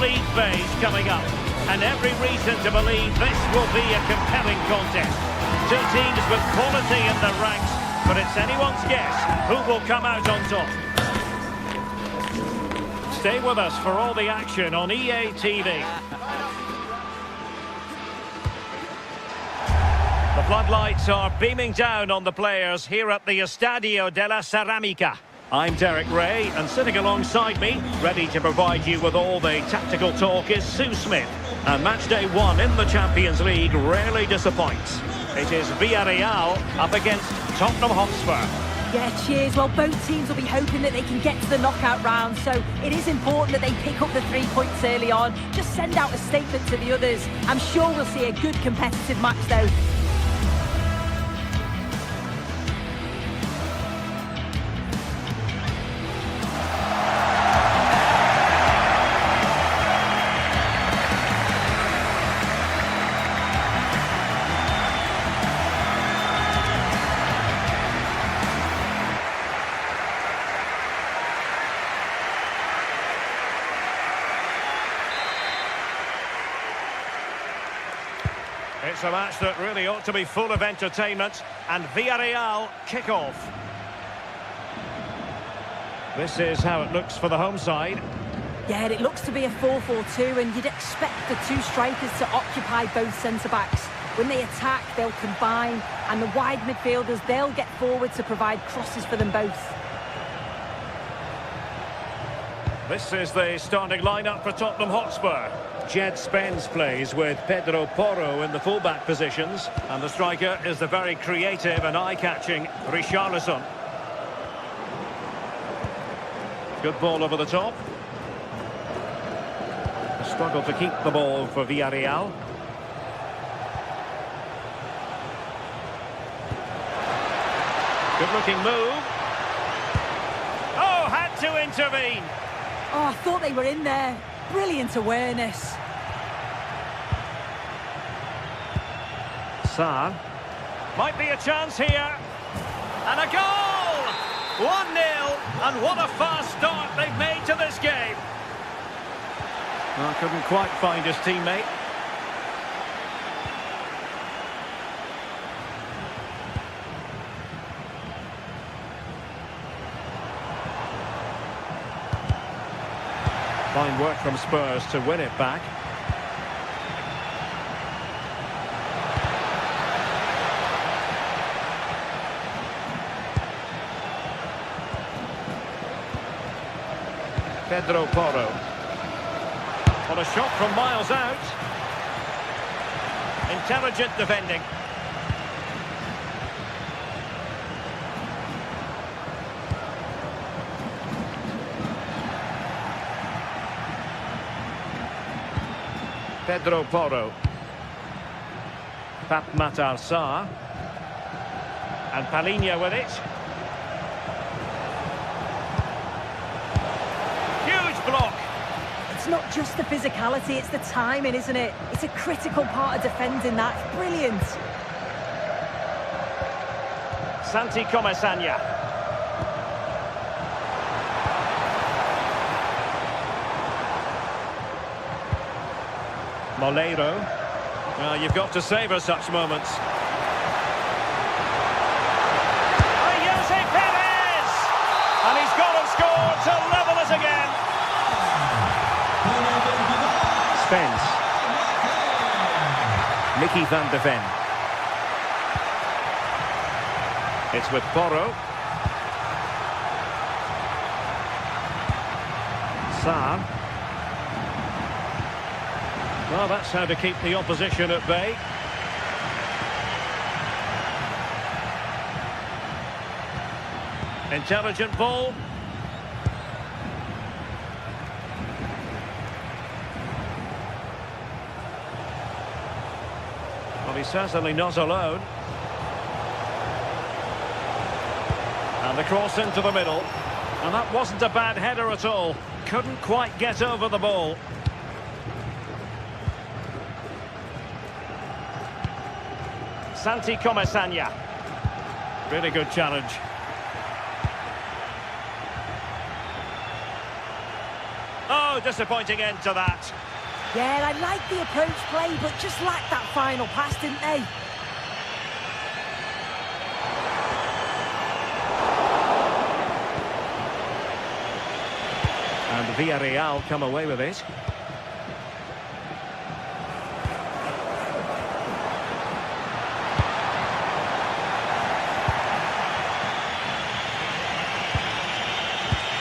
league phase coming up, and every reason to believe this will be a compelling contest. Two teams with quality in the ranks, but it's anyone's guess who will come out on top. Stay with us for all the action on EA TV. The floodlights are beaming down on the players here at the Estadio de la Ceramica. I'm Derek Ray, and sitting alongside me, ready to provide you with all the tactical talk, is Sue Smith. And match day one in the Champions League rarely disappoints. It is Villarreal up against Tottenham Hotspur. Yeah, cheers. Well, both teams will be hoping that they can get to the knockout round, so it is important that they pick up the 3 points early on. Just send out a statement to the others. I'm sure we'll see a good competitive match, though. It's a match that really ought to be full of entertainment, and Villarreal kick off. This is how it looks for the home side. Yeah, it looks to be a 4-4-2, and you'd expect the two strikers to occupy both centre-backs. When they attack, they'll combine, and the wide midfielders, they'll get forward to provide crosses for them both. This is the starting lineup for Tottenham Hotspur. Jed Spence plays with Pedro Porro in the fullback positions, and the striker is the very creative and eye-catching Richarlison. Good ball over the top. A struggle to keep the ball for Villarreal. Good-looking move. Oh, had to intervene. Oh, I thought they were in there. Brilliant awareness. Sarr. Might be a chance here. And a goal! 1-0, and what a fast start they've made to this game. Well, couldn't quite find his teammate. Fine work from Spurs to win it back. Pedro Porro. On a shot from miles out. Intelligent defending. Pedro Porro. Pape Matar Sarr. And Palhinha with it. Huge block. It's not just the physicality, it's the timing, isn't it? It's a critical part of defending that. It's brilliant. Santi Comesanya. Moleiro. Well, you've got to savour such moments. Jose Perez! And he's got to score to level it again. Spence. Mickey van de Ven. It's with Porro. Sarr. Well, that's how to keep the opposition at bay. Intelligent ball. Well, he's certainly not alone. And the cross into the middle. And that wasn't a bad header at all. Couldn't quite get over the ball. Santi Comesanya. Really good challenge. Oh, Oh, disappointing end to that. Yeah, I like the approach play, but just lacked that final pass, didn't they? And Villarreal come away with it.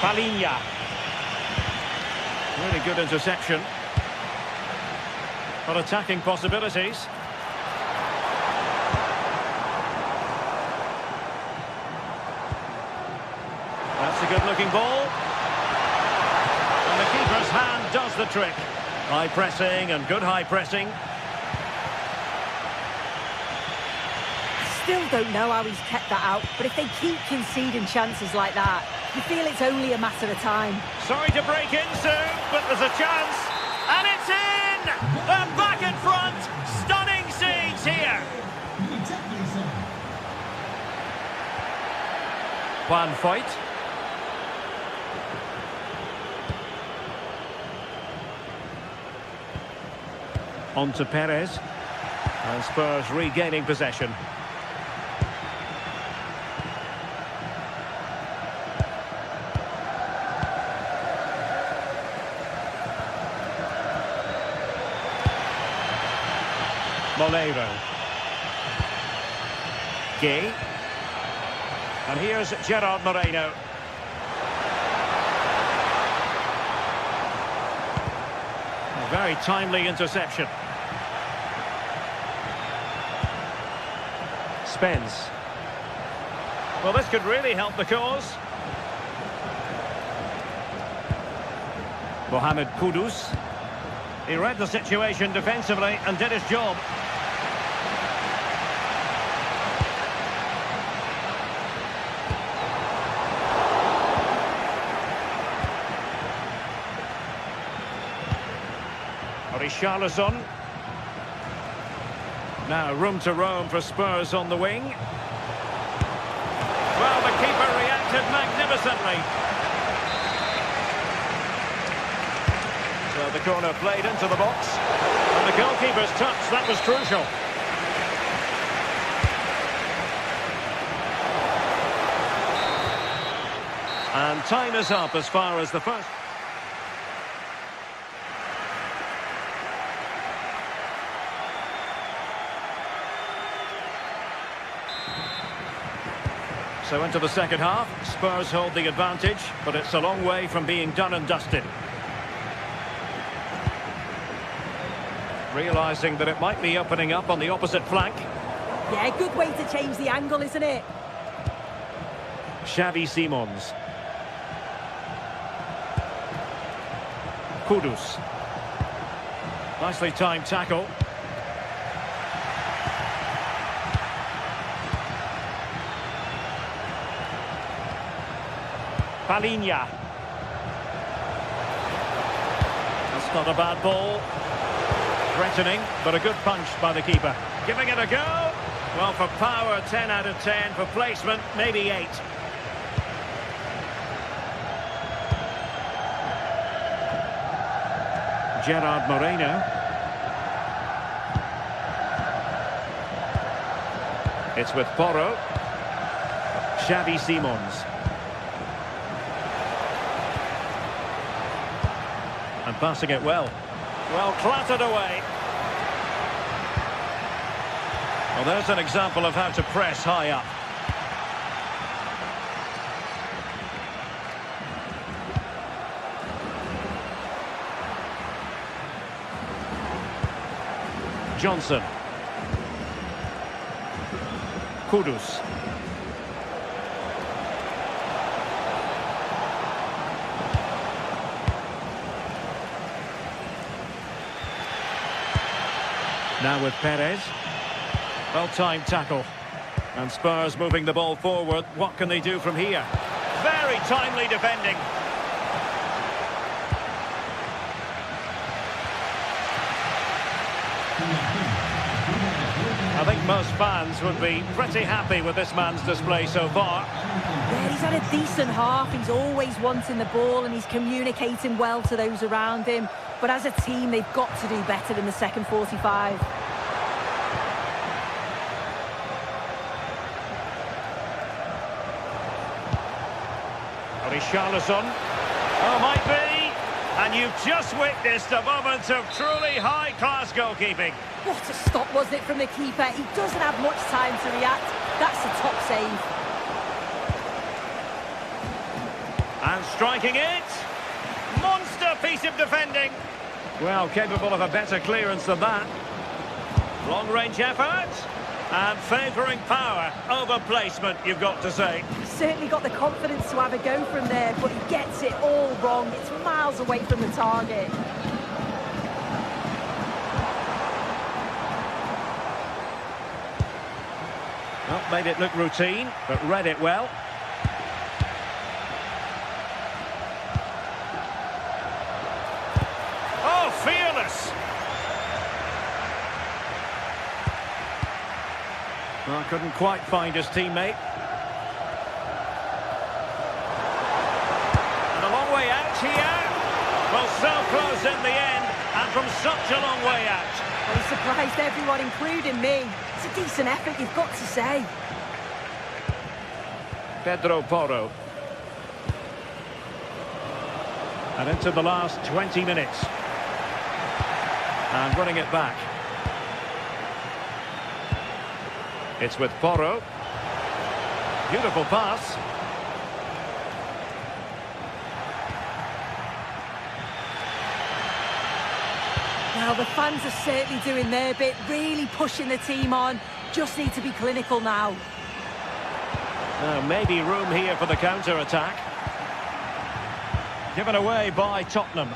Palinha. Really good interception. For attacking possibilities. That's a good-looking ball. And the keeper's hand does the trick. High pressing and good high pressing. Still don't know how he's kept that out, but if they keep conceding chances like that, you feel it's only a matter of time. Sorry to break in soon, but there's a chance. And it's in! They're back in front! Stunning scenes here! One fight. On to Perez. And Spurs regaining possession. Molero. Gay. And here's Gerard Moreno. A very timely interception. Spence. Well, this could really help the cause. Mohamed Kudus. He read the situation defensively and did his job. Richarlison. Now room to roam for Spurs on the wing. Well, the keeper reacted magnificently. So the corner played into the box. And the goalkeeper's touch, that was crucial. And time is up as far as the first. So into the second half, Spurs hold the advantage, but it's a long way from being done and dusted. Realising that it might be opening up on the opposite flank. Yeah, good way to change the angle, isn't it? Xavi Simons. Kudus. Nicely timed tackle. Palinha. That's not a bad ball. Threatening, but a good punch by the keeper. Giving it a go. Well, for power, 10 out of 10. For placement, maybe 8. Gerard Moreno. It's with Porro. Xavi Simons. And passing it well. Well, clattered away. Well, there's an example of how to press high up. Johnson. Kudus. Now with Perez. Well-timed tackle. And Spurs moving the ball forward. What can they do from here? Very timely defending. I think most fans would be pretty happy with this man's display so far. Yeah, he's had a decent half. He's always wanting the ball and he's communicating well to those around him. But as a team, they've got to do better in the second 45. Richarlison. Oh, might be. And you've just witnessed a moment of truly high-class goalkeeping. What a stop, wasn't it, from the keeper? He doesn't have much time to react. That's a top save. And striking it. Monster piece of defending. Well, capable of a better clearance than that. Long-range effort. And favouring power over placement, you've got to say. He's certainly got the confidence to have a go from there, but he gets it all wrong. It's miles away from the target. Well, made it look routine, but read it well. Oh, fearless! Well, couldn't quite find his teammate. And a long way out here. Well, so close in the end, and from such a long way out. Well, he surprised everyone, including me. It's a decent effort, you've got to say. Pedro Porro. And into the last 20 minutes. And running it back. It's with Porro. Beautiful pass. Well, the fans are certainly doing their bit, really pushing the team on. Just need to be clinical now. Now, maybe room here for the counter-attack. Given away by Tottenham.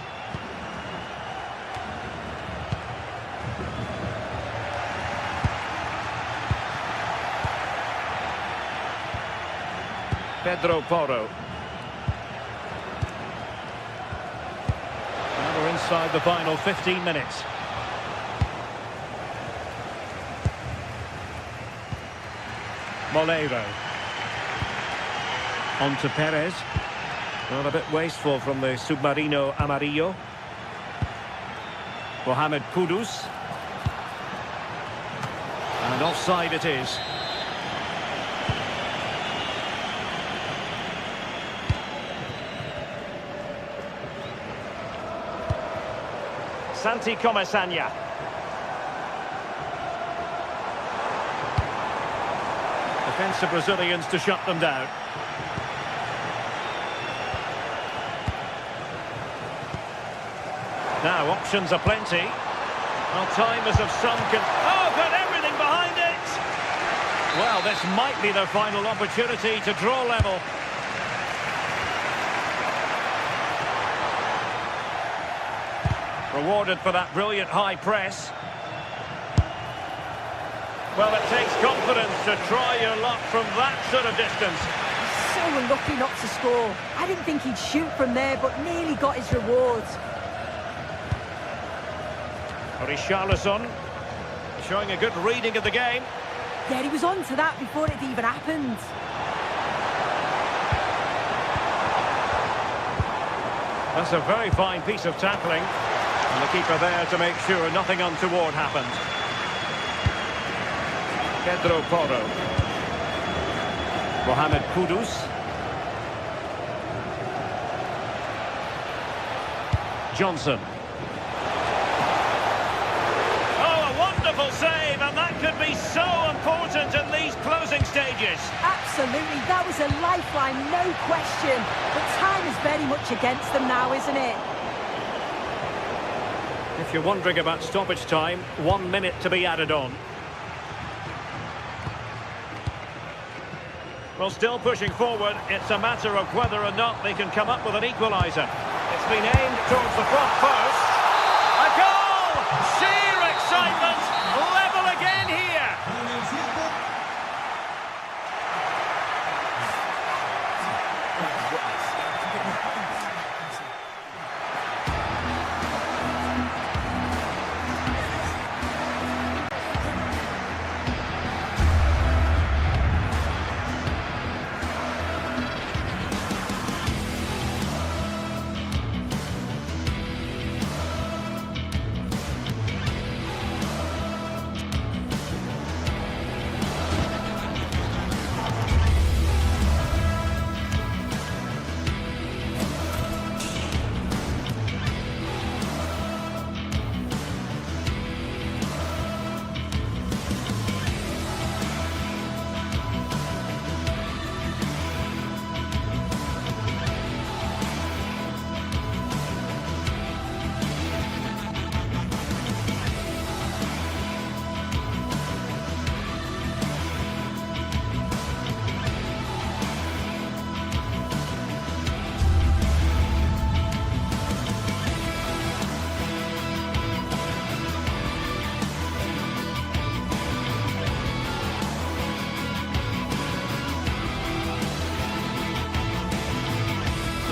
Pedro Porro. And we're inside the final 15 minutes. Molero. On to Perez. Well, a bit wasteful from the Submarino Amarillo. Mohamed Kudus. And offside it is. Santi Comesaña. Defensive Brazilians to shut them down. Now, options are plenty. Well, time is of some... Oh, got everything behind it! Well, this might be their final opportunity to draw level. Rewarded for that brilliant high press. Well, it takes confidence to try your luck from that sort of distance. He's so unlucky not to score. I didn't think he'd shoot from there, but nearly got his rewards. Richarlison showing a good reading of the game. Yeah, he was on to that before it even happened. That's a very fine piece of tackling. And the keeper there to make sure nothing untoward happened. Pedro Porro. Mohamed Kudus. Johnson. Oh, a wonderful save, and that could be so important in these closing stages. Absolutely, that was a lifeline, no question. But time is very much against them now, isn't it? If you're wondering about stoppage time, 1 minute to be added on. Well, still pushing forward, it's a matter of whether or not they can come up with an equaliser. It's been aimed towards the front post. A goal! Sheer excitement! Level again here!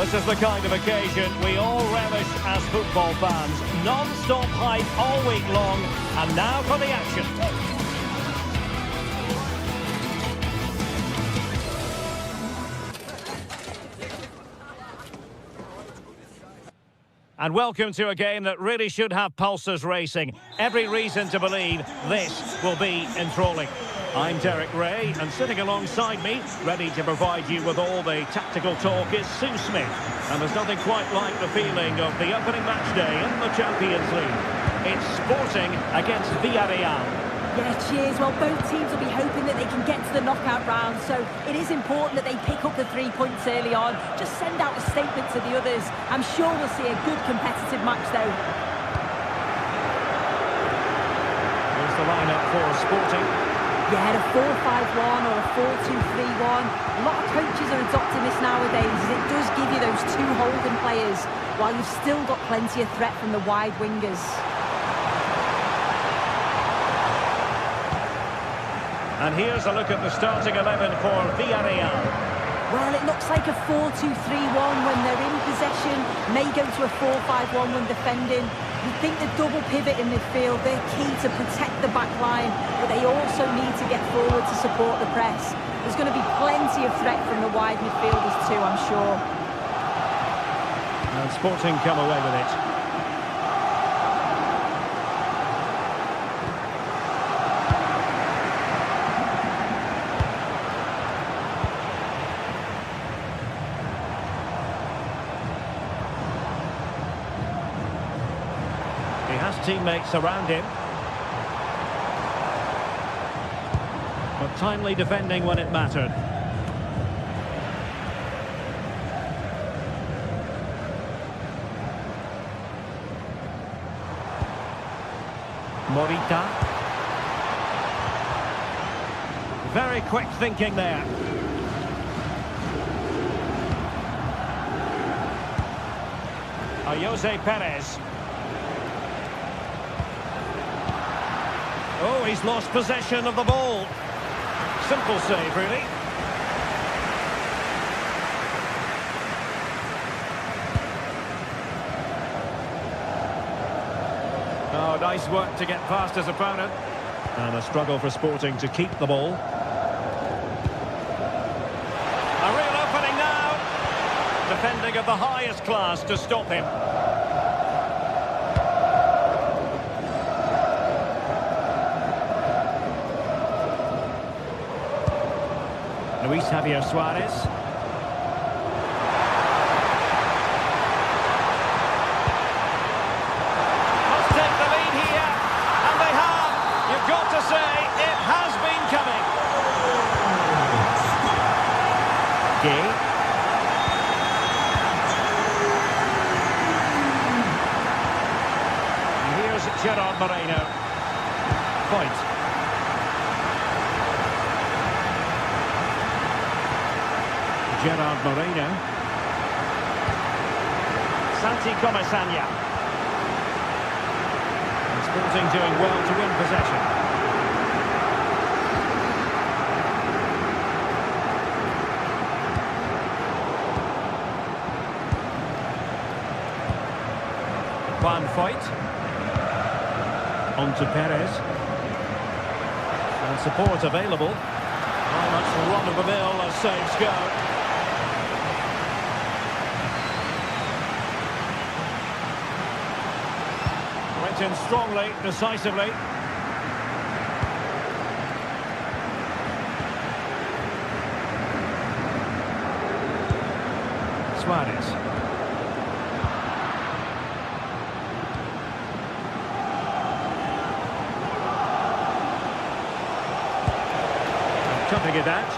This is the kind of occasion we all relish as football fans. Non-stop hype all week long, and now for the action. And welcome to a game that really should have pulses racing. Every reason to believe this will be enthralling. I'm Derek Ray, and sitting alongside me, ready to provide you with all the tactical talk, is Sue Smith. And there's nothing quite like the feeling of the opening match day in the Champions League. It's Sporting against Villarreal. Yeah, cheers. Well, both teams will be hoping that they can get to the knockout round, so it is important that they pick up the 3 points early on. Just send out a statement to the others. I'm sure we'll see a good competitive match, though. Here's the lineup for Sporting. Yeah, a 4-5-1 or a 4-2-3-1. A lot of coaches are adopting this nowadays, as it does give you those two holding players, while you've still got plenty of threat from the wide wingers. And here's a look at the starting 11 for Villarreal. Well, it looks like a 4-2-3-1 when they're in possession, may go to a 4-5-1 when defending. You think the double pivot in midfield, they're key to protect the back line, but they also need to get forward to support the press. There's going to be plenty of threat from the wide midfielders too, I'm sure. And Sporting come away with it. He has teammates around him. But timely defending when it mattered. Morita. Very quick thinking there. Jose Perez. Oh, he's lost possession of the ball. Simple save, really. Oh, nice work to get past his opponent. And a struggle for Sporting to keep the ball. A real opening now. Defending of the highest class to stop him. Luis Javier Suarez. Must take the lead here, and they have. You've got to say, it has been coming. Gay. And here's Gerard Moreno. Point. Gerard Moreno. Santi Comasagna. And Sporting doing well to win possession. Van Foyt. On to Perez. And support available. Very much run-of-the-mill as saves go. In strongly, decisively. Suarez. Chopping it out.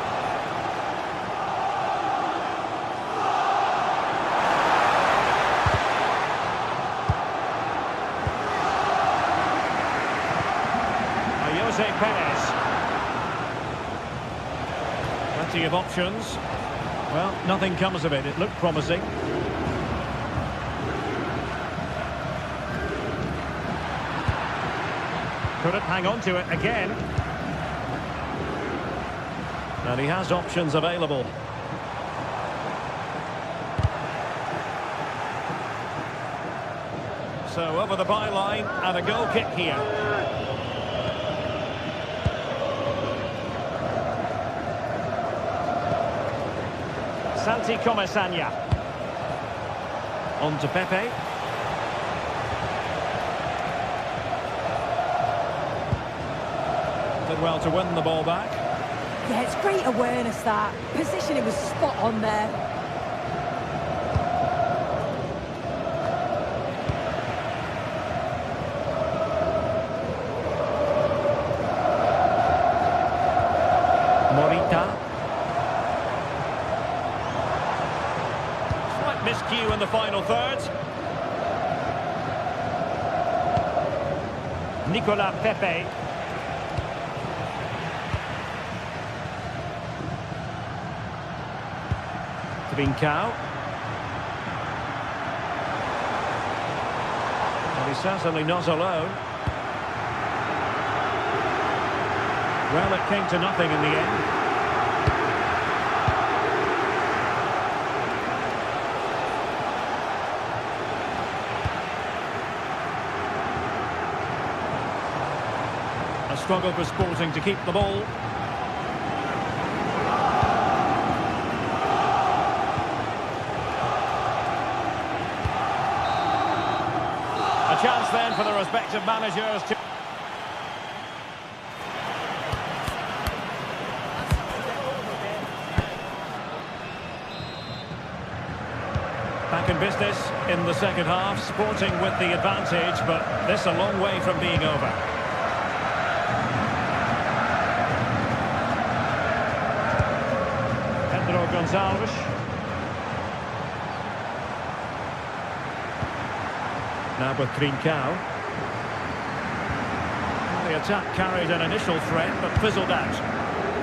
Jose Perez. Plenty of options. Well, nothing comes of it. It looked promising. Couldn't hang on to it again. And he has options available. So over the byline and a goal kick here. Santi Comesaña. On to Pepe. Did well to win the ball back. Yeah, it's great awareness, that. Positioning was spot on there. Morita. Slight miscue in the final third. Nicolas Pepe. Trincao. Well, he's certainly not alone. Well, it came to nothing in the end. A struggle for Sporting to keep the ball. A chance then for the respective managers to... Back in business in the second half, Sporting with the advantage, but this a long way from being over. Pedro Gonçalves. Now with Trincao. The attack carried an initial threat, but fizzled out.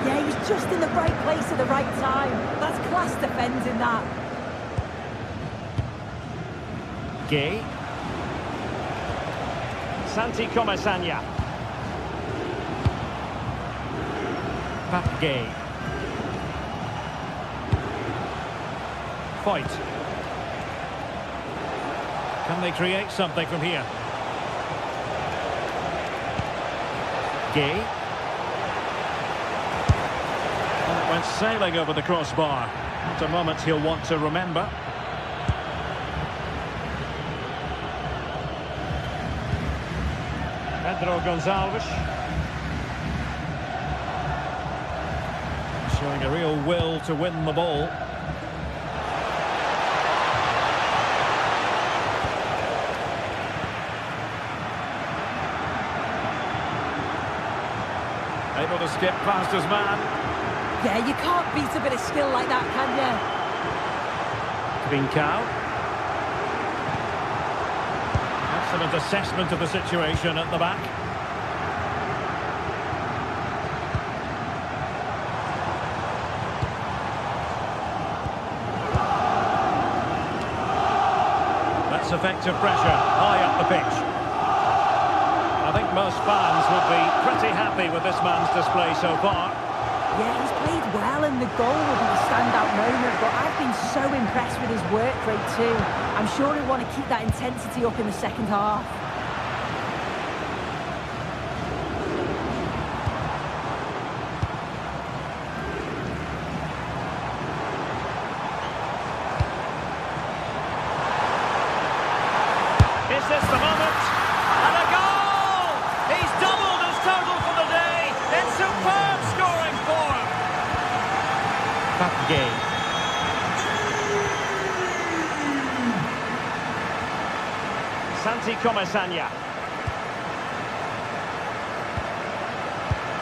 Yeah, he was just in the right place at the right time. That's class defending, that. Gay. Santi Comesaña. Pape Gay. Fight. Can they create something from here? Gay. And it went sailing over the crossbar. Not a moment he'll want to remember. Pedro Gonçalves. Showing a real will to win the ball. Able to skip past his man. Yeah, you can't beat a bit of skill like that, can you? Trincao. Excellent assessment of the situation at the back. That's effective pressure high up the pitch. I think most fans would be pretty happy with this man's display so far. Yeah, he's played well and the goal will be the standout moment, but I've been so impressed with his work rate too. I'm sure he'll want to keep that intensity up in the second half. Is this the moment? And a goal! He's doubled his total for the day in superb scoring form. Pape Gay. Santi Comesaña.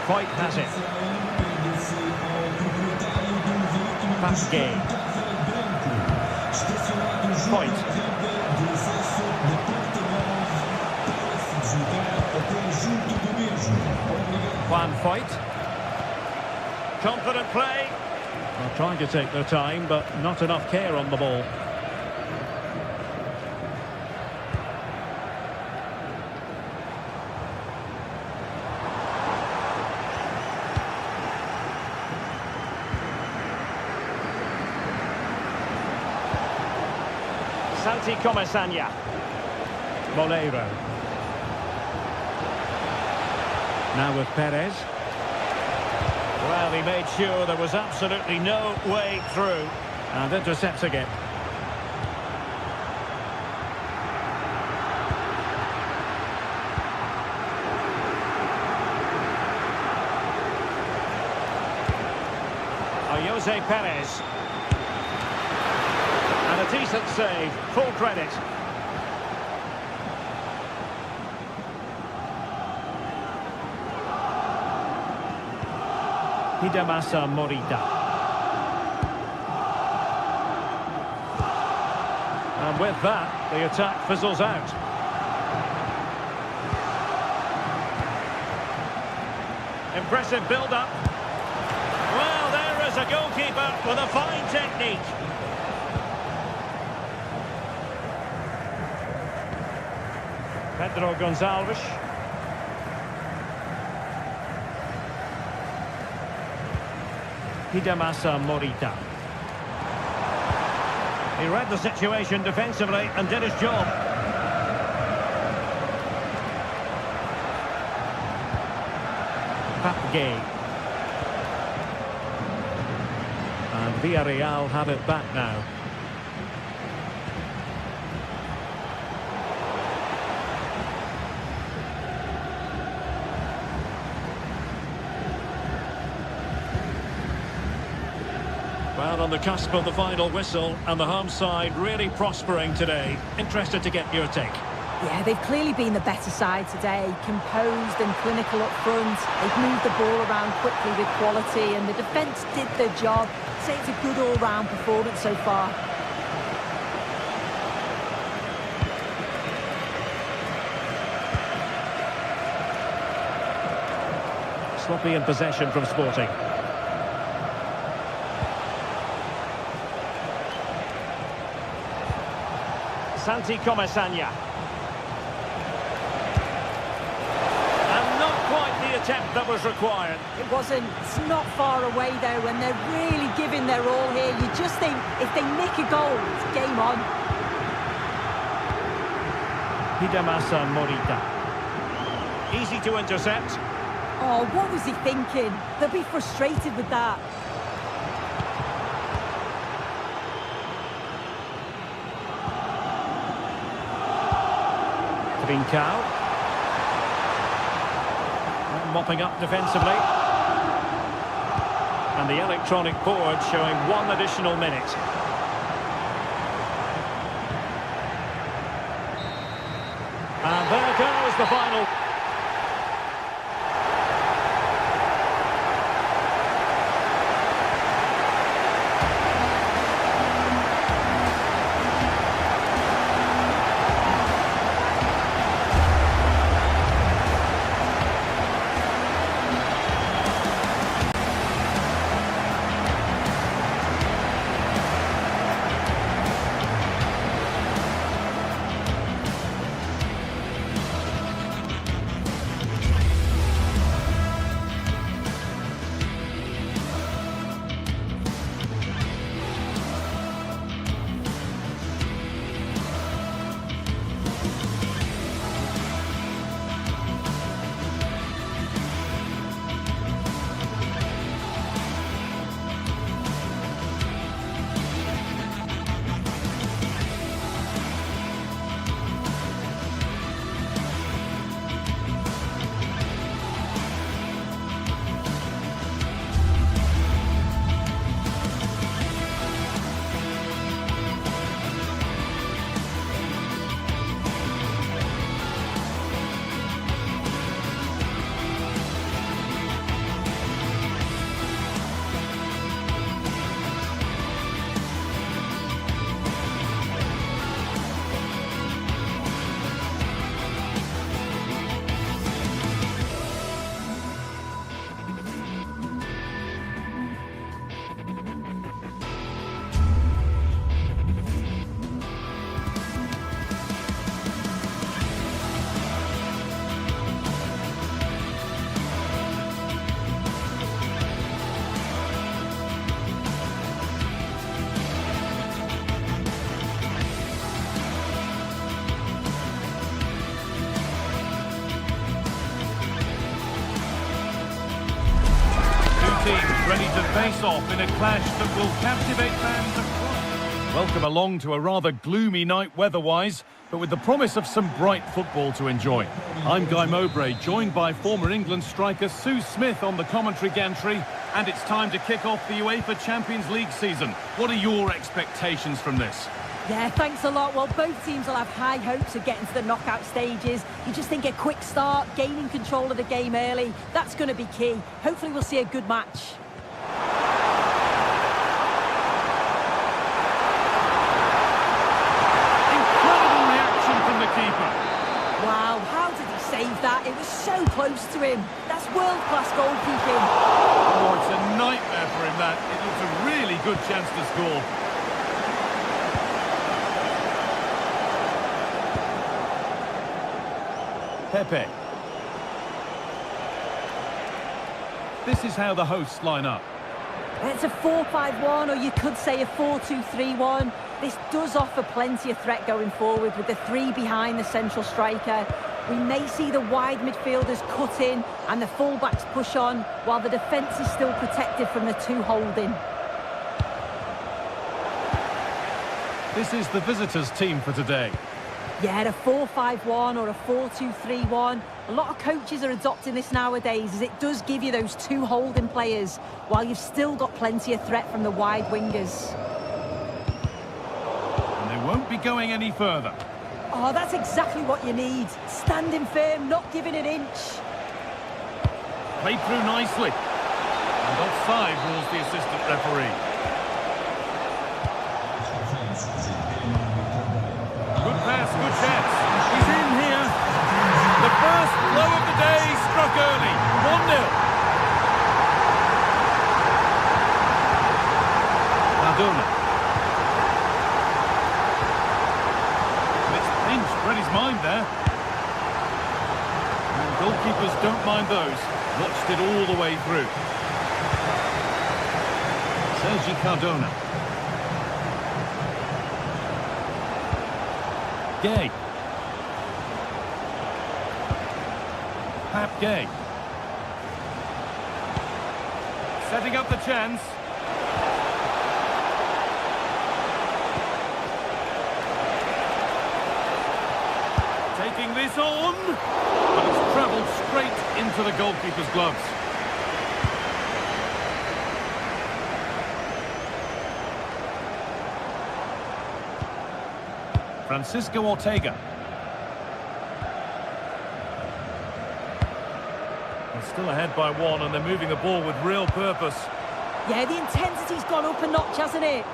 Foyt has it. Pape Gay. Foyt. Juan Foyt. Confident play. Well, trying to take their time, but not enough care on the ball. Santi Comesaña. Moleiro. Now with Perez. Well, he made sure there was absolutely no way through. And intercepts again. Jose Perez. And a decent save, full credit. Hidemasa Morita. And with that, the attack fizzles out. Impressive build-up. Well, there is a goalkeeper with a fine technique. Pedro Gonçalves. Hidemasa Morita. He read the situation defensively and did his job. Gay. And Villarreal have it back now. Well, on the cusp of the final whistle, and the home side really prospering today. Interested to get your take. Yeah, they've clearly been the better side today, composed and clinical up front. They've moved the ball around quickly with quality, and the defence did their job. I'd say it's a good all-round performance so far. Sloppy in possession from Sporting. Santi Comesaña. Attempt that was required. It wasn't. It's not far away though, and they're really giving their all here. You just think if they nick a goal, it's game on. Hidemasa Morita. Easy to intercept. Oh, what was he thinking? They'll be frustrated with that. Trincao. Mopping up defensively. And the electronic board showing 1 additional minute. And there goes the final. ready to face off in a clash that will captivate fans across. Welcome along to a rather gloomy night weather-wise, but with the promise of some bright football to enjoy. I'm Guy Mowbray, joined by former England striker Sue Smith on the commentary gantry, and it's time to kick off the UEFA Champions League season. What are your expectations from this? Yeah, thanks a lot. Well, both teams will have high hopes of getting to the knockout stages. You just think a quick start, gaining control of the game early, that's going to be key. Hopefully we'll see a good match. Incredible reaction from the keeper. Wow, how did he save that? It was so close to him. That's world-class goalkeeping. Oh, it's a nightmare for him, that. It looks a really good chance to score. Pepe. This is how the hosts line up. It's a 4-5-1, or you could say a 4-2-3-1. This does offer plenty of threat going forward with the three behind the central striker. We may see the wide midfielders cut in and the fullbacks push on, while the defence is still protected from the two holding. This is the visitors' team for today. Yeah, a 4-5-1 or a 4-2-3-1. A lot of coaches are adopting this nowadays, as it does give you those two holding players, while you've still got plenty of threat from the wide wingers. And they won't be going any further. Oh, that's exactly what you need. Standing firm, not giving an inch. Played through nicely. And offside rules the assistant referee. Good pass, good chance. He's in here. The first blow of the day struck early. 1-0. Cardona. It's pinched, read his mind there. And goalkeepers don't mind those. Watched it all the way through. Sergi Cardona. Gay. Pap Gay. Setting up the chance. Taking this on. But it's travelled straight into the goalkeeper's gloves. Francisco Ortega. They're still ahead by one, and they're moving the ball with real purpose. Yeah, the intensity's gone up a notch, hasn't it?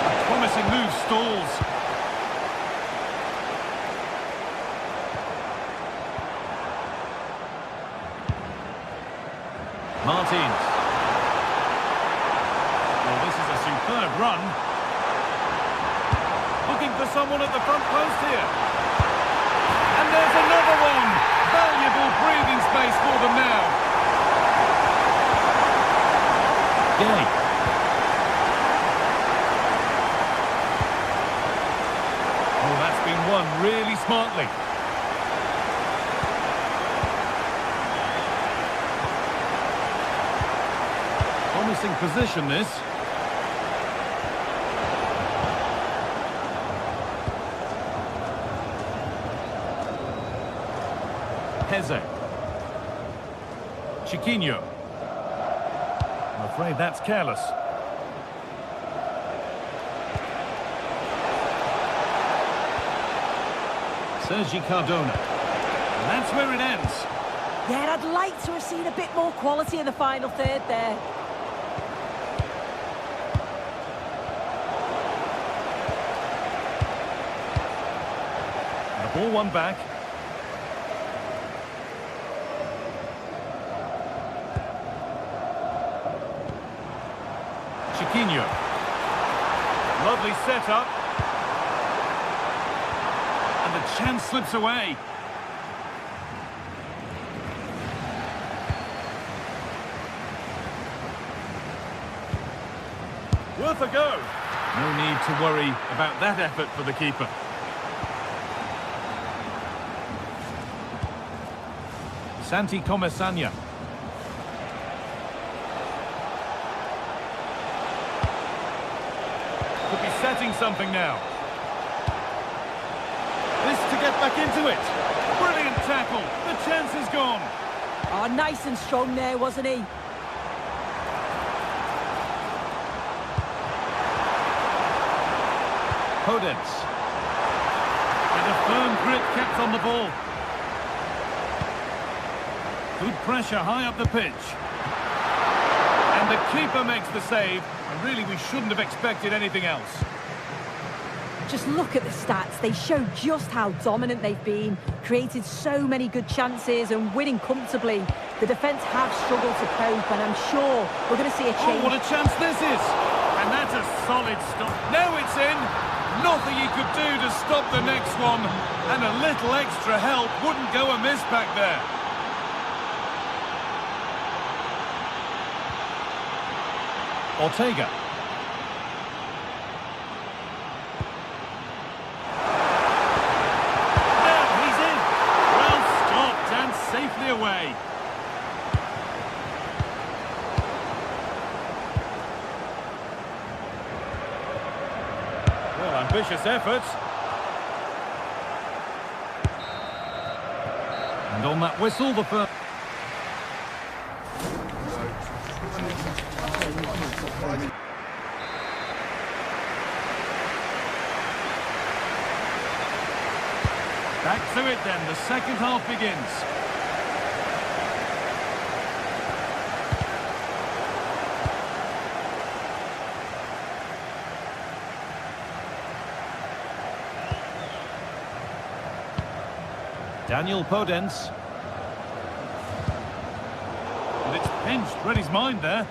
A promising move stalls. Martins. Well, this is a superb run. Looking for someone at the front post here. And there's another one. Valuable breathing space for them now. Gay. Oh, that's been won really smartly. Promising position, this. Heze. Chiquinho. I'm afraid that's careless. Sergi Cardona. And that's where it ends. Yeah, I'd like to have seen a bit more quality in the final third there. Ball one back. Chiquinho. Lovely setup. And the chance slips away. Worth a go. No need to worry about that effort for the keeper. Santi Comesania. Could be setting something now. This to get back into it. Brilliant tackle. The chance is gone. Oh, nice and strong there, wasn't he? Podence. And a firm grip kept on the ball. Good pressure high up the pitch. And the keeper makes the save. And really, we shouldn't have expected anything else. Just look at the stats. They show just how dominant they've been. Created so many good chances and winning comfortably. The defence have struggled to cope, and I'm sure we're going to see a change. Oh, what a chance this is! And that's a solid stop. Now it's in. Nothing he could do to stop the next one. And a little extra help wouldn't go amiss back there. Ortega. Now he's in. Well stopped and safely away. Well, ambitious efforts. And on that whistle, the first... Back to it then, the second half begins. Daniel Podence. And it's pinched, read his mind there.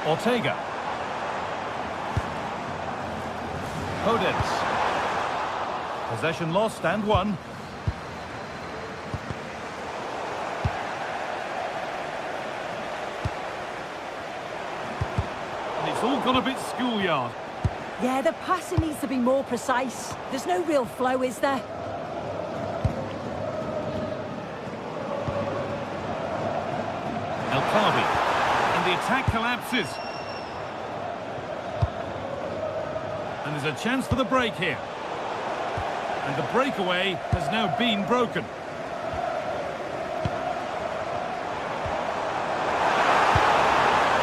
Ortega. Podence. Possession lost and won. And it's all gone a bit schoolyard. Yeah, the passing needs to be more precise. There's no real flow, is there? El Kabi. And the attack collapses. And there's a chance for the break here. And the breakaway has now been broken.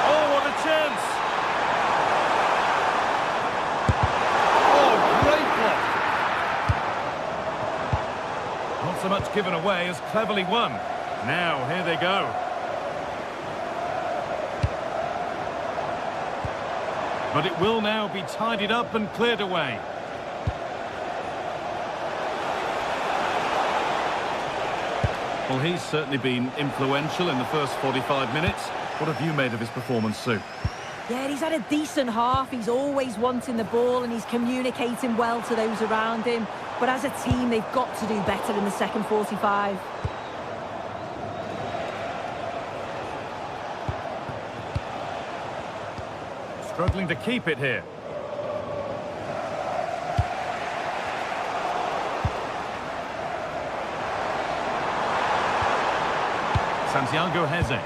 Oh, what a chance! Oh, great block! Not so much given away as cleverly won. Now, here they go. But it will now be tidied up and cleared away. Well, he's certainly been influential in the first 45 minutes. What have you made of his performance, Sue? Yeah, he's had a decent half. He's always wanting the ball and he's communicating well to those around him. But as a team, they've got to do better in the second 45. Struggling to keep it here. Santiago Heze.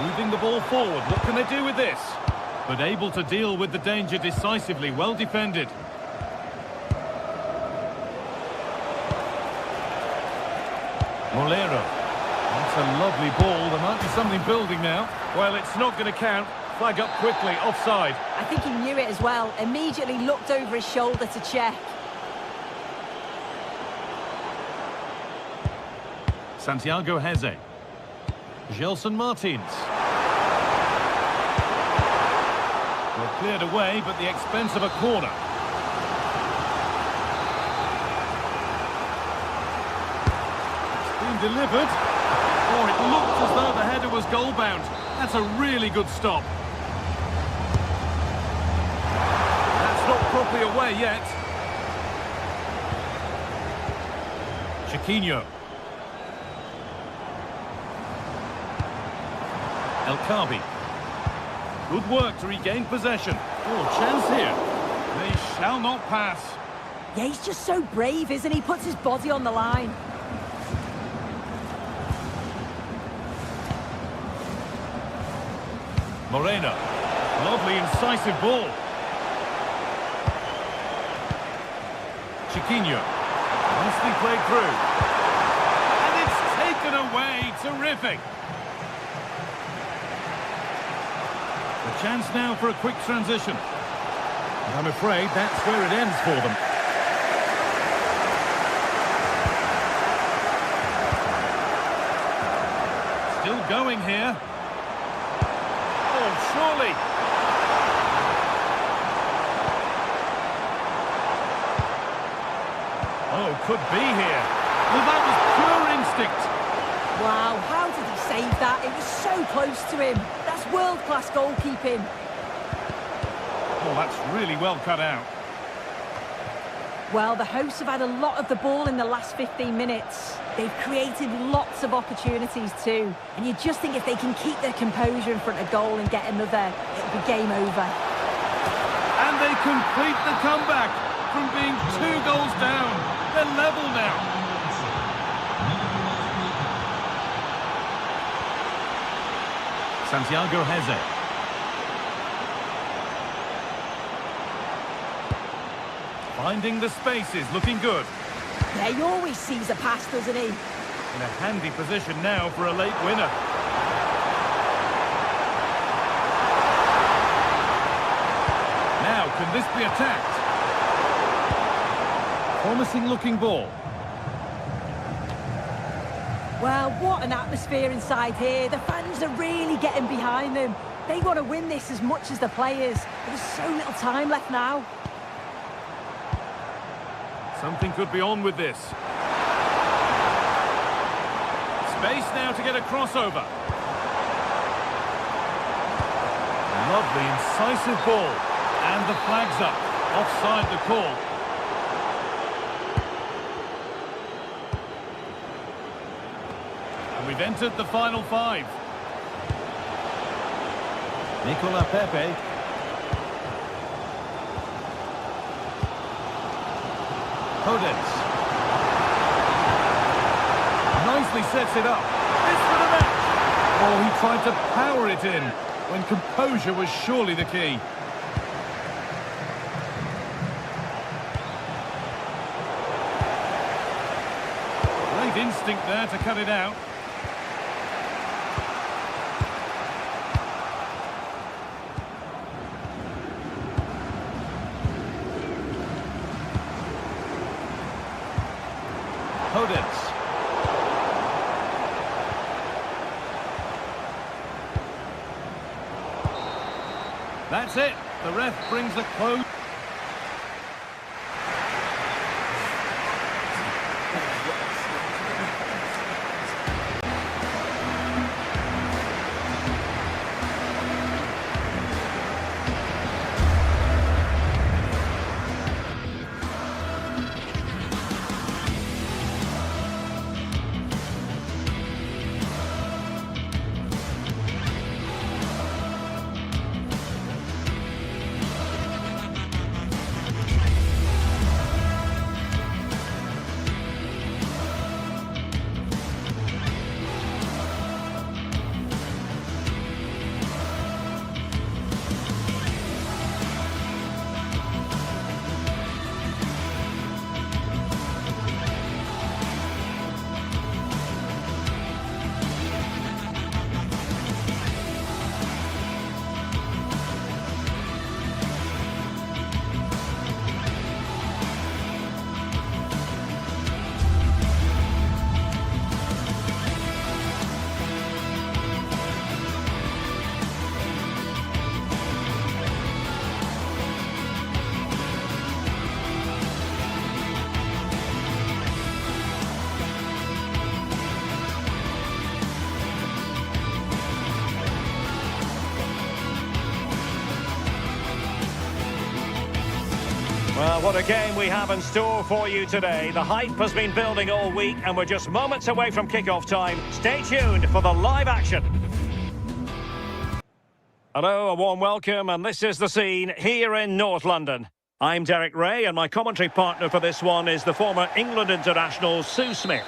Moving the ball forward. What can they do with this? But able to deal with the danger decisively. Well defended. Molero. That's a lovely ball. There might be something building now. Well, it's not going to count. Flag up quickly, offside. I think he knew it as well. Immediately looked over his shoulder to check. Santiago Heze. Gelson Martins. Well, cleared away, but the expense of a corner. It's been delivered. Oh, it looked as though the header was goal-bound. That's a really good stop. That's not properly away yet. Chiquinho. El Kabi. Good work to regain possession. Oh, chance here. They shall not pass. Yeah, he's just so brave, isn't he? Puts his body on the line. Moreno. Lovely, incisive ball. Chiquinho. Nicely played through. And it's taken away. Terrific. A chance now for a quick transition. And I'm afraid that's where it ends for them. Still going here. Oh, surely. Oh, could be here. Well, that was pure instinct. Wow, how did he save that? It was so close to him. That's world-class goalkeeping. Oh, that's really well cut out. Well, the hosts have had a lot of the ball in the last 15 minutes. They've created lots of opportunities too. And you just think if they can keep their composure in front of goal and get another, it'll be game over. And they complete the comeback from being 2 goals down. They're level now. Santiago Heze. Finding the spaces, looking good. Yeah, he always sees a pass, doesn't he? In a handy position now for a late winner. Now, can this be attacked? Promising looking ball. Well, what an atmosphere inside here. The fans are really getting behind them. They want to win this as much as the players. But there's so little time left now. Something could be on with this. Space now to get a crossover. Lovely, incisive ball. And the flag's up. Offside the call. And we've entered the final 5. Nicola Pepe. Podence. Nicely sets it up. This for the match. Oh, he tried to power it in when composure was surely the key. Great instinct there to cut it out. Podence. That's it. The ref brings a close. What a game we have in store for you today. The hype has been building all week and we're just moments away from kickoff time. Stay tuned for the live action. Hello, a warm welcome, and this is the scene here in North London. I'm Derek Ray, and my commentary partner for this one is the former England international Sue Smith.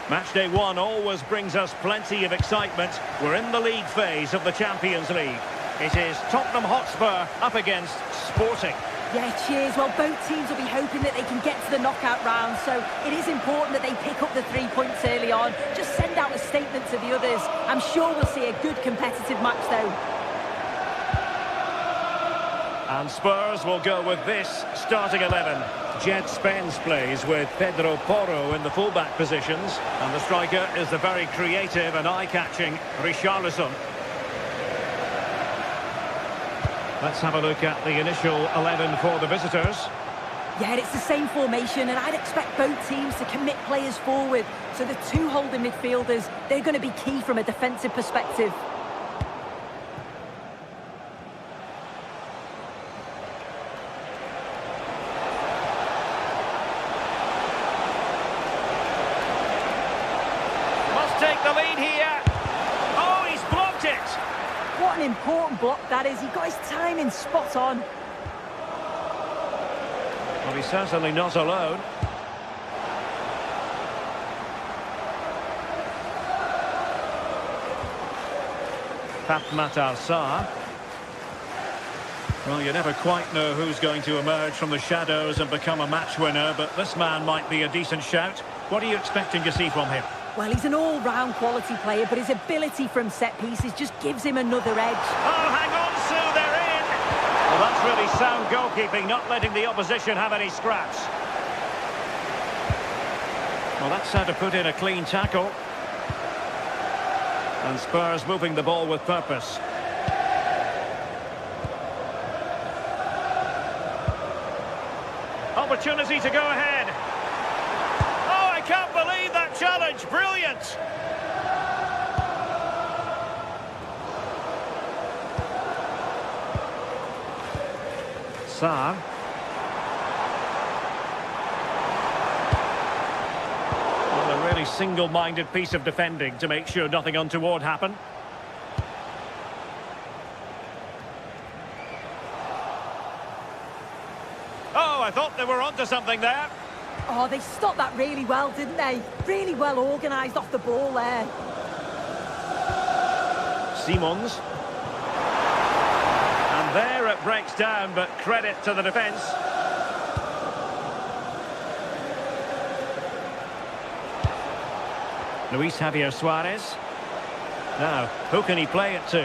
Matchday 1 always brings us plenty of excitement. We're in the league phase of the Champions League. It is Tottenham Hotspur up against Sporting. Yeah, cheers. Well, both teams will be hoping that they can get to the knockout round, so it is important that they pick up the 3 points early on. Just send out a statement to the others. I'm sure we'll see a good competitive match, though. And Spurs will go with this starting 11. Jed Spence plays with Pedro Porro in the fullback positions, and the striker is the very creative and eye-catching Richarlison. Let's have a look at the initial 11 for the visitors. Yeah, it's the same formation, and I'd expect both teams to commit players forward. So the two holding midfielders, they're going to be key from a defensive perspective. Must take the lead here. Oh, he's blocked it. What an important block that is. He got his timing spot on. Well, he's certainly not alone. Matar Sarr. Well, you never quite know who's going to emerge from the shadows and become a match winner, but this man might be a decent shout. What are you expecting to see from him? Well, he's an all-round quality player, but his ability from set pieces just gives him another edge. Oh, hang on, Sue, they're in! Well, that's really sound goalkeeping, not letting the opposition have any scraps. Well, that's how to put in a clean tackle. And Spurs moving the ball with purpose. Opportunity to go ahead. Oh, I can't believe that challenge. Brilliant. Sarr. Well, a really single-minded piece of defending to make sure nothing untoward happened. Oh, I thought they were onto something there. Oh, they stopped that really well, didn't they? Really well organised off the ball there. Simons. And there it breaks down, but credit to the defence. Luis Javier Suarez. Now, who can he play it to?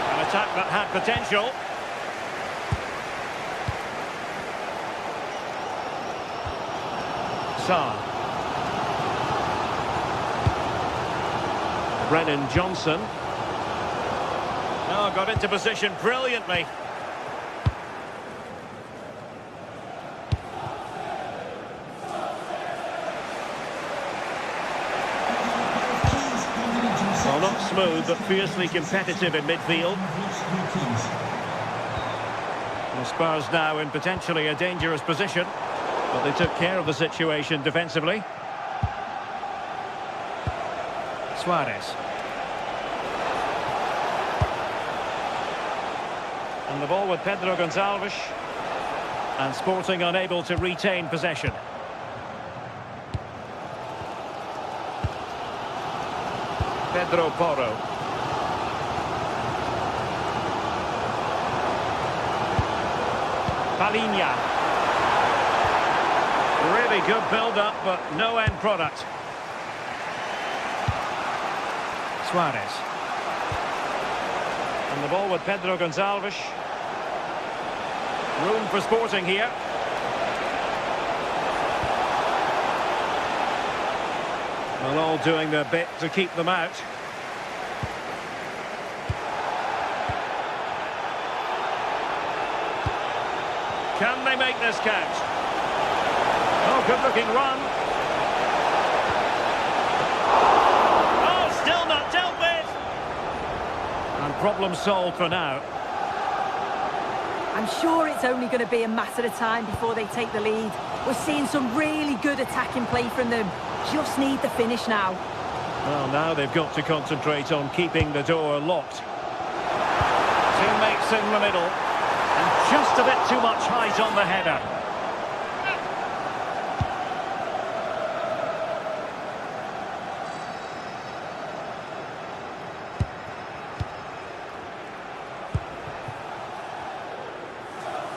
An attack that had potential. Sarr. Brennan Johnson. Oh, got into position brilliantly. Well, not smooth, but fiercely competitive in midfield. The Spurs now in potentially a dangerous position, but they took care of the situation defensively. Suarez. And the ball with Pedro Gonçalves. And Sporting unable to retain possession. Pedro Porro. Palinha. Really good build-up, but no end product. Suarez. And the ball with Pedro Gonçalves. Room for Sporting here. Well, all doing their bit to keep them out. Can they make this count? Oh, good-looking run. problem solved for now. I'm sure it's only going to be a matter of time before they take the lead. We're seeing some really good attacking play from them. Just need the finish now. Well, now they've got to concentrate on keeping the door locked. Teammates in the middle. And just a bit too much height on the header.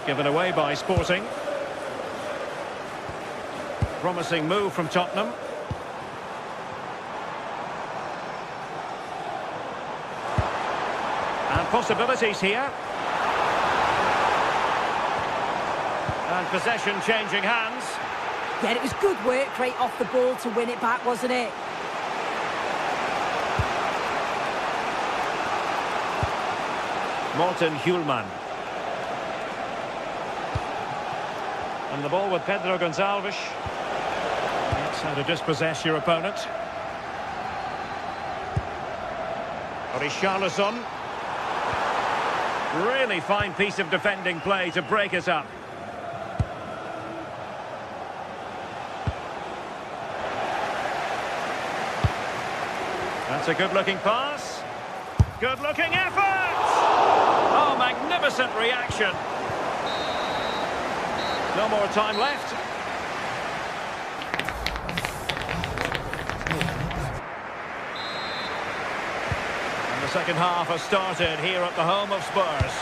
Given away by Sporting. Promising move from Tottenham. And possibilities here. And possession changing hands. Yeah, it was good work right off the ball to win it back, wasn't it? Morten Hjulman. And the ball with Pedro Gonçalves. That's how to dispossess your opponent. Richarlison. Really fine piece of defending play to break us up. That's a good-looking pass. Good-looking effort! Oh, magnificent reaction. No more time left. And the second half has started here at the home of Spurs.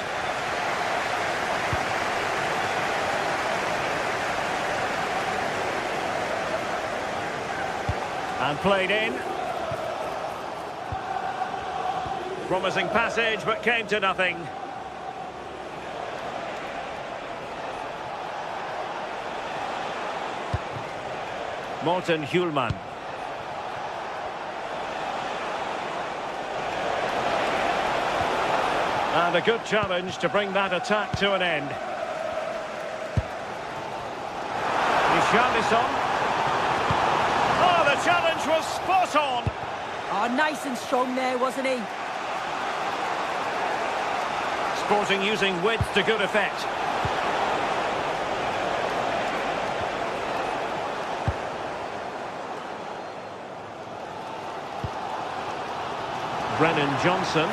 And played in. Promising passage, but came to nothing. Morten Hjulman. And a good challenge to bring that attack to an end. Richarlison. Oh, the challenge was spot on. Oh, nice and strong there, wasn't he? Sporting using width to good effect. Brennan Johnson.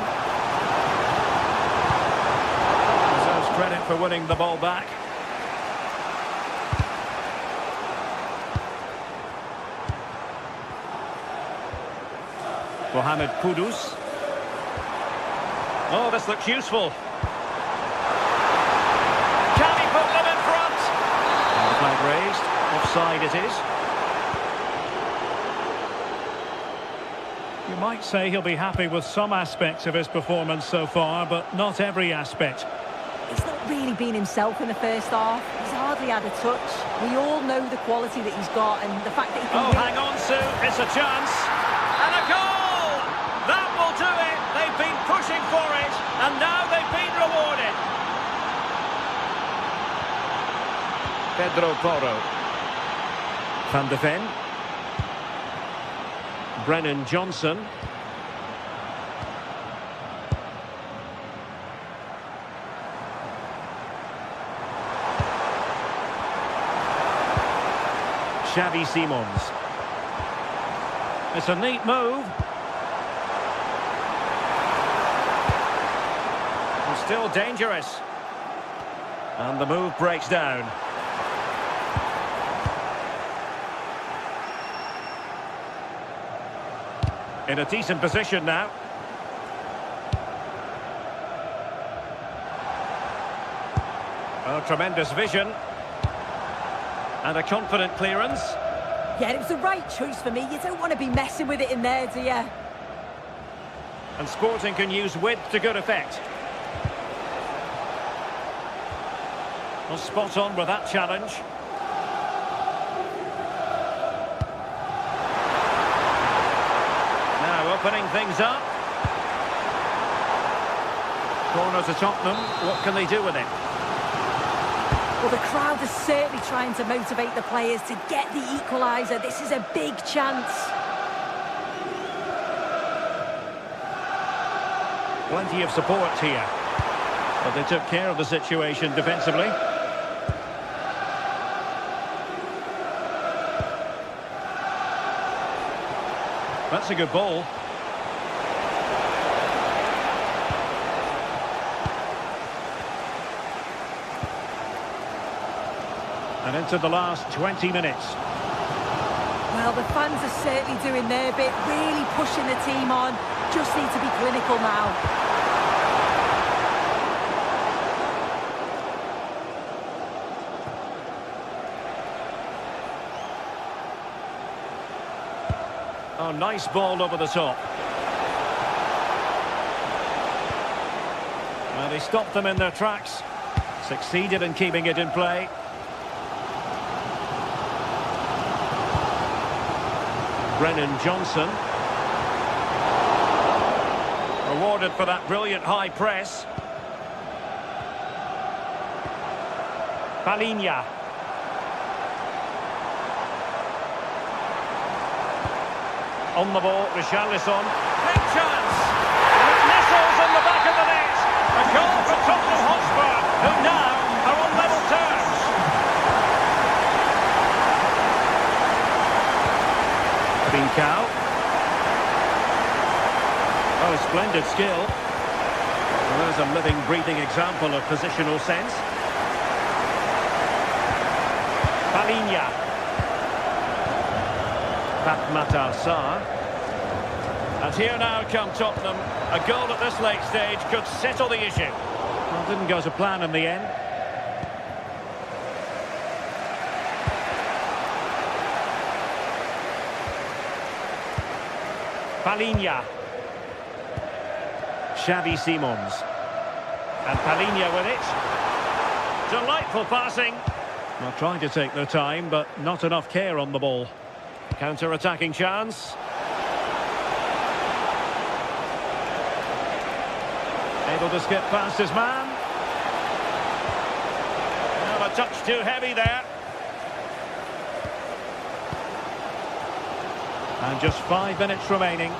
Deserves credit for winning the ball back. Mohamed Kudus. Oh, this looks useful. Can he put them in front? And the flag raised. Offside it is. You might say he'll be happy with some aspects of his performance so far, but not every aspect. He's not really been himself in the first half. He's hardly had a touch. We all know the quality that he's got and the fact that he can... Oh, hang on, Sue. It's a chance. And a goal! That will do it. They've been pushing for it, and now they've been rewarded. Pedro Porro. Van de Ven. Brennan Johnson. Xavi Simons. It's a neat move. And still dangerous. And the move breaks down. In a decent position now. Oh, tremendous vision. And a confident clearance. Yeah, it was the right choice for me. You don't want to be messing with it in there, do you? And Sporting can use width to good effect. Well, spot on with that challenge. Now opening things up. Corner to Tottenham. What can they do with it? Well, the crowd is certainly trying to motivate the players to get the equaliser. This is a big chance. Plenty of support here. But they took care of the situation defensively. That's a good ball. And into the last 20 minutes. Well, the fans are certainly doing their bit, really pushing the team on. Just need to be clinical now. Oh, nice ball over the top. Well, they stopped them in their tracks. Succeeded in keeping it in play. Brennan Johnson. Rewarded for that brilliant high press. Palinha. On the ball, Richarlison. Big chance! And it nestles in the back of the net. A goal for Tottenham Hotspur, who now are on level terms. Bincao. Oh, splendid skill. Well, there's a living, breathing example of positional sense. Palinha. Matar Sarr. And here now come Tottenham. A goal at this late stage could settle the issue. Well, didn't go to plan in the end. Palinha. Xavi Simons. And Palinha with it. Delightful passing. Well, trying to take their time, but not enough care on the ball. Counter-attacking chance. Able to skip past his man. Well, a touch too heavy there. And just 5 minutes remaining.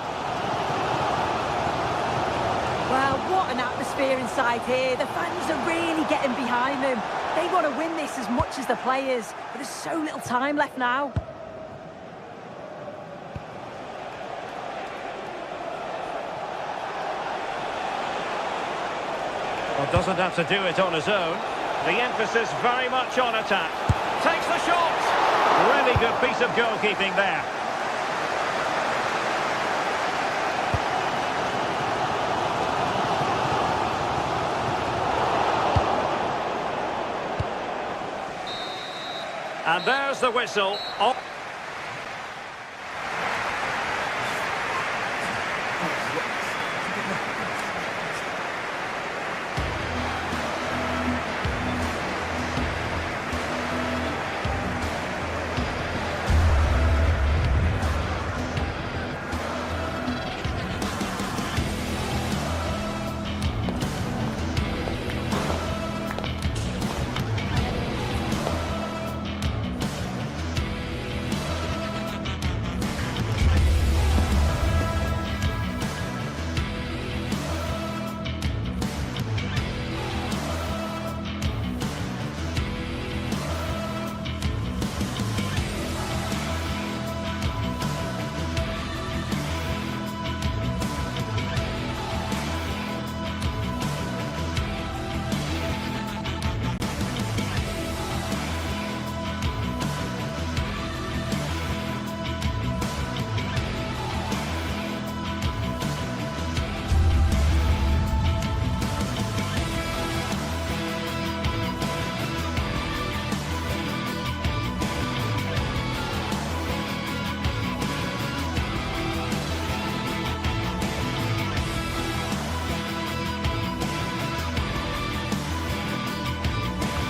Well, what an atmosphere inside here. The fans are really getting behind them. They want to win this as much as the players, but there's so little time left now. Well, doesn't have to do it on his own. The emphasis very much on attack. Takes the shot. Really good piece of goalkeeping there. And there's the whistle. Oh.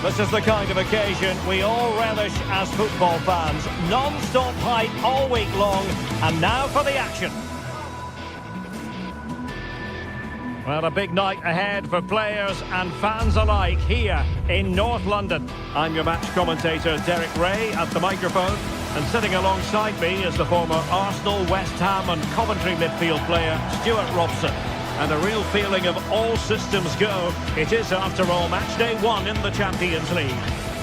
This is the kind of occasion we all relish as football fans. Non-stop hype all week long, and now for the action. Well, a big night ahead for players and fans alike here in North London. I'm your match commentator, Derek Ray, at the microphone. And sitting alongside me is the former Arsenal, West Ham and Coventry midfield player, Stuart Robson. And a real feeling of all systems go. It is, after all, match day 1 in the Champions League.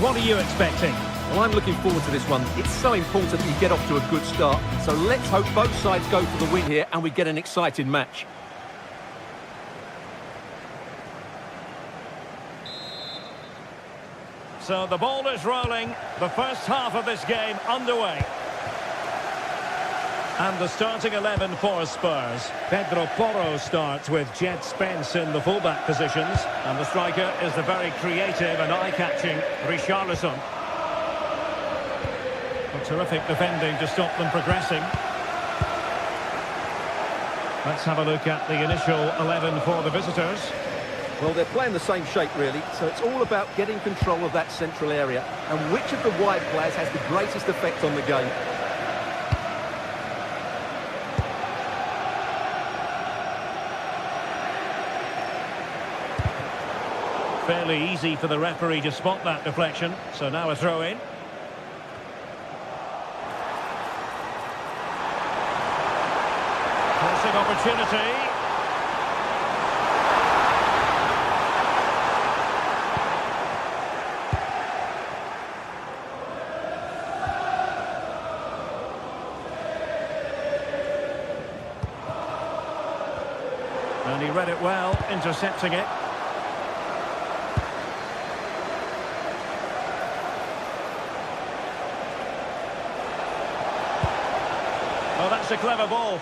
What are you expecting? Well, I'm looking forward to this one. It's so important that you get off to a good start. So let's hope both sides go for the win here and we get an exciting match. So the ball is rolling. The first half of this game underway. And the starting 11 for Spurs. Pedro Porro starts with Jet Spence in the fullback positions. And the striker is the very creative and eye-catching Richarlison. Terrific defending to stop them progressing. Let's have a look at the initial 11 for the visitors. Well, they're playing the same shape, really, so it's all about getting control of that central area and which of the wide players has the greatest effect on the game. Fairly easy for the referee to spot that deflection, so now a throw-in. Crossing opportunity. And he read it well, intercepting it. Oh, that's a clever ball.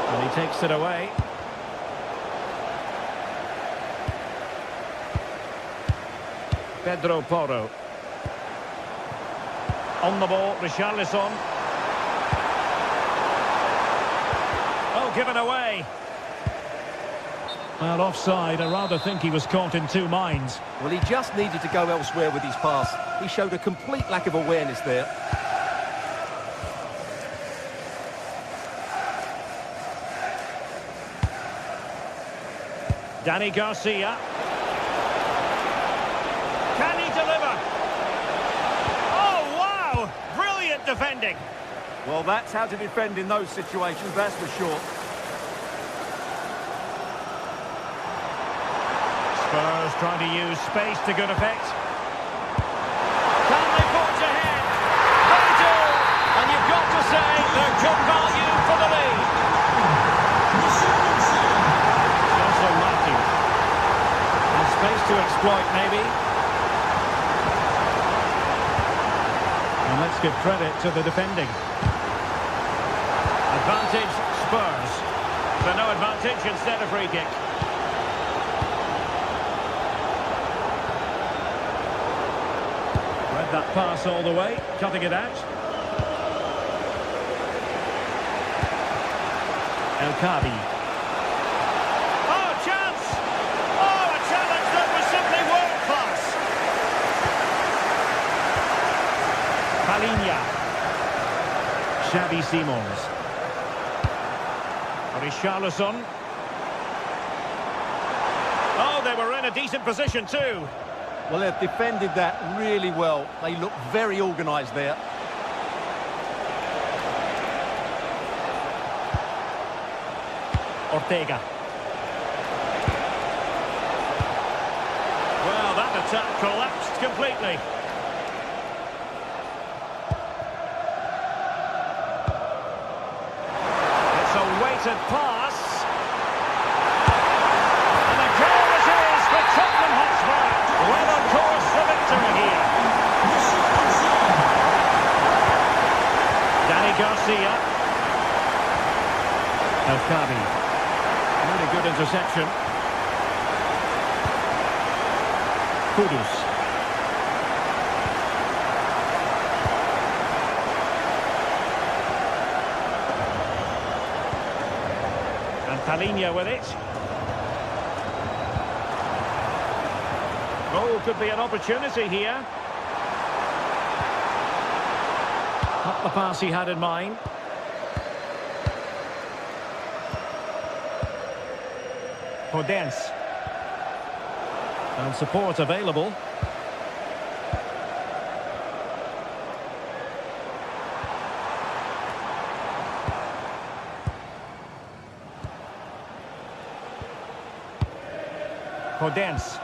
And he takes it away. Pedro Porro. On the ball, Richarlison. Oh, given away. Well, offside. I rather think he was caught in two minds. Well, he just needed to go elsewhere with his pass. He showed a complete lack of awareness there. Dani Garcia. Can he deliver? Oh, wow! Brilliant defending. Well, that's how to defend in those situations, that's for sure. Spurs trying to use space to good effect. Can they forge ahead? They do! And you've got to say they're good value for the lead. Also Matthew. And space to exploit, maybe. And let's give credit to the defending. Advantage Spurs. So no advantage, instead a free kick. Read that pass all the way, cutting it out. El Kabi. Oh, chance! Oh, a challenge that was simply world-class. Palinha. Xavi Simons. Richarlison. Oh, they were in a decent position too. Well, they've defended that really well. They look very organised there. Ortega. Well, that attack collapsed completely. It's a weighted pass. And a goal it is for Tottenham Hotspur. Well on course for victory here. Dani Garcia. El Kabi. Really good interception. Kudus. And Palinha with it. Oh, could be an opportunity here. Not the pass he had in mind. Podence. And support available. Podence.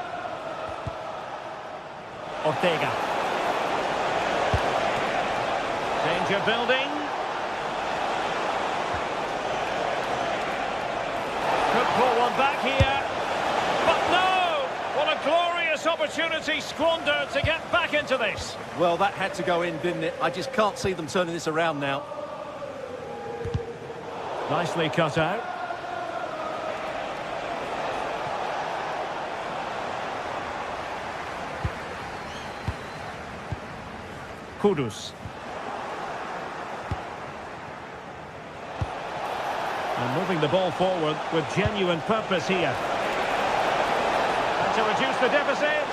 Ortega. Danger building. Could pull one back here. But no! What a glorious opportunity squandered to get back into this. Well, that had to go in, didn't it? I just can't see them turning this around now. Nicely cut out. Kudus. And moving the ball forward with genuine purpose here. And to reduce the deficit.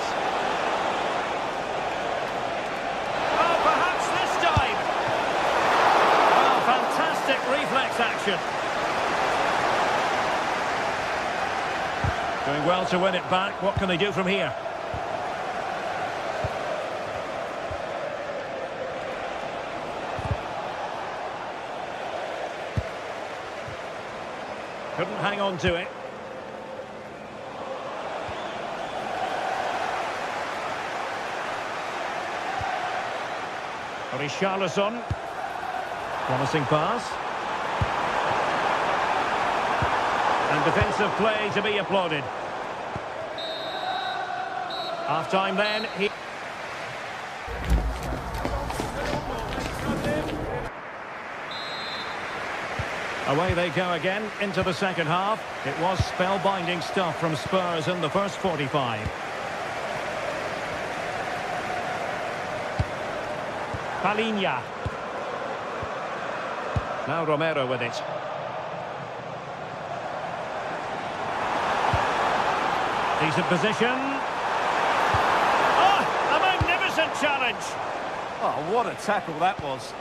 Oh, perhaps this time. Oh, fantastic reflex action. Doing well to win it back. What can they do from here? Couldn't hang on to it. Richarlison. Promising pass. And defensive play to be applauded. Half-time then. Away they go again into the second half. It was spellbinding stuff from Spurs in the first 45. Palinha. Now Romero with it. Decent position. Oh, a magnificent challenge. Oh, what a tackle that was.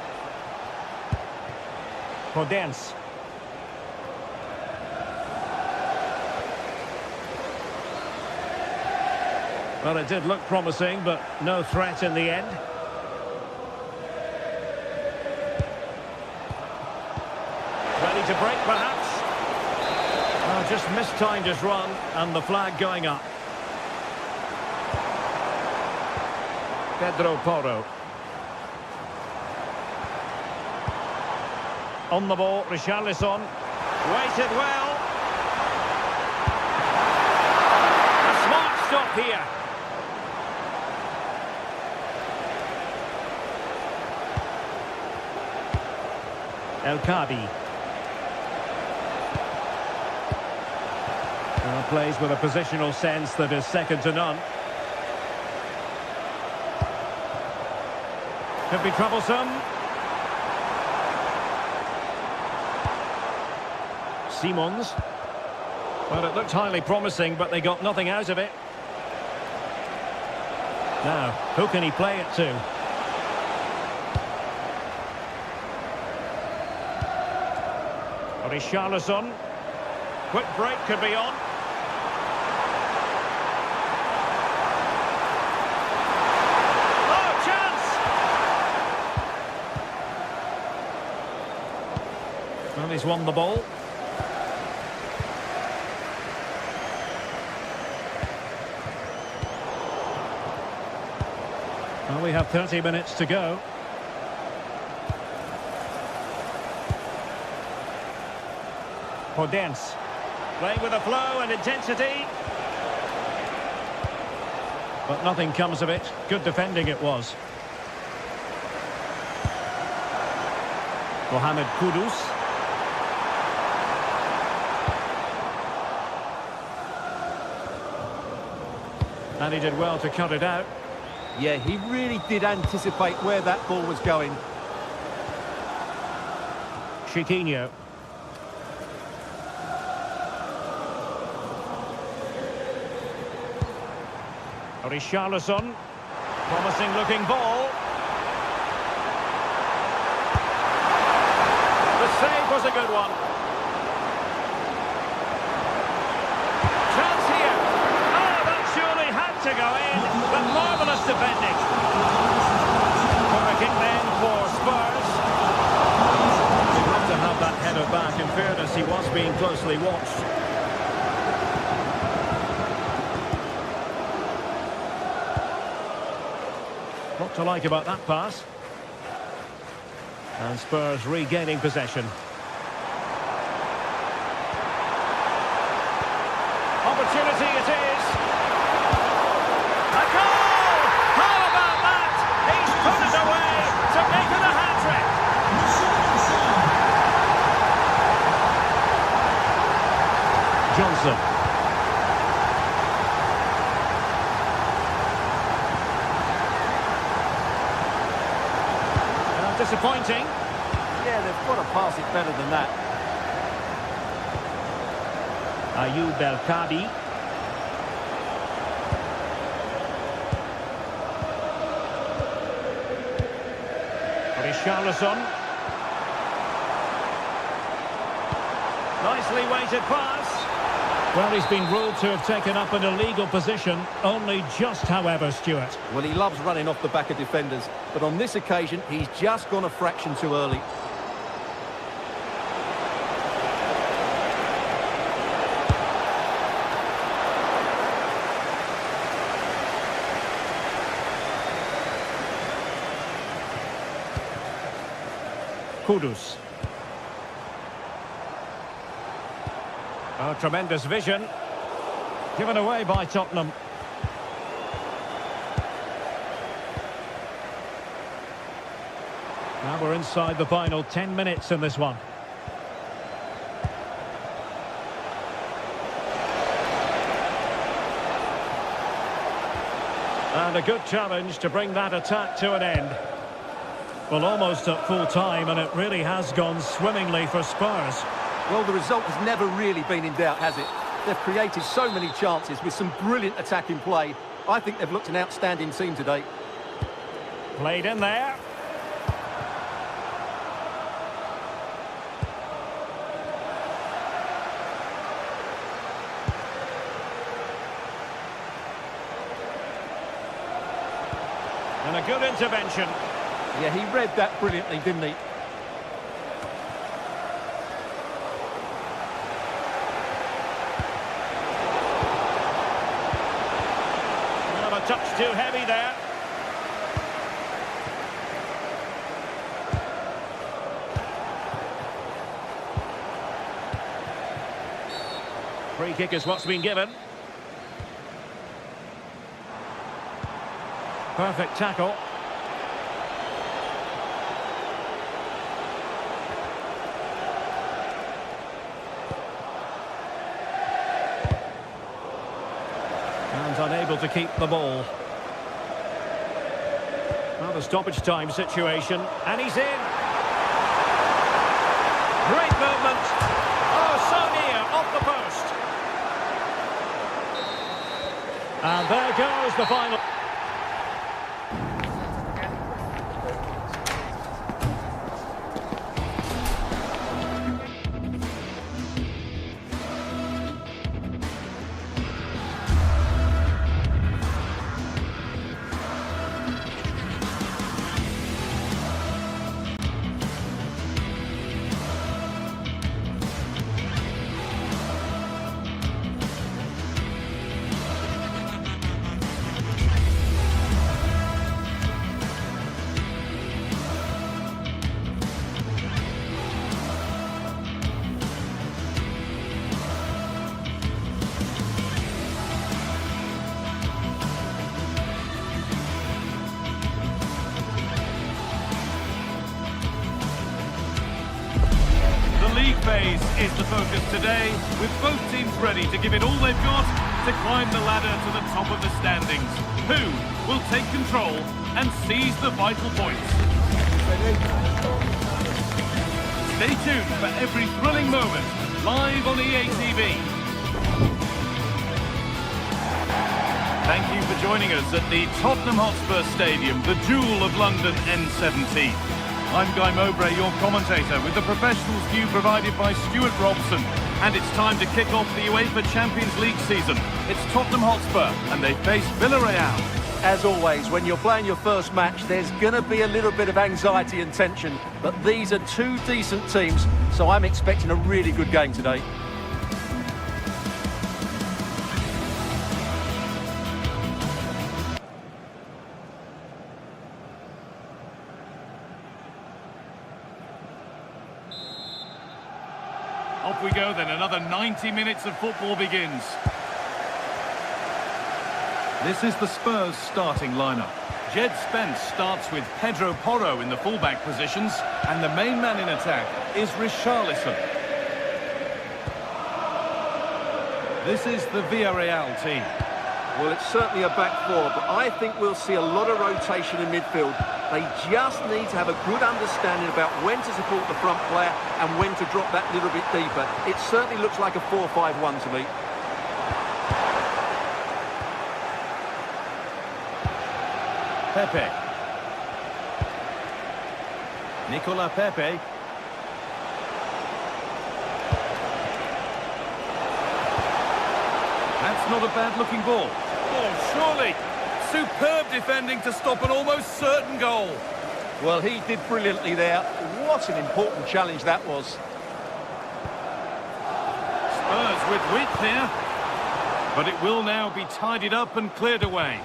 Podence. Well, it did look promising, but no threat in the end. Ready to break, perhaps? Oh, just mistimed his run, and the flag going up. Pedro Porro. On the ball, Richarlison. Waited well. A smart stop here. El Kabi. Plays with a positional sense that is second to none. Could be troublesome. Simons. Well, it looked highly promising, but they got nothing out of it. Now, who can he play it to? Richarlison. Quick break could be on. Oh, chance! Well, he's won the ball. Well, we have 30 minutes to go. Podence. Playing with a flow and intensity. But nothing comes of it. Good defending it was. Mohamed Kudus. And he did well to cut it out. Yeah, he really did anticipate where that ball was going. Chiquinho. Richarlison. Promising looking ball. The save was a good one. Chance here. Oh, that surely had to go in, but marvellous defending. Corner kick then for Spurs. You'd love to have that header back. In fairness, he was being closely watched. to like about that pass. And Spurs regaining possession. Opportunity it is. A goal! How about that? He's put it away to make it a hat-trick. Johnson. Disappointing. Yeah, they've got to pass it better than that. Ayoub El-Kadi. Richarlison. Nicely weighted pass. Well, he's been ruled to have taken up an illegal position. Only just, however, Stuart. Well, he loves running off the back of defenders, but on this occasion, he's just gone a fraction too early. Kudus. Oh, tremendous vision. Given away by Tottenham. Now we're inside the final 10 minutes in this one. And a good challenge to bring that attack to an end. Well, almost at full time, and it really has gone swimmingly for Spurs. Well, the result has never really been in doubt, has it? They've created so many chances with some brilliant attacking play. I think they've looked an outstanding team today. Played in there. And a good intervention. Yeah, he read that brilliantly, didn't he? Well, a touch too heavy there. Free kick is what's been given. Perfect tackle. And unable to keep the ball. Well, the stoppage time situation. And he's in. Great movement. Oh, so near, off the post. And there goes the final. League phase is the focus today, with both teams ready to give it all they've got to climb the ladder to the top of the standings. Who will take control and seize the vital points? Stay tuned for every thrilling moment, live on EA TV. Thank you for joining us at the Tottenham Hotspur Stadium, the jewel of London N17. I'm Guy Mowbray, your commentator, with the professionals view provided by Stuart Robson. And it's time to kick off the UEFA Champions League season. It's Tottenham Hotspur, and they face Villarreal. As always, when you're playing your first match, there's going to be a little bit of anxiety and tension. But these are two decent teams, so I'm expecting a really good game today. Off we go then, another 90 minutes of football begins. This is the Spurs starting lineup. Jed Spence starts with Pedro Porro in the fullback positions, and the main man in attack is Richarlison. This is the Villarreal team. Well, it's certainly a back four, but I think we'll see a lot of rotation in midfield. They just need to have a good understanding about when to support the front player and when to drop that little bit deeper. It certainly looks like a 4-5-1 to me. Pepe. Nicola Pepe. That's not a bad-looking ball. Oh, surely! Superb defending to stop an almost certain goal. Well, he did brilliantly there. What an important challenge that was. Spurs with width here. But it will now be tidied up and cleared away.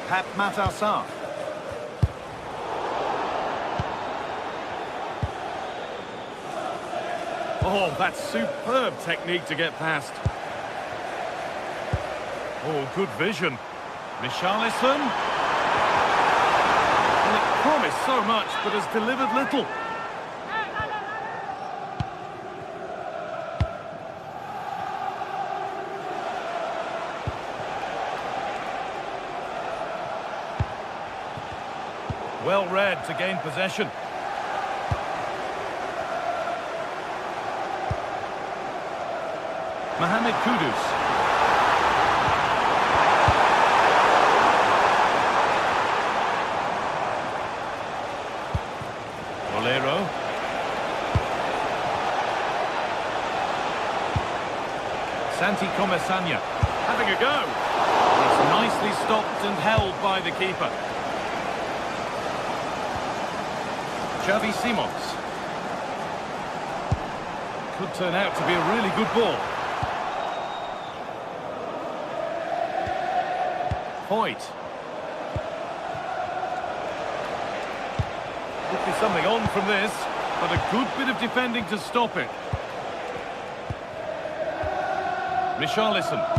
Pep Matassar. Oh, that's superb technique to get past. Oh, good vision. Richarlison. Well, it promised so much, but has delivered little. Well read to gain possession. Mohamed Kudus. Bolero. Santi Comesaña having a go. It's nicely stopped and held by the keeper. Xavi Simons. Could turn out to be a really good ball. Hoyt. Could be something on from this, but a good bit of defending to stop it. Richarlison.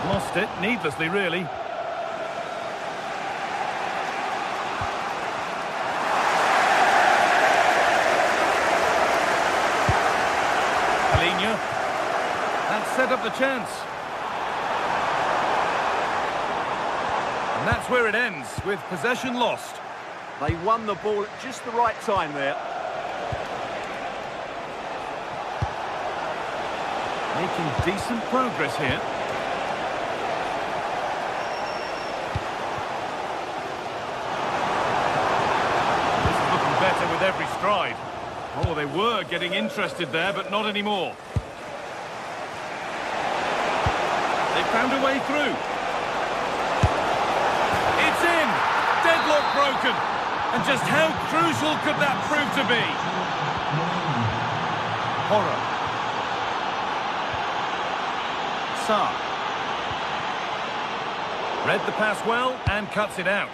Lost it, needlessly really. Palhinha. That set up the chance. And that's where it ends, with possession lost. They won the ball at just the right time there. Making decent progress here. With every stride. Oh, they were getting interested there, but not anymore. They found a way through. It's in! Deadlock broken. And just how crucial could that prove to be? Porro. Sarr. Read the pass well and cuts it out.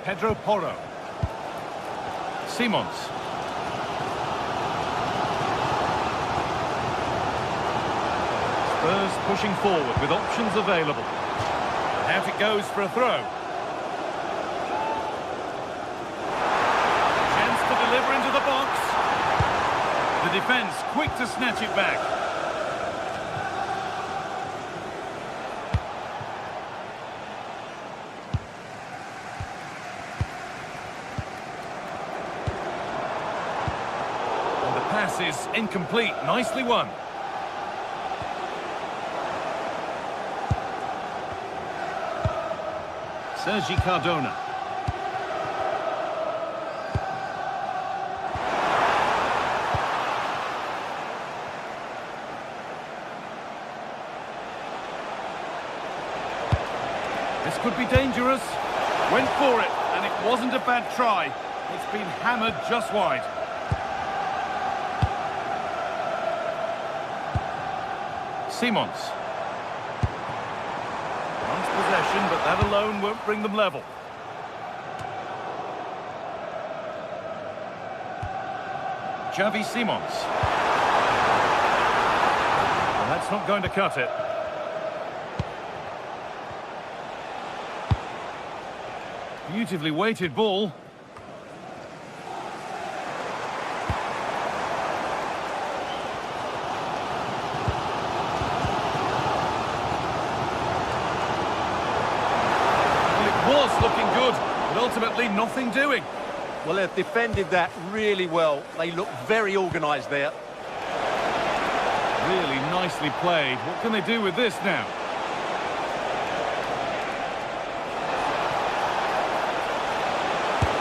Pedro Porro. Simons. Spurs pushing forward with options available. Out it goes for a throw. Chance to deliver into the box. The defence quick to snatch it back. Pass is incomplete. Nicely won. Sergi Cardona. This could be dangerous. Went for it, and it wasn't a bad try. It's been hammered just wide. Simons. Nice possession, but that alone won't bring them level. Xavi Simons. Well, that's not going to cut it. Beautifully weighted ball. Well, it was looking good, but ultimately nothing doing. Well, they've defended that really well. They look very organised there. Really nicely played. What can they do with this now?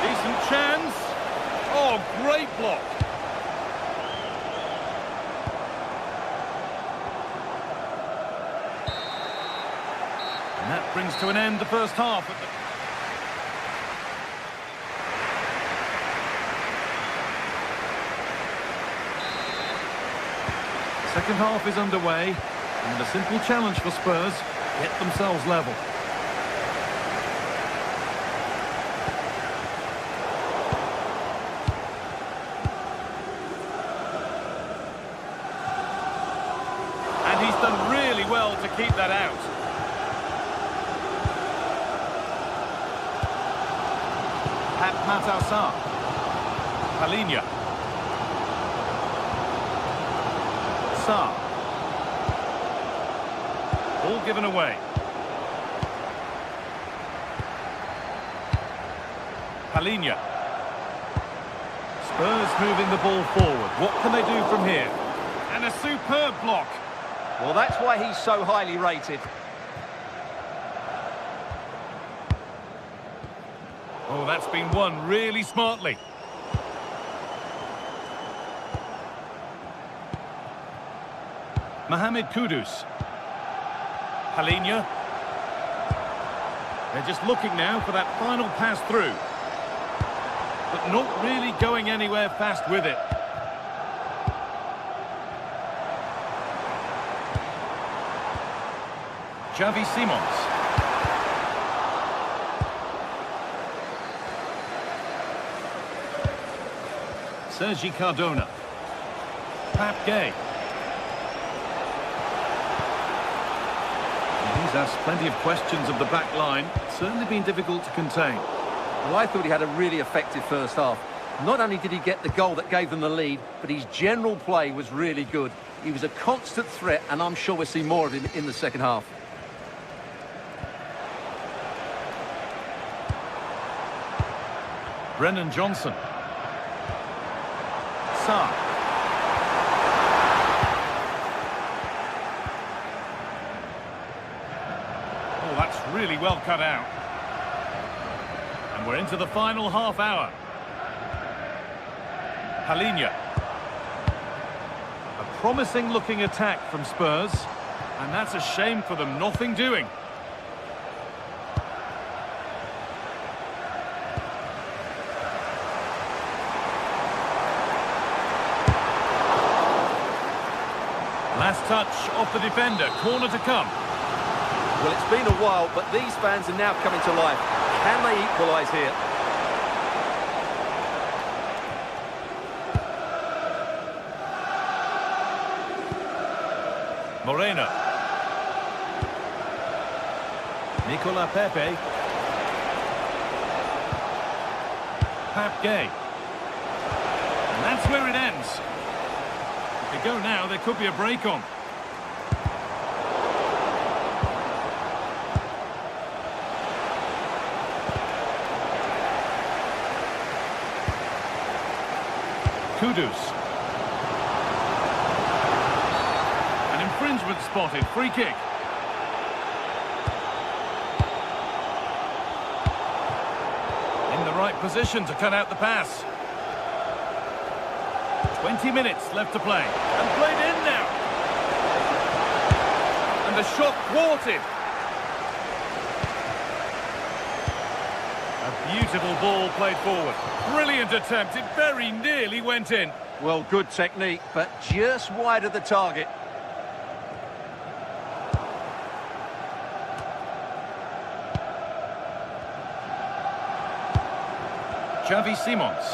Decent chance. Oh, great block. And that brings to an end the first half. Second half is underway, and a simple challenge for Spurs: get themselves level. And he's done really well to keep that out. Matausa. Palinia. Sa. Ball given away. Palinia. Spurs moving the ball forward. What can they do from here? And a superb block. Well, that's why he's so highly rated. Oh, that's been won really smartly. Mohamed Kudus. Palinia. They're just looking now for that final pass through. But not really going anywhere fast with it. Xavi Simons. Sergi Cardona. Pap Gay. He's asked plenty of questions of the back line. Certainly been difficult to contain. Well, I thought he had a really effective first half. Not only did he get the goal that gave them the lead, but his general play was really good. He was a constant threat, and I'm sure we'll see more of him in the second half. Brennan Johnson. Sa. Oh, that's really well cut out. And we're into the final half hour. Palinia. A promising looking attack from Spurs. And that's a shame for them, nothing doing. Last touch off the defender, corner to come. Well, it's been a while, but these fans are now coming to life. Can they equalise here? Moreno. Nicola Pepe. Pap Gay. And that's where it ends. If they go now, there could be a break on. Kudus. An infringement spotted. Free kick. In the right position to cut out the pass. 20 minutes left to play. And played in now. And the shot thwarted. Beautiful ball played forward. Brilliant attempt. It very nearly went in. Well, good technique, but just wide of the target. Xavi Simons.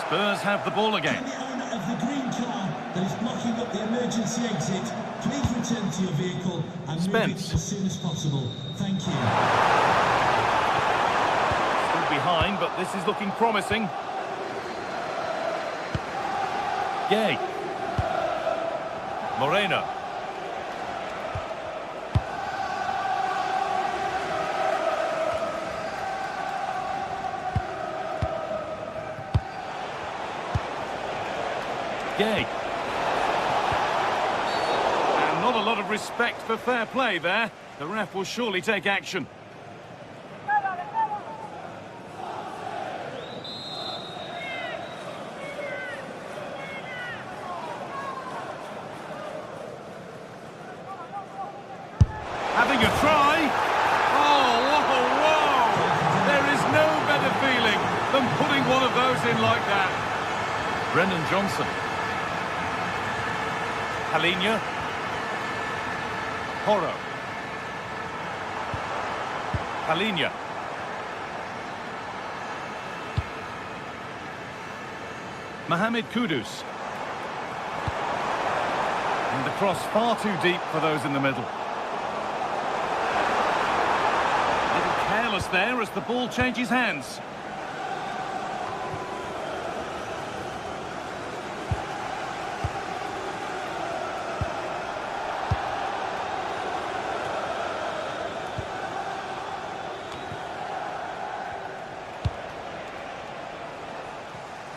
Spurs have the ball again. Can the owner of the green car that is blocking up the emergency exit please return to your vehicle and move it as soon as possible? Thank you. Still behind, but this is looking promising. Gay. Moreno. Gay. And not a lot of respect for fair play there. The ref will surely take action. Having a try. Oh, whoa. There is no better feeling than putting one of those in like that. Brendan Johnson. Palinha. Horo. Palinha. Mohamed Kudus. And the cross far too deep for those in the middle. A little careless there as the ball changes hands.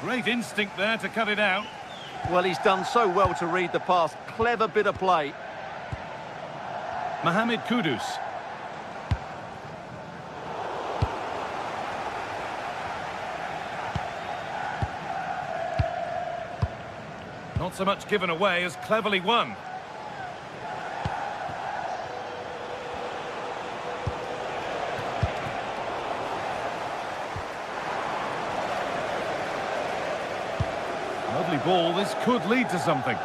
Great instinct there to cut it out. Well, he's done so well to read the pass. Clever bit of play. Mohamed Kudus. Not so much given away as cleverly won. Lovely ball, this could lead to something.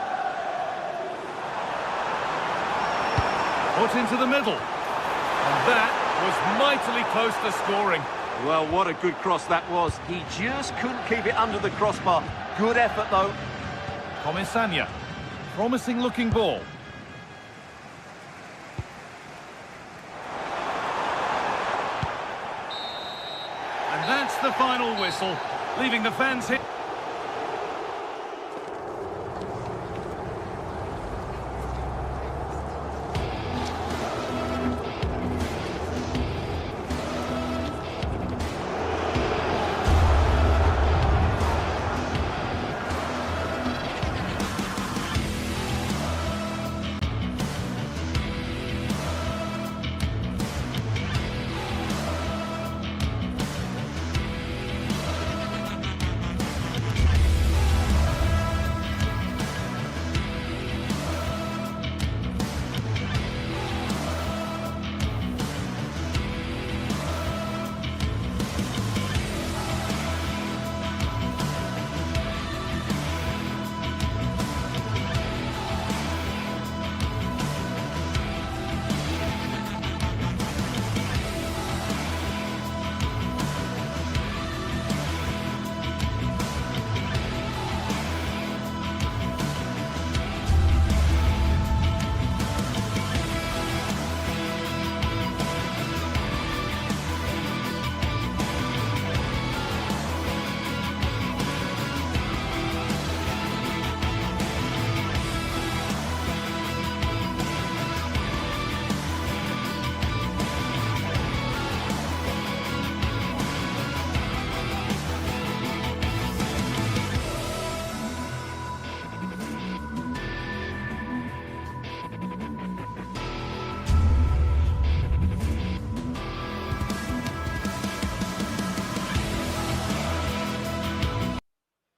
Put into the middle. And that was mightily close to scoring. Well, what a good cross that was. He just couldn't keep it under the crossbar. Good effort, though. Começania. Promising looking ball. And that's the final whistle, leaving the fans hit.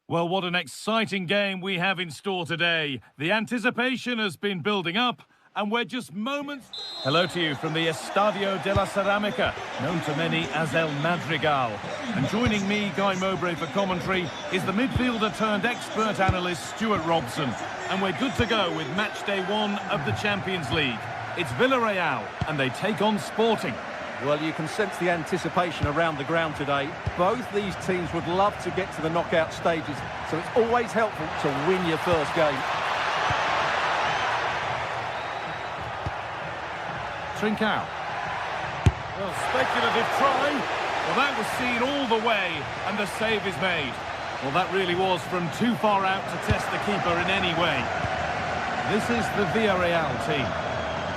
Well, what an exciting game we have in store today. The anticipation has been building up, and we're just moments... Hello to you from the Estadio de la Ceramica, known to many as El Madrigal. And joining me, Guy Mowbray, for commentary is the midfielder-turned-expert analyst Stuart Robson. And we're good to go with match day 1 of the Champions League. It's Villarreal, and they take on Sporting. Well, you can sense the anticipation around the ground today. Both these teams would love to get to the knockout stages, so it's always helpful to win your first game. Trincao. Well, speculative try. Well, that was seen all the way, and the save is made. Well, that really was from too far out to test the keeper in any way. This is the Villarreal team.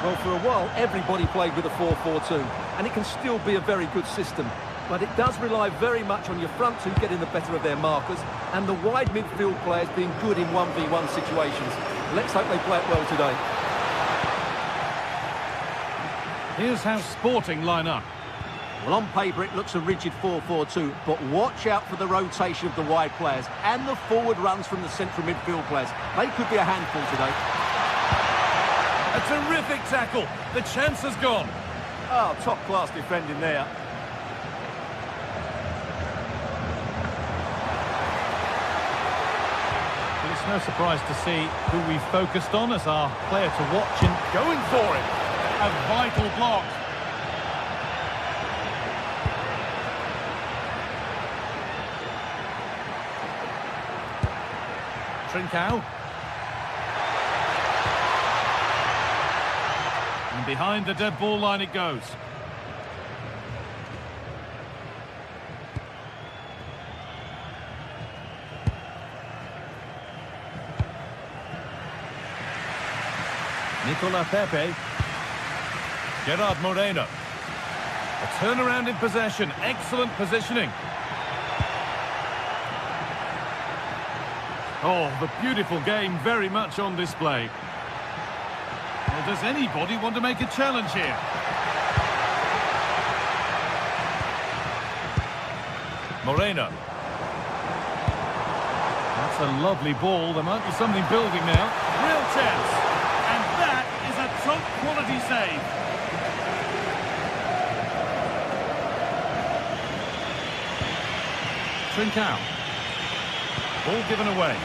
Well, for a while, everybody played with a 4-4-2, and it can still be a very good system. But it does rely very much on your front two getting the better of their markers, and the wide midfield players being good in 1v1 situations. Let's hope they play it well today. Here's how Sporting line up. Well, on paper, it looks a rigid 4-4-2, but watch out for the rotation of the wide players and the forward runs from the central midfield players. They could be a handful today. A terrific tackle. The chance has gone. Oh, top-class defending there. Well, it's no surprise to see who we focused on as our player to watch and going for it. A vital block. Trincao. And behind the dead ball line it goes. Nicola Pepe. Gerard Moreno. A turnaround in possession. Excellent positioning. Oh, the beautiful game very much on display. Well, does anybody want to make a challenge here? Moreno. That's a lovely ball. There might be something building now. Real chance. And that is a top-quality save. Trincao. Ball given away.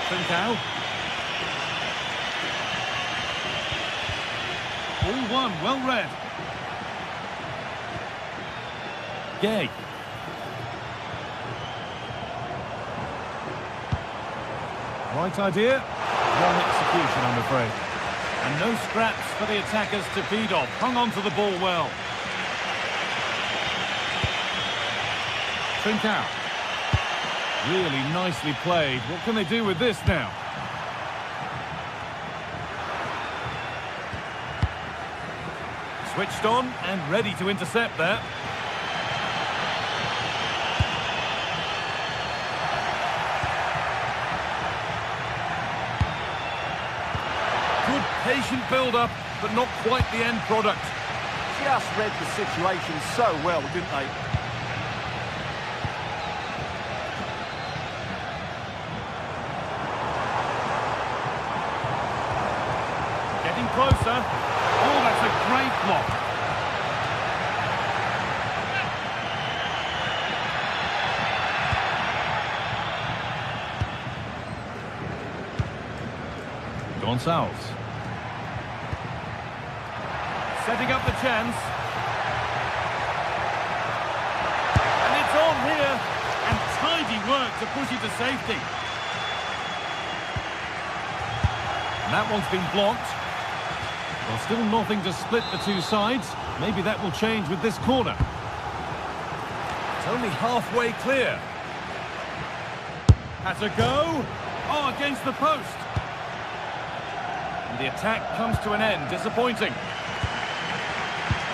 Trincao. Ball won, well read. Gay. Right idea. Wrong execution, I'm afraid. And no scraps for the attackers to feed off. Hung on to the ball well. Trincao. Really nicely played. What can they do with this now? Switched on and ready to intercept there. Good patient build-up, but not quite the end product. Just read the situation so well, didn't they? Getting closer. Oh, that's a great block. Gonçalves. Setting up the chance. And it's on here. And tidy work to push it to safety. And that one's been blocked. Well, still nothing to split the two sides. Maybe that will change with this corner. It's only halfway clear. Has a go. Oh, against the post. And the attack comes to an end. Disappointing.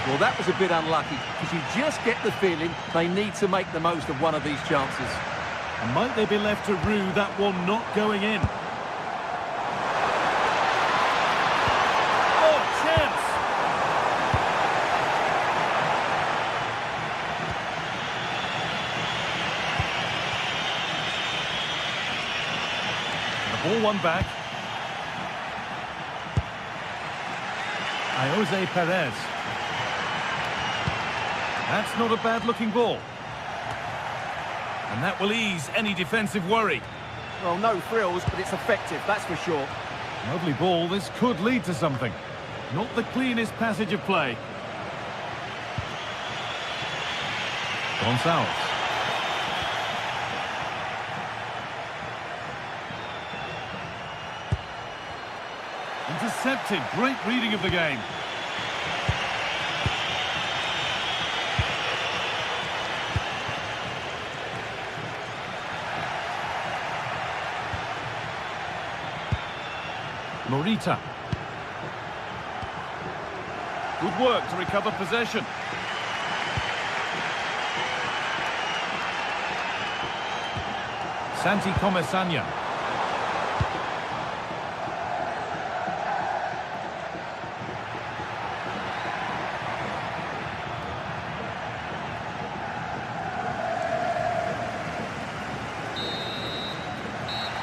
Well, that was a bit unlucky, because you just get the feeling they need to make the most of one of these chances. And might they be left to rue that one not going in? Ball one back. Jose Perez. That's not a bad-looking ball. And that will ease any defensive worry. Well, no thrills, but it's effective, that's for sure. Lovely ball. This could lead to something. Not the cleanest passage of play. Gonçalves. Intercepted. Great reading of the game. Morita. Good work to recover possession. Santi Comesanya.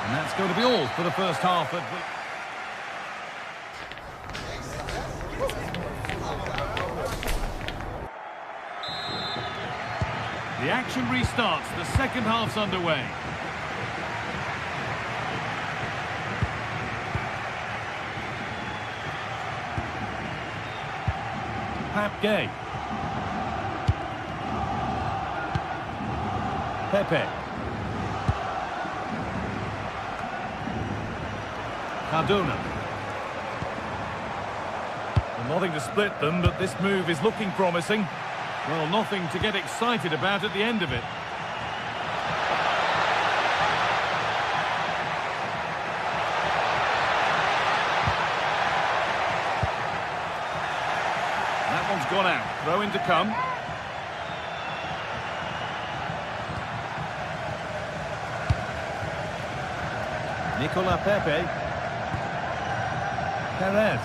And that's going to be all for the first half. The action restarts. The second half's underway. Gay. Pepe. Cardona. Well, nothing to split them, but this move is looking promising. Well, nothing to get excited about at the end of it. Gone out. Throw in to come. Nicola Pepe. Perez.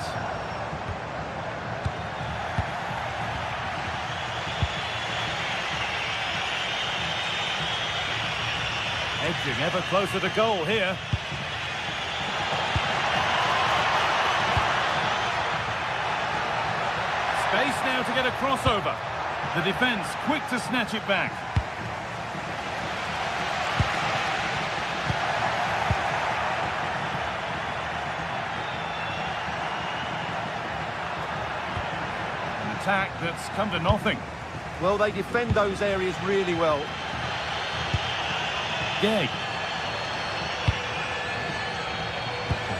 Edging ever closer to goal here. Space now to get a crossover. The defence quick to snatch it back. An attack that's come to nothing. Well, they defend those areas really well. Gay.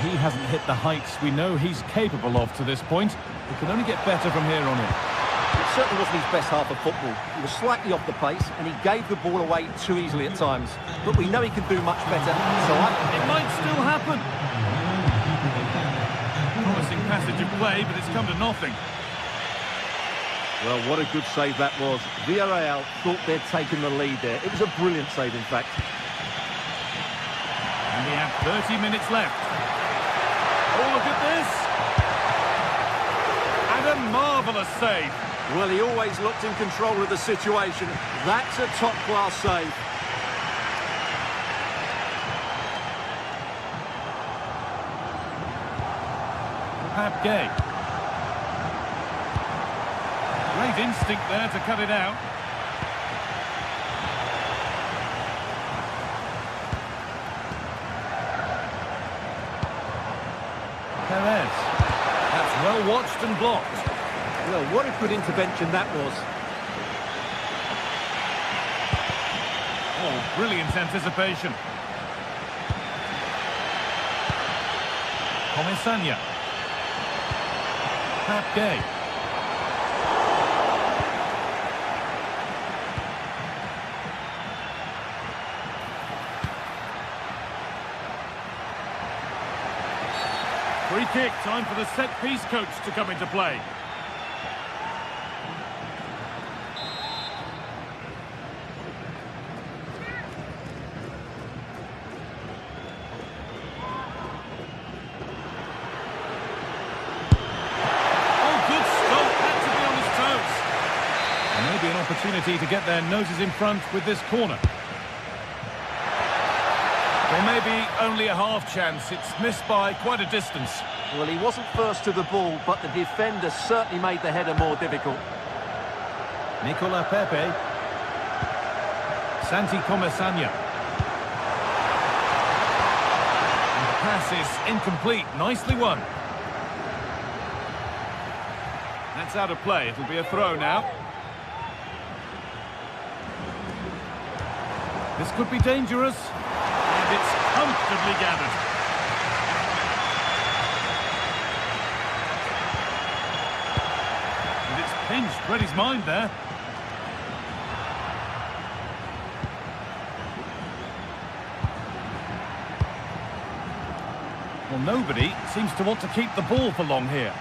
He hasn't hit the heights we know he's capable of to this point. He can only get better from here on in. It certainly wasn't his best half of football. He was slightly off the pace and he gave the ball away too easily at times. But we know he can do much better, so It might still happen. Promising passage of play, but it's come to nothing. Well, what a good save that was. Villarreal thought they'd taken the lead there. It was a brilliant save, in fact. And we have 30 minutes left. Oh, look at this. And a marvellous save. Well, he always looked in control of the situation. That's a top-class save. Gay. Great instinct there to cut it out. Perez. That's well watched and blocked. Well, what a good intervention that was. Oh, brilliant anticipation. Comesanya. Gay. Free kick, time for the set-piece coach to come into play. Opportunity to get their noses in front with this corner. Well, maybe only a half chance. It's missed by quite a distance. Well, he wasn't first to the ball, but the defender certainly made the header more difficult. Nicola Pepe. Santi Comesanya. And the pass is incomplete. Nicely won. That's out of play. It'll be a throw now. This could be dangerous. And it's comfortably gathered. And it's pinched. Read his mind there. Well, nobody seems to want to keep the ball for long here.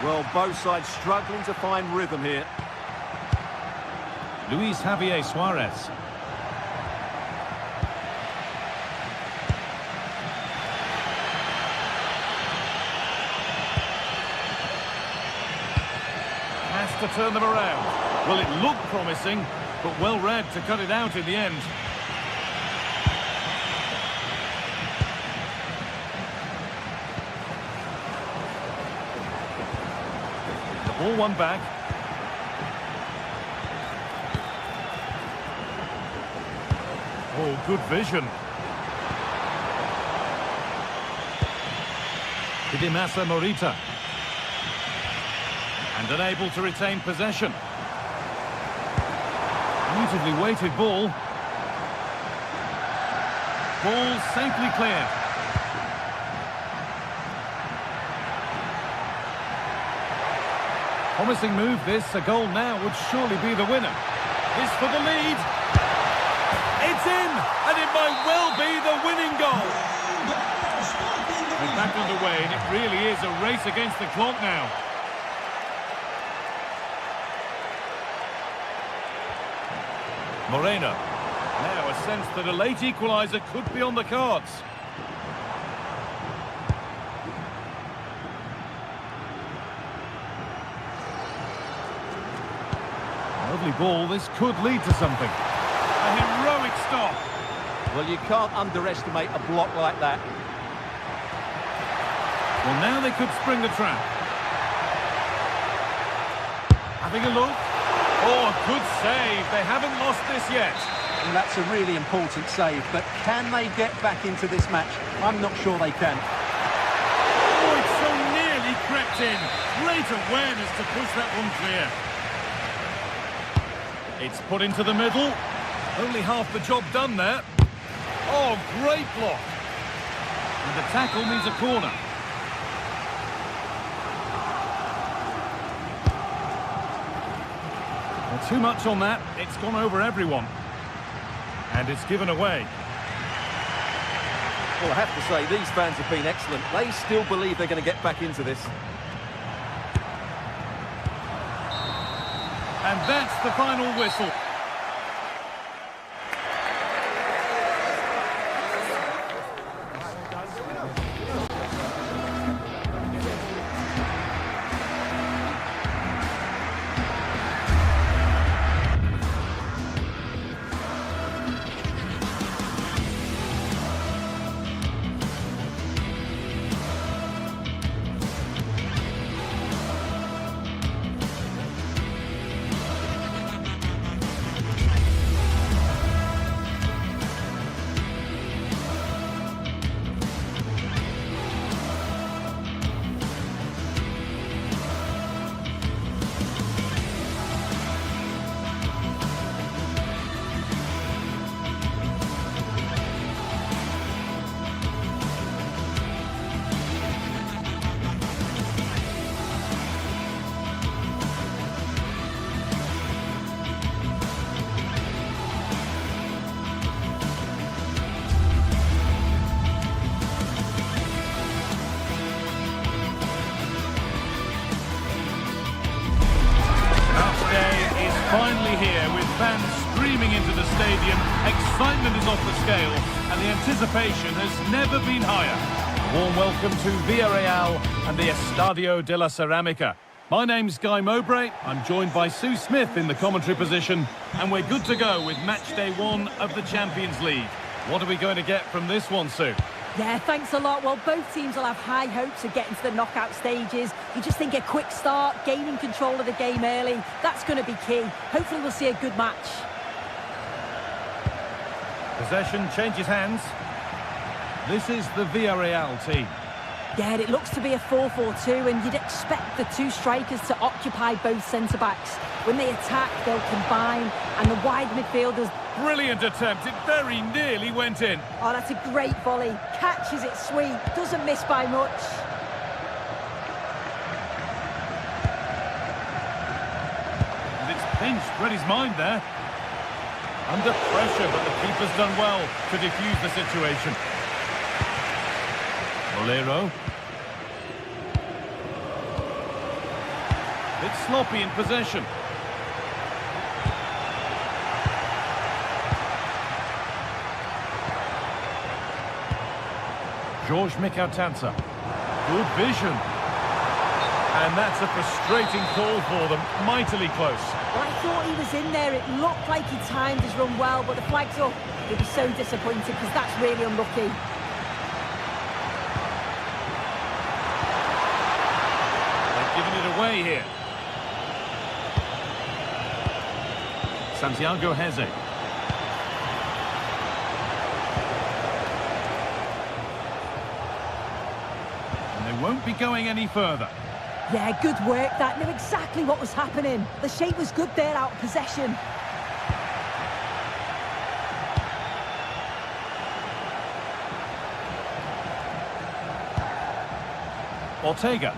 Well, both sides struggling to find rhythm here. Luis Javier Suarez. Has to turn them around. Well, it looked promising, but well read to cut it out in the end. Ball one back. Oh, good vision. Hidemasa Morita. And unable to retain possession. Beautifully weighted ball. Ball safely cleared. Promising move this. A goal now would surely be the winner. This for the lead. It's in! And it might well be the winning goal. We're back underway, and it really is a race against the clock now. Moreno. Now a sense that a late equaliser could be on the cards. Lovely ball, this could lead to something. A heroic stop. Well, you can't underestimate a block like that. Well, now they could spring the trap. Having a look. Oh, a good save. They haven't lost this yet. And that's a really important save, but can they get back into this match? I'm not sure they can. Oh, it's so nearly crept in. Great awareness to push that one clear. It's put into the middle. Only half the job done there. Oh, great block. And the tackle means a corner. Well, too much on that. It's gone over everyone. And it's given away. Well, I have to say, these fans have been excellent. They still believe they're going to get back into this. And that's the final whistle. Finally here, with fans streaming into the stadium, excitement is off the scale, and the anticipation has never been higher. A warm welcome to Villarreal and the Estadio de la Ceramica. My name's Guy Mowbray, I'm joined by Sue Smith in the commentary position, and we're good to go with match day 1 of the Champions League. What are we going to get from this one, Sue? Yeah, thanks a lot. Well, both teams will have high hopes of getting to the knockout stages. You just think a quick start, gaining control of the game early, that's going to be key. Hopefully we'll see a good match. Possession changes hands. This is the Villarreal team. Yeah, it looks to be a 4-4-2, and you'd expect the two strikers to occupy both centre-backs. When they attack, they'll combine, and the wide midfielders... Brilliant attempt, it very nearly went in. Oh, that's a great volley. Catches it sweet, doesn't miss by much. And it's pinched, read his mind there. Under pressure, but the keeper's done well to defuse the situation. Bolero. It's sloppy in possession. George Mikautanza. Good vision. And that's a frustrating call for them. Mightily close. Well, I thought he was in there. It looked like he timed his run well, but the flag's up. He'll be so disappointed because that's really unlucky. They've given it away here. Santiago Heze. Won't be going any further. Yeah, good work. That knew exactly what was happening. The shape was good there out of possession. Ortega.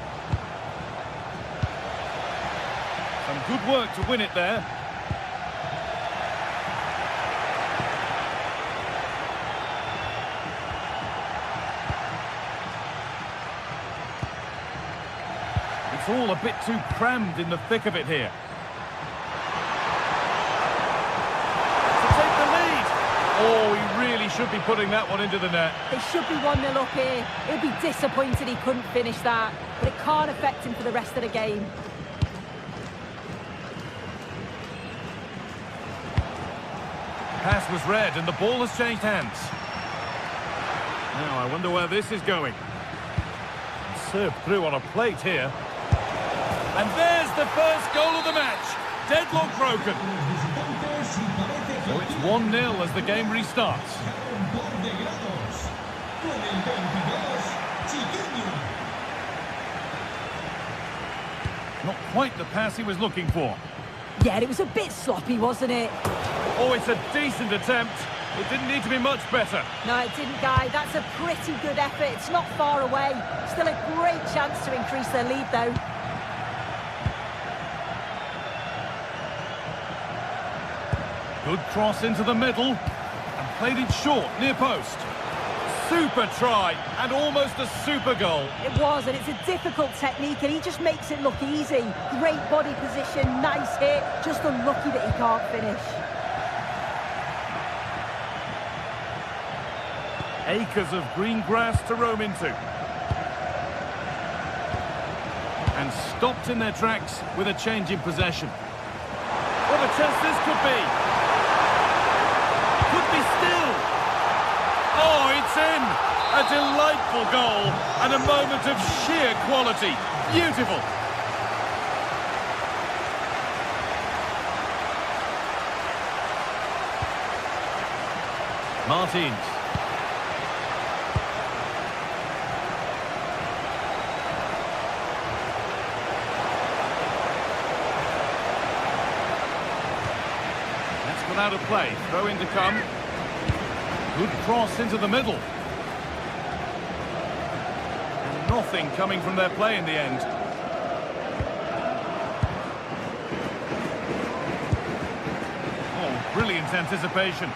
Some good work to win it there. It's all a bit too crammed in the thick of it here. To take the lead. Oh, he really should be putting that one into the net. They should be 1-0 up here. He'll be disappointed he couldn't finish that, but it can't affect him for the rest of the game. Pass was read and the ball has changed hands. Now I wonder where this is going. Served through on a plate here. And there's the first goal of the match. Deadlock broken. So it's 1-0 as the game restarts. Not quite the pass he was looking for. Yeah, it was a bit sloppy, wasn't it? Oh, it's a decent attempt. It didn't need to be much better. No, it didn't, Guy. That's a pretty good effort. It's not far away. Still a great chance to increase their lead, though. Good cross into the middle. And played it short, near post. Super try, and almost a super goal. It was, and it's a difficult technique, and he just makes it look easy. Great body position, nice hit. Just unlucky that he can't finish. Acres of green grass to roam into. And stopped in their tracks with a change in possession. What a chance this could be. Could be still. Oh, it's in. A delightful goal and a moment of sheer quality. Beautiful. Martins. Out of play, throw in to come. Good cross into the middle. And nothing coming from their play in the end. Oh, brilliant anticipation.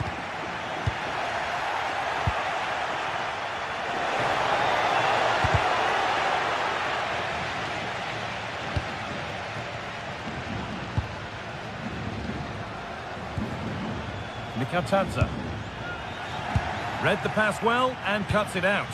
Mikautanza. Read the pass well and cuts it out.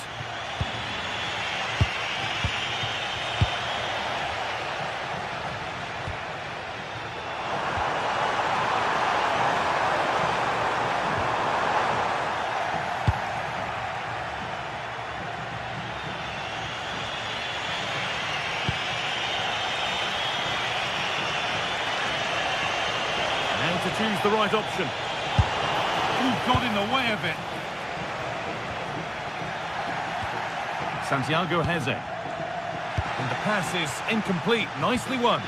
choose the right option. Ooh, got in the way of it. Santiago Heze. And the pass is incomplete. Nicely won.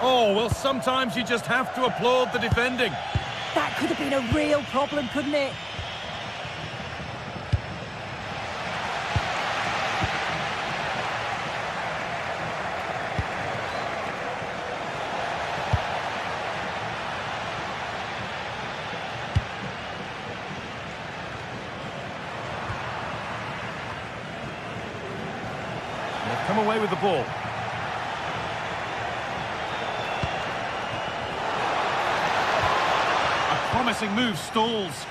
Oh, well, sometimes you just have to applaud the defending. That could have been a real problem, couldn't it? They've come away with the ball. Promising move stalls.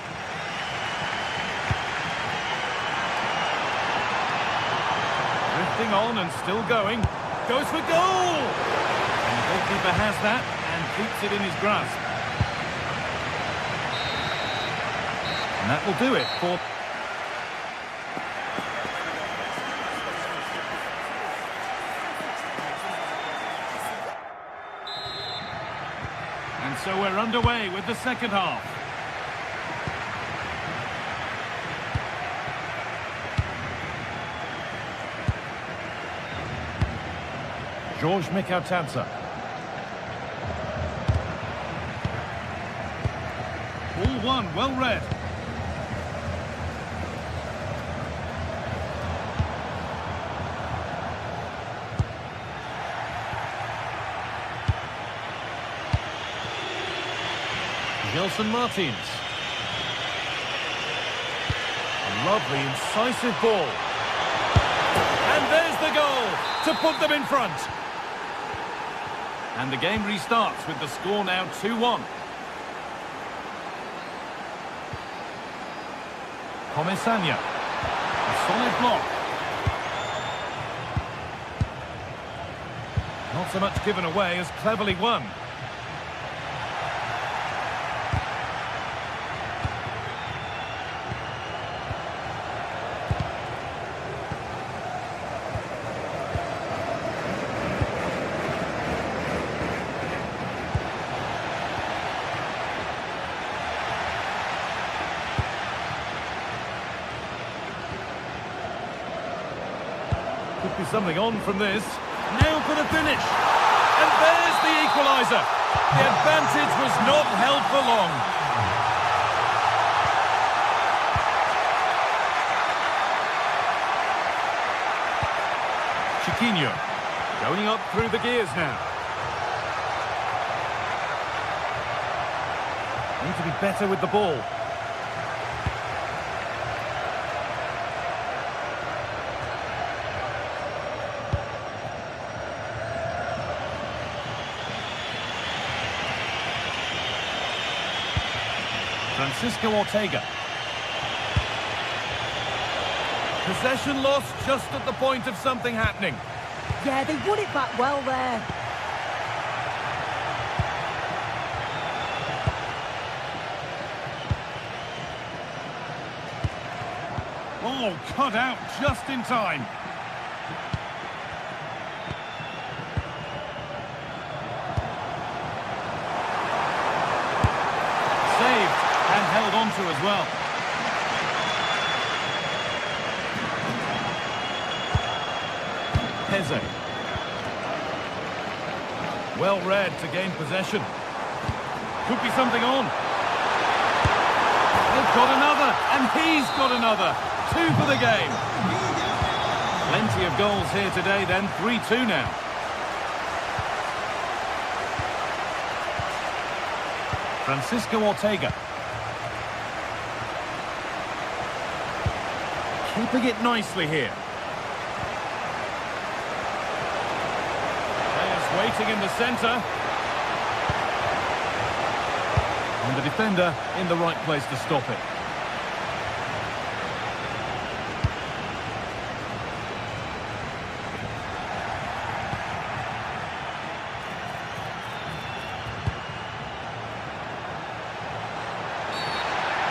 Drifting on and still going. Goes for goal! And the goalkeeper has that and keeps it in his grasp. And that will do it for... And so we're underway with the second half. George Mikautanza. All one, well read. Gelson Martins. A lovely, incisive ball. And there's the goal to put them in front. And the game restarts with the score now 2-1. Comesania. A solid block. Not so much given away as cleverly won. Could be something on from this. Now for the finish. And there's the equaliser. The advantage was not held for long. Chiquinho going up through the gears now. Need to be better with the ball. Francisco Ortega. Possession lost just at the point of something happening. Yeah, they won it back well there. Oh, cut out just in time. Saved. And held on to as well. Heze. Well read to gain possession. Could be something on. They've got another, and he's got another. 2 for the game. Plenty of goals here today then, 3-2 now. Francisco Ortega. Keeping it nicely here. Players waiting in the centre. And the defender in the right place to stop it.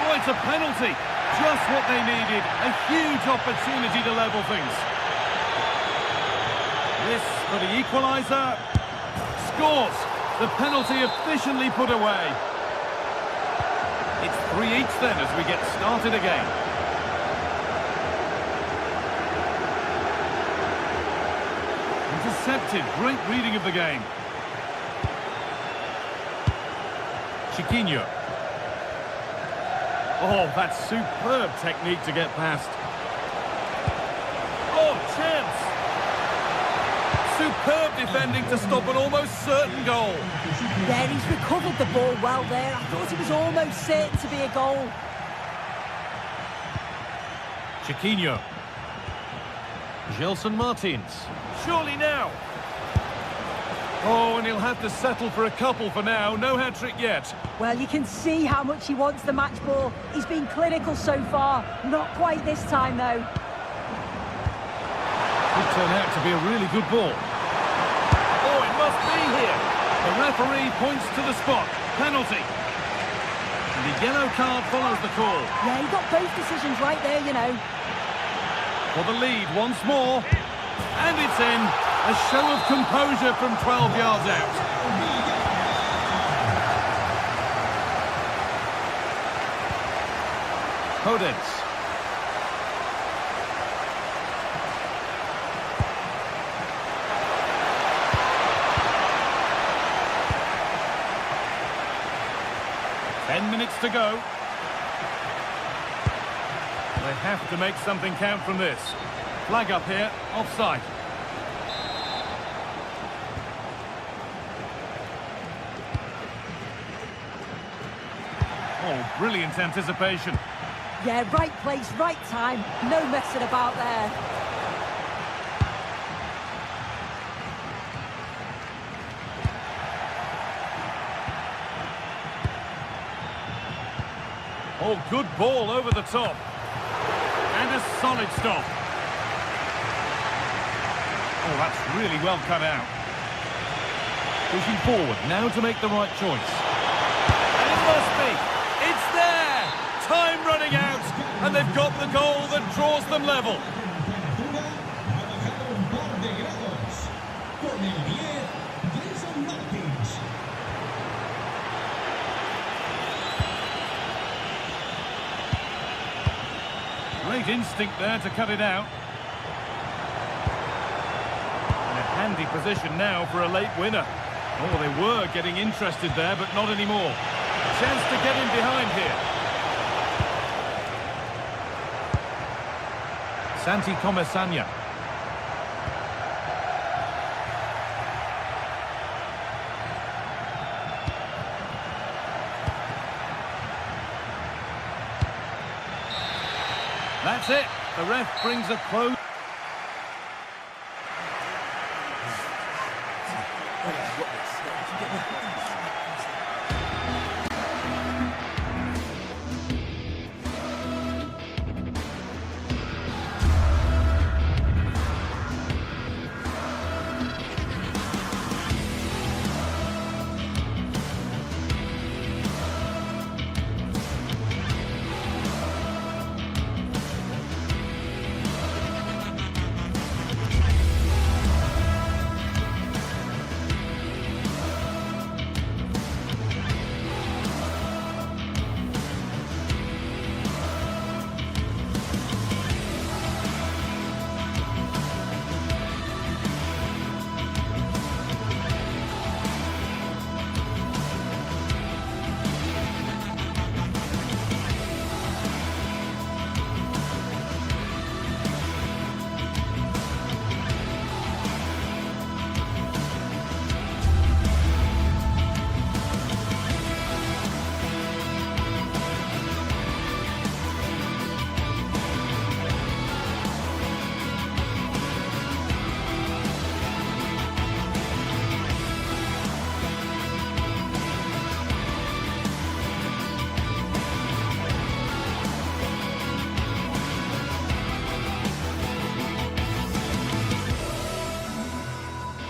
Oh, it's a penalty. Just what they needed. A huge opportunity to level things. This for the equaliser. Scores. The penalty efficiently put away. It's 3-each then as we get started again. Intercepted. Great reading of the game. Chiquinho. Oh, that's superb technique to get past. Oh, chance! Superb defending to stop an almost certain goal. Yeah, he's recovered the ball well there. I thought it was almost certain to be a goal. Chiquinho. Gelson Martins. Surely now. Oh, and he'll have to settle for a couple for now. No hat-trick yet. Well, you can see how much he wants the match ball. He's been clinical so far. Not quite this time, though. Could turn out to be a really good ball. Oh, it must be here. The referee points to the spot. Penalty. And the yellow card follows the call. Yeah, he got both decisions right there, you know. For the lead once more. And it's in. A show of composure from 12 yards out. Podence. Minutes to go. They have to make something count from this. Flag up here, offside. Oh, brilliant anticipation. Yeah, right place, right time. No messing about there. Oh, good ball over the top. And a solid stop. Oh, that's really well cut out. Pushing forward, now to make the right choice. And it must be. It's there! Time running out, and they've got the goal that draws them level. Great instinct there to cut it out. In a handy position now for a late winner. Oh, they were getting interested there, but not anymore. Chance to get in behind here. Santi Comesanya. That's it. The ref brings a close.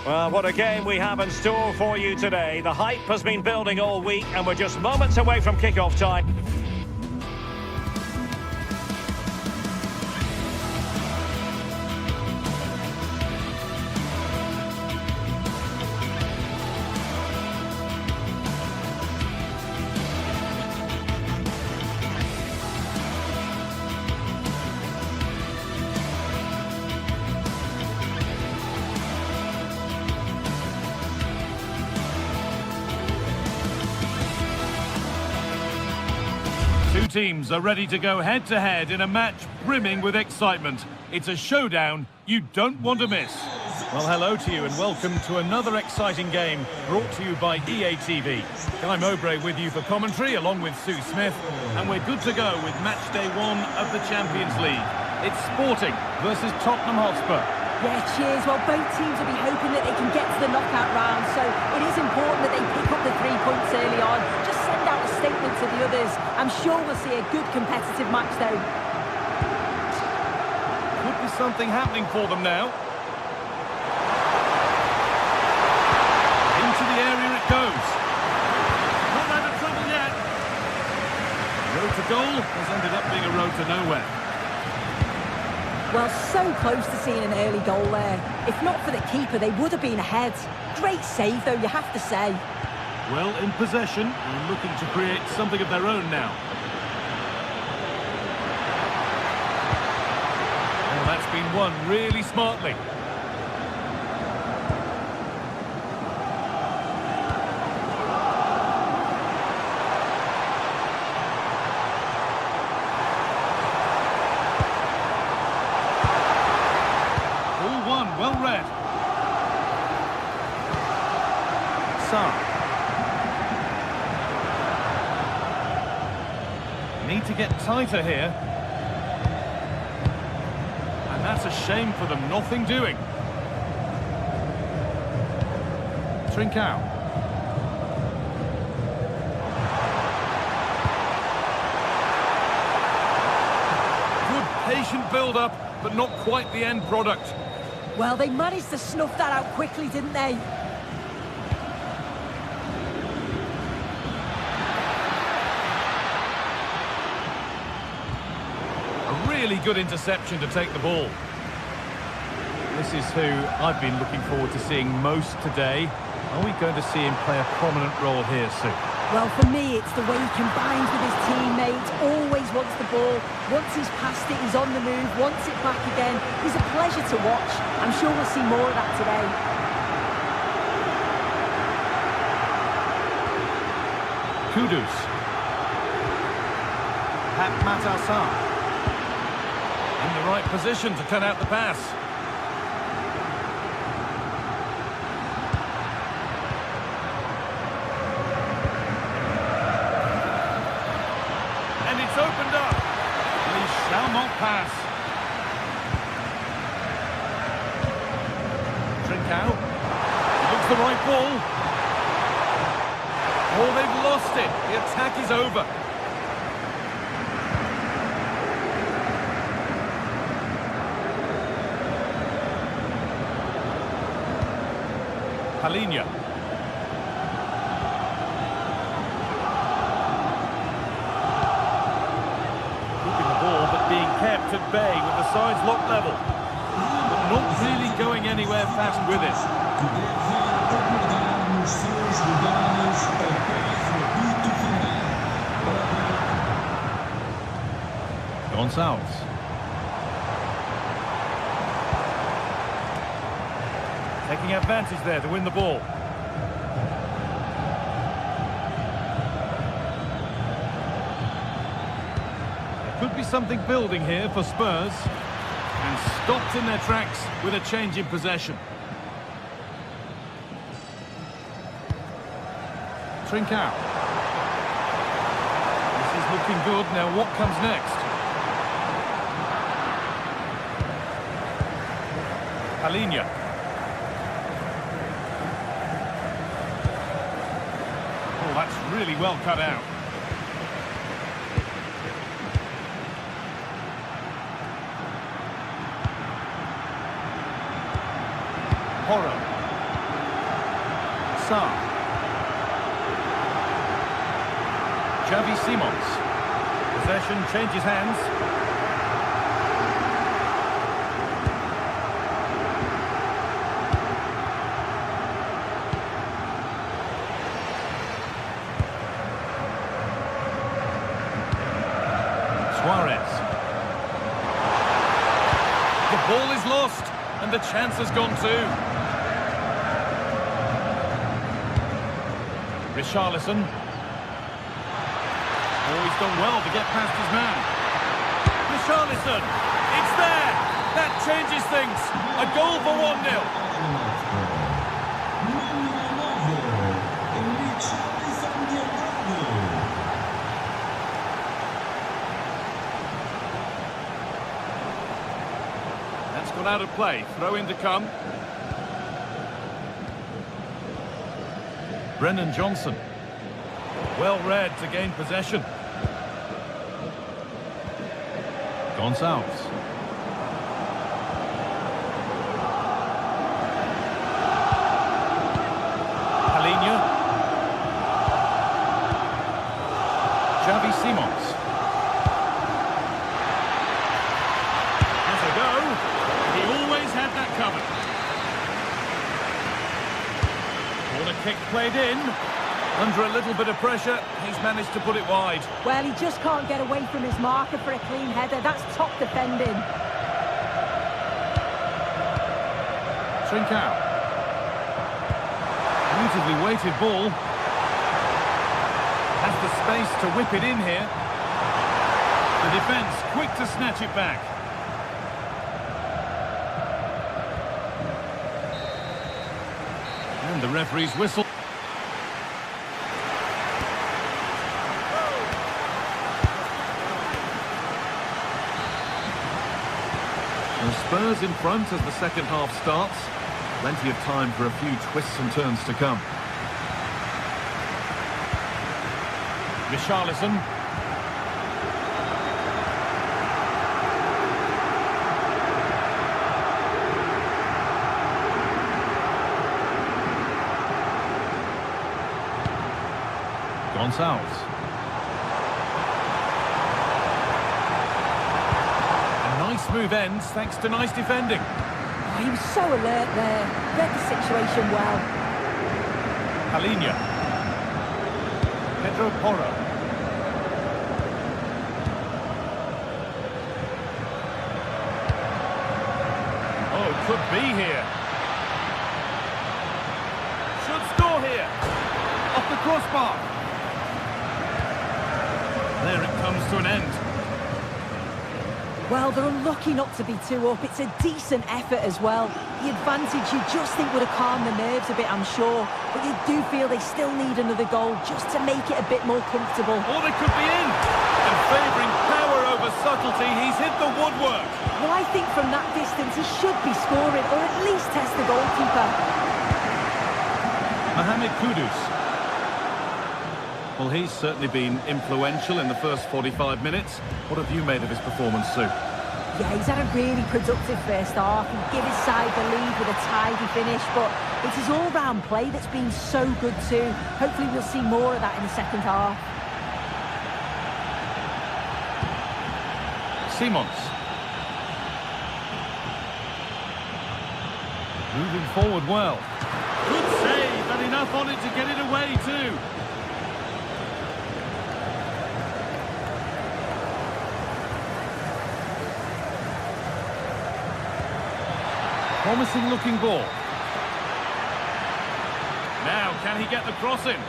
Well, what a game we have in store for you today. The hype has been building all week and we're just moments away from kick-off time. teams are ready to go head-to-head in a match brimming with excitement. It's a showdown you don't want to miss. Well, hello to you and welcome to another exciting game brought to you by EA TV. Guy Mowbray with you for commentary along with Sue Smith, and we're good to go with match day 1 of the Champions League. It's Sporting versus Tottenham Hotspur. Yeah, cheers. Well, both teams will be hoping that they can get to the knockout round, so it is important that they pick up the 3 points early on. Just send out a statement to the others. I'm sure we'll see a good competitive match, though. Could be something happening for them now. Into the area it goes. Not out of trouble yet. Road to goal has ended up being a road to nowhere. Well, so close to seeing an early goal there. If not for the keeper, they would have been ahead. Great save, though, you have to say. Well, in possession and looking to create something of their own now. Well, that's been won really smartly. Well read. Need to get tighter here. And that's a shame for them. Nothing doing. Trincao. Good patient build-up, but not quite the end product. Well, they managed to snuff that out quickly, didn't they? A really good interception to take the ball. This is who I've been looking forward to seeing most today. Are we going to see him play a prominent role here soon? Well, for me, it's the way he combines with his teammates, always wants the ball. Once he's passed it, he's on the move, wants it back again. He's a pleasure to watch. I'm sure we'll see more of that today. Kudus. Matassar. In the right position to cut out the pass. Opened up. He shall not pass. Trincao. Looks the right ball. Oh, they've lost it. The attack is over. Palinha. Being kept at bay with the sides locked level, but not really going anywhere fast with it. Gonçalves. Taking advantage there to win the ball. Could be something building here for Spurs, and stopped in their tracks with a change in possession. Trincao. This is looking good. Now what comes next? Palinha. Oh, that's really well cut out. Porro. Sarr. Xavi Simons. Possession changes hands. Suarez. The ball is lost, and the chance has gone too. Richarlison. Oh, he's done well to get past his man. Richarlison, it's there! That changes things. A goal for 1-0. That's gone out of play. Throw in to come. Brennan Johnson. Well read to gain possession. Gonçalves. Palinha. Xavi Simons. Has a go. He always had that covered. Corner kick played in. Under a little bit of pressure, he's managed to put it wide. Well, he just can't get away from his marker for a clean header. That's top defending. Trincao. Beautifully weighted ball. Has the space to whip it in here. The defence quick to snatch it back. And the referee's whistle. Spurs in front as the second half starts. Plenty of time for a few twists and turns to come. Richarlison. Gonçalves. Smooth ends thanks to nice defending. Oh, he was so alert there. Read the situation well. Palinha. Pedro Porro. Oh, could be here. Should score here. Off the crossbar. There it comes to an end. Well, they're unlucky not to be 2 up. It's a decent effort as well. The advantage you just think would have calmed the nerves a bit, I'm sure. But you do feel they still need another goal just to make it a bit more comfortable. Or they could be in. And favouring power over subtlety, he's hit the woodwork. Well, I think from that distance he should be scoring, or at least test the goalkeeper. Mohamed Kudus. Well, he's certainly been influential in the first 45 minutes. What have you made of his performance, Sue? Yeah, he's had a really productive first half. He gave his side the lead with a tidy finish, but it's his all-round play that's been so good too. Hopefully we'll see more of that in the second half. Simons. Moving forward well. Good save, and enough on it to get it away too. Promising looking ball. Now, can he get the cross in?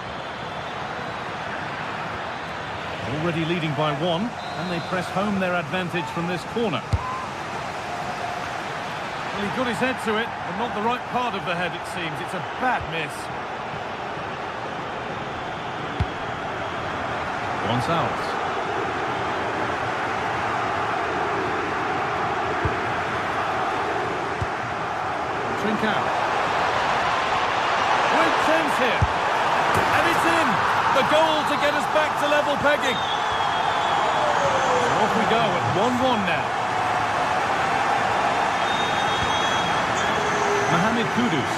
Already leading by 1, and they press home their advantage from this corner. Well, he got his head to it, but not the right part of the head, it seems. It's a bad miss. Gonçalves. Trincao. Great chance here. And it's in. The goal to get us back to level pegging. And off we go at 1-1 now. Mohamed Kudus.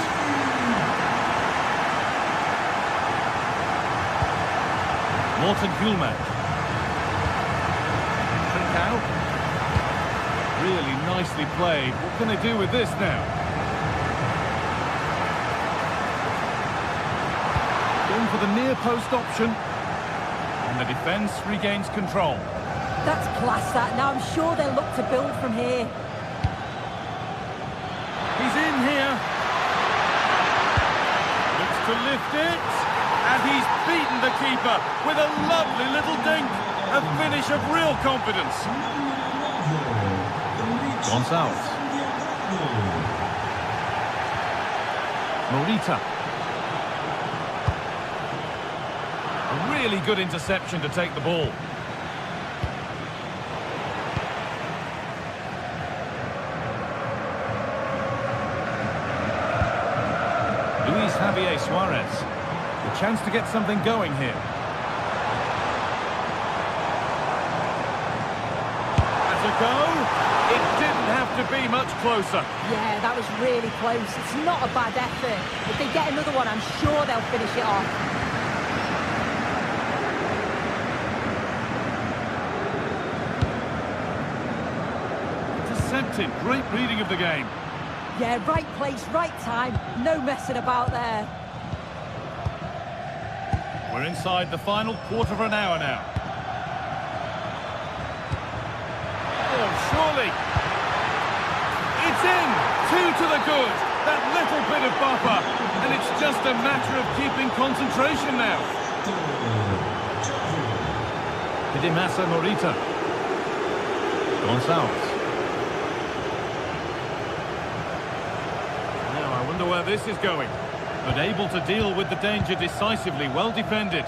Morten Hjulmand. Trincao. Really nicely played. What can they do with this now? Going for the near post option, and the defence regains control. That's class, that. Now I'm sure they'll look to build from here. He's in here. Looks to lift it, and he's beaten the keeper with a lovely little dink. A finish of real confidence. Gonçalves. Morita. A really good interception to take the ball. Javier Suarez. A chance to get something going here. Has a go. It didn't have to be much closer. Yeah, that was really close. It's not a bad effort. If they get another one, I'm sure they'll finish it off. Intercepted. Great reading of the game. Yeah, right place, right time. No messing about there. We're inside the final quarter of an hour now. Oh, surely. It's in. 2 to the good. That little bit of buffer. And it's just a matter of keeping concentration now. Hidemasa Morita. Gonçalves. Where this is going, but able to deal with the danger decisively. Well defended.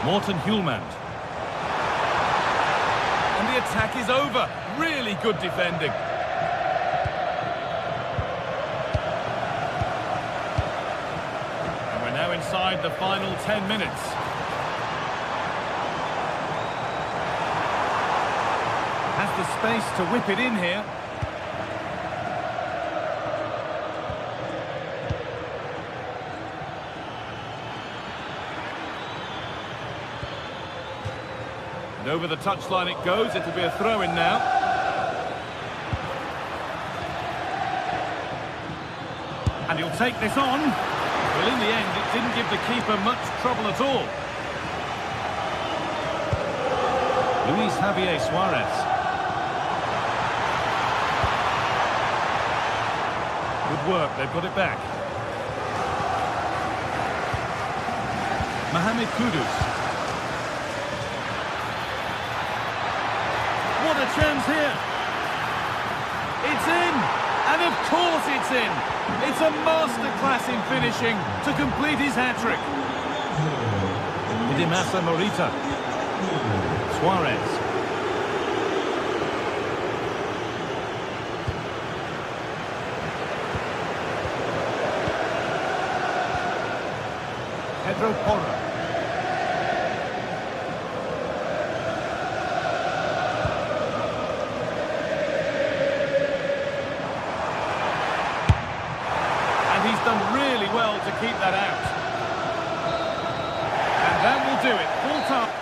Morten Hjulmand. And the attack is over. Really good defending. And we're now inside the final 10 minutes. Has the space to whip it in here. And over the touchline it goes. It'll be a throw-in now. And he'll take this on. Well, in the end, it didn't give the keeper much trouble at all. Luis Javier Suarez. Good work, they've got it back. Mohamed Kudus. What a chance here. It's in. And of course it's in. It's a masterclass in finishing to complete his hat-trick. Hidemasa Morita. Suarez. Pedro Porro. And he's done really well to keep that out. And that will do it. Full time.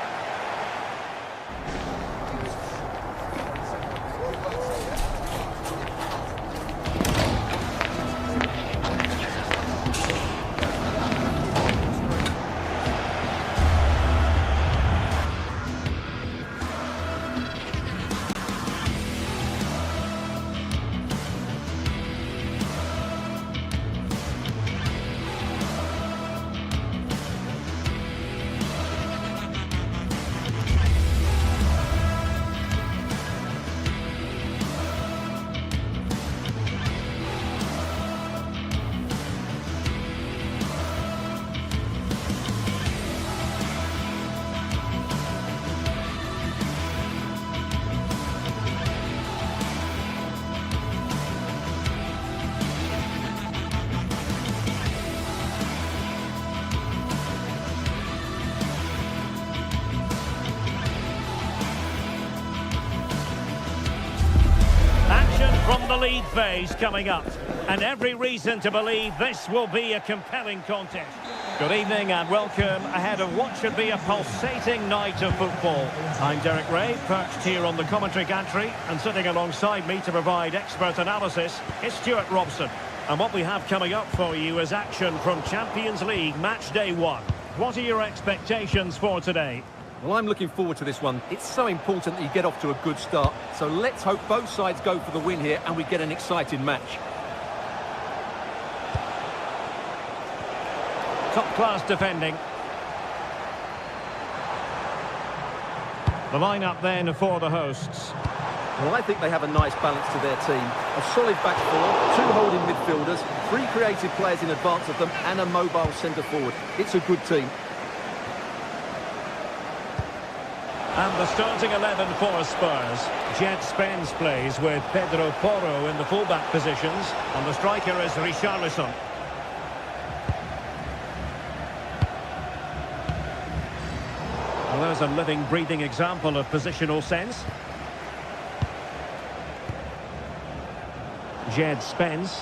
From the league phase coming up, and every reason to believe this will be a compelling contest. Good evening and welcome ahead of what should be a pulsating night of football. I'm Derek Ray, perched here on the commentary gantry, and sitting alongside me to provide expert analysis is Stuart Robson. And what we have coming up for you is action from Champions League match day 1. What are your expectations for today? Well, I'm looking forward to this one. It's so important that you get off to a good start. So let's hope both sides go for the win here and we get an exciting match. First-class defending. The line-up then for the hosts. Well, I think they have a nice balance to their team. A solid back four, 2 holding midfielders, 3 creative players in advance of them, and a mobile centre-forward. It's a good team. And the starting 11 for Spurs. Jet Spence plays with Pedro Porro in the full-back positions, and the striker is Richarlison. Well, there's a living, breathing example of positional sense. Jet Spence.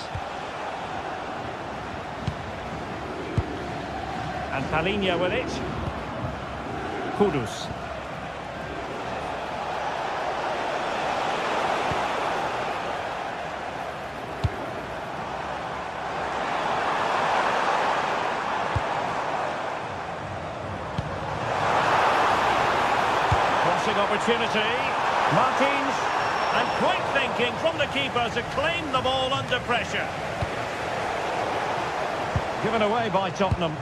And Palinha with it. Kudus. Opportunity. Martins, and quick thinking from the keeper to claim the ball under pressure. Given away by Tottenham.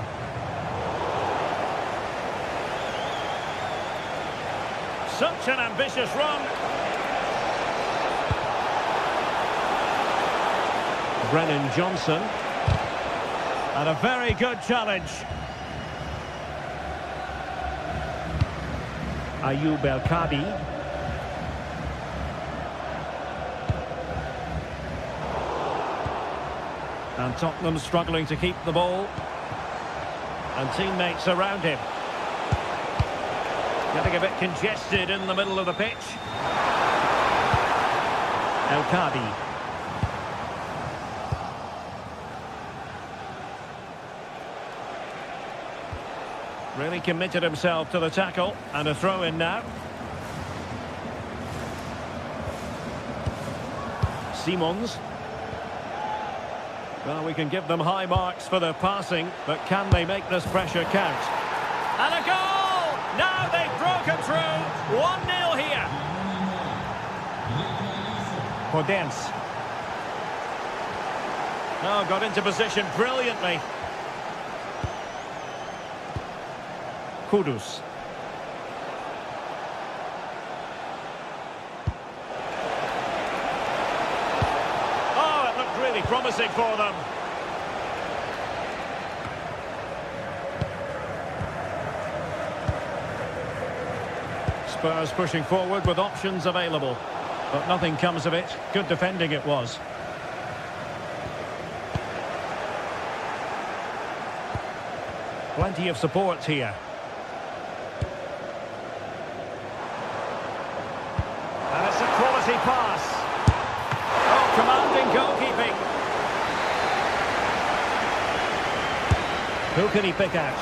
Such an ambitious run. Brennan Johnson. And a very good challenge. Ayoub El-Kadi. And Tottenham struggling to keep the ball. And teammates around him. Getting a bit congested in the middle of the pitch. El-Kadi. Really committed himself to the tackle, and a throw in now. Simons. Well, we can give them high marks for their passing, but can they make this pressure count? And a goal! Now they've broken through. 1-0 here. Podence. Oh, got into position brilliantly. Kudus. Oh, it looked really promising for them. Spurs pushing forward with options available, but nothing comes of it. Good defending it was. Plenty of support here. Quality pass. Oh, commanding goalkeeping. Who can he pick out?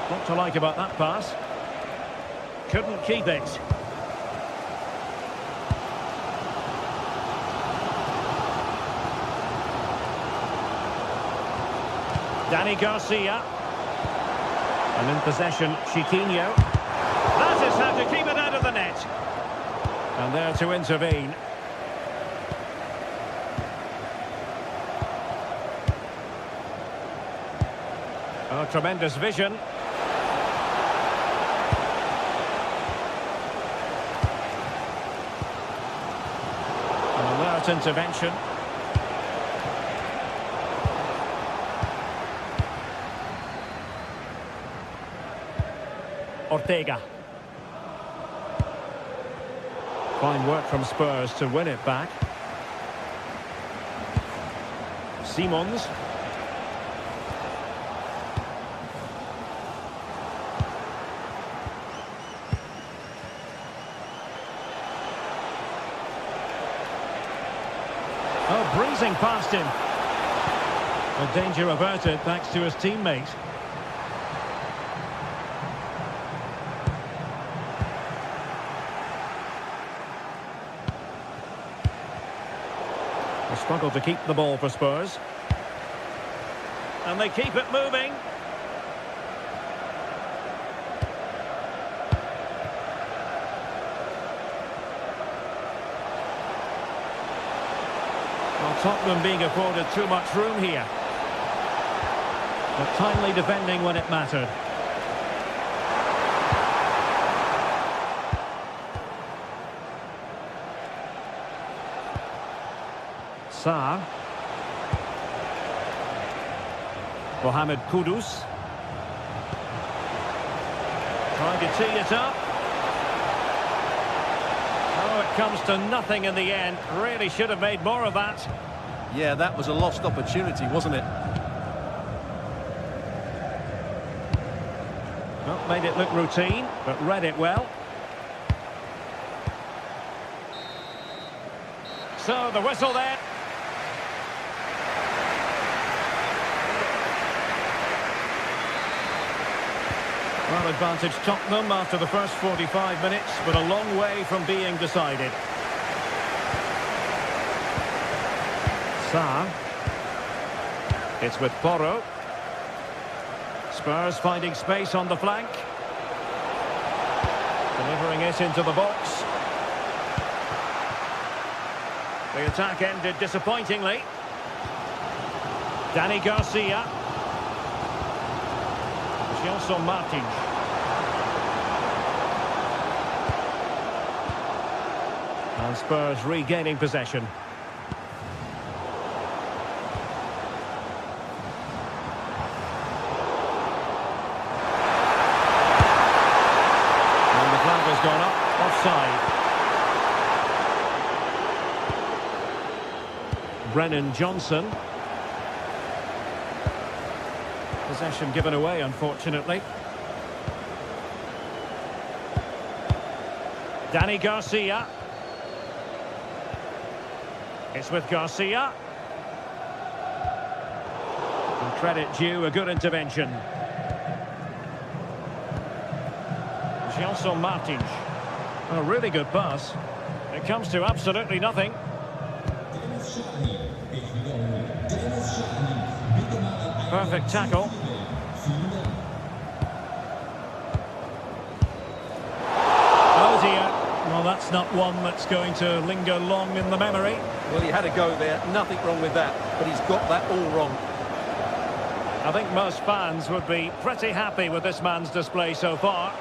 What to like about that pass? Couldn't keep it. Danny Garcia. And in possession, Chiquinho. That is how to keep it out of the net. And there to intervene. Oh, tremendous vision. An alert intervention. Ortega. Fine work from Spurs to win it back. Simons. Oh, breezing past him. The danger averted thanks to his teammate. They struggle to keep the ball for Spurs. And they keep it moving. Tottenham being afforded too much room here. But timely defending when it mattered. Sarr. Mohamed Kudus. Trying to tee it up. Oh, it comes to nothing in the end. Really should have made more of that. Yeah, that was a lost opportunity, wasn't it? Well, made it look routine, but read it well. So, the whistle there. Well, advantage Tottenham after the first 45 minutes, but a long way from being decided. Sarr. It's with Porro. Spurs finding space on the flank. Delivering it into the box. The attack ended disappointingly. Dani Garcia. Gelson Martins. And Spurs regaining possession. And the flag has gone up, offside. Brennan Johnson. Possession given away, unfortunately. Dani Garcia. It's with Garcia. And credit due, a good intervention. Gelson Martins. A really good pass. It comes to absolutely nothing. Perfect tackle. Oh dear. Well, that's not one that's going to linger long in the memory. Well, he had a go there. Nothing wrong with that. But he's got that all wrong. I think most fans would be pretty happy with this man's display so far.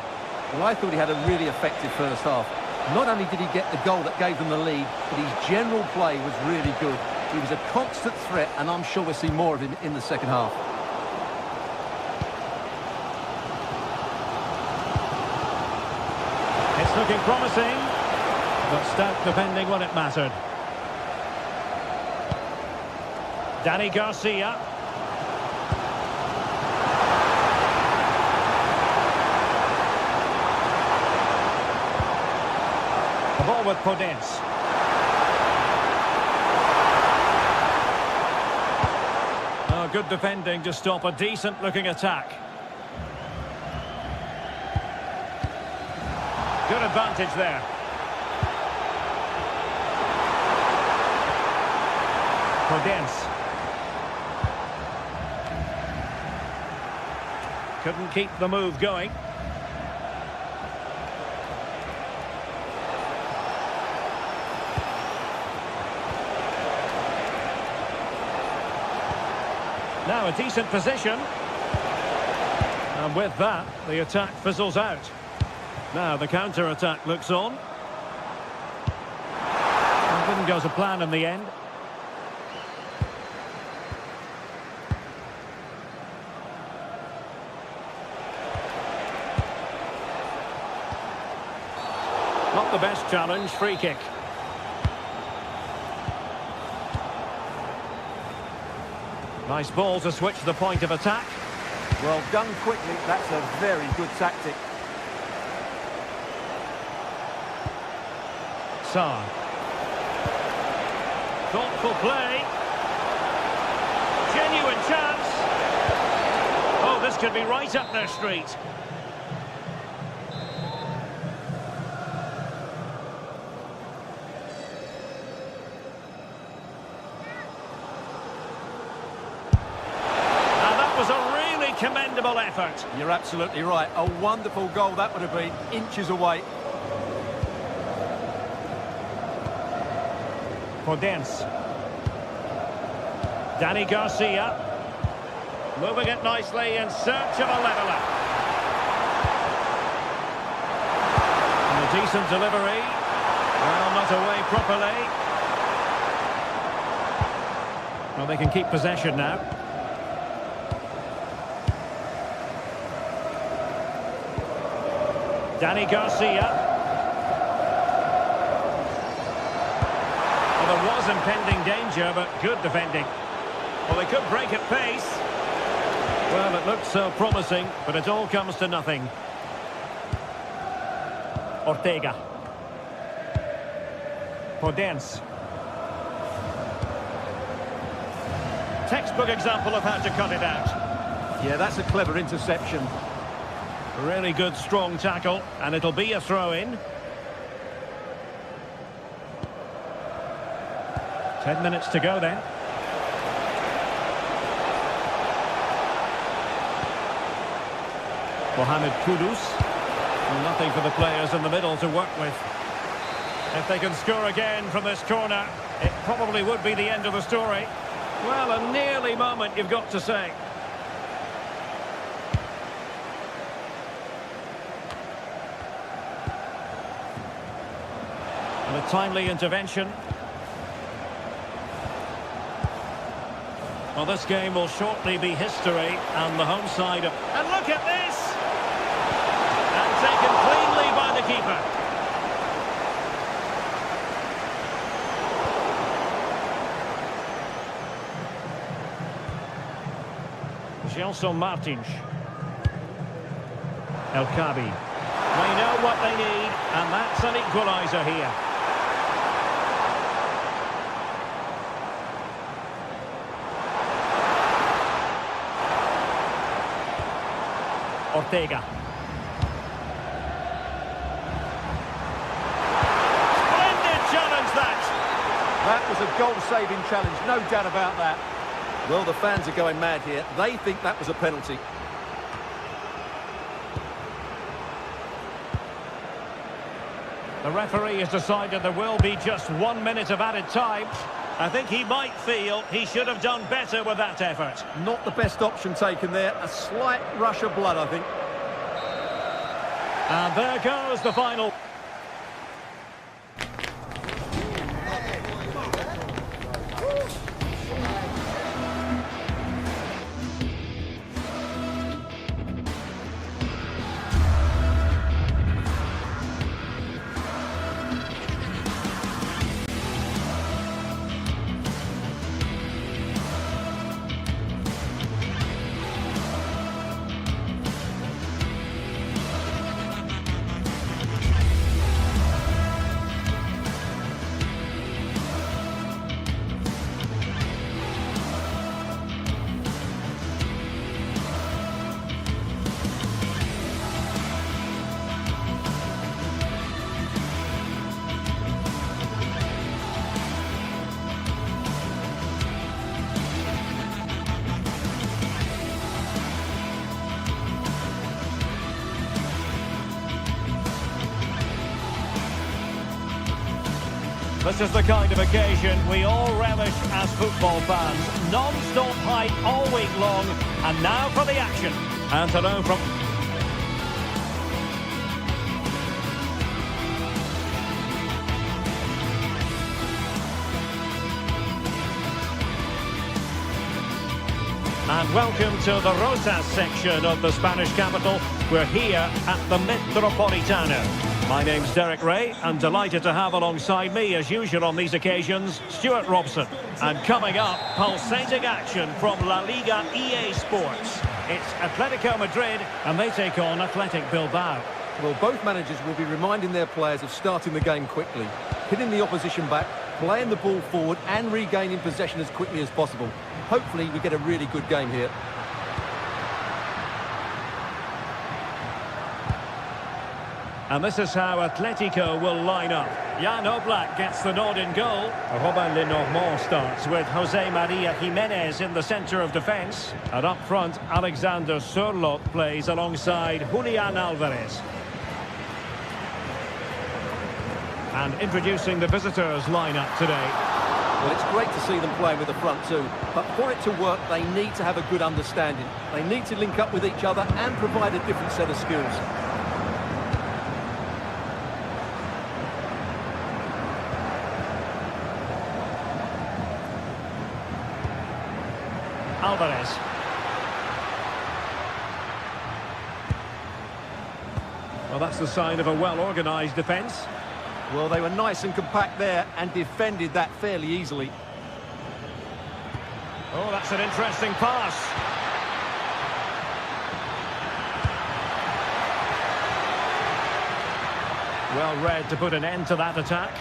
Well, I thought he had a really effective first half. Not only did he get the goal that gave them the lead, but his general play was really good. He was a constant threat, and I'm sure we'll see more of him in the second half. It's looking promising, but stout defending when it mattered. Dani Garcia. The ball with Podence. Oh, good defending to stop a decent-looking attack. Good advantage there. Podence. Couldn't keep the move going. Now a decent position. And with that, the attack fizzles out. Now the counter-attack looks on. It didn't go to plan in the end. Not the best challenge, free kick. Nice ball to switch the point of attack. Well, done quickly, that's a very good tactic. Sarr. Thoughtful play. Genuine chance. Oh, this could be right up their street. Was a really commendable effort. You're absolutely right. A wonderful goal that would have been, inches away. Podence. Dani Garcia. Moving it nicely in search of a leveller. And a decent delivery. Well, not away properly. Well, they can keep possession now. Dani Garcia. Well, there was impending danger, but good defending. Well, they could break at pace. Well, it looked so promising, but it all comes to nothing. Ortega. Podence. Textbook example of how to cut it out. Yeah, that's a clever interception. Really good, strong tackle, and it'll be a throw-in. 10 minutes to go then. Mohamed Kudus. Nothing for the players in the middle to work with. If they can score again from this corner, it probably would be the end of the story. Well, a nearly moment, you've got to say. And a timely intervention. Well, this game will shortly be history, and the home side of... And look at this! And taken cleanly by the keeper. Gelson Martins. El Kabi. They know what they need, and that's an equaliser here. Ortega. Splendid challenge that! That was a goal-saving challenge, no doubt about that. Well, the fans are going mad here. They think that was a penalty. The referee has decided there will be just 1 minute of added time. I think he might feel he should have done better with that effort. Not the best option taken there. A slight rush of blood, I think. And there goes the final. This is the kind of occasion we all relish as football fans. Non-stop hype all week long, and now for the action. And to know from... And welcome to the Rosas section of the Spanish capital. We're here at the Metropolitano. My name's Derek Ray, and delighted to have alongside me, as usual on these occasions, Stuart Robson. And coming up, pulsating action from La Liga EA Sports. It's Atletico Madrid, and they take on Athletic Bilbao. Well, both managers will be reminding their players of starting the game quickly, hitting the opposition back, playing the ball forward and regaining possession as quickly as possible. Hopefully we get a really good game here. And this is how Atletico will line up. Jan Oblak gets the nod in goal. Robin Lenormand starts with Jose Maria Jimenez in the centre of defence. And up front, Alexander Sørloth plays alongside Julian Alvarez. And introducing the visitors' lineup today. Well, it's great to see them playing with the front two, but for it to work, they need to have a good understanding. They need to link up with each other and provide a different set of skills. Alvarez. Well, that's the sign of a well-organised defence. Well, they were nice and compact there and defended that fairly easily. Oh, that's an interesting pass. Well read to put an end to that attack.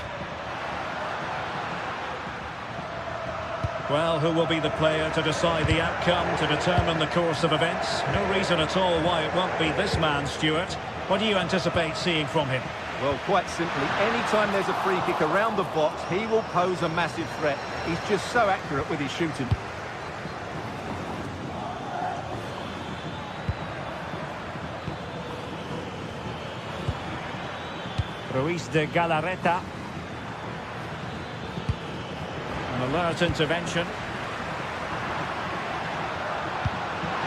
Well, who will be the player to decide the outcome, to determine the course of events? No reason at all why it won't be this man, Stuart. What do you anticipate seeing from him? Well, quite simply, anytime there's a free kick around the box, he will pose a massive threat. He's just so accurate with his shooting. Ruiz de Galarreta. An alert intervention.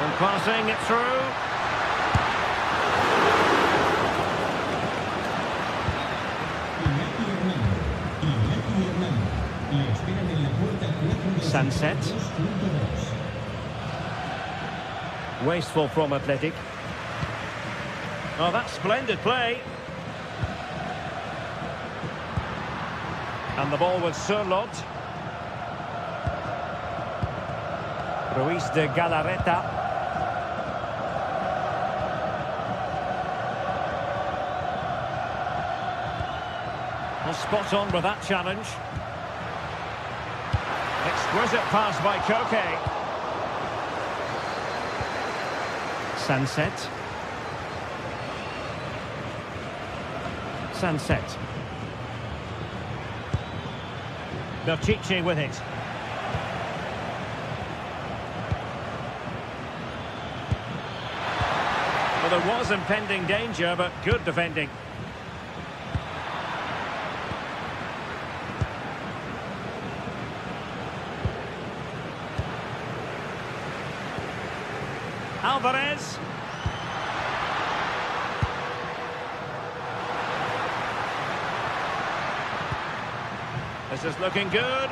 And passing it through. Sunset. Wasteful from Athletic. Oh, that's splendid play. And the ball with Surlot. Ruiz de Galarreta. Well, spot on with that challenge. Exquisite pass by Koke. Sunset. Sunset. Berchiche with it. Well, there was impending danger, but good defending. Alvarez. This is looking good.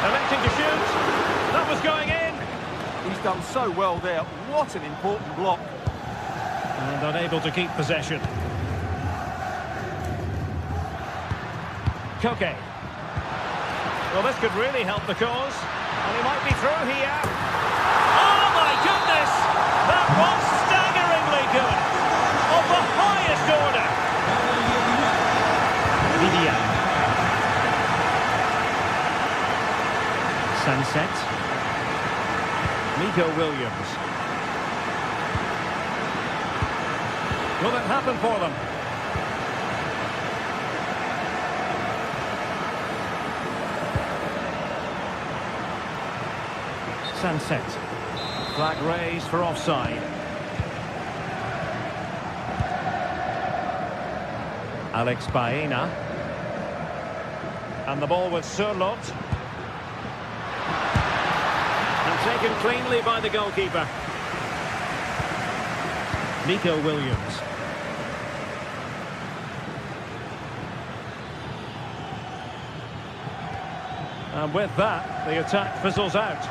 Electing to shoot. That was going in. He's done so well there. What an important block. And unable to keep possession. Koke. Well, this could really help the cause. And he might be through here. Oh, my goodness! That was staggeringly good. Of the highest order. Vidia. Sunset. Nico Williams. Will it happen for them? Sunset. Flag raised for offside. Alex Baena. And the ball with Surlot. And taken cleanly by the goalkeeper. Nico Williams. And with that, the attack fizzles out.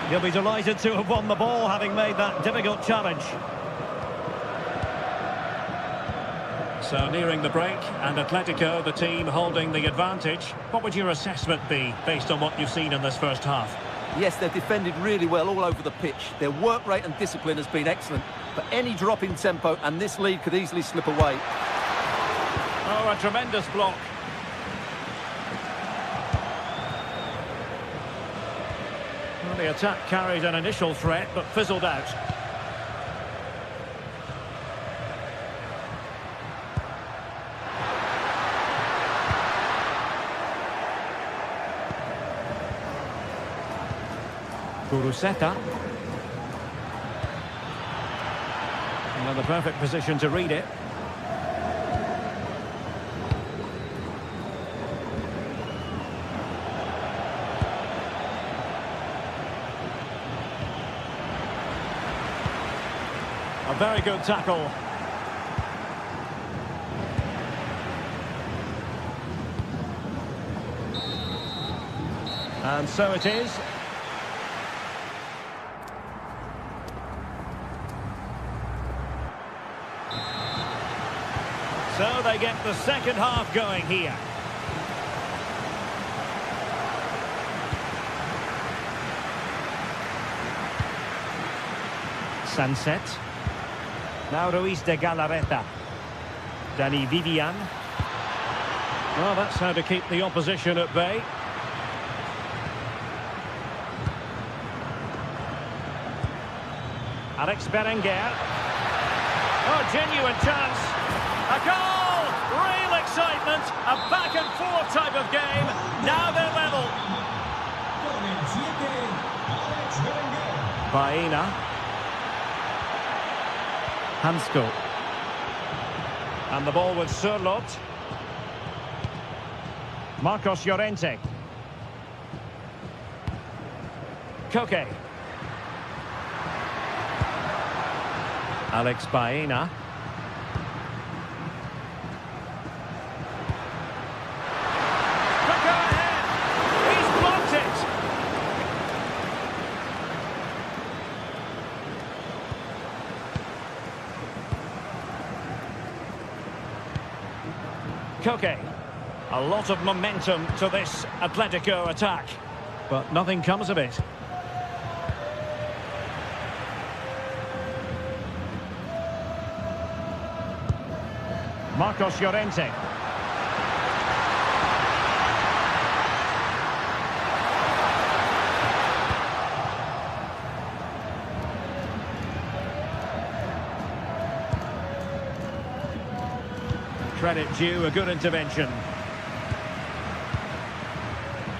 He'll be delighted to have won the ball, having made that difficult challenge. So nearing the break, and Atletico, the team holding the advantage. What would your assessment be, based on what you've seen in this first half? Yes, they've defended really well all over the pitch. Their work rate and discipline has been excellent. But any drop in tempo, and this lead could easily slip away. Oh, a tremendous block. Well, the attack carried an initial threat, but fizzled out. Kuruseta. Well, in the perfect position to read it. A very good tackle. And so it is. So they get the second half going here. Sunset. Now Ruiz de Galarreta. Danny Vivian. Well, that's how to keep the opposition at bay. Alex Berenguer. Oh, genuine chance. A goal! Real excitement. A back-and-forth type of game. Now they're level. Baena. Hansko. And the ball with Surlot. Marcos Llorente. Koke. Alex Baena. Quicker ahead! He's blocked it! Koke. A lot of momentum to this Atletico attack, but nothing comes of it. Marcos Llorente. Credit due, a good intervention.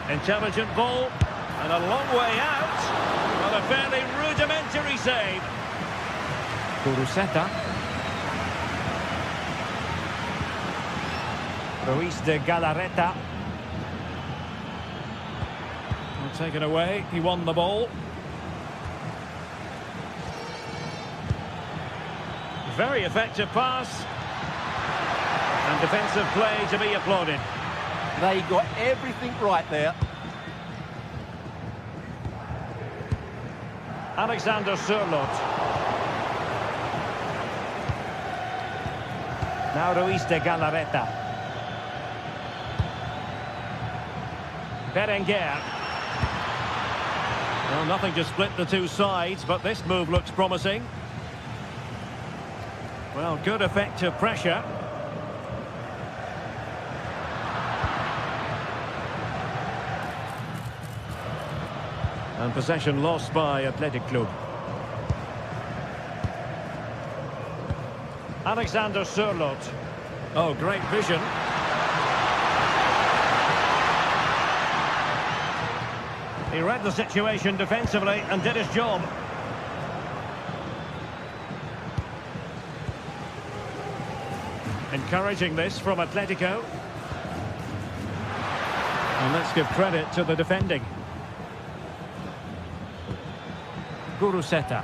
Intelligent ball, and a long way out, but a fairly rudimentary save. Kuruseta. Ruiz de Galarreta. Taken away, he won the ball. Very effective pass. And defensive play to be applauded. They got everything right there. Alexander Surlot. Now Ruiz de Galarreta. Berenguer. Well, nothing to split the two sides, but this move looks promising. Well, good effective pressure. And possession lost by Athletic Club. Alexander Surlot. Oh, great vision. He read the situation defensively and did his job. Encouraging this from Atletico. And let's give credit to the defending. Kuruseta.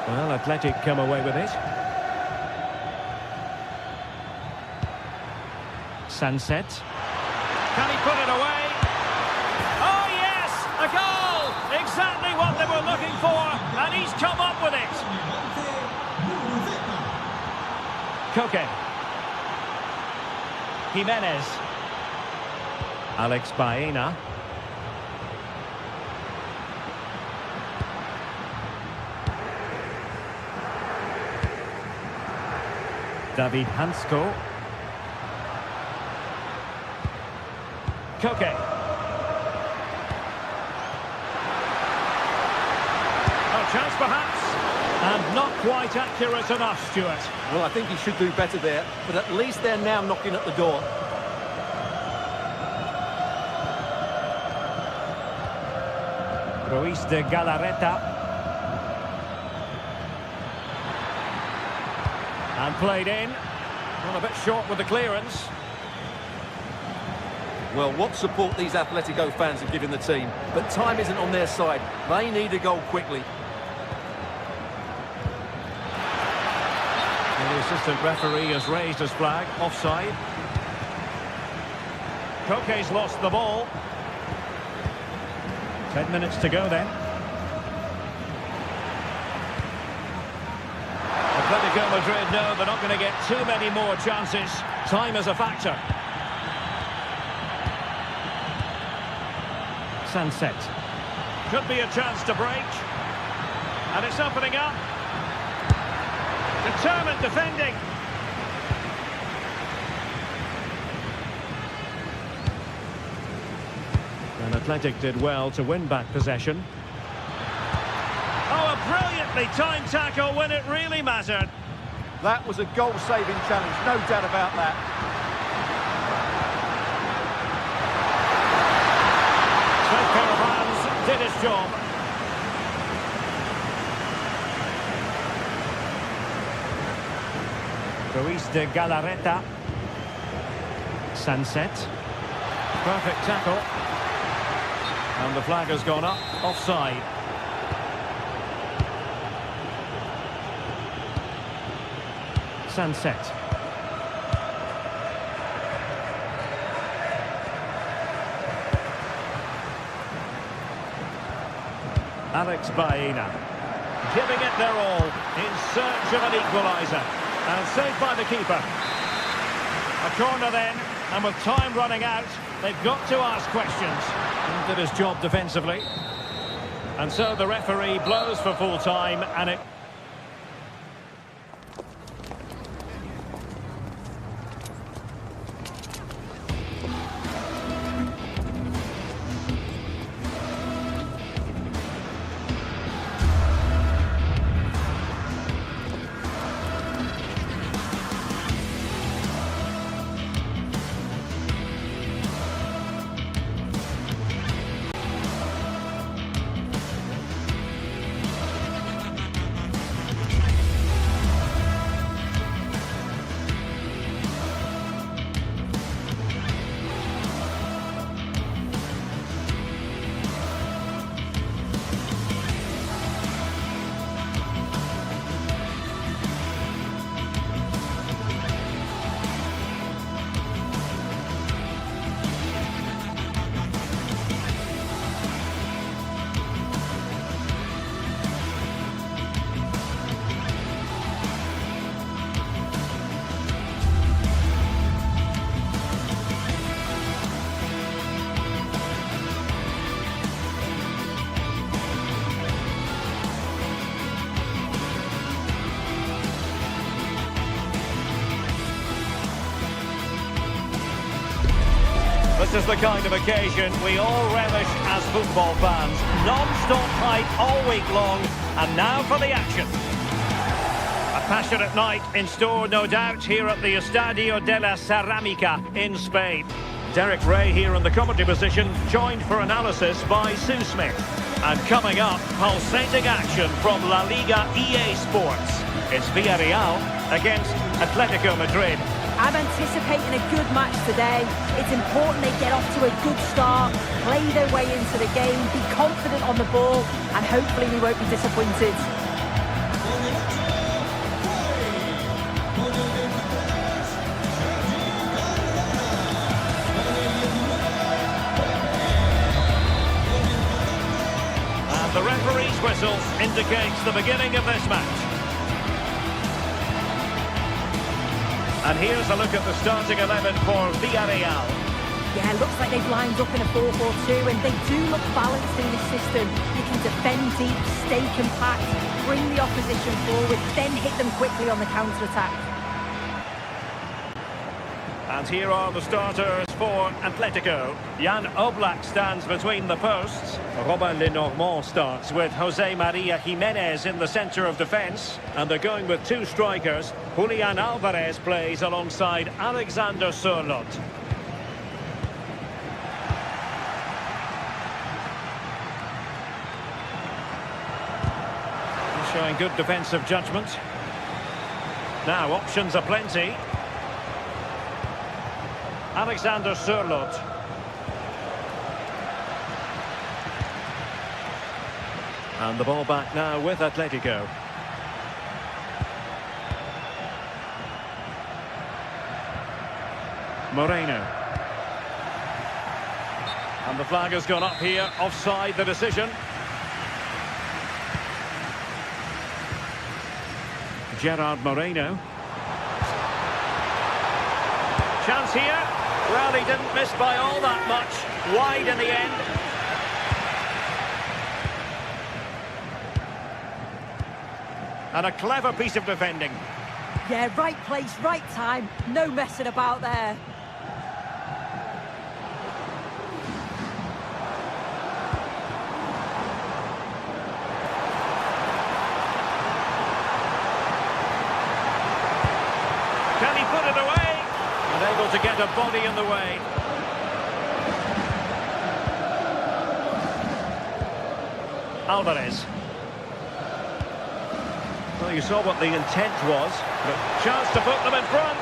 Well, Athletic come away with it. Sunset. Can he put it away? Oh yes! A goal! Exactly what they were looking for, and he's come up with it. Koke. Jimenez. Alex Baena. David Hansko. Koke. A chance perhaps, and not quite accurate enough, Stuart. Well, I think he should do better there, but at least they're now knocking at the door. Ruiz de Galarreta. And played in. Well, a bit short with the clearance. Well, what support these Atletico fans have given the team. But time isn't on their side. They need a goal quickly. And the assistant referee has raised his flag. Offside. Koke's lost the ball. 10 minutes to go then. Atletico Madrid know they're not going to get too many more chances. Time is a factor. Sunset. Could be a chance to break. And it's opening up. Determined defending. And Athletic did well to win back possession. Oh, a brilliantly timed tackle when it really mattered. That was a goal-saving challenge, no doubt about that. Straight pair of hands did his job. Ruiz de Galarreta. Sunset. Perfect tackle. And the flag has gone up. Offside. Sunset. Alex Baena giving it their all in search of an equaliser, and saved by the keeper. A corner then, and with time running out, they've got to ask questions. He did his job defensively, and so the referee blows for full time, and it. This is the kind of occasion we all relish as football fans. Non-stop hype all week long, and now for the action. A passionate night in store, no doubt, here at the Estadio de la Ceramica in Spain. Derek Ray here in the commentary position, joined for analysis by Sue Smith. And coming up, pulsating action from La Liga EA Sports. It's Villarreal against Atletico Madrid. I'm anticipating a good match today. It's important they get off to a good start, play their way into the game, be confident on the ball, and hopefully we won't be disappointed. And the referee's whistle indicates the beginning of this match. And here's a look at the starting 11 for Villarreal. Yeah, looks like they've lined up in a 4-4-2, and they do look balanced in this system. You can defend deep, stay compact, bring the opposition forward, then hit them quickly on the counter-attack. And here are the starters for Atletico. Jan Oblak stands between the posts. Robin Lenormand starts with Jose Maria Jimenez in the centre of defence. And they're going with two strikers. Julian Alvarez plays alongside Alexander Sørloth. Showing good defensive judgment. Now, options are plenty. Alexander Sørloth. And the ball back now with Atletico. Moreno. And the flag has gone up here, offside the decision. Gerard Moreno. Chance here. Well, he didn't miss by all that much. Wide in the end. And a clever piece of defending. Yeah, right place, right time. No messing about there. Can he put it away? Unable to get a body in the way. Alvarez. Well, you saw what the intent was, but chance to put them in front.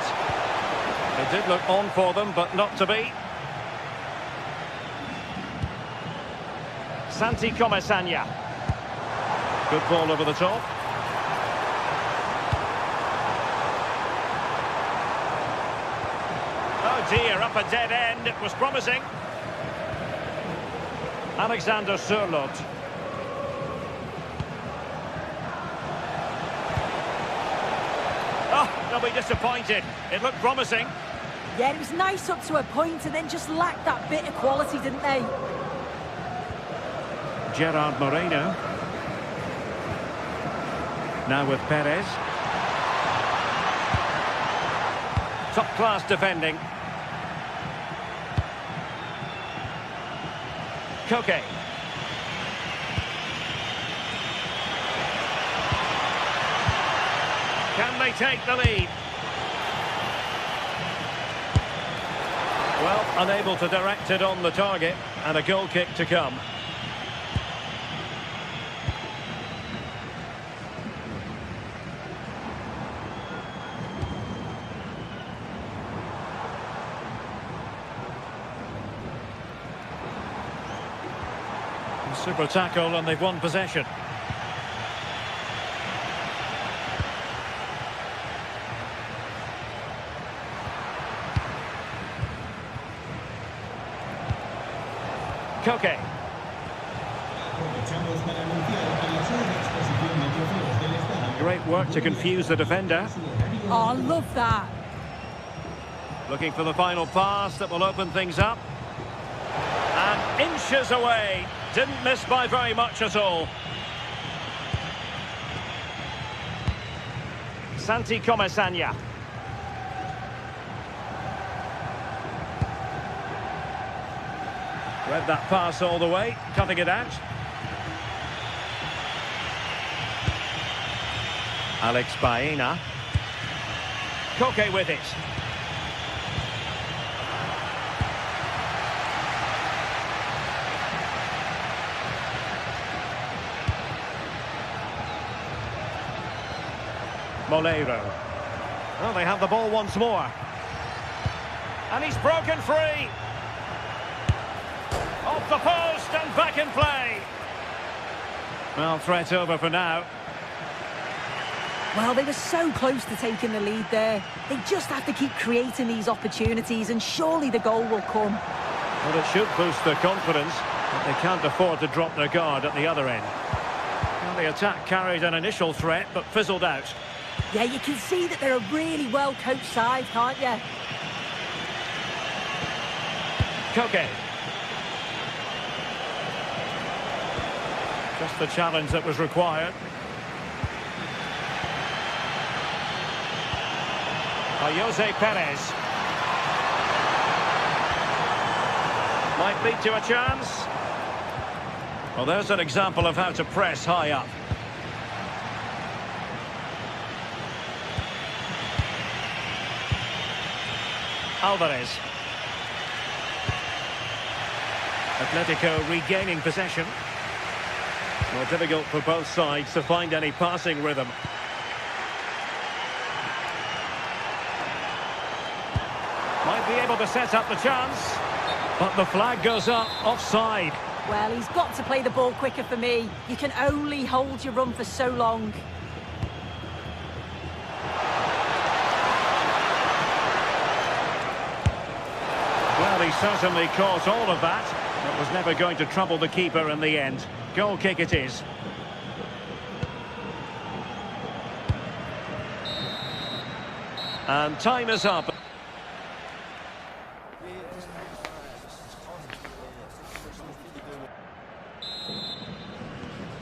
It did look on for them, but not to be. Santi Comesanya. Good ball over the top. Oh dear, up a dead end. It was promising. Alexander Sørloth. Oh, they'll be disappointed. It looked promising. Yeah, it was nice up to a point and then just lacked that bit of quality, didn't they? Gerard Moreno. Now with Perez. Top-class defending. Koke. Can they take the lead? Well, unable to direct it on the target, and a goal kick to come. Super tackle, and they've won possession. Koke. Great work to confuse the defender. Oh, I love that. Looking for the final pass that will open things up. And inches away. Didn't miss by very much at all. Santi Comesanya. Read that pass all the way, cutting it out. Alex Baena. Koke with it. Molero. Well, they have the ball once more. And he's broken free. Off the post and back in play. Well, threat over for now. Well, they were so close to taking the lead there. They just have to keep creating these opportunities and surely the goal will come. Well, it should boost their confidence, but they can't afford to drop their guard at the other end. Well, the attack carried an initial threat, but fizzled out. Yeah, you can see that they're a really well-coached side, can't you? Koke. Just the challenge that was required. Jose Perez. Might lead to a chance. Well, there's an example of how to press high up. Alvarez. Atletico regaining possession. Well, difficult for both sides to find any passing rhythm. Might be able to set up the chance, but the flag goes up, offside. Well, he's got to play the ball quicker for me. You can only hold your run for so long. Well, he certainly caught all of that. It was never going to trouble the keeper in the end. Goal kick it is. And time is up.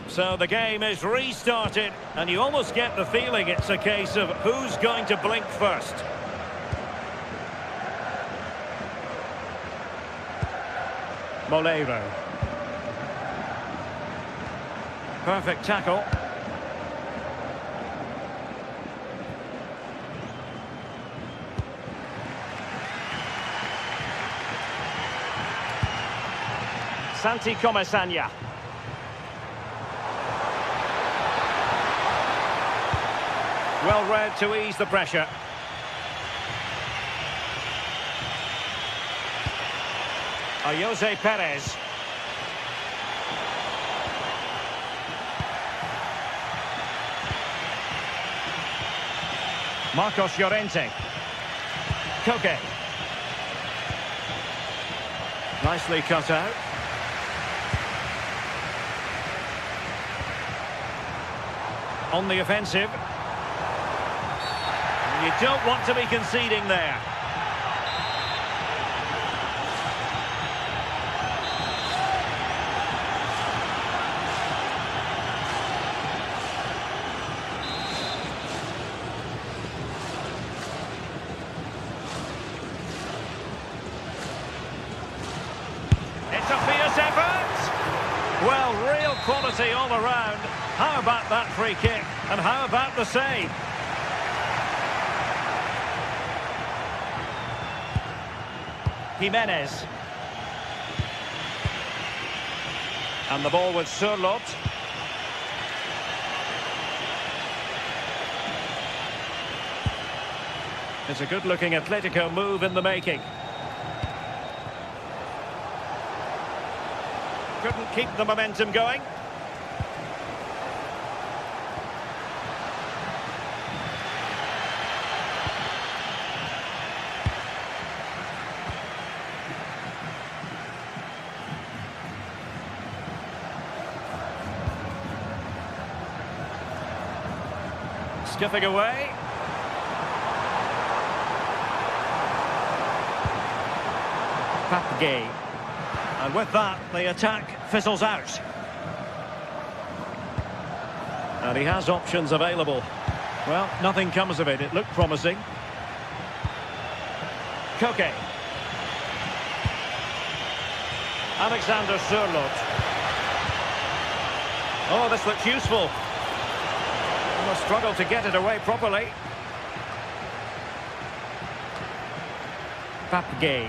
So the game is restarted, and you almost get the feeling it's a case of who's going to blink first. Moleiro. Perfect tackle. Santi Comesania. Well read to ease the pressure. Jose Perez. Marcos Llorente. Koke. Nicely cut out. On the offensive. You don't want to be conceding there. It's a fierce effort. Well, real quality all around. How about that free kick? And how about the save? Jimenez. And the ball with Surlot. It's a good-looking Atletico move in the making. Couldn't keep the momentum going. Skipping away. Papgay. And with that, the attack fizzles out. And he has options available. Well, nothing comes of it. It looked promising. Koke. Alexander Surlot. Oh, this looks useful. Struggle to get it away properly. Papgay.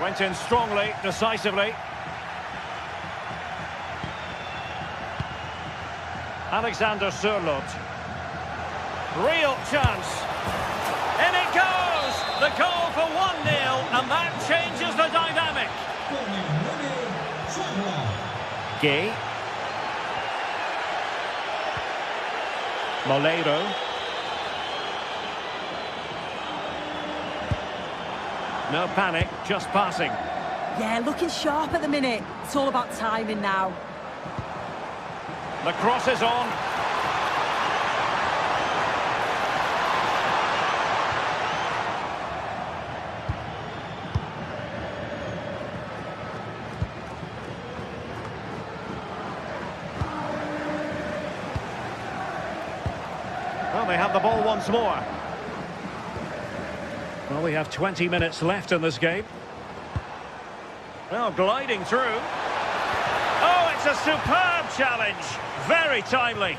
Went in strongly, decisively. Alexander Surlot. Real chance. In it goes! The goal for 1-0, and that changes the dynamic. Gay. Moleiro. No panic, just passing. Yeah, looking sharp at the minute. It's all about timing now. The cross is on. Well, they have the ball once more. Well, we have 20 minutes left in this game. Well, gliding through. Oh, it's a superb challenge. Very timely.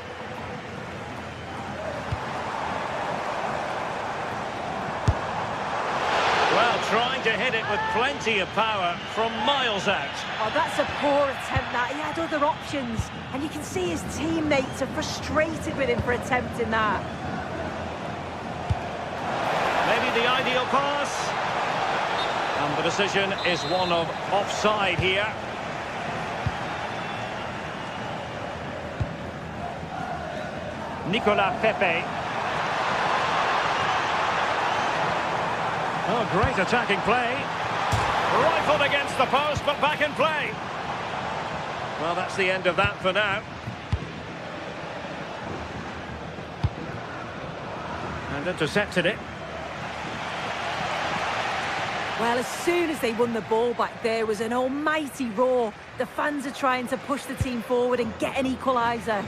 Well, trying to hit it with plenty of power from miles out. Oh, that's a poor attempt that. He had other options, and you can see his teammates are frustrated with him for attempting that. Maybe the ideal pass. And the decision is one of offside here. Nicolas Pepe. Oh, great attacking play. Rifled against the post, but back in play. Well, that's the end of that for now. And intercepted it. Well, as soon as they won the ball back, there was an almighty roar. The fans are trying to push the team forward and get an equaliser.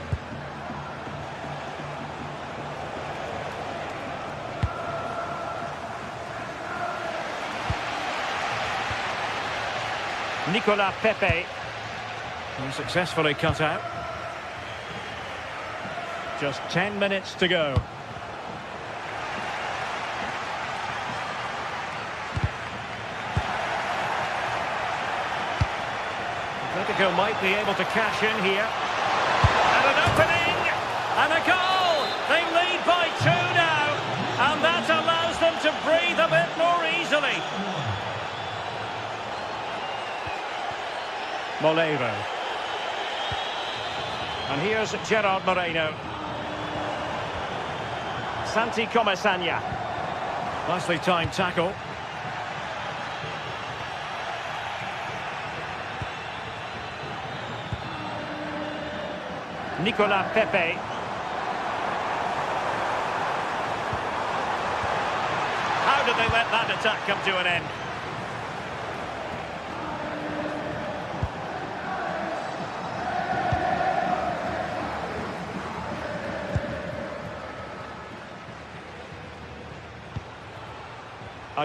Nicolas Pepe. Successfully cut out. Just 10 minutes to go. Atletico might be able to cash in here. And an opening! And a goal! They lead by 2 now. And that allows them to breathe a bit more easily. Moleiro. And here's Gerard Moreno. Santi Comesania. Nicely timed tackle. Nicolas Pepe. How did they let that attack come to an end?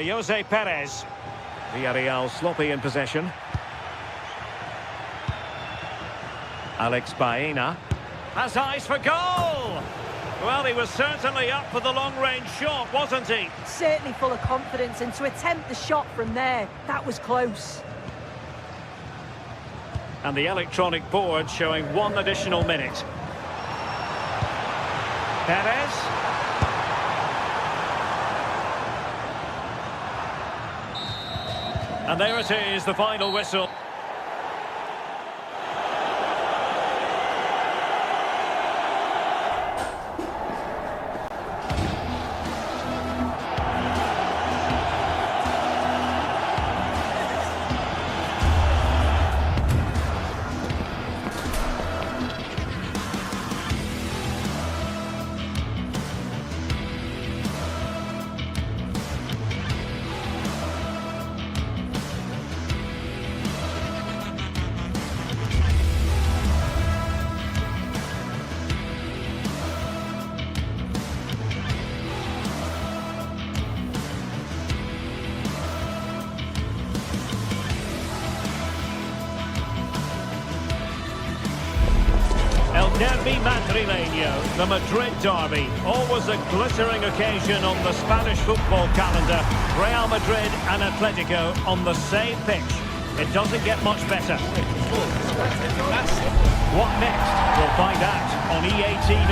Jose Perez. Villarreal sloppy in possession. Alex Baena has eyes for goal. Well, he was certainly up for the long-range shot, wasn't he? Certainly full of confidence, and to attempt the shot from there, that was close. And the electronic board showing 1 additional minute. Perez. And there it is, the final whistle. Derby Madrileño, the Madrid derby, always a glittering occasion on the Spanish football calendar. Real Madrid and Atletico on the same pitch. It doesn't get much better. What next? We'll find out on EA TV.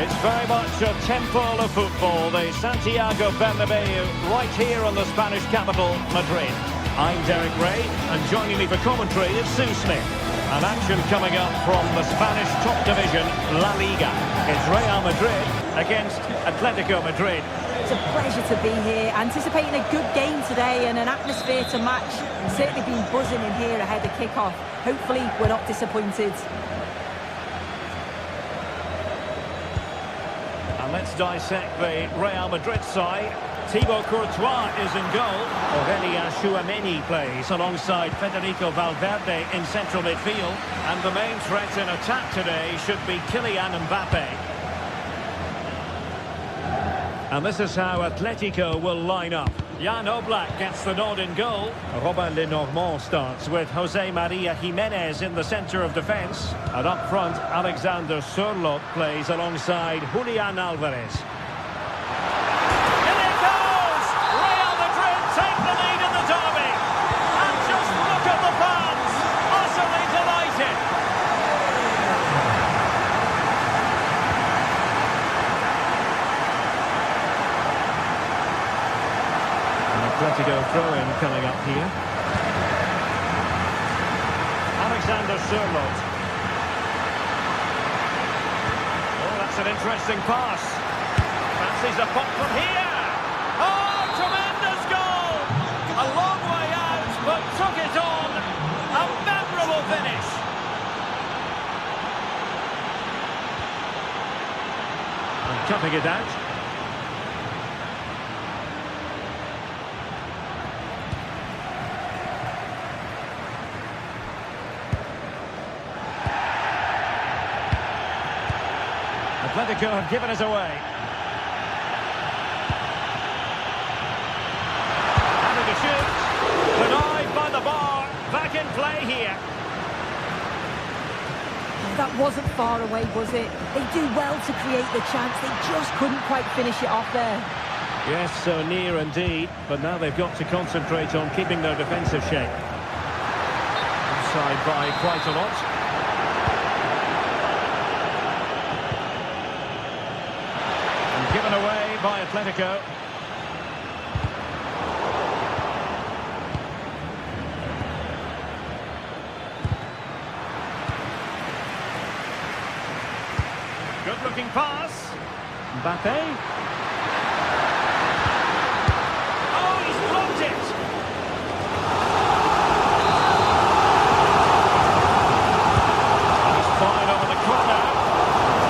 It's very much a temple of football, the Santiago Bernabeu, right here on the Spanish capital, Madrid. I'm Derek Ray, and joining me for commentary is Sue Smith. And action coming up from the Spanish top division, La Liga. It's Real Madrid against Atletico Madrid. It's a pleasure to be here, anticipating a good game today and an atmosphere to match. Certainly been buzzing in here ahead of kickoff. Hopefully we're not disappointed. And let's dissect the Real Madrid side. Thibaut Courtois is in goal. Aurélien Tchouameni plays alongside Federico Valverde in central midfield. And the main threat in attack today should be Kylian Mbappe. And this is how Atletico will line up. Jan Oblak gets the nod in goal. Robin Lenormand starts with Jose Maria Jimenez in the centre of defence. And up front, Alexander Sørloth plays alongside Julian Alvarez. Alexander Sørloth. Oh, that's an interesting pass. Fancies a pop from here. Oh, tremendous goal! A long way out, but took it on. A memorable finish. And cutting it out. Atletico have given us away. Having a shoot. Denied by the bar. Back in play here. That wasn't far away, was it? They do well to create the chance. They just couldn't quite finish it off there. Yes, so near indeed. But now they've got to concentrate on keeping their defensive shape. Offside by quite a lot. Given away by Atletico. Good looking pass. Mbappe. Oh, he's blocked it. He's fired over the corner.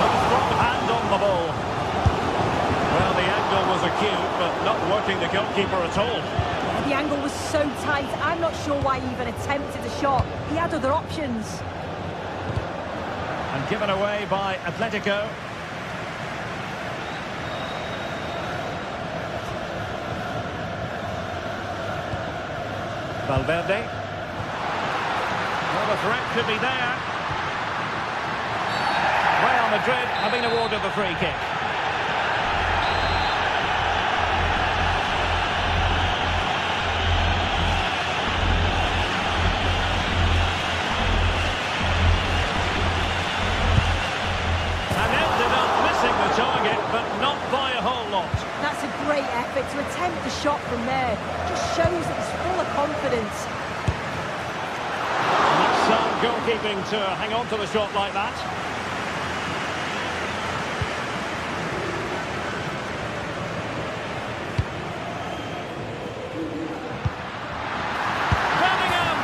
No strong hand on the ball. Well, the angle was acute, but not working the goalkeeper at all. The angle was so tight, I'm not sure why he even attempted a shot. He had other options. And given away by Atletico. Valverde. Well, the threat could be there. Real Madrid have been awarded the free kick. Target, but not by a whole lot. That's a great effort to attempt the shot from there. Just shows that he's full of confidence. That's some goalkeeping to hang on to the shot like that. Bellingham!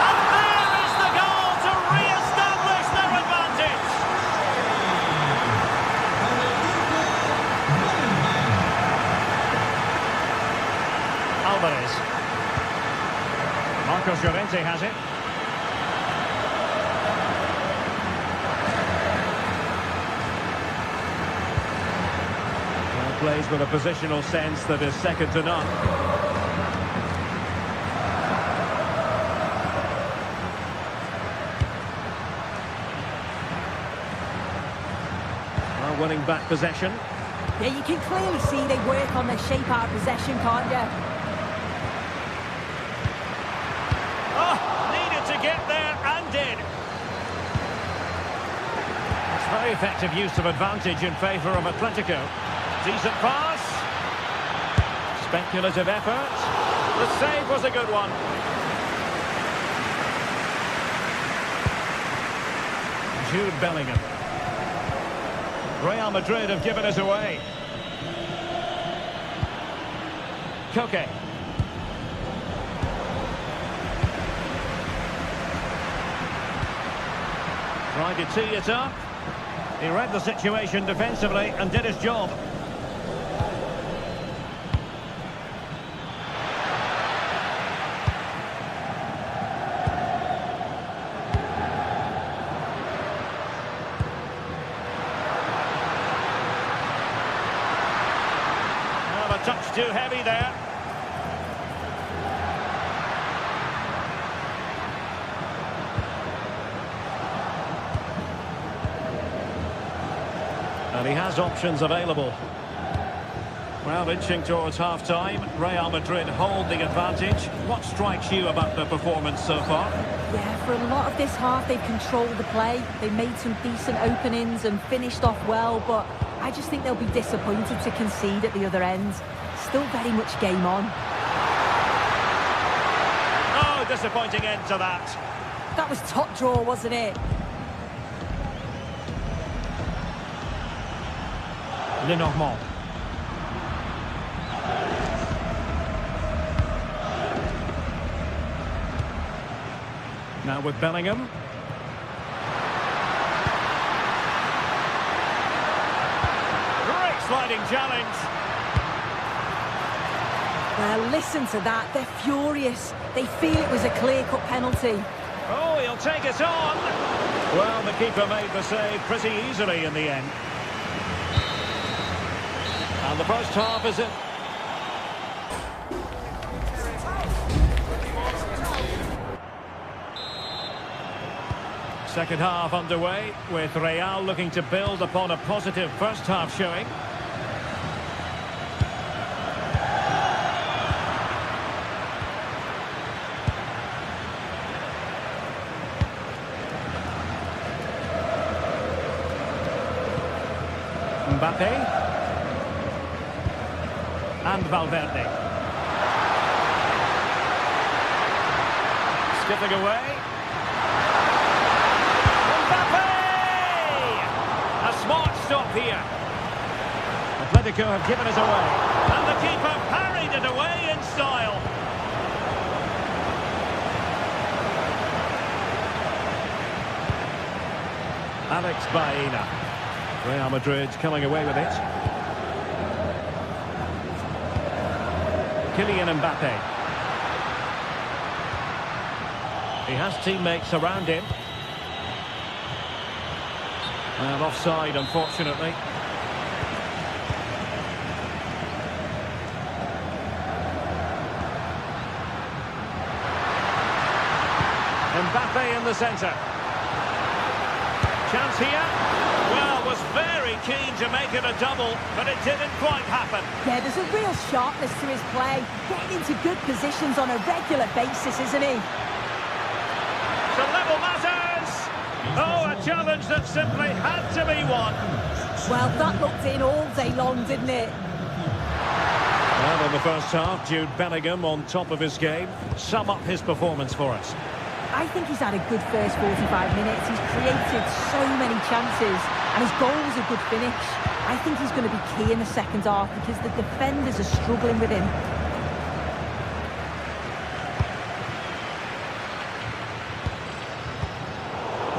And there is the goal to re-establish their advantage. Alvarez. Marcos Llorente has it. Well, plays with a positional sense that is second to none. Well, winning back possession. Yeah, you can clearly see they work on their shape out of possession, can't you? Get there and did. It's very effective use of advantage in favour of Atletico. Decent pass. Speculative effort. The save was a good one. Jude Bellingham. Real Madrid have given us away. Koke. Tried to tee it up. He read the situation defensively and did his job. Well, a touch too heavy there. And he has options available. Well, inching towards half-time, Real Madrid hold the advantage. What strikes you about the performance so far? Yeah, for a lot of this half, they've controlled the play. They made some decent openings and finished off well, but I just think they'll be disappointed to concede at the other end. Still very much game on. Oh, disappointing end to that. That was top draw, wasn't it? Lenormand. Now with Bellingham. Great sliding challenge. Well, listen to that. They're furious. They feel it was a clear-cut penalty. Oh, he'll take it on. Well, the keeper made the save pretty easily in the end. And the first half is in. Second half underway, with Real looking to build upon a positive first half showing. Mbappe. And Valverde. Skipping away. Mbappe! A smart stop here. Atletico have given it away. And the keeper parried it away in style. Alex Baena. Real Madrid coming away with it. Kylian Mbappe. He has teammates around him. And offside, unfortunately. Mbappe in the centre. Chance here. Well, was very keen to make it a double, but it didn't quite happen. Yeah, there's a real sharpness to his play. Getting into good positions on a regular basis, isn't he? So level matters! Oh, a challenge that simply had to be won. Well, that looked in all day long, didn't it? Well, in the first half, Jude Bellingham on top of his game. Sum up his performance for us. I think he's had a good first 45 minutes. He's created so many chances, and his goal was a good finish. I think he's going to be key in the second half because the defenders are struggling with him.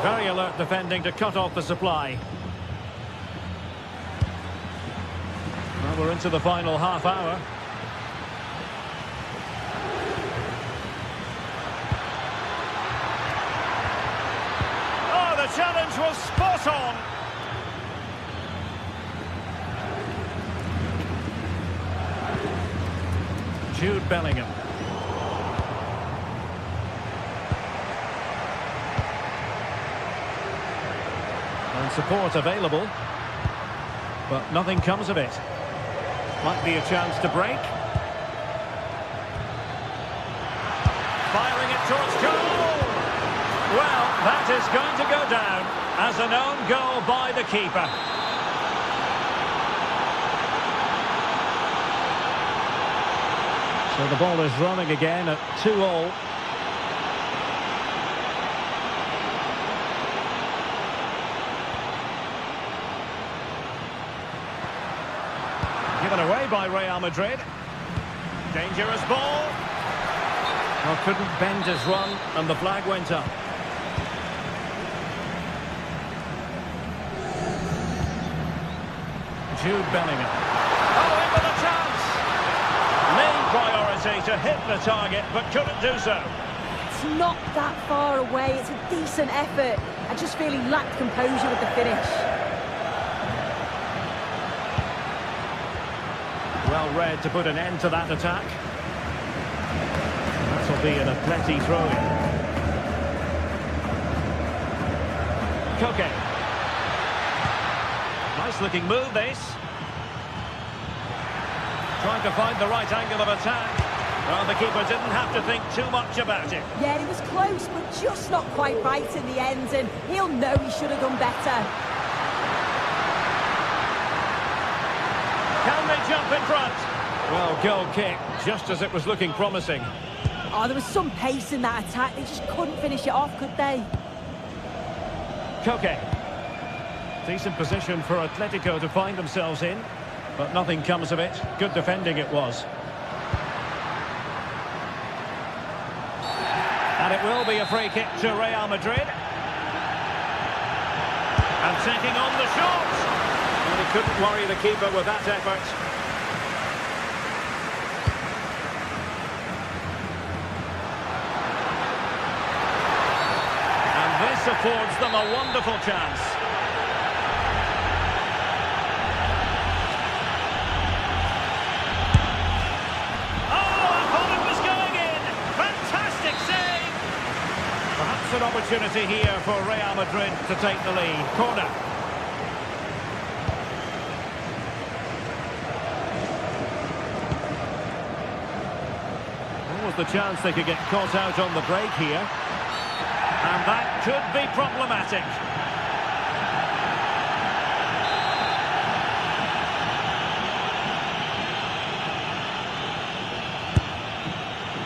Very alert defending to cut off the supply. Well, we're into the final half hour. The challenge was spot on. Jude Bellingham. And support available, but nothing comes of it. Might be a chance to break. Firing it towards goal. Well, that is going to go down as an own goal by the keeper. So the ball is running again at 2-2. Given away by Real Madrid. Dangerous ball. Well, couldn't bend his run and the flag went up. Jude Bellingham. Oh, in with a chance! Main priority to hit the target, but couldn't do so. It's not that far away. It's a decent effort. I just feel he lacked composure with the finish. Well read to put an end to that attack. That'll be an Atleti throw-in. Koke. Nice looking move, this. Trying to find the right angle of attack. Well, the keeper didn't have to think too much about it. Yeah, he was close, but just not quite right in the end, and he'll know he should have done better. Can they jump in front? Well, goal kick, just as it was looking promising. Oh, there was some pace in that attack. They just couldn't finish it off, could they? Koke. Decent position for Atletico to find themselves in, but nothing comes of it. Good defending it was. And it will be a free kick to Real Madrid. And taking on the shot. And he couldn't worry the keeper with that effort. And this affords them a wonderful chance. An opportunity here for Real Madrid to take the lead. Corner. What was the chance they could get caught out on the break here? And that could be problematic.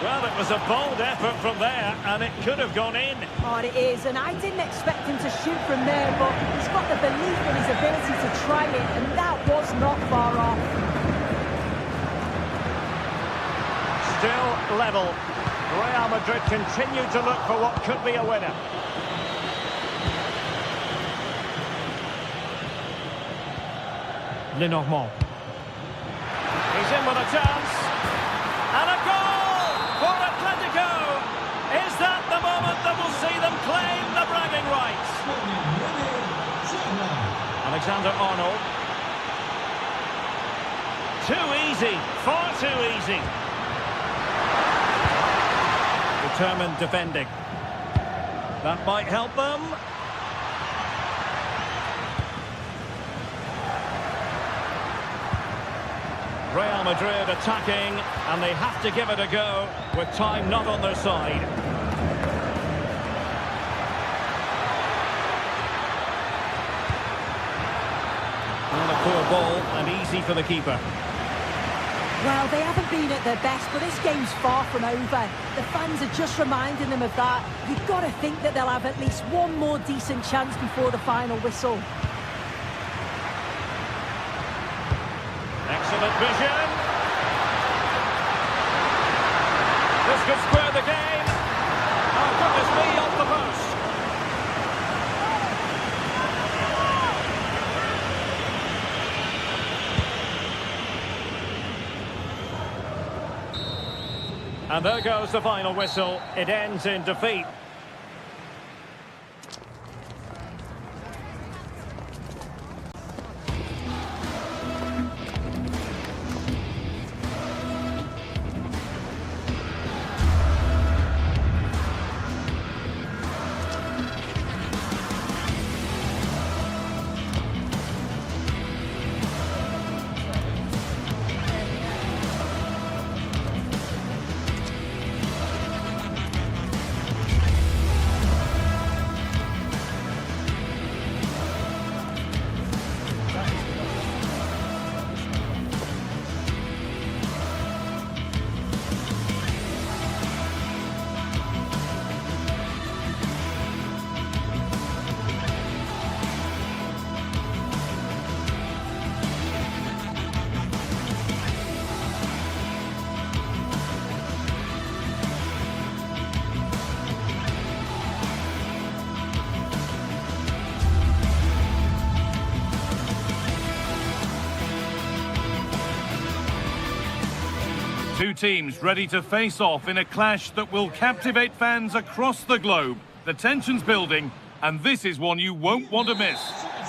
Well, it was a bold effort from there, and it could have gone in. Oh, it is, and I didn't expect him to shoot from there, but he's got the belief in his ability to try it, and that was not far off. Still level. Real Madrid continue to look for what could be a winner. Lenormand. He's in with a chance. And a goal for Atletico. Is that the moment that will see them claim the bragging rights? Alexander-Arnold. Too easy. Far too easy. Determined defending. That might help them. Real Madrid attacking, and they have to give it a go with time not on their side. And a poor ball, and easy for the keeper. Well, they haven't been at their best, but this game's far from over. The fans are just reminding them of that. You've got to think that they'll have at least one more decent chance before the final whistle. Excellent vision. This could square the game. Oh, goodness me, off the post. And there goes the final whistle. It ends in defeat. Two teams ready to face off in a clash that will captivate fans across the globe. The tension's building, and this is one you won't want to miss.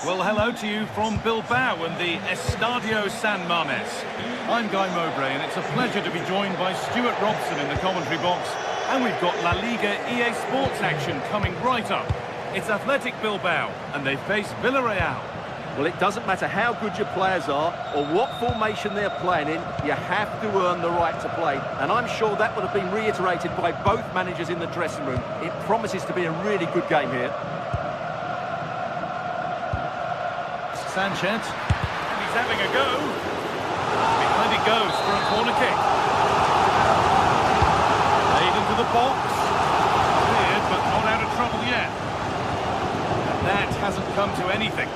Well, hello to you from Bilbao and the Estadio San Mamés. I'm Guy Mowbray, and it's a pleasure to be joined by Stuart Robson in the commentary box. And we've got La Liga EA Sports action coming right up. It's Athletic Bilbao, and they face Villarreal. Well, it doesn't matter how good your players are or what formation they're playing in, you have to earn the right to play. And I'm sure that would have been reiterated by both managers in the dressing room. It promises to be a really good game here. Sanchez, he's having a go. And it goes for a corner kick. Played into box. Cleared, but not out of trouble yet. And that hasn't come to anything.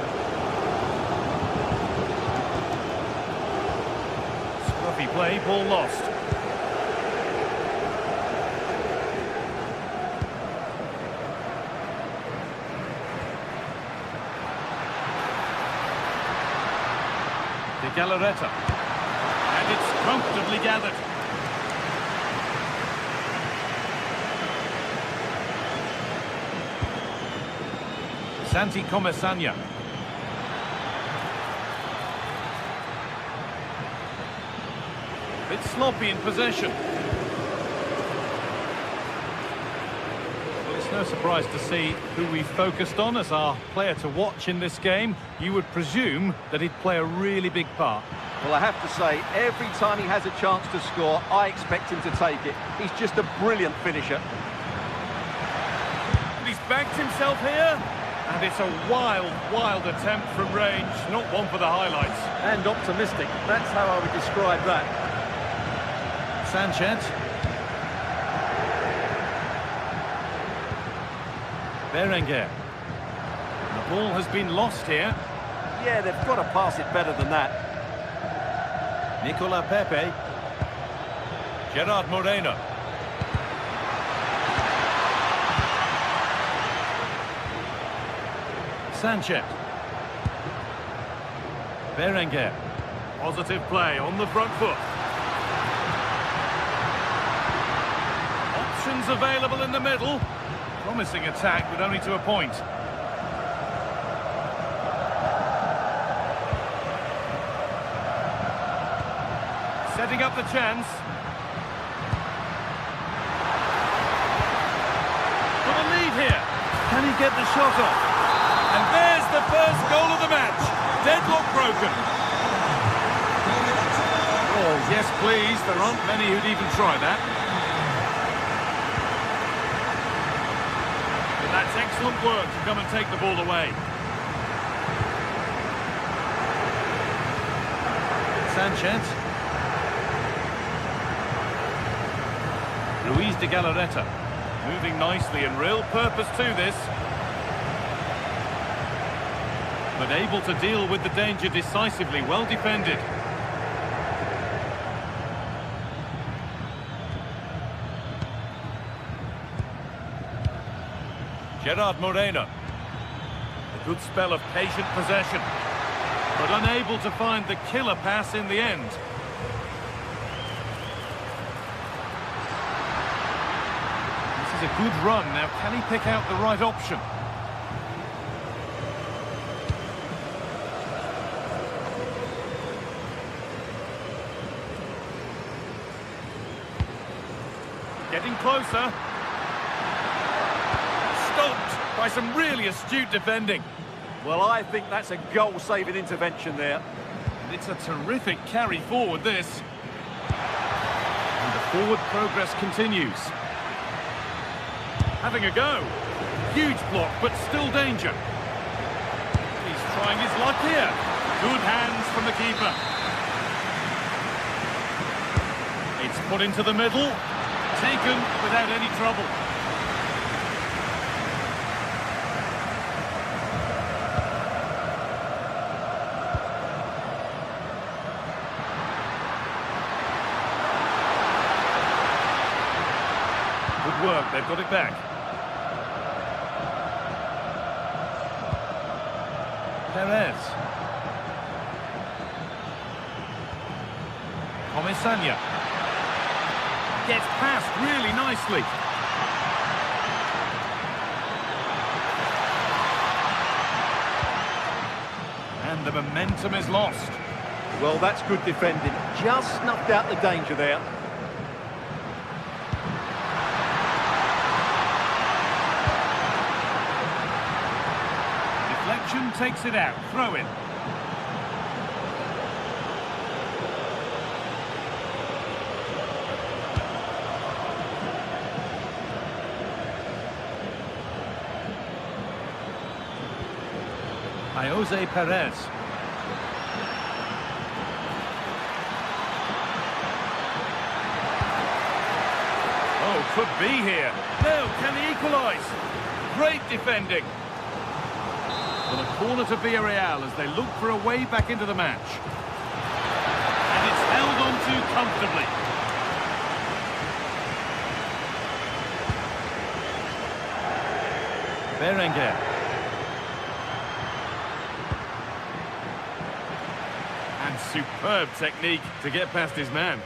Scruffy play, ball lost. De Galarreta. And it's comfortably gathered. Santi Comesania. Bit sloppy in possession. Well, it's no surprise to see who we focused on as our player to watch in this game. You would presume that he'd play a really big part. Well, I have to say, every time he has a chance to score, I expect him to take it. He's just a brilliant finisher. And he's backed himself here. And it's a wild, wild attempt from range. Not one for the highlights. And optimistic. That's how I would describe that. Sanchez. Berenguer. The ball has been lost here. Yeah, they've got to pass it better than that. Nicola Pepe. Gerard Moreno. Sanchez. Berenguer. Positive play on the front foot. Options available in the middle. Promising attack, but only to a point. Setting up the chance. Got a lead here. Can he get the shot off? And there's the first goal of the match. Deadlock broken. Oh, yes, please. There aren't many who'd even try that. But that's excellent work to come and take the ball away. Sanchez. Luis de Galarreta. Moving nicely and real purpose to this. But able to deal with the danger decisively, well defended. Gerard Moreno. A good spell of patient possession, but unable to find the killer pass in the end. This is a good run. Now, can he pick out the right option? Getting closer. Stopped by some really astute defending. Well, I think that's a goal-saving intervention there. And it's a terrific carry forward, this. And the forward progress continues. Having a go. Huge block, but still danger. He's trying his luck here. Good hands from the keeper. It's put into the middle. Taken without any trouble. Good work, they've got it back. Perez. Comesania. Gets past really nicely. And the momentum is lost. Well, that's good defending. Just snuffed out the danger there. Deflection takes it out. Throw in. Jose Perez. Oh, could be here. No, can he equalise? Great defending. Well, a corner to Villarreal as they look for a way back into the match. And it's held on to comfortably. Berenguer. And superb technique to get past his man.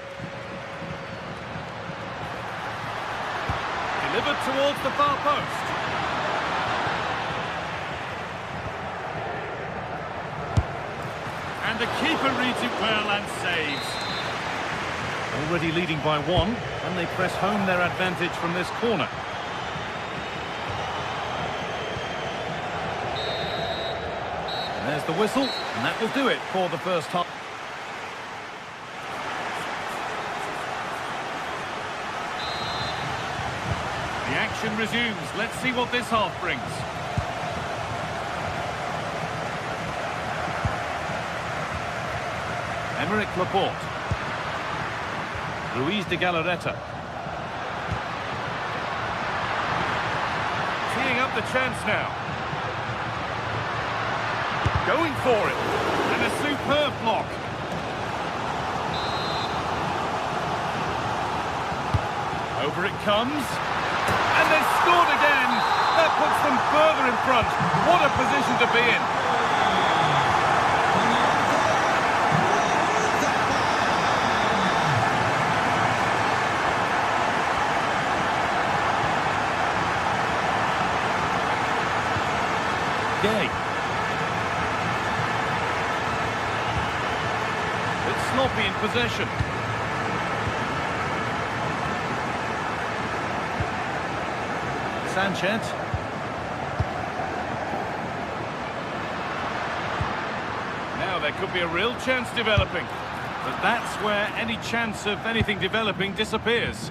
Delivered towards the far post. And the keeper reads it well and saves. Already leading by 1, and they press home their advantage from this corner. And there's the whistle, and that will do it for the first half. The action resumes. Let's see what this half brings. Emerick Laporte. Luis de Galarreta. Teeing up the chance now. Going for it. And a superb block. Over it comes. And they've scored again. That puts them further in front. What a position to be in. Gay. It's sloppy in possession. Sanchez. Now there could be a real chance developing. But that's where any chance of anything developing disappears.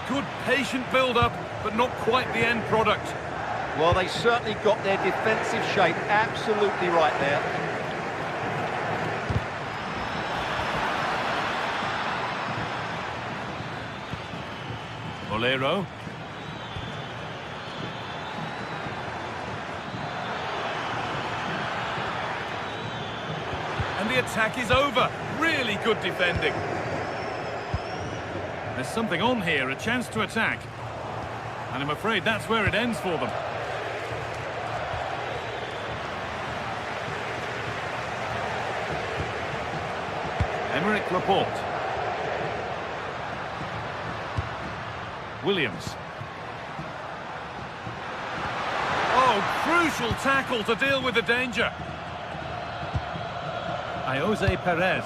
Good patient build-up, but not quite the end product. Well, they certainly got their defensive shape absolutely right there. Bolero. And the attack is over. Really good defending. There's something on here, a chance to attack. And I'm afraid that's where it ends for them. Emerick Laporte. Williams. Oh, crucial tackle to deal with the danger. Jose Perez.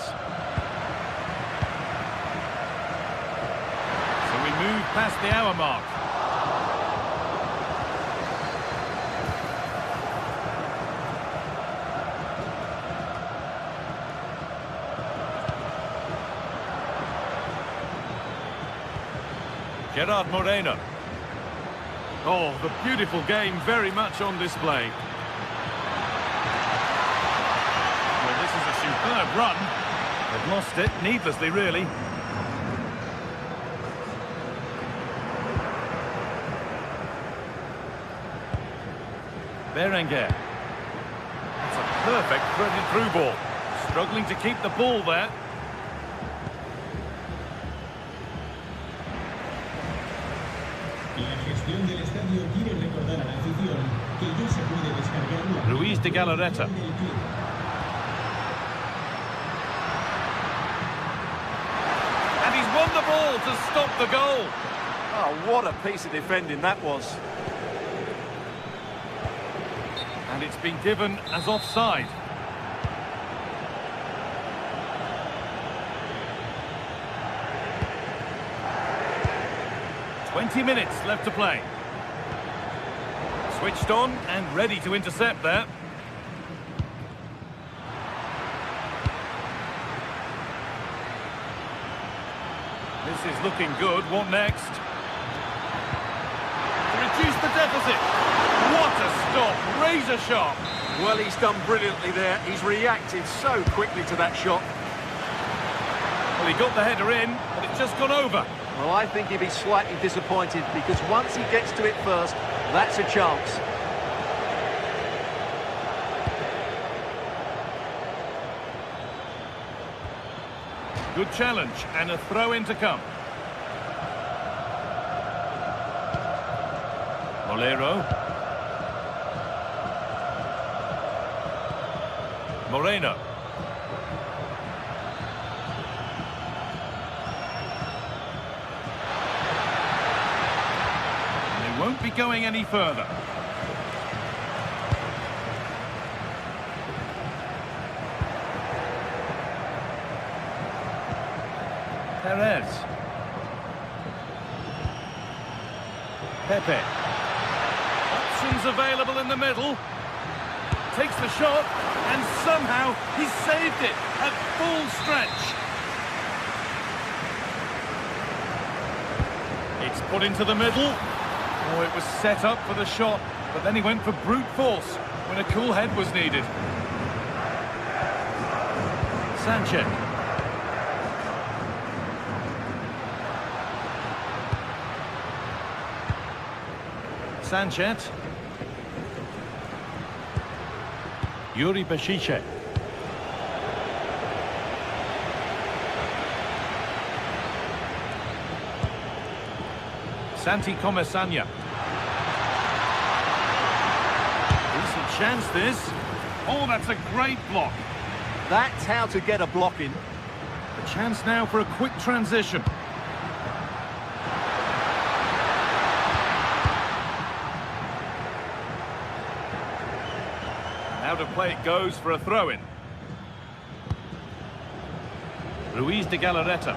So we move past the hour mark. Gerard Moreno. Oh, the beautiful game very much on display. Well, this is a superb run. They've lost it needlessly, really. Berenguer. That's a perfect threaded through ball. Struggling to keep the ball there. Luis de Galarreta. And he's won the ball to stop the goal. Oh, what a piece of defending that was. And it's been given as offside. "20 minutes left to play. Switched on and ready to intercept there. This is looking good. What next? To reduce the deficit. What a stop. Razor sharp. Well, he's done brilliantly there. He's reacted so quickly to that shot. Well, he got the header in, but it's just gone over. Well, I think he'd be slightly disappointed because once he gets to it first, that's a chance. Good challenge and a throw-in to come. Molero. Moreno. And they won't be going any further. Perez. Pepe. Options available in the middle. Takes the shot, and somehow he saved it at full stretch. It's put into the middle. Oh, it was set up for the shot, but then he went for brute force when a cool head was needed. Sanchez. Sanchez. Yuri Beshiche. Santi Comesanya. Decent chance this. Oh, that's a great block. That's how to get a block in. A chance now for a quick transition. Out of play it goes for a throw-in. Ruiz de Galarreta.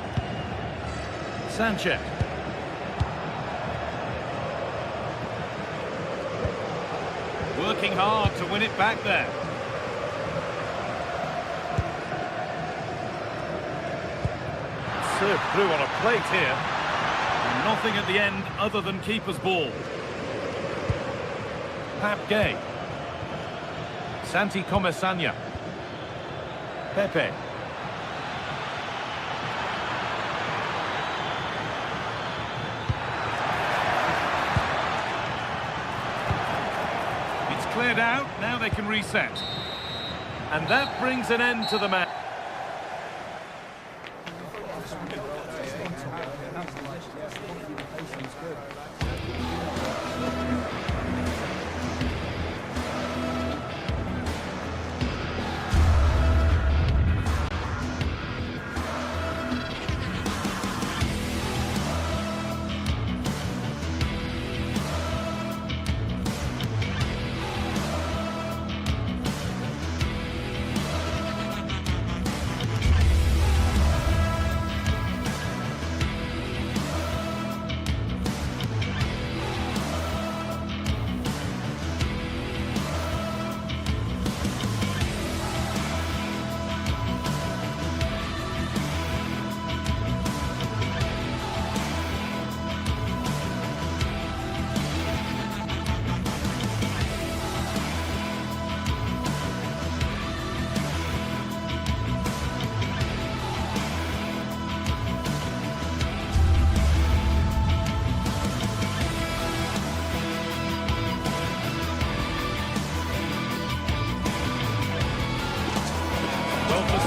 Sanchez. Working hard to win it back there. Served through on a plate here. And nothing at the end other than keeper's ball. Pap Gay. Santi Comesanya. Pepe. It's cleared out, now they can reset. And that brings an end to the match.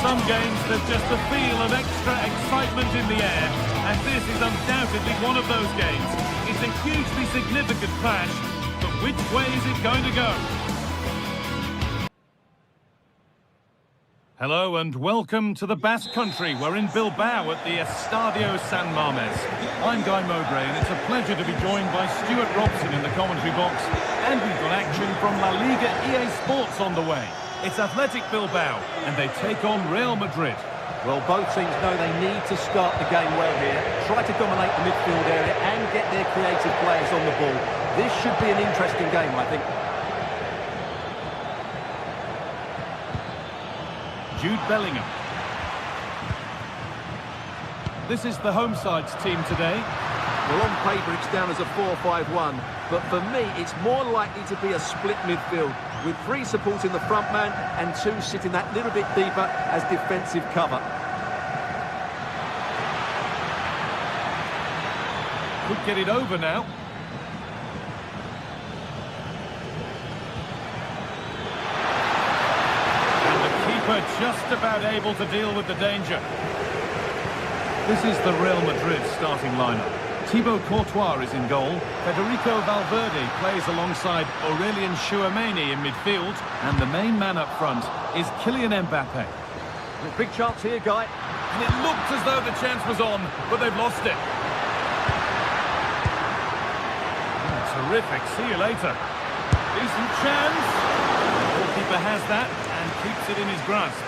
Some games, there's just a feel of extra excitement in the air, and this is undoubtedly one of those games. It's a hugely significant clash, but which way is it going to go? Hello and welcome to the Basque Country. We're in Bilbao at the Estadio San Mamés. I'm Guy Mowbray, and it's a pleasure to be joined by Stuart Robson in the commentary box, and we've got action from La Liga EA Sports on the way. It's Athletic Bilbao, and they take on Real Madrid. Well, both teams know they need to start the game well here, try to dominate the midfield area and get their creative players on the ball. This should be an interesting game, I think. Jude Bellingham. This is the home side's team today. Well, on paper it's down as a 4-5-1, but for me it's more likely to be a split midfield, with 3 supporting the front man and 2 sitting that little bit deeper as defensive cover. could get it over now. And the keeper just about able to deal with the danger. This is the Real Madrid starting lineup. Thibaut Courtois is in goal. Federico Valverde plays alongside Aurelien Chouameni in midfield. And the main man up front is Kylian Mbappe. Big chance here, Guy. And it looked as though the chance was on, but they've lost it. Terrific. See you later. Decent chance. The goalkeeper has that and keeps it in his grasp.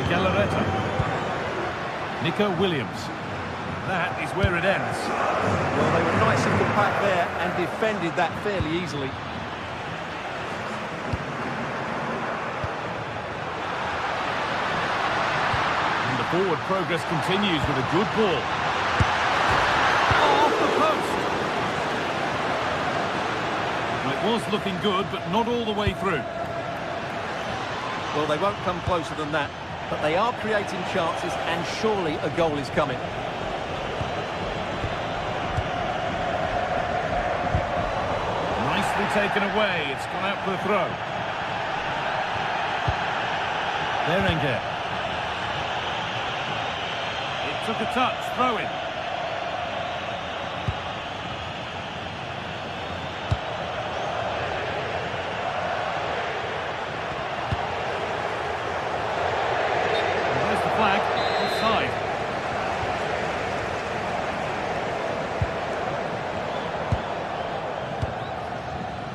Galarreta. Nico Williams. That is where it ends. Well, they were nice and compact there and defended that fairly easily. And the forward progress continues with a good ball. Off the post. Well, it was looking good, but not all the way through. Well, they won't come closer than that. But they are creating chances, and surely a goal is coming. Nicely taken away. It's gone out for a throw. Berenguer. It took a touch. Throw in. Flag offside.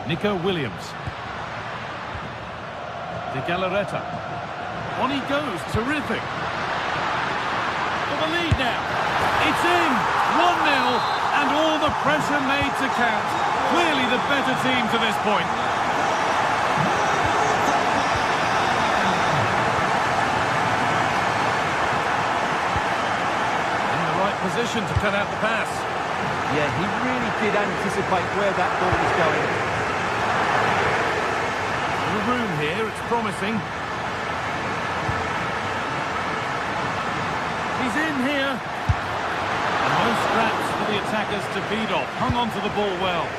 Nico Williams. De Galarreta. On he goes. Terrific. For the lead now. It's in. 1-0. And all the pressure made to count. Clearly the better team to this point. Position to cut out the pass. Yeah, he really did anticipate where that ball was going. The room here, it's promising. He's in here. And no scraps for the attackers to feed off. Hung on to the ball well.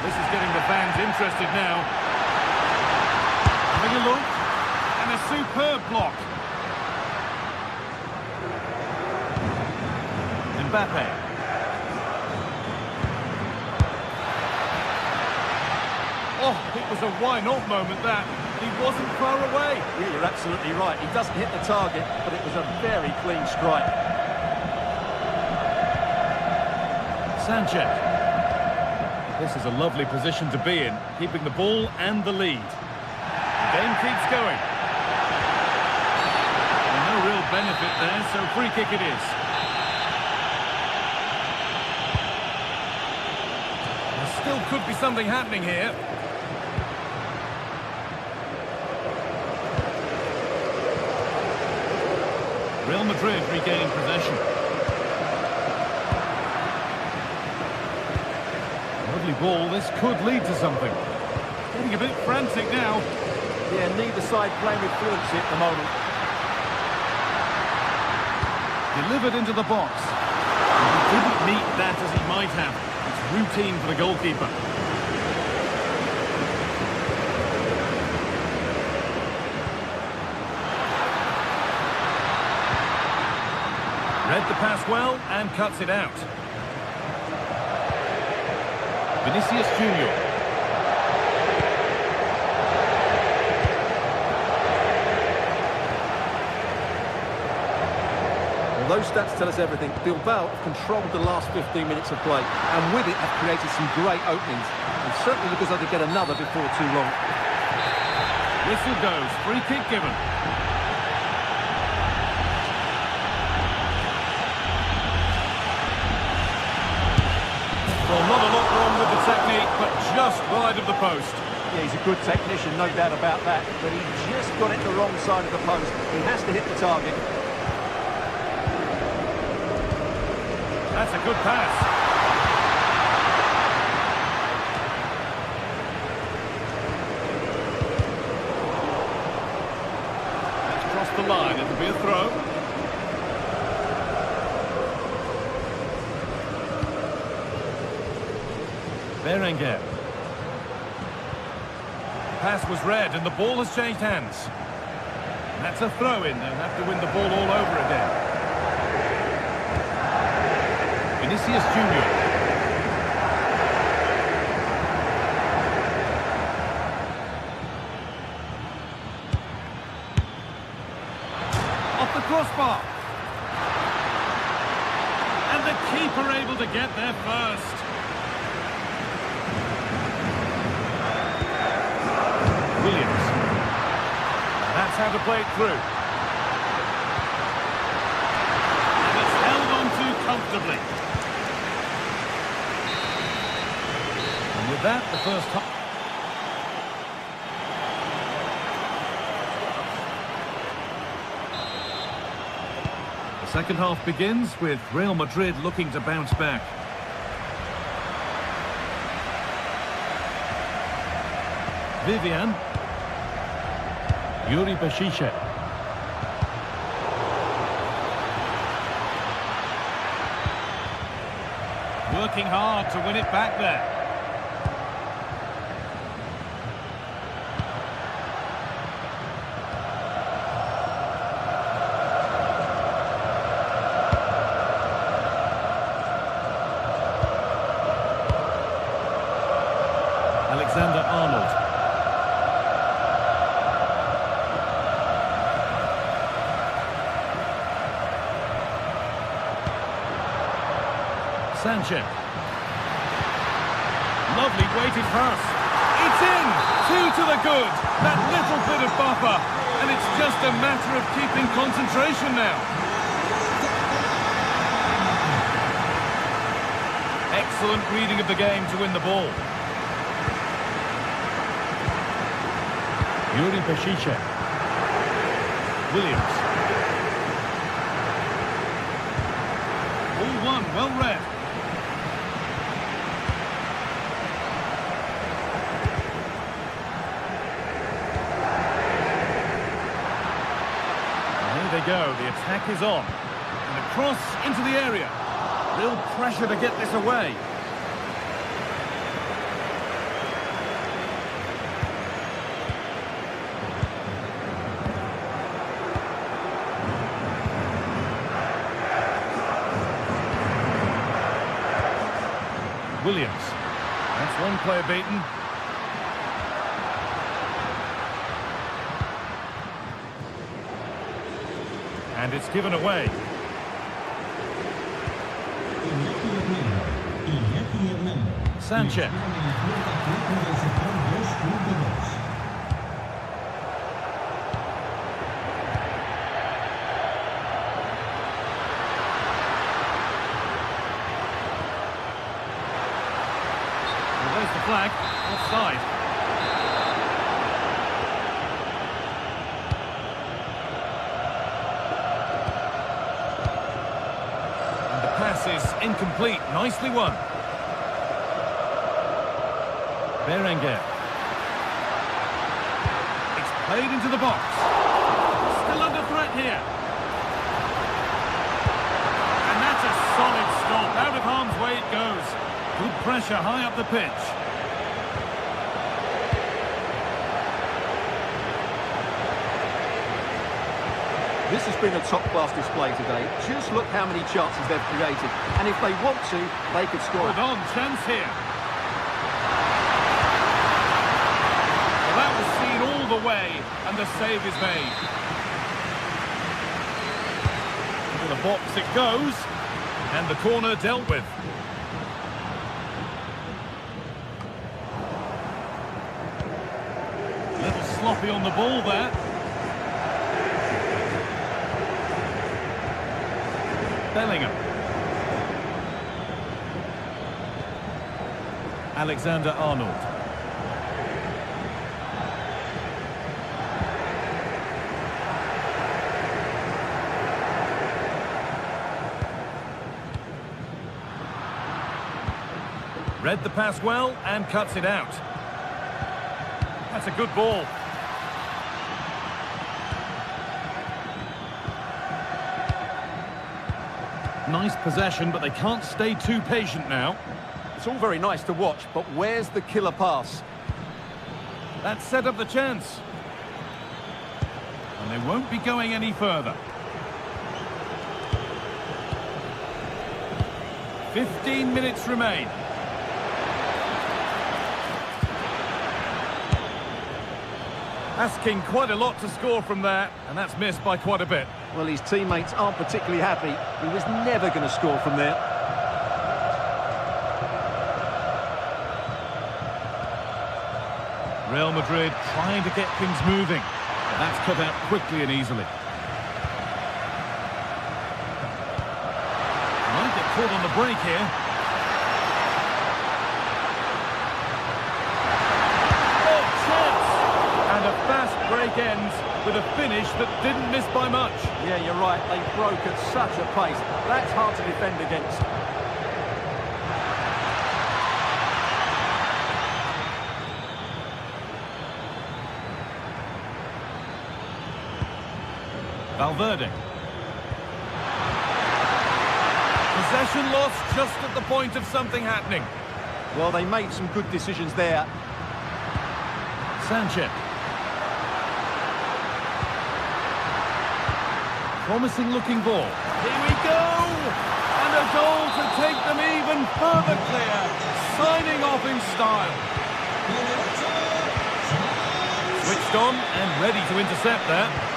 This is getting the fans interested now. Having a look. And a superb block. Mbappe. Oh, it was a why-not moment, that. He wasn't far away. Yeah, you're absolutely right. He doesn't hit the target, but it was a very clean strike. Sanchez. This is a lovely position to be in, keeping the ball and the lead. The game keeps going. No real benefit there, so free kick it is. There still could be something happening here. Real Madrid regaining possession. Lovely ball, this could lead to something. Getting a bit frantic now. Yeah, neither side playing with fluency at the moment. Delivered into the box. He didn't meet that as he might have. It's routine for the goalkeeper. Read the pass well and cuts it out. Vinicius Junior. Well, those stats tell us everything. Bilbao have controlled the last 15 minutes of play, and with it have created some great openings. And certainly look as though they get another before too long. Whistle goes, free kick given. Well, not a lot wrong with the technique, but just wide of the post. Yeah, he's a good technician, no doubt about that. But he just got it the wrong side of the post. He has to hit the target. That's a good pass. the line. It'll be a throw. Berenguer. Pass was read and the ball has changed hands. And that's a throw-in. They'll have to win the ball all over again. Vinicius Junior. Off the crossbar. And the keeper able to get there first. Williams. That's how to play it through. And it's held on to comfortably. And with that, the first half. The second half begins with Real Madrid looking to bounce back. Vivian. Yuri Bashice. Working hard to win it back there. Alexander-Arnold. Sanchez. Lovely weighted pass. It's in! 2 to the good. That little bit of buffer. And it's just a matter of keeping concentration now. Excellent reading of the game to win the ball. Yuri Bashice. Williams. All one, well read. There they go, the attack is on. And a cross into the area. Real pressure to get this away. Williams. That's one player beaten. And it's given away. Sanchez. There's the flag, offside. And the pass is incomplete, nicely won. Berenguer. It's played into the box. Still under threat here. And that's a solid stop. Out of harm's way it goes. Good pressure high up the pitch. This has been a top-class display today. Just look how many chances they've created. And if they want to, they could score. Hold on, chance here. Well, that was seen all the way, and the save is made. Into the box it goes, and the corner dealt with. Sloppy on the ball there. Bellingham. Alexander-Arnold. Read the pass well and cuts it out. That's a good ball. nice possession, but they can't stay too patient now. It's all very nice to watch, but where's the killer pass? That set up the chance. And they won't be going any further. 15 minutes remain. Asking quite a lot to score from there, and that's missed by quite a bit. Well, his teammates aren't particularly happy. He was never going to score from there. Real Madrid trying to get things moving. But that's cut out quickly and easily. Might get caught on the break here. Oh, chance! And a fast break ends with a finish that didn't miss by much. Yeah, you're right. They broke at such a pace. That's hard to defend against. Valverde. Possession lost just at the point of something happening. Well, they made some good decisions there. Sanchez. Promising looking ball. Here we go! And a goal to take them even further clear. Signing off in style. Switched on and ready to intercept that.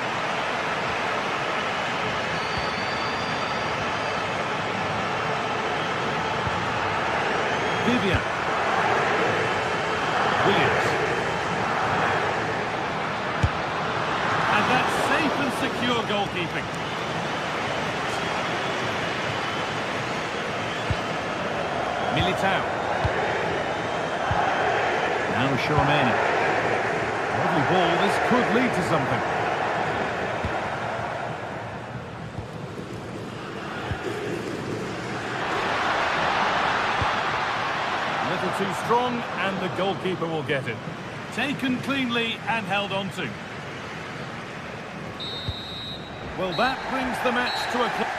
Vivian. Williams. And that's safe and secure goalkeeping. Militao. Now Tchouaméni. Lovely ball, this could lead to something. Too strong, and the goalkeeper will get it. Taken cleanly and held on to. Well, that brings the match to a close.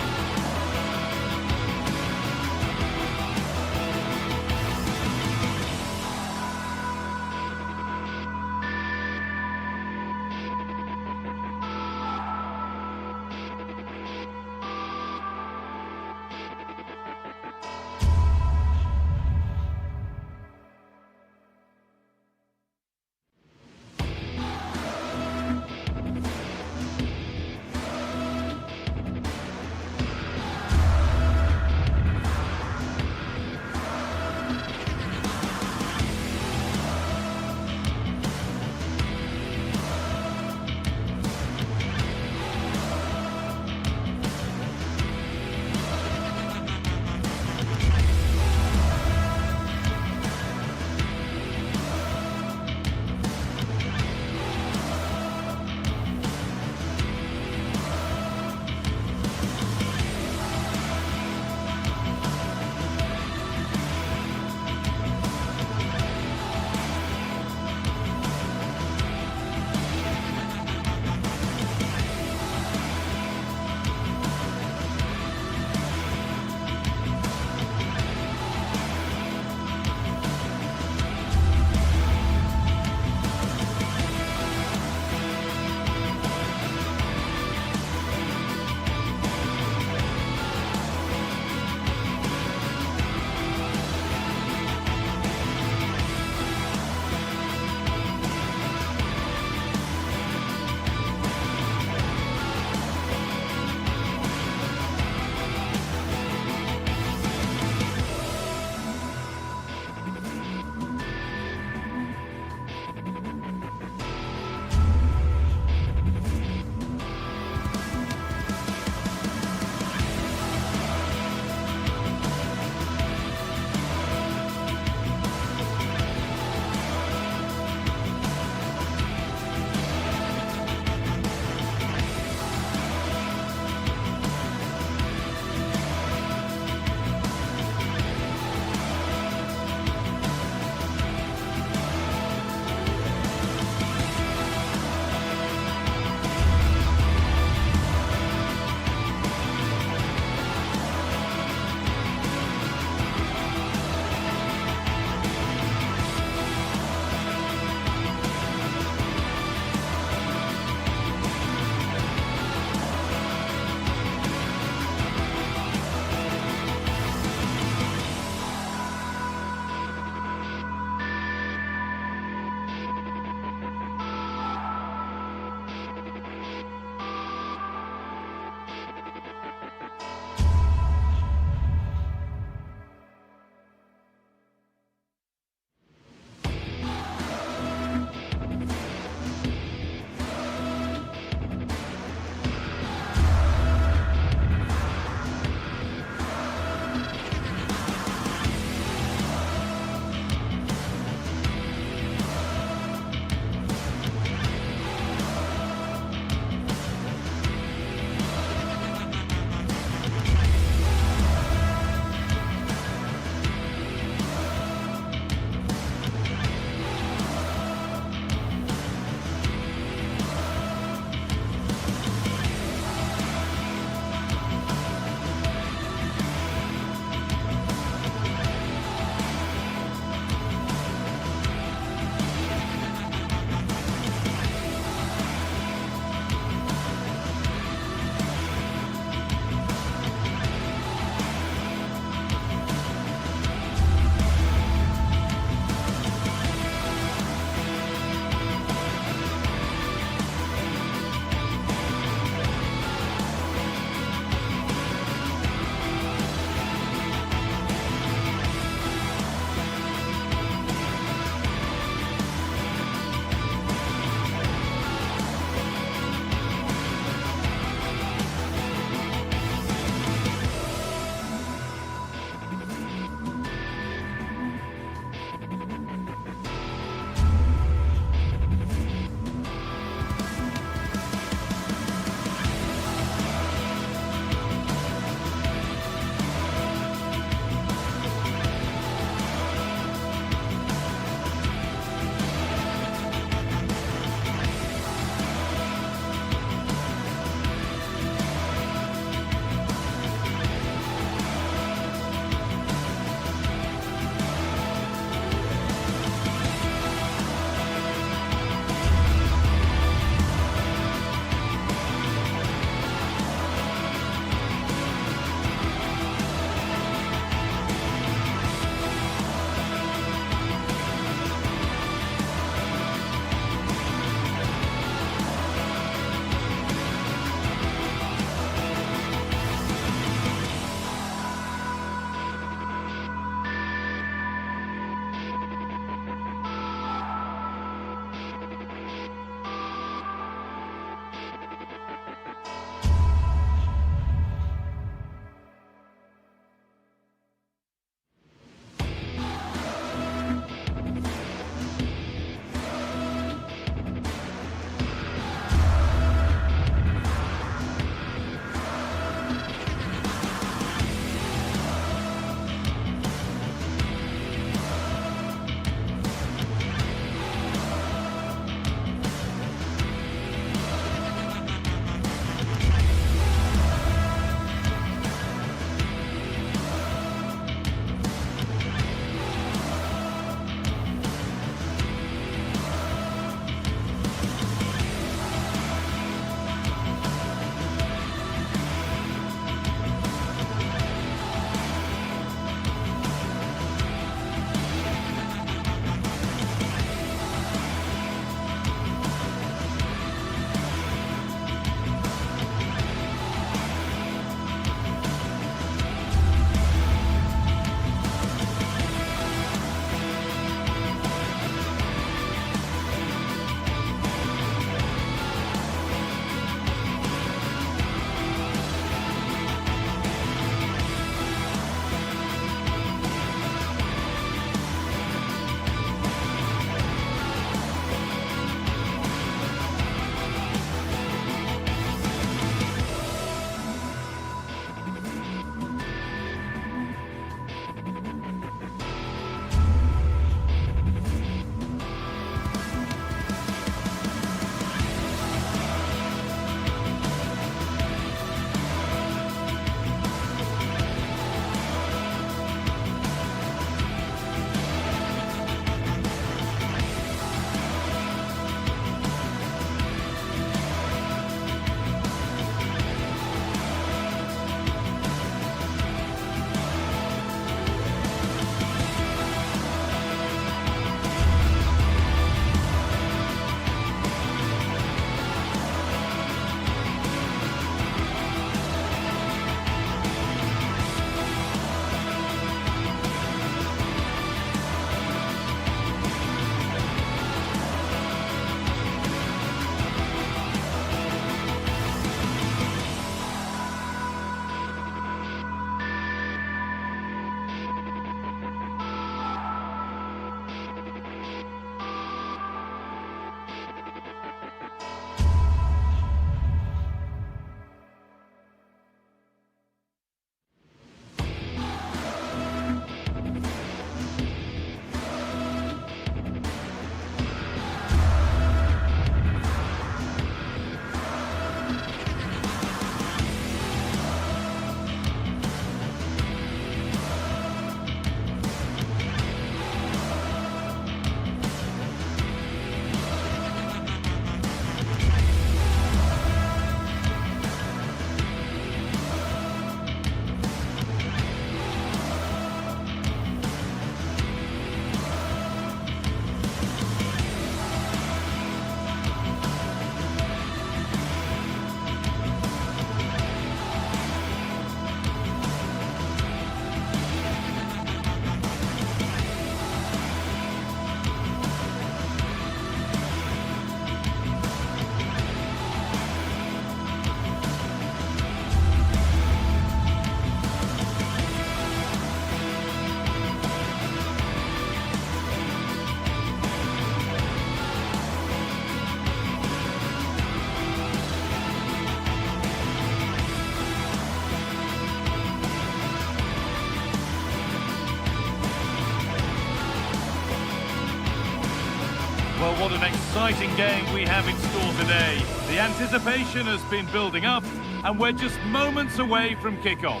what an exciting game we have in store today. The anticipation has been building up, and we're just moments away from kickoff.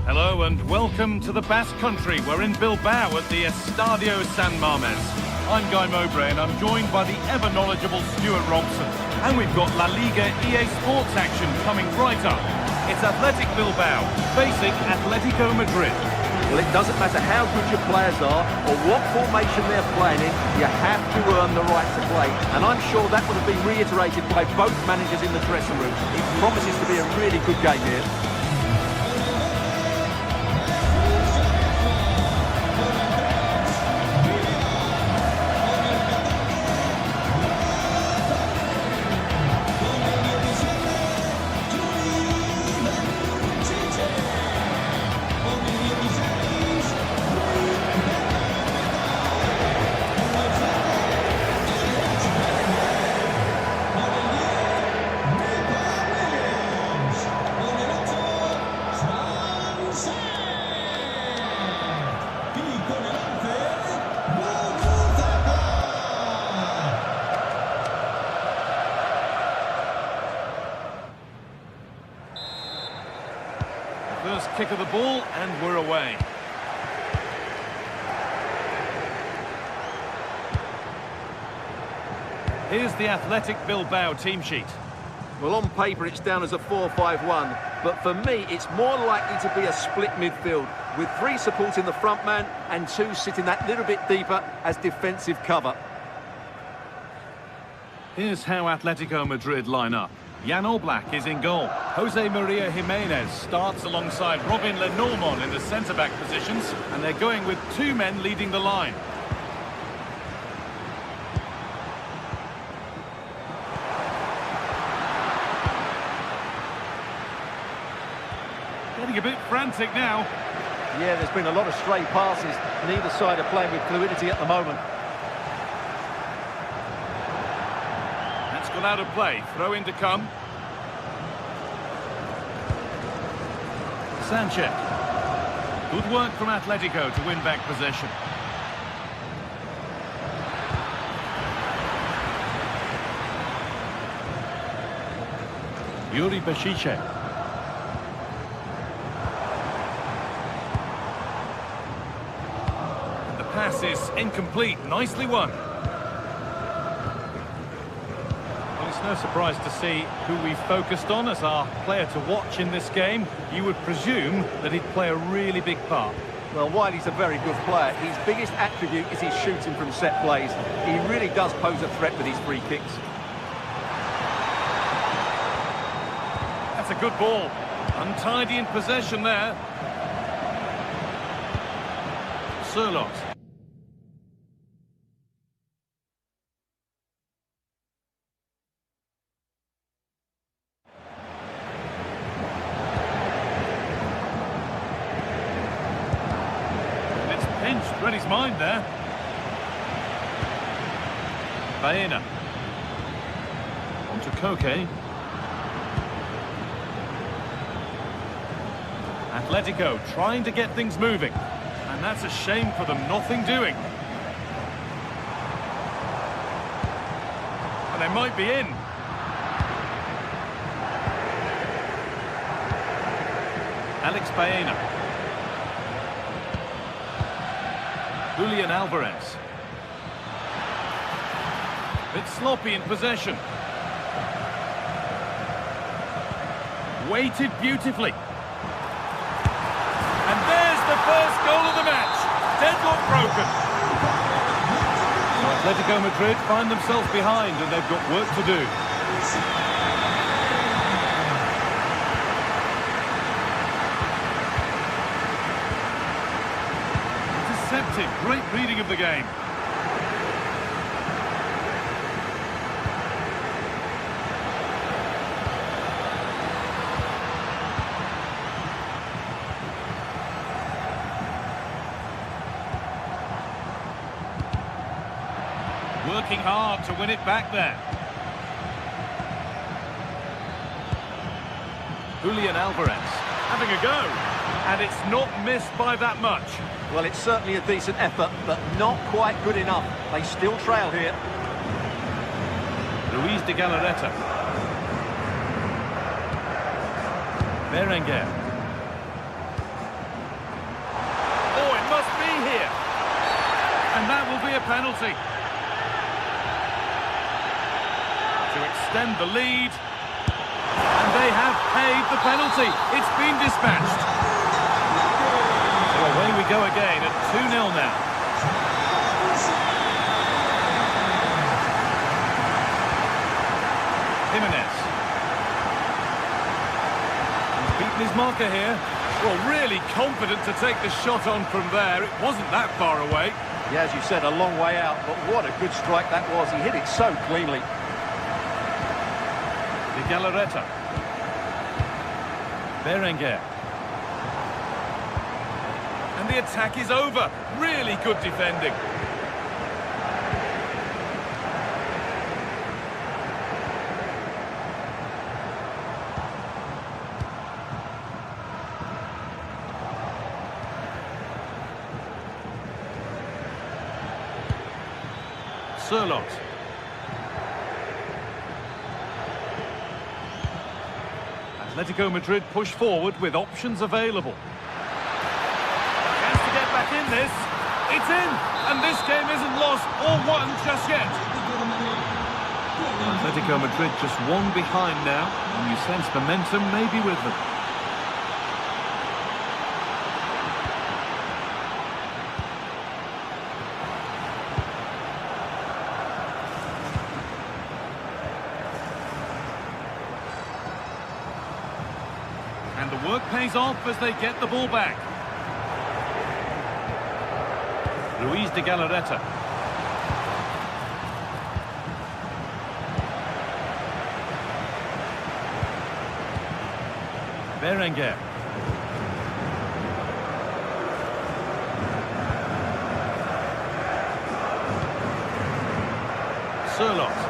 Hello and welcome to the Basque Country. We're in Bilbao at the Estadio San Mamés. I'm Guy Mowbray and I'm joined by the ever-knowledgeable Stuart Robson. And we've got La Liga EA Sports action coming right up. It's Athletic Bilbao facing Atletico Madrid. Well, it doesn't matter how good your players are or what formation they're playing in, you have to earn the right to play. And I'm sure that would have been reiterated by both managers in the dressing room. It promises to be a really good game here. First kick of the ball and we're away. Here's the Athletic Bilbao team sheet. Well, on paper it's down as a 4-5-1, but for me it's more likely to be a split midfield with 3 supporting the front man and 2 sitting that little bit deeper as defensive cover. Here's how Atletico Madrid line up. Jan Oblak is in goal. Jose Maria Jimenez starts alongside Robin Lenormand in the centre-back positions, and they're going with 2 men leading the line. Getting a bit frantic now. Yeah, there's been a lot of stray passes. Neither side are playing with fluidity at the moment. That's gone out of play. Throw in to come. Sanchez. Good work from Atletico to win back possession. Yuri Bashiche. The pass is incomplete. Nicely won. Well, it's no surprise to see who we focused on as our player to watch in this game. You would presume that he'd play a really big part. Well, while he's a very good player, his biggest attribute is his shooting from set plays. He really does pose a threat with his free kicks. That's a good ball. Untidy in possession there. Surlot. It's pinched, read his mind there. Baena. On to Koke. Atletico trying to get things moving. And that's a shame for them, nothing doing. And they might be in. Alex Baena. Julian Alvarez. Bit sloppy in possession. Weighted beautifully. And there's the first goal of the match. Deadlock broken. Atletico Madrid find themselves behind and they've got work to do. Intercepted. Great reading of the game. Working hard to win it back there. Julian Alvarez having a go. And it's not missed by that much. Well, it's certainly a decent effort, but not quite good enough. They still trail here. Luis de Galarreta. Berenguer. Oh, it must be here. And that will be a penalty. To extend the lead. And they have paid the penalty. It's been dispatched. So away we go again at 2-0 now. Jimenez. He's beaten his marker here. Well, really confident to take the shot on from there. It wasn't that far away. Yeah, as you said, a long way out, but what a good strike that was. He hit it so cleanly. De Galarreta. Berenguer. And the attack is over. Really good defending. Sirlot. Atletico Madrid push forward with options available. Chance to get back in this. It's in, and this game isn't lost or won just yet. Atletico Madrid just one behind now, and you sense momentum may be with them. And the work pays off as they get the ball back. Luis de Galarreta. Berenguer. Sirlot.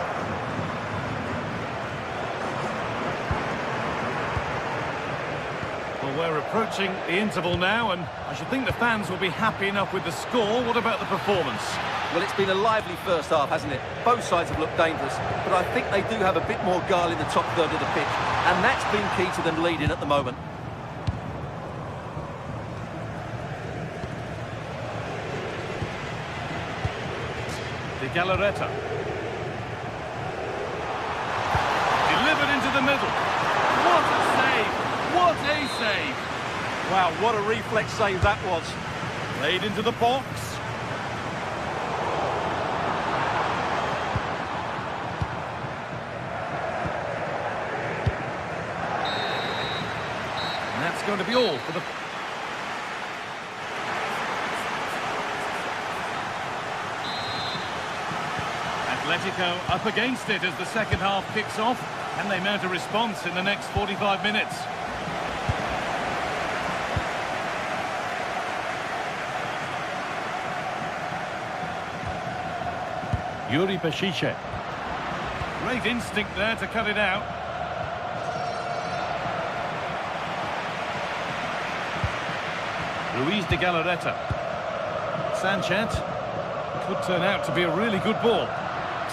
We're approaching the interval now, and I should think the fans will be happy enough with the score. What about the performance? Well, it's been a lively first half, hasn't it? Both sides have looked dangerous, but I think they do have a bit more guile in the top third of the pitch, and that's been key to them leading at the moment. De Galarreta. Delivered into the middle. What a save! What a save! Wow, what a reflex save that was. Played into the box. And that's going to be all for the... Atletico up against it as the second half kicks off, and they mount a response in the next 45 minutes. Yuri Peshice. Great instinct there to cut it out. Luis de Galarreta. Sanchez. Could turn out to be a really good ball.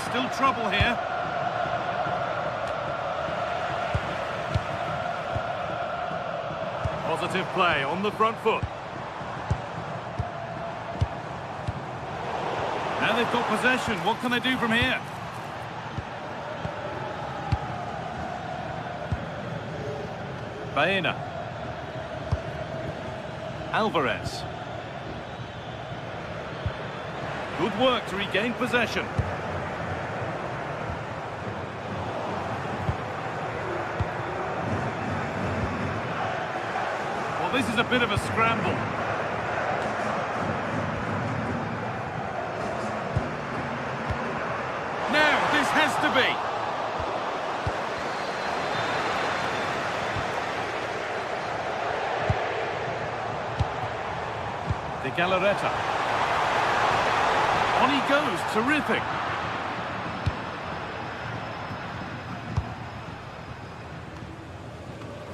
Still trouble here. Positive play on the front foot. Now they've got possession. What can they do from here? Baena. Alvarez. Good work to regain possession. Well, this is a bit of a scramble. Now, this has to be. De Galarreta. On he goes, terrific.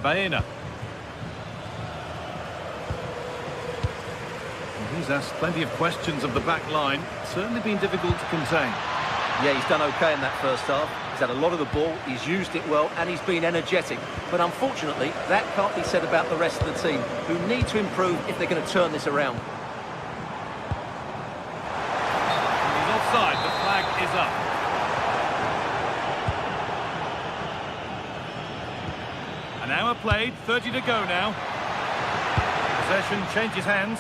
Baena. He's asked plenty of questions of the back line. Certainly been difficult to contain. Yeah, he's done okay in that first half. He's had a lot of the ball, he's used it well, and he's been energetic. But unfortunately, that can't be said about the rest of the team, who need to improve if they're going to turn this around. He's offside. The flag is up. An hour played, 30 to go now. Possession changes hands.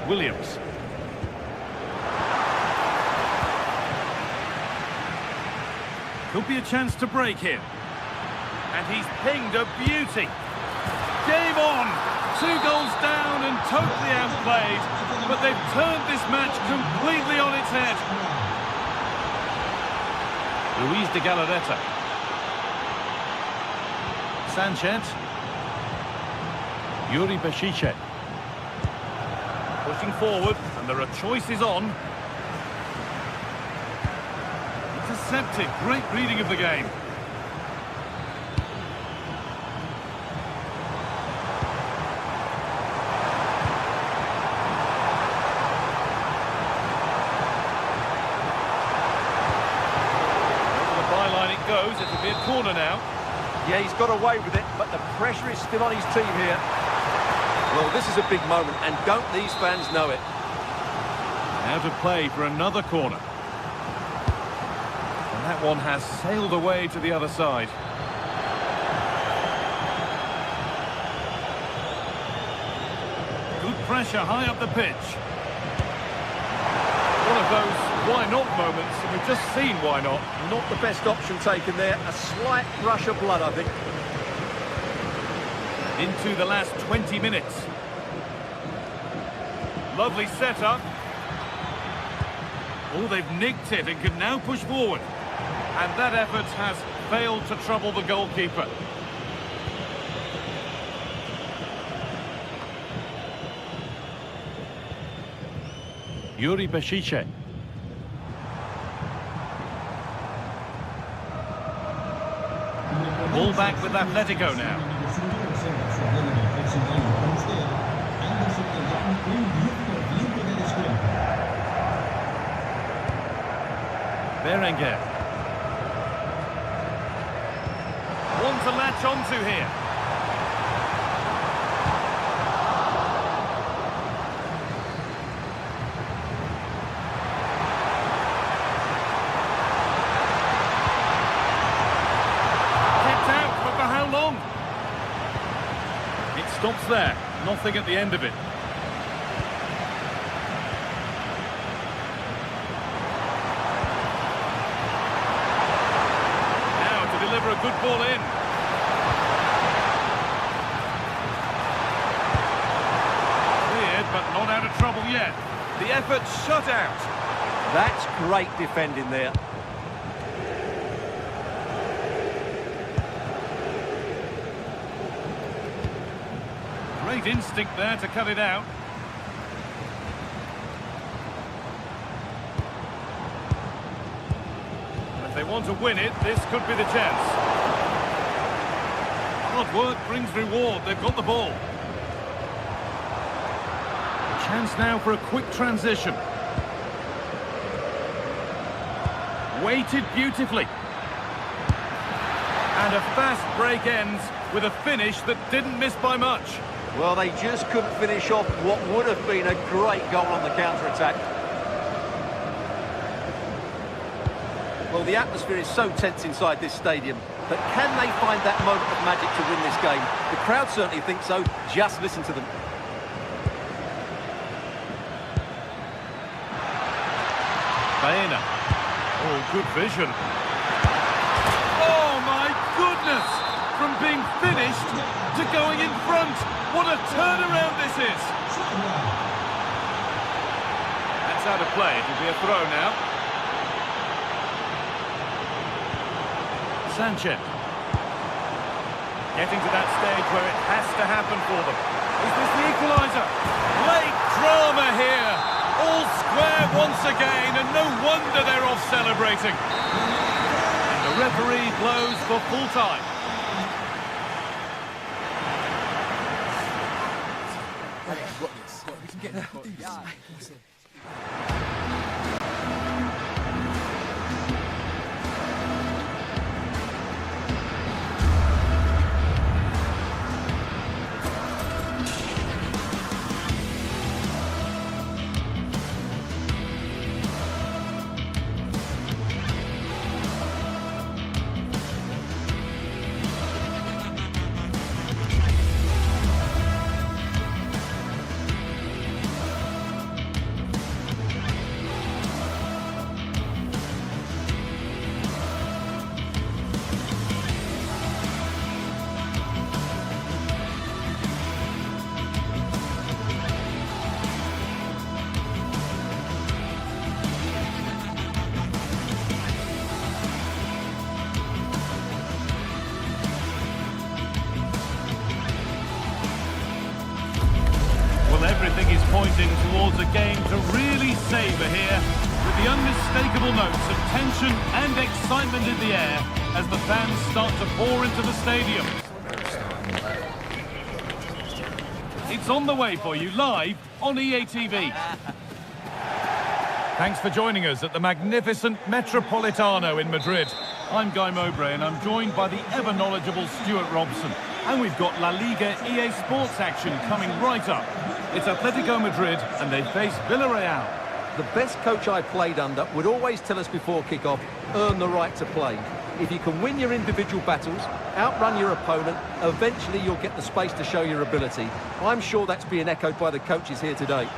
Williams. Could be a chance to break here. And he's pinged a beauty. Game on! 2 goals down and totally outplayed. But they've turned this match completely on its head. Luis de Galarreta. Sanchez. Yuri Bešice. Pushing forward, and there are choices on. Intercepted, great reading of the game. Over the byline it goes, it'll be a corner now. Yeah, he's got away with it, but the pressure is still on his team here. Well, this is a big moment, and don't these fans know it? Out of play for another corner. And that one has sailed away to the other side. Good pressure high up the pitch. One of those why-not moments, and we've just seen why not. Not the best option taken there. A slight rush of blood, I think. Into the last 20 minutes. Lovely setup. Oh, they've nicked it and can now push forward. And that effort has failed to trouble the goalkeeper. Yuri Bešice. Ball back with Atletico now. Berenguer. One to latch onto here. Kept out, but for how long? It stops there. Nothing at the end of it. A good ball in. Cleared, but not out of trouble yet. The effort shut out. That's great defending there. Great instinct there to cut it out. If they want to win it, this could be the chance. Hard work brings reward. They've got the ball. A chance now for a quick transition. Weighted beautifully. And a fast break ends with a finish that didn't miss by much. Well, they just couldn't finish off what would have been a great goal on the counter-attack. Well, the atmosphere is so tense inside this stadium, but can they find that moment of magic to win this game? The crowd certainly think so. Just listen to them. Baena. Oh, good vision. Oh, my goodness! From being finished to going in front. What a turnaround this is! That's out of play. It'll be a throw now. Sanchez. Getting to that stage where it has to happen for them. Is this the equaliser? Late drama here. All square once again, and no wonder they're off celebrating. And the referee blows for full time. Everything is pointing towards a game to really savour here, with the unmistakable notes of tension and excitement in the air as the fans start to pour into the stadium. It's on the way for you live on EA TV. Thanks for joining us at the magnificent Metropolitano in Madrid. I'm Guy Mowbray and I'm joined by the ever-knowledgeable Stuart Robson. And we've got La Liga EA Sports action coming right up. It's Atletico Madrid and they face Villarreal. The best coach I played under would always tell us before kick-off, earn the right to play. If you can win your individual battles, outrun your opponent, eventually you'll get the space to show your ability. I'm sure that's being echoed by the coaches here today.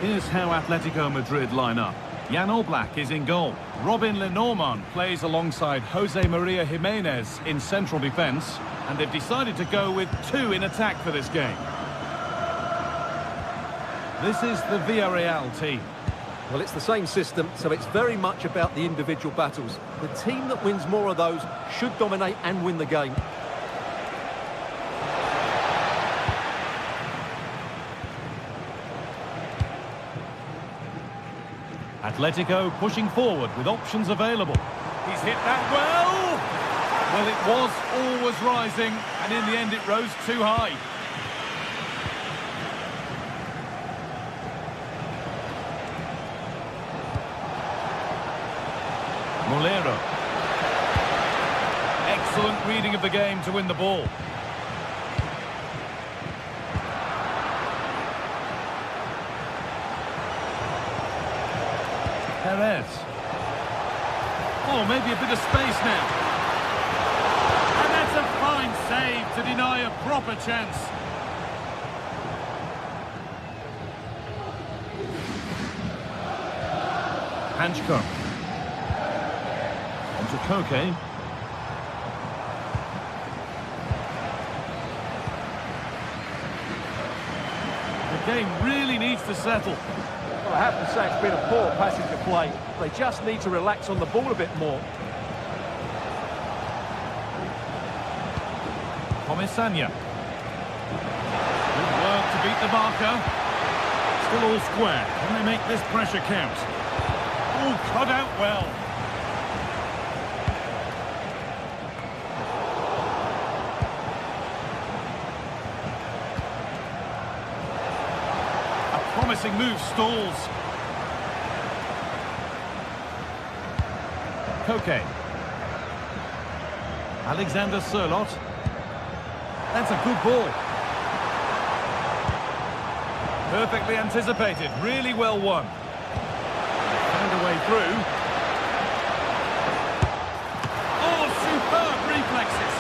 Here's how Atletico Madrid line up. Jan Oblak is in goal. Robin Lenormand plays alongside Jose Maria Jimenez in central defence. And they've decided to go with two in attack for this game. This is the Villarreal team. Well, it's the same system, so it's very much about the individual battles. The team that wins more of those should dominate and win the game. Atletico pushing forward with options available. He's hit that well! Well, it was always rising, and in the end it rose too high. Molero. Excellent reading of the game to win the ball. Perez. Oh, maybe a bit of space now. And that's a fine save to deny a proper chance. Hanchko. Onto Koke. The game really needs to settle. Well, I have to say it's been a poor passage of play. They just need to relax on the ball a bit more. Comisania. Good work to beat the marker. Still all square. Can they make this pressure count? Oh, cut out well. A promising move stalls. Koke. Alexander Sørloth. That's a good ball. Perfectly anticipated, really well won. Found a way through. Oh, superb reflexes.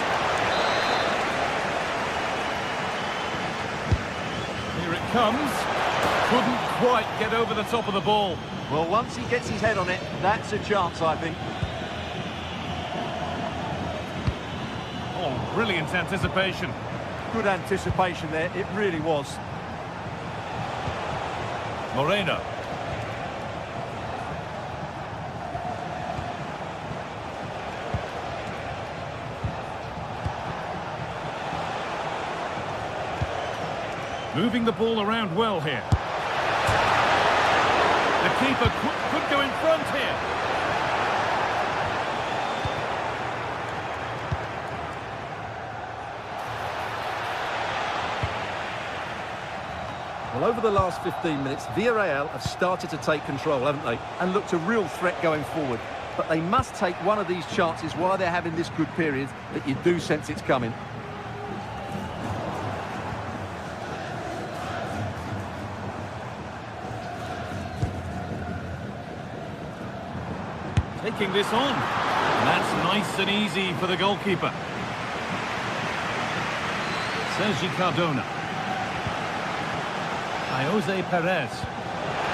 Here it comes. Couldn't quite get over the top of the ball. Well, once he gets his head on it, that's a chance, I think. Oh, brilliant anticipation. Good anticipation there, it really was. Moreno. Moving the ball around well here. The keeper could go in front here. Well, over the last 15 minutes, Villarreal have started to take control, haven't they? And looked a real threat going forward. But they must take one of these chances while they're having this good period that you do sense it's coming. Taking this on. And that's nice and easy for the goalkeeper. Sergi Cardona. Jose Perez.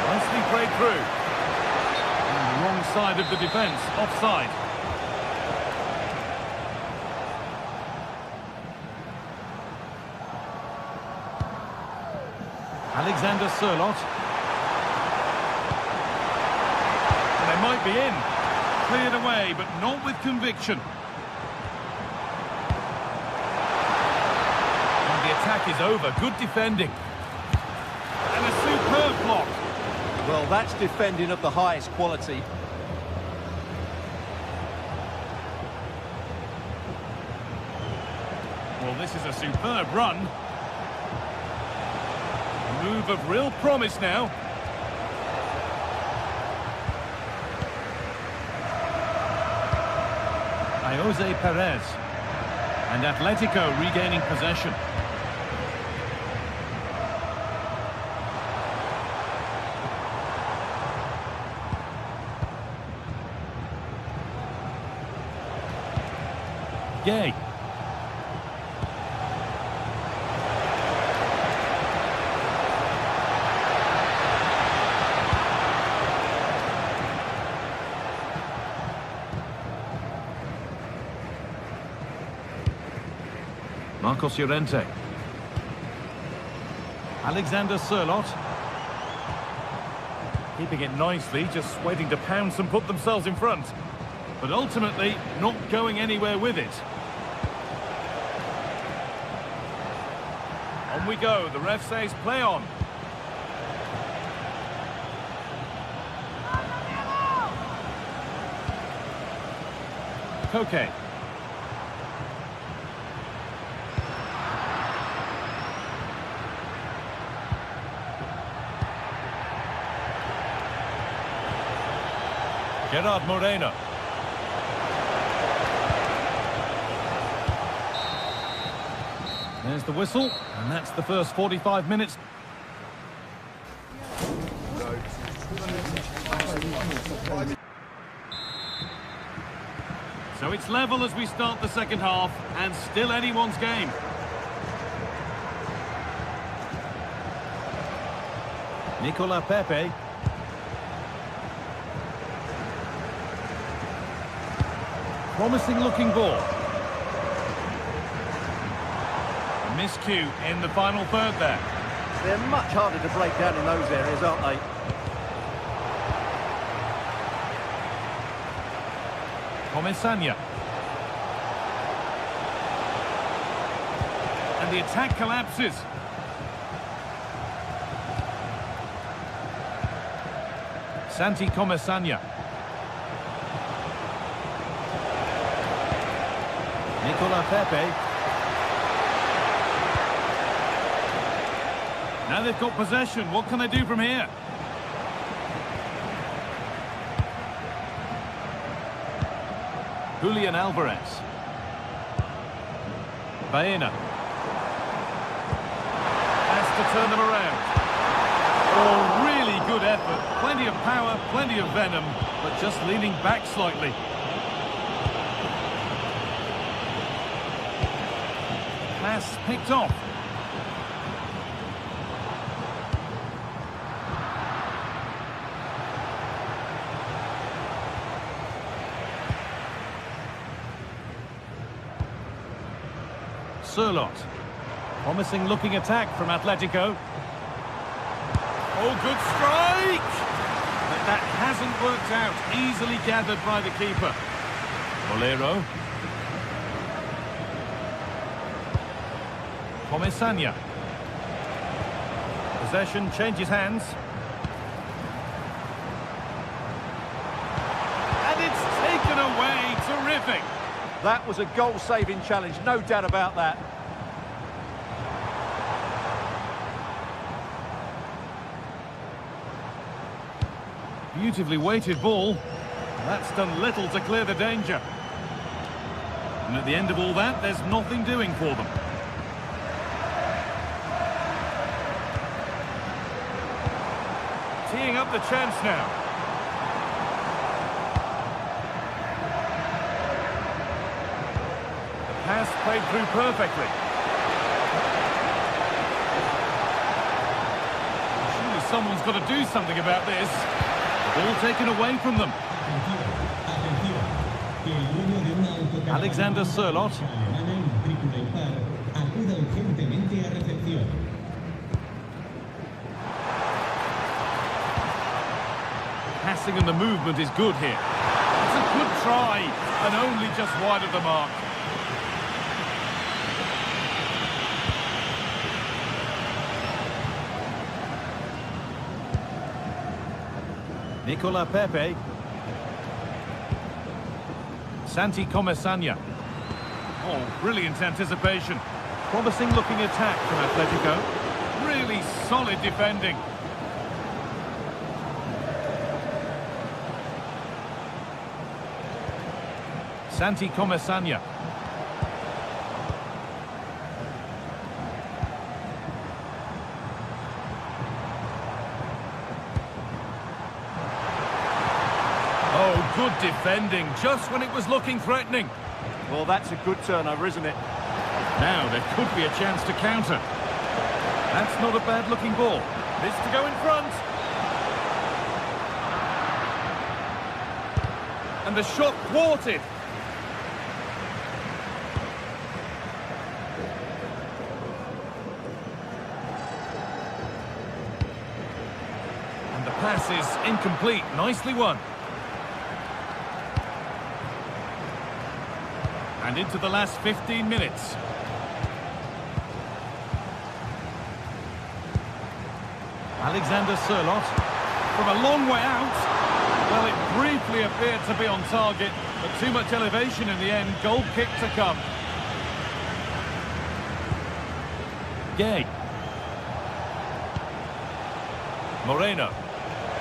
Nicely played through. On the wrong side of the defence, offside. Alexander Sørloth. They might be in. Cleared away, but not with conviction. And the attack is over. Good defending. And a superb block. Well, that's defending of the highest quality. Well, this is a superb run. A move of real promise now. Jose Perez. And Atletico regaining possession. Gay. Marcos Llorente. Alexander Sørloth. Keeping it nicely, just waiting to pounce and put themselves in front. But ultimately, not going anywhere with it. On we go. The ref says play on. Koke. Gerard Moreno. There's the whistle, and that's the first 45 minutes. So it's level as we start the second half, and still anyone's game. Nicolas Pepe. Promising looking ball. Miscue in the final third there. They're much harder to break down in those areas, aren't they? Comesaña. And the attack collapses. Santi Comesaña. Nicolas Pepe. Now they've got possession. What can they do from here? Julian Alvarez. Baena. Has to turn them around. Oh, really good effort. Plenty of power, plenty of venom, but just leaning back slightly. Pass picked off. Sørloth. Promising looking attack from Atletico. Oh, good strike! But that hasn't worked out. Easily gathered by the keeper. Bolero. Comesaña. Possession changes hands. And it's taken away. Terrific. That was a goal-saving challenge, no doubt about that. Beautifully weighted ball. That's done little to clear the danger. And at the end of all that, there's nothing doing for them. Teeing up the chance now. The pass played through perfectly. Surely someone's got to do something about this. Ball taken away from them. Alexander Sørloth. Passing and the movement is good here. It's a good try, and only just wide of the mark. Nicola Pepe. Santi Comesania. Oh, brilliant anticipation. Promising looking attack from Atletico. Really solid defending. Santi Comesania. Oh, good defending, just when it was looking threatening. Well, that's a good turnover, isn't it? Now there could be a chance to counter. That's not a bad-looking ball. This to go in front. And the shot thwarted. And the pass is incomplete. Nicely won. And into the last 15 minutes. Alexander Sørloth from a long way out. Well, it briefly appeared to be on target, but too much elevation in the end. Goal kick to come. Gay. Moreno.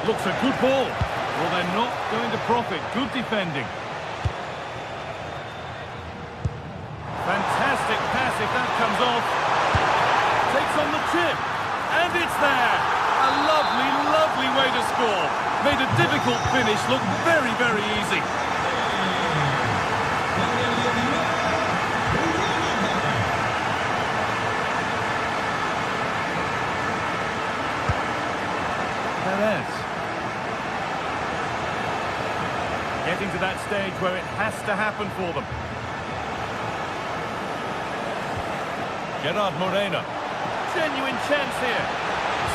Looks a good ball. Well, they're not going to profit. Good defending. Fantastic pass if that comes off. Takes on the chip. And it's there. A lovely, lovely way to score. Made a difficult finish look very, very easy. Perez. Getting to that stage where it has to happen for them. Gerard Moreno. Genuine chance here.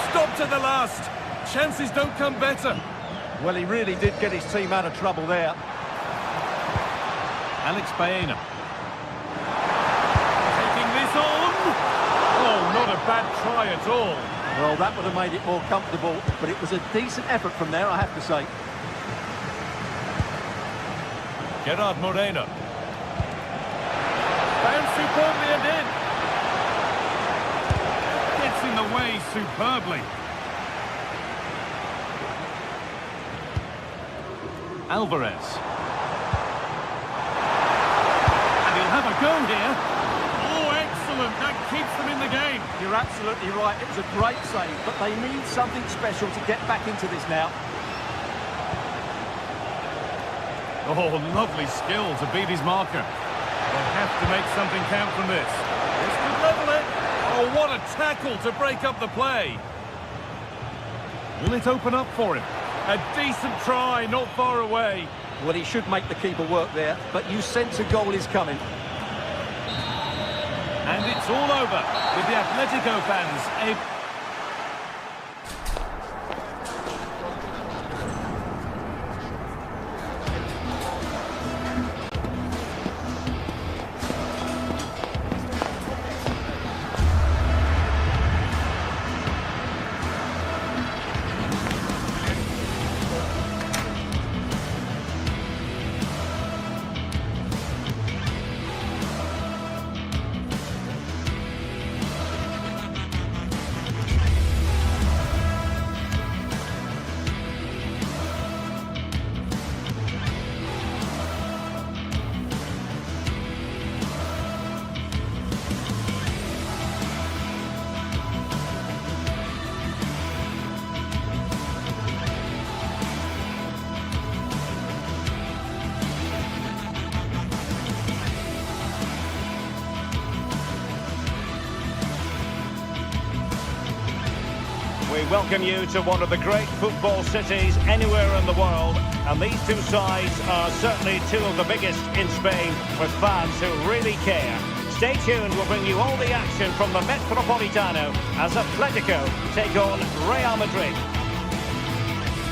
Stop to the last. Chances don't come better. Well, he really did get his team out of trouble there. Alex Baena. Taking this on. Oh, not a bad try at all. Well, that would have made it more comfortable, but it was a decent effort from there, I have to say. Gerard Moreno. Found superbly and in. Gets in the way superbly. Alvarez. And he'll have a go here. Oh, excellent. That keeps them in the game. You're absolutely right. It was a great save, but they need something special to get back into this now. Oh, lovely skill to beat his marker. They have to make something count from this. This could level it. Oh, what a tackle to break up the play. Will it open up for him? A decent try, not far away. Well, he should make the keeper work there, but you sense a goal is coming. And it's all over with the Atletico fans. welcome you to one of the great football cities anywhere in the world. And these two sides are certainly two of the biggest in Spain, with fans who really care. Stay tuned, we'll bring you all the action from the Metropolitano as Atletico take on Real Madrid.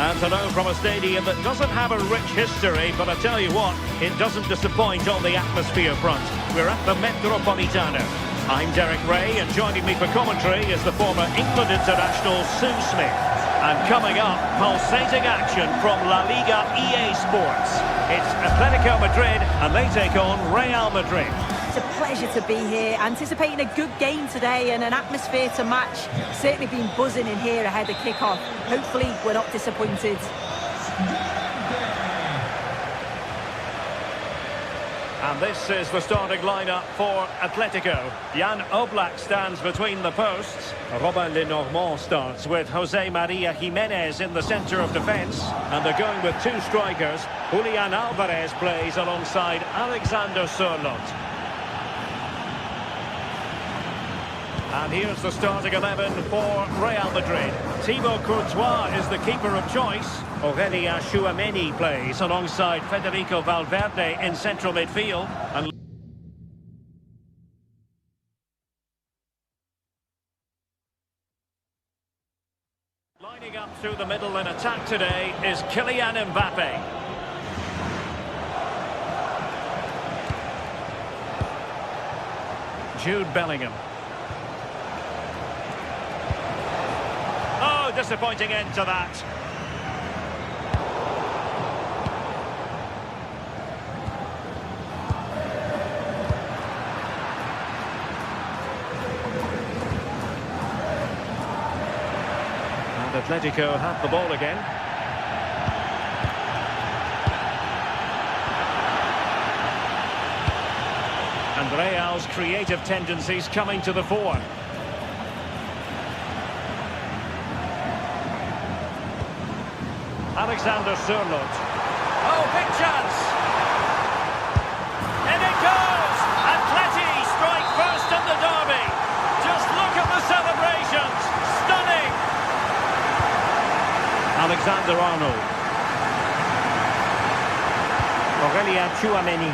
And to know from a stadium that doesn't have a rich history, but I tell you what, it doesn't disappoint on the atmosphere front. We're at the Metropolitano. I'm Derek Ray, and joining me for commentary is the former England international Sue Smith. And coming up, pulsating action from La Liga EA Sports. It's Atletico Madrid, and they take on Real Madrid. It's a pleasure to be here, anticipating a good game today and an atmosphere to match. Certainly been buzzing in here ahead of kickoff. Hopefully we're not disappointed. And this is the starting lineup for Atletico. Jan Oblak stands between the posts. Robin Lenormand starts with Jose Maria Jimenez in the centre of defence. And they're going with two strikers. Julian Alvarez plays alongside Alexander Sørloth. And here's the starting 11 for Real Madrid. Thibaut Courtois is the keeper of choice. Aurélien Tchouameni plays alongside Federico Valverde in central midfield. And lining up through the middle in attack today is Kylian Mbappe. Jude Bellingham. Oh, disappointing end to that. And Atletico have the ball again. And Real's creative tendencies coming to the fore. Alexander Sørloth. Oh, big chance! In it goes! Atleti strike first in the derby. Just look at the celebrations. Stunning! Alexander-Arnold. Aurélien Tchouameni.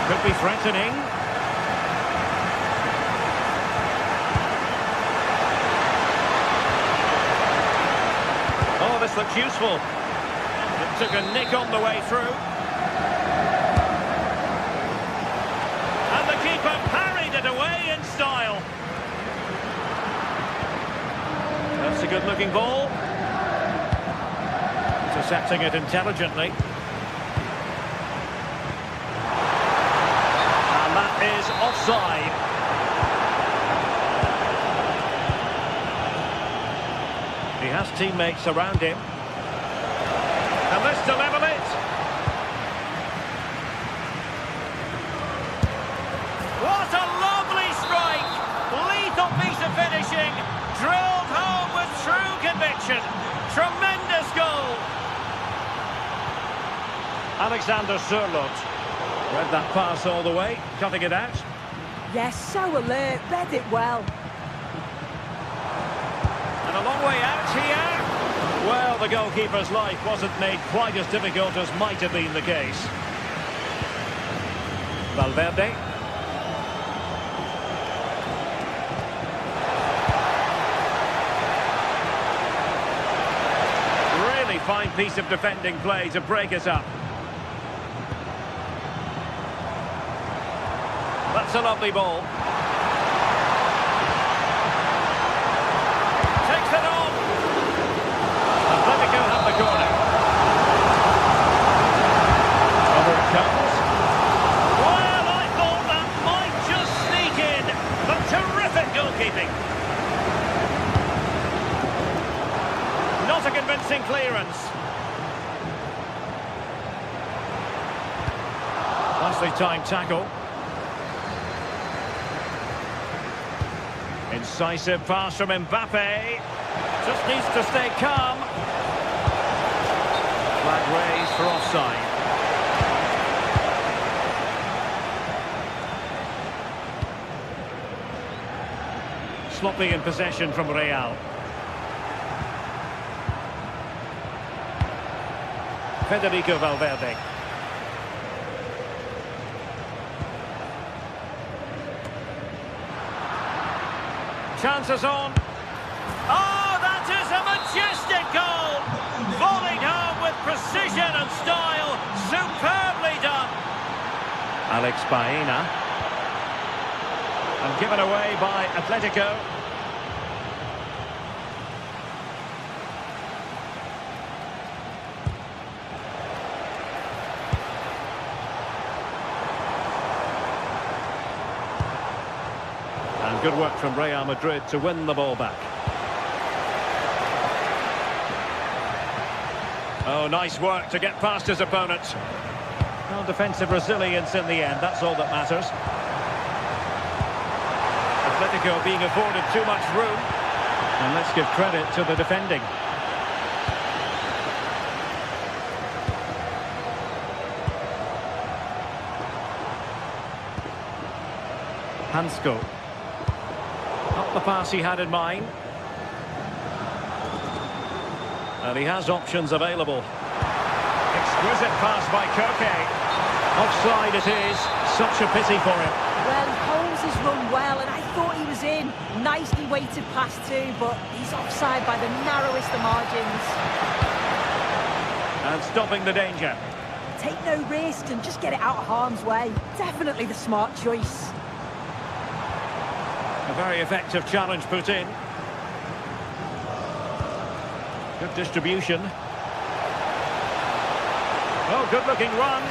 Could be threatening. Oh, this looks useful. It took a nick on the way through. And the keeper parried it away in style. That's a good-looking ball. Intercepting it intelligently. And that is offside. He has teammates around him. And this to level it. What a lovely strike! Lethal piece of finishing. Drilled home with true conviction. Tremendous goal. Alexander Sørloth. Read that pass all the way, cutting it out. Yes, so alert, read it well. And a long way out here. Well, the goalkeeper's life wasn't made quite as difficult as might have been the case. Valverde. Really fine piece of defending play to break it up. That's a lovely ball. Takes it on. Atletico have the corner. Over it comes. Well, I thought that might just sneak in. But terrific goalkeeping. Not a convincing clearance. Nicely timed tackle. Decisive pass from Mbappe. Just needs to stay calm. Flag raised for offside. sloppy in possession from Real. Federico Valverde. Chances on. Oh, that is a majestic goal! Falling home with precision and style. Superbly done. Alex Baena. And given away by Atletico. And good work from Real Madrid to win the ball back. Oh, nice work to get past his opponent. Well, defensive resilience in the end, that's all that matters. Atletico being afforded too much room. And let's give credit to the defending. Hansko. Not the pass he had in mind. And he has options available. Exquisite pass by Koke. Offside it is. Such a pity for him. Well, Holmes has run well, and I thought he was in. Nicely weighted pass too, but he's offside by the narrowest of margins. And stopping the danger. Take no risks and just get it out of harm's way. Definitely the smart choice. A very effective challenge put in. Good distribution. Oh, good-looking run.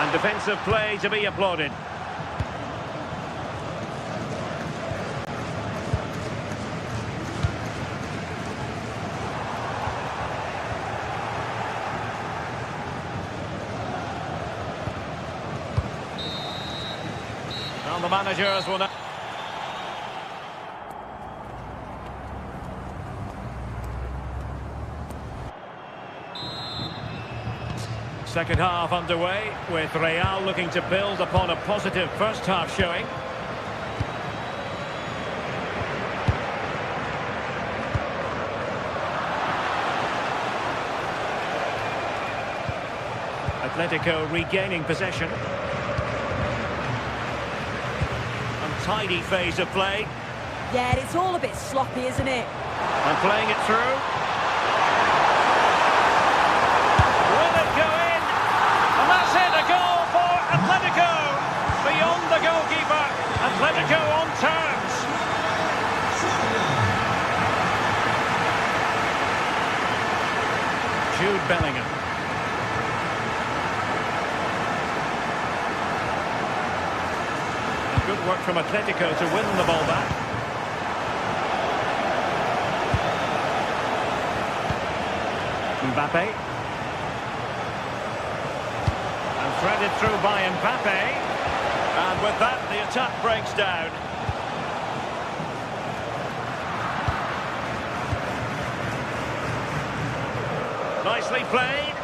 And defensive play to be applauded. The managers will now. Second half underway, with Real looking to build upon a positive first half showing. Atletico regaining possession. Tidy phase of play. Yeah, it's all a bit sloppy, isn't it? And playing it through. Will it go in? And that's it, a goal for Atletico. Beyond the goalkeeper. Atletico on terms. Jude Bellingham. Good work from Atletico to win the ball back. Mbappe. And threaded through by Mbappe. And with that, the attack breaks down. Nicely played.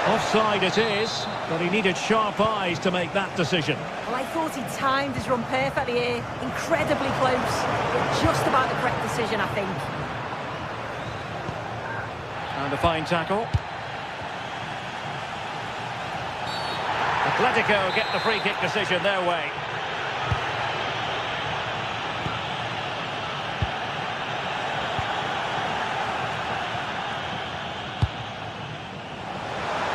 Offside it is, but he needed sharp eyes to make that decision. Well, I thought he timed his run perfectly here. Incredibly close, but just about the correct decision, I think. And a fine tackle. Atletico get the free kick decision their way.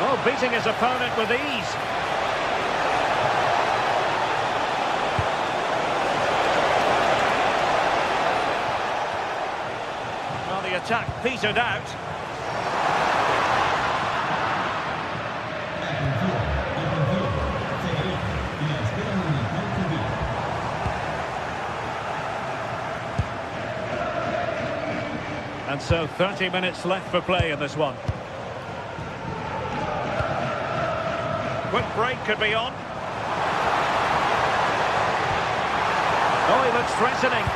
Oh, beating his opponent with ease. Well, the attack petered out. And so 30 minutes left for play in this one. Quick break could be on. Oh, he looks threatening.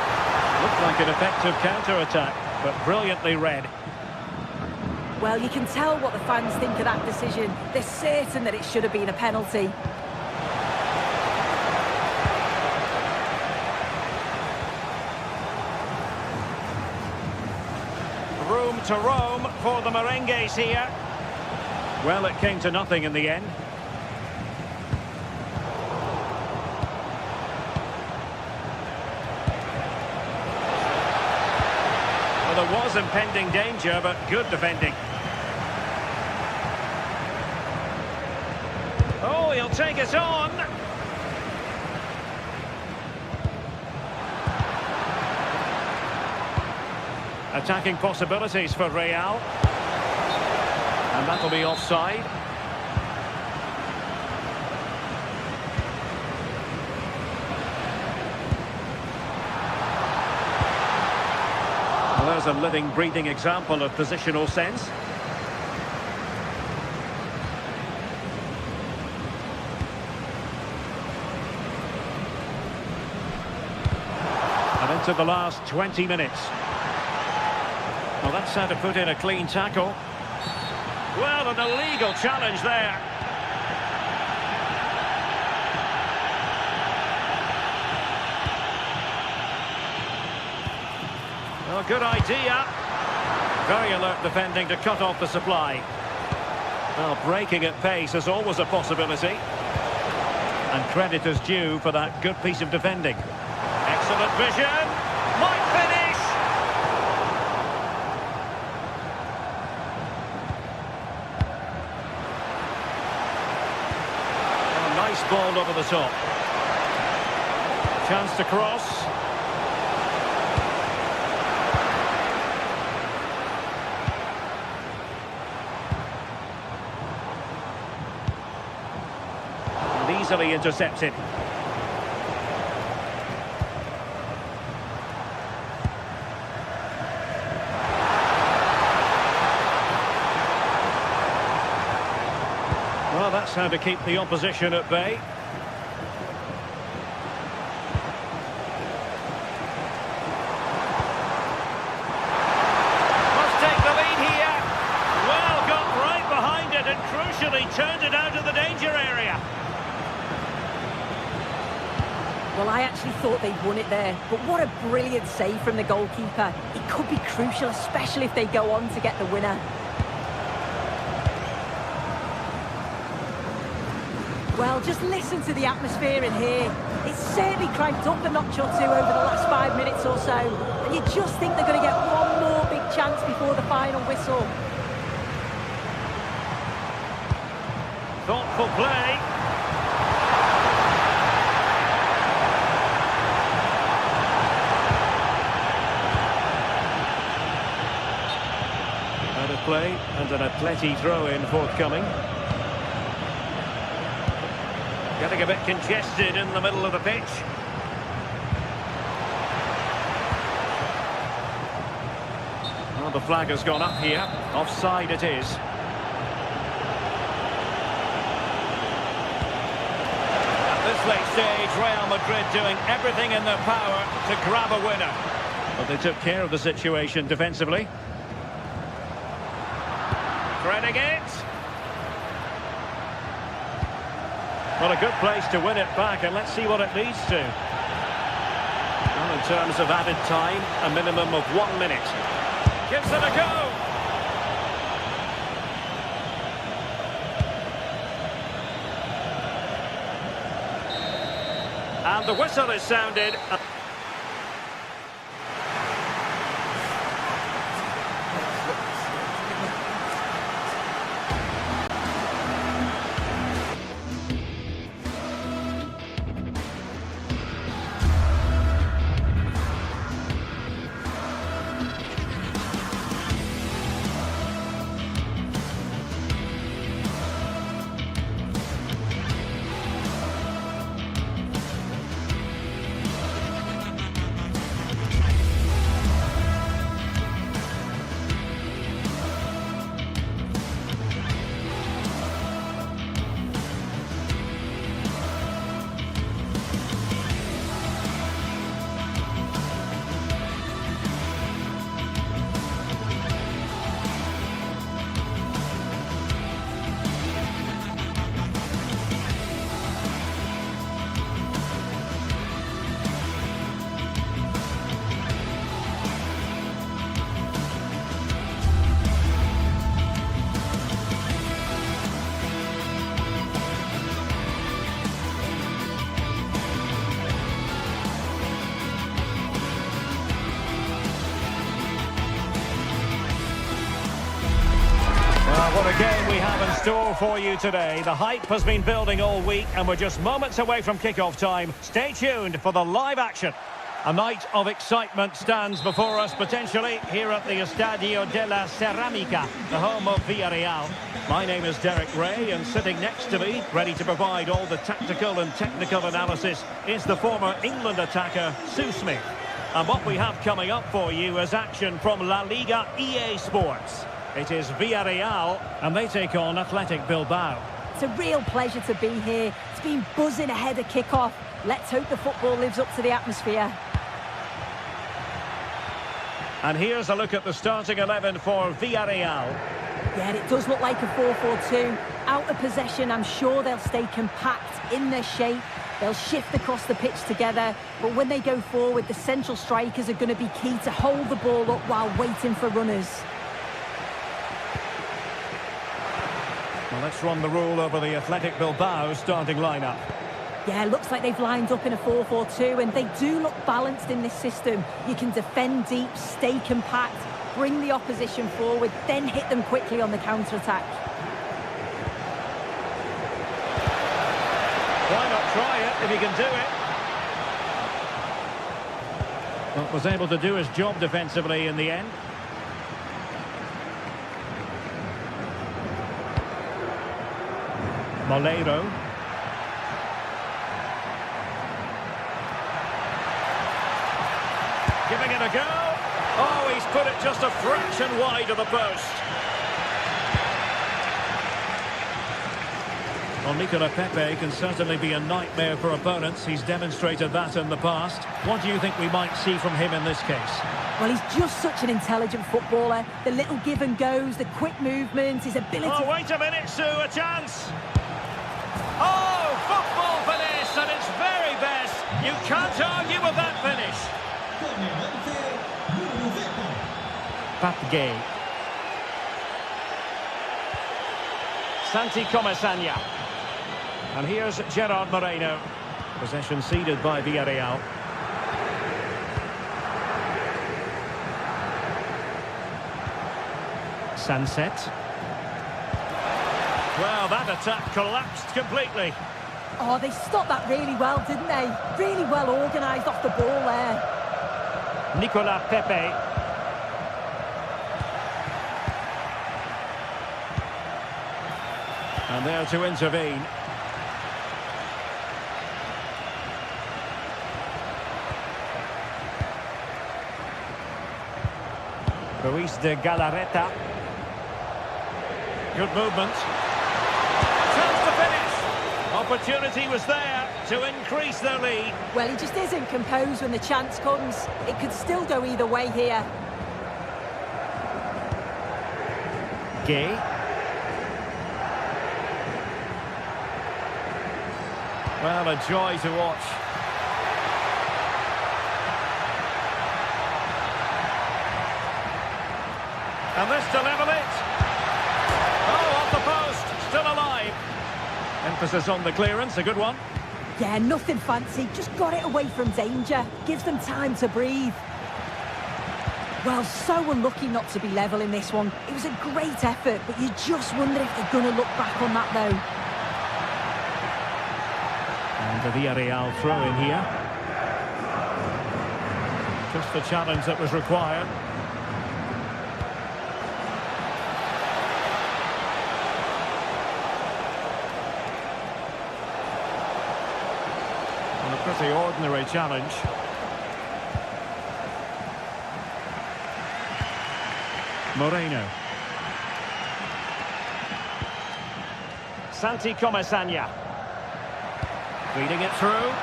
Looked like an effective counter-attack, but brilliantly read. Well, you can tell what the fans think of that decision. They're certain that it should have been a penalty. Room to roam for the Merengues here. Well, it came to nothing in the end. Well, there was impending danger, but good defending. Oh, he'll take it on. Attacking possibilities for Real. And that'll be offside. Well, there's a living, breathing example of positional sense. And into the last 20 minutes. Well, that's how to put in a clean tackle. Well, an illegal challenge there. Well, good idea. Very alert defending to cut off the supply. Well, breaking at pace is always a possibility. And credit is due for that good piece of defending. Excellent vision. Might finish. Nice ball over the top. Chance to cross. And easily intercepted. Well, that's how to keep the opposition at bay. Must take the lead here. Well, got right behind it and crucially turned it out of the danger area. Well, I actually thought they'd won it there, but what a brilliant save from the goalkeeper. It could be crucial, especially if they go on to get the winner. Well, just listen to the atmosphere in here. It's certainly cranked up a notch or two over the last 5 minutes or so. And you just think they're going to get one more big chance before the final whistle. Thoughtful play. Out of play and an Atleti throw-in forthcoming. Getting a bit congested in the middle of the pitch. Well, the flag has gone up here. Offside it is. At this late stage, Real Madrid doing everything in their power to grab a winner. But they took care of the situation defensively. Threading it. Well, a good place to win it back, and let's see what it leads to. Well, in terms of added time, a minimum of 1 minute. Gives it a go. And the whistle is sounded. store for you today. The hype has been building all week and we're just moments away from kickoff time. Stay tuned for the live action. A night of excitement stands before us potentially here at the Estadio de la Ceramica, the home of Villarreal. My name is Derek Ray and sitting next to me, ready to provide all the tactical and technical analysis, is the former England attacker, Sue Smith. And what we have coming up for you is action from La Liga EA Sports. It is Villarreal, and they take on Athletic Bilbao. It's a real pleasure to be here. It's been buzzing ahead of kick-off. Let's hope the football lives up to the atmosphere. And here's a look at the starting 11 for Villarreal. Yeah, it does look like a 4-4-2. Out of possession, I'm sure they'll stay compact in their shape. They'll shift across the pitch together. But when they go forward, the central strikers are going to be key to hold the ball up while waiting for runners. Well, let's run the rule over the Athletic Bilbao starting lineup. Yeah, looks like they've lined up in a 4-4-2, and they do look balanced in this system. You can defend deep, stay compact, bring the opposition forward, then hit them quickly on the counter-attack. Why not try it if he can do it? Well, was able to do his job defensively in the end. Moleiro. Giving it a go. Oh, he's put it just a fraction wide of the post. Well, Nicola Pepe can certainly be a nightmare for opponents. He's demonstrated that in the past. What do you think we might see from him in this case? Well, he's just such an intelligent footballer. The little give and goes, the quick movements, his ability... Oh, wait a minute, Sue, a chance! Oh, football finish at its very best. You can't argue with that finish. Papgay. Santi Comesanya. And here's Gerard Moreno. Possession ceded by Villarreal. Sunset. Well, that attack collapsed completely. Oh, they stopped that really well, didn't they? Really well organised off the ball there. Nicola Pepe. And there to intervene. Ruiz de Galarreta. Good movement. Chance to finish. Opportunity was there to increase their lead. Well, he just isn't composed when the chance comes. It could still go either way here. Gay. Well, a joy to watch. And this to level it. Oh, off the post. Still alive. Emphasis on the clearance. A good one. Yeah, nothing fancy. Just got it away from danger. Gives them time to breathe. Well, so unlucky not to be level in this one. It was a great effort, but you just wonder if they're going to look back on that, though. And the Villarreal throw in here. Just the challenge that was required. And a pretty ordinary challenge. Moreno. Santi Comesanya. Feeding it through.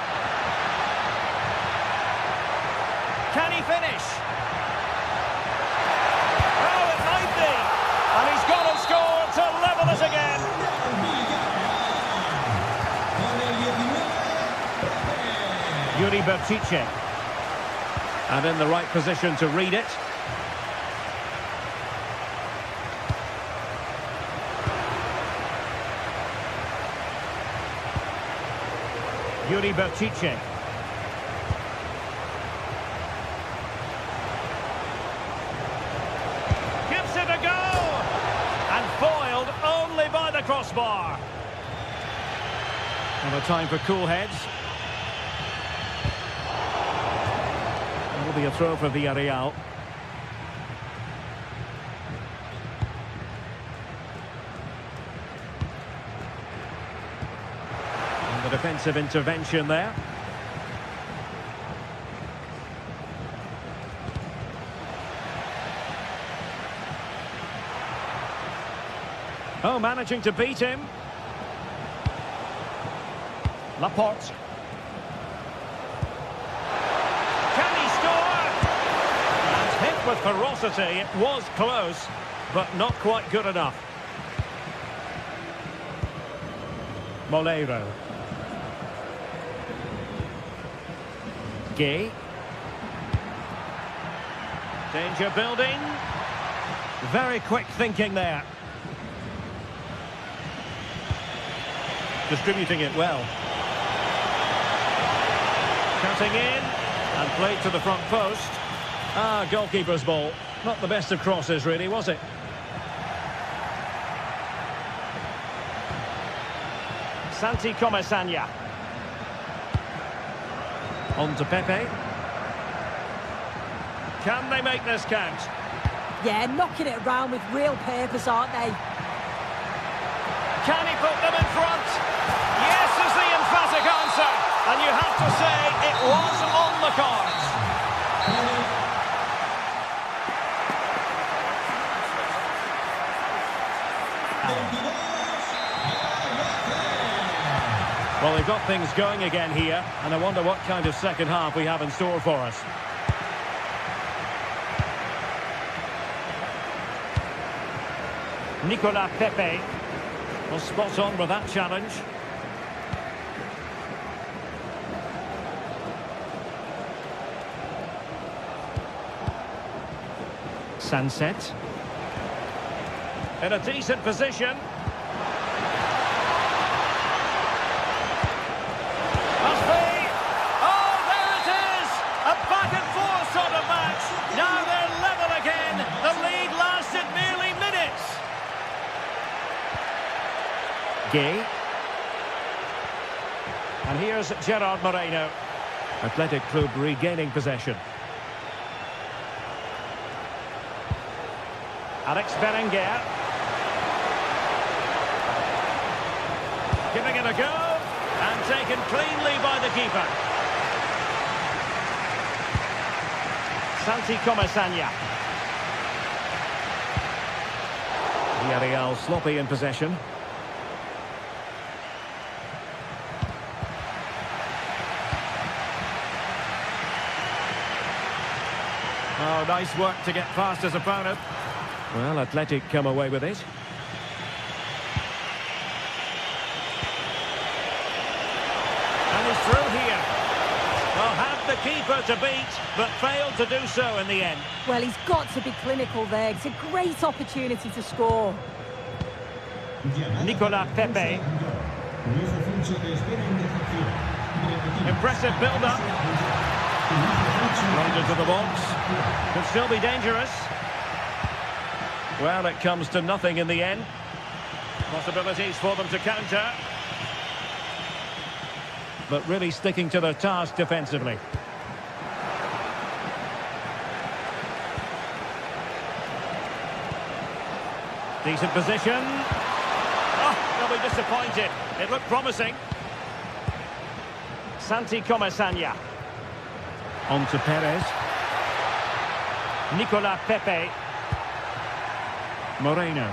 Can he finish? Oh, it might be. And he's gone and scored to level us again. Yuri Bertice. And in the right position to read it. Yuri Bertice. Gives it a go! And foiled only by the the crossbar. And a time for cool heads. It will be a throw for Villarreal. And the defensive intervention there. Oh, managing to beat him. Laporte. Can he score? And hit with ferocity. It was close, but not quite good enough. Moleiro. Gay. Danger building. Very quick thinking there. Distributing it well. Cutting in and played to the front post. Ah, goalkeeper's ball. Not the best of crosses, really, was it? Santi Comesaña. On to Pepe. Can they make this count? Yeah, knocking it around with real purpose, aren't they? Can he put them in front? Yes is the emphatic answer. And you have to say it was on the cards. Well, they've got things going again here, and I wonder what kind of second half we have in store for us. Nicolas Pepe was spot on with that challenge. Sunset. In a decent position. Must be. Oh, there it is! A back and forth sort of match. Now they're level again. The lead lasted merely minutes. Gay. And here's Gerard Moreno. Athletic Club regaining possession. Alex Berenguer. Giving it a go. And taken cleanly by the keeper. Santi Comesaña. Villarreal sloppy in possession. Oh, nice work to get past his opponent. Well, Athletic come away with it. And he's through here. Well, had the keeper to beat, but failed to do so in the end. Well, he's got to be clinical there. It's a great opportunity to score. Nicolas Pepe. Impressive build-up. Round into the box. Could still be dangerous. Well, it comes to nothing in the end. Possibilities for them to counter. But really sticking to their task defensively. Decent position. Oh, they'll be disappointed. It looked promising. Santi Comesaña. On to Perez. Nicolas Pepe. Moreno.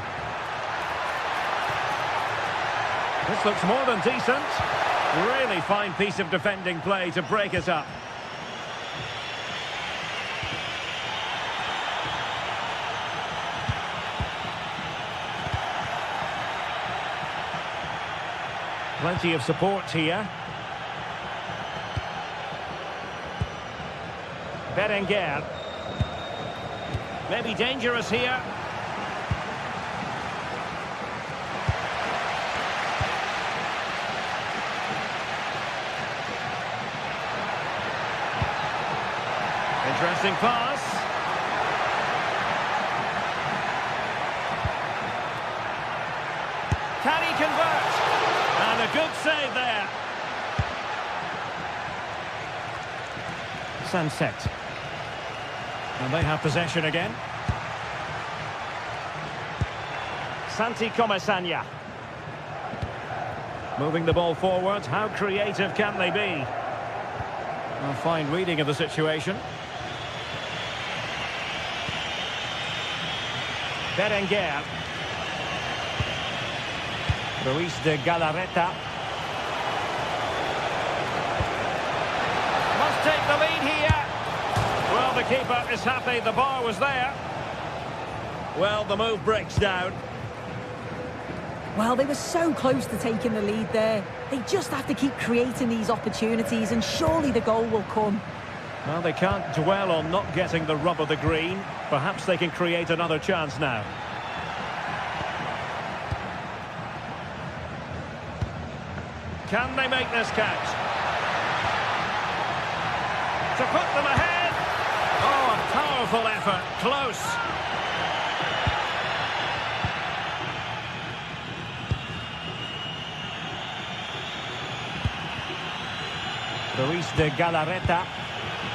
This looks more than decent. Really fine piece of defending play to break us up. Plenty of support here. Berenguer. Maybe dangerous here. Interesting pass. Can he save there. Sunset. And they have possession again. Santi Comasagna. Moving the ball forward. How creative can they be? A fine reading of the situation. Berenguer. Ruiz de Galarreta. Must take the lead here. Well, the keeper is happy the bar was there. Well, the move breaks down. Well, they were so close to taking the lead there. They just have to keep creating these opportunities and surely the goal will come. Well, they can't dwell on not getting the rub of the green. Perhaps they can create another chance now. Can they make this count? To put them ahead. Oh, a powerful effort. Close. Ruiz de Galarreta.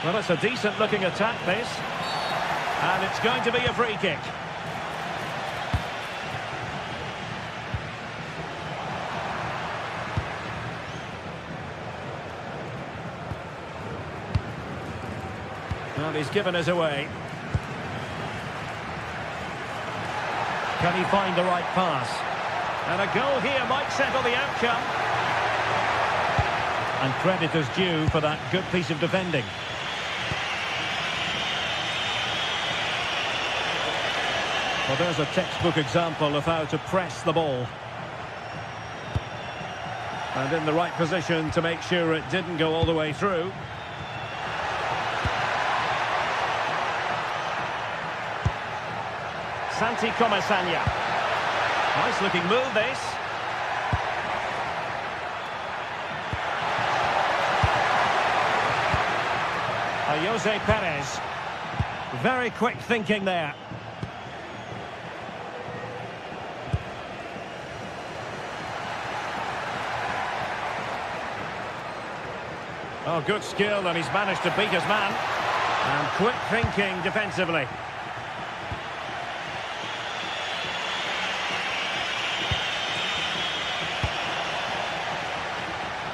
Well, it's a decent-looking attack, this. And it's going to be a free kick. Well, he's given us away. Can he find the right pass? And a goal here might settle the outcome. And credit is due for that good piece of defending. Well, there's a textbook example of how to press the ball. And in the right position to make sure it didn't go all the way through. Santi Comasagna. Nice looking move, this. Jose Perez. Very quick thinking there. Oh, good skill, and he's managed to beat his man. And quick thinking defensively.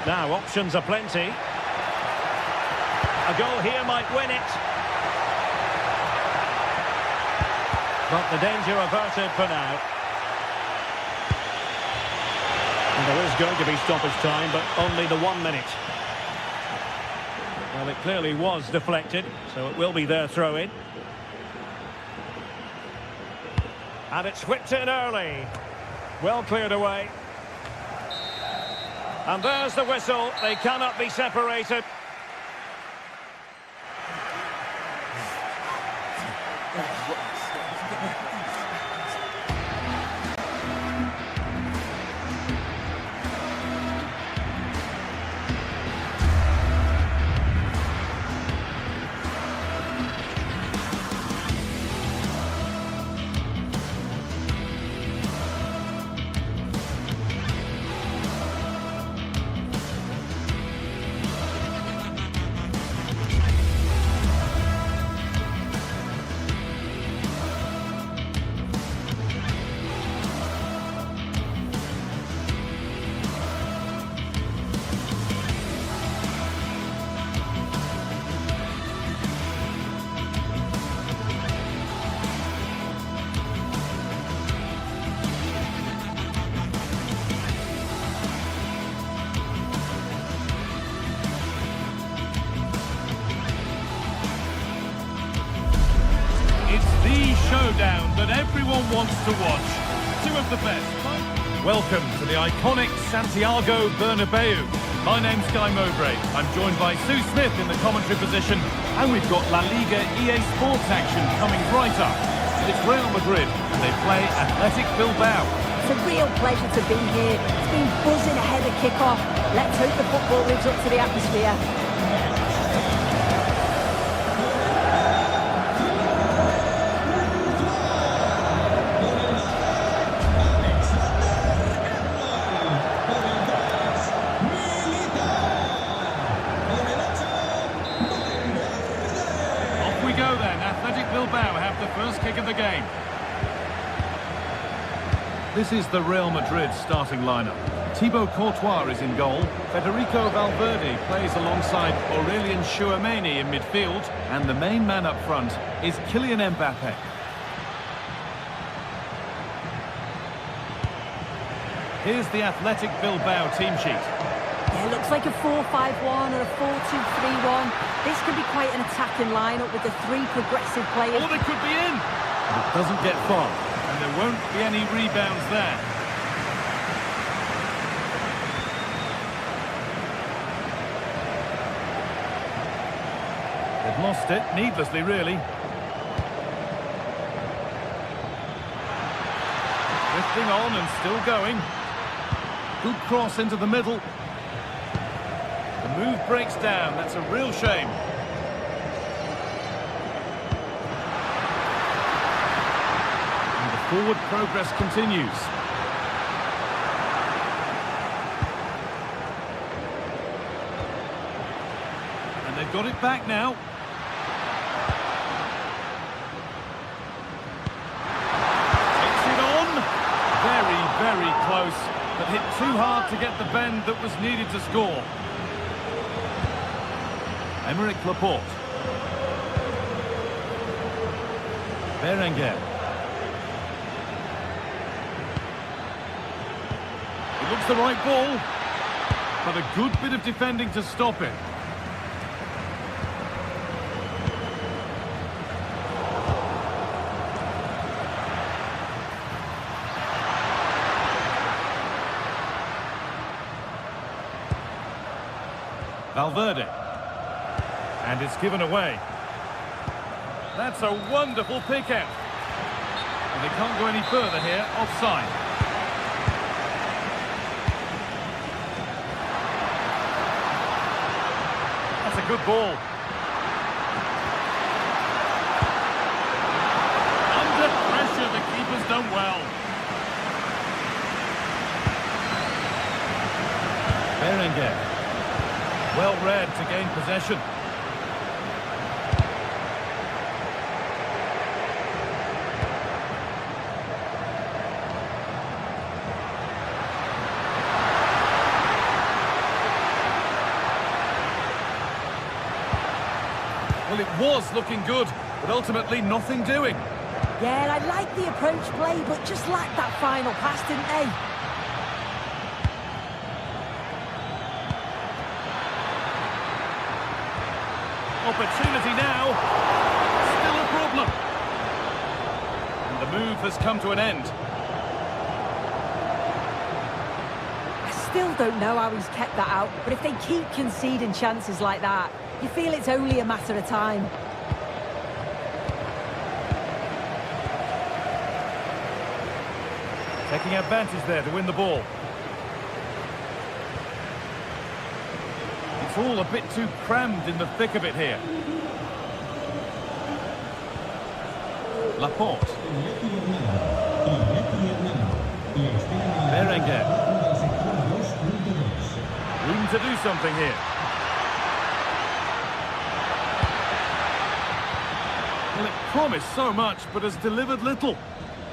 Now, options are plenty. A goal here might win it. But the danger averted for now. And there is going to be stoppage time, but only the 1 minute. Well, it clearly was deflected, so it will be their throw-in. And it's whipped in early. Well cleared away. And there's the whistle. They cannot be separated. Showdown that everyone wants to watch. Two of the best. Welcome to the iconic Santiago Bernabeu. My name's Guy Mowbray. I'm joined by Sue Smith in the commentary position, and we've got La Liga EA Sports action coming right up. It's Real Madrid, and they play Athletic Bilbao. It's a real pleasure to be here. It's been buzzing ahead of kickoff. Let's hope the football lives up to the atmosphere. go then. Athletic Bilbao have the first kick of the game. This is the Real Madrid starting lineup. Thibaut Courtois is in goal. Federico Valverde plays alongside Aurelien Tchouameni in midfield. And the main man up front is Kylian Mbappe. Here's the Athletic Bilbao team sheet. Yeah, it looks like a 4-5-1 or a 4-2-3-1. This could be quite an attacking lineup with the three progressive players. Oh, they could be in! But it doesn't get far, and there won't be any rebounds there. They've lost it, needlessly really. Drifting on and still going. Good cross into the middle. The move breaks down. That's a real shame. And the forward progress continues. And they've got it back now. Takes it on. Very, very close. But hit too hard to get the bend that was needed to score. Aymeric Laporte. Berenguer. It looks the right ball, but a good bit of defending to stop it. Valverde. And it's given away. That's a wonderful pick out. And they can't go any further here, offside. That's a good ball. Under pressure, the keeper's done well. Berenguer. Well read to gain possession. Well, it was looking good, but ultimately nothing doing. Yeah, I like the approach play, but just lacked that final pass, didn't they? Opportunity now. Still a problem. And the move has come to an end. I still don't know how he's kept that out, but if they keep conceding chances like that, you feel it's only a matter of time. Taking advantage there to win the ball. It's all a bit too crammed in the thick of it here. Laporte. Berenguer. Room to do something here. Well, it promised so much, but has delivered little.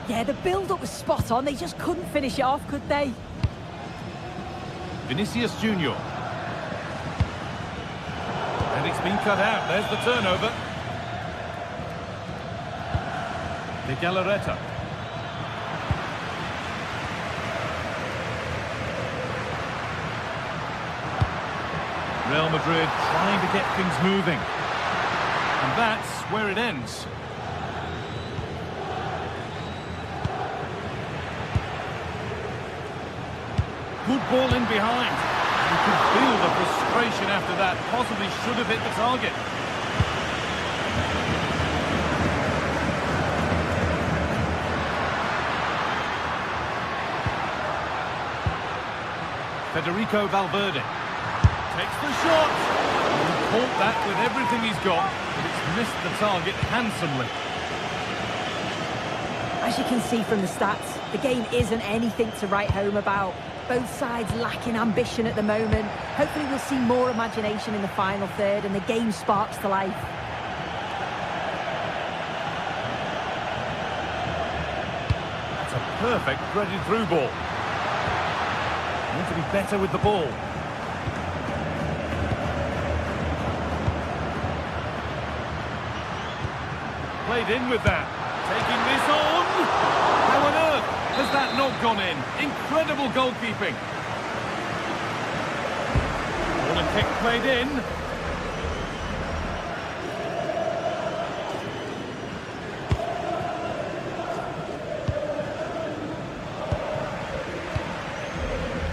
Yeah, the build-up was spot on. They just couldn't finish it off, could they? Vinicius Junior. And it's been cut out. There's the turnover. De Galarreta. Real Madrid trying to get things moving. And that's where it ends. Good ball in behind. You could feel the frustration after that. Possibly should have hit the target. Federico Valverde takes the shot. He caught that with everything he's got, but it's missed the target handsomely. As you can see from the stats, the game isn't anything to write home about. Both sides lacking ambition at the moment. Hopefully we'll see more imagination in the final third and the game sparks to life. Perfect threaded through ball. Need to be better with the ball. Played in with that. Taking this on. How on earth has that not gone in? Incredible goalkeeping. Ball and kick played in.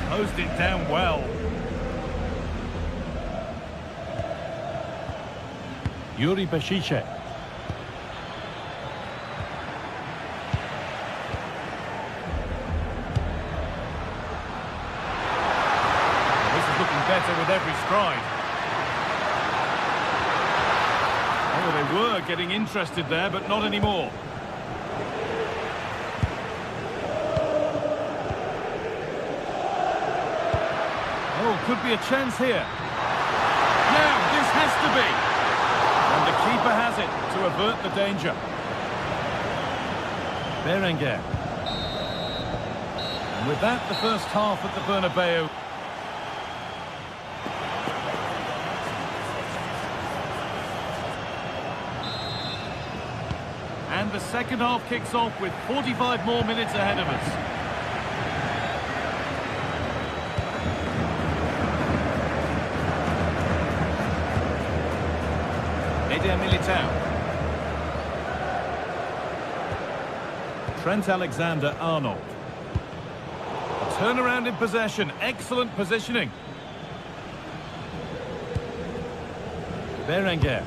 Closed it down well. Yuri Beshice. Better with every stride. Oh, they were getting interested there, but not anymore. Oh, could be a chance here. Now, this has to be. And the keeper has it to avert the danger. Berenguer. And with that, the first half at the Bernabeu. And the second half kicks off with 45 more minutes ahead of us. Eder Militao. Trent Alexander-Arnold. Turnaround in possession. Excellent positioning. Berenguer.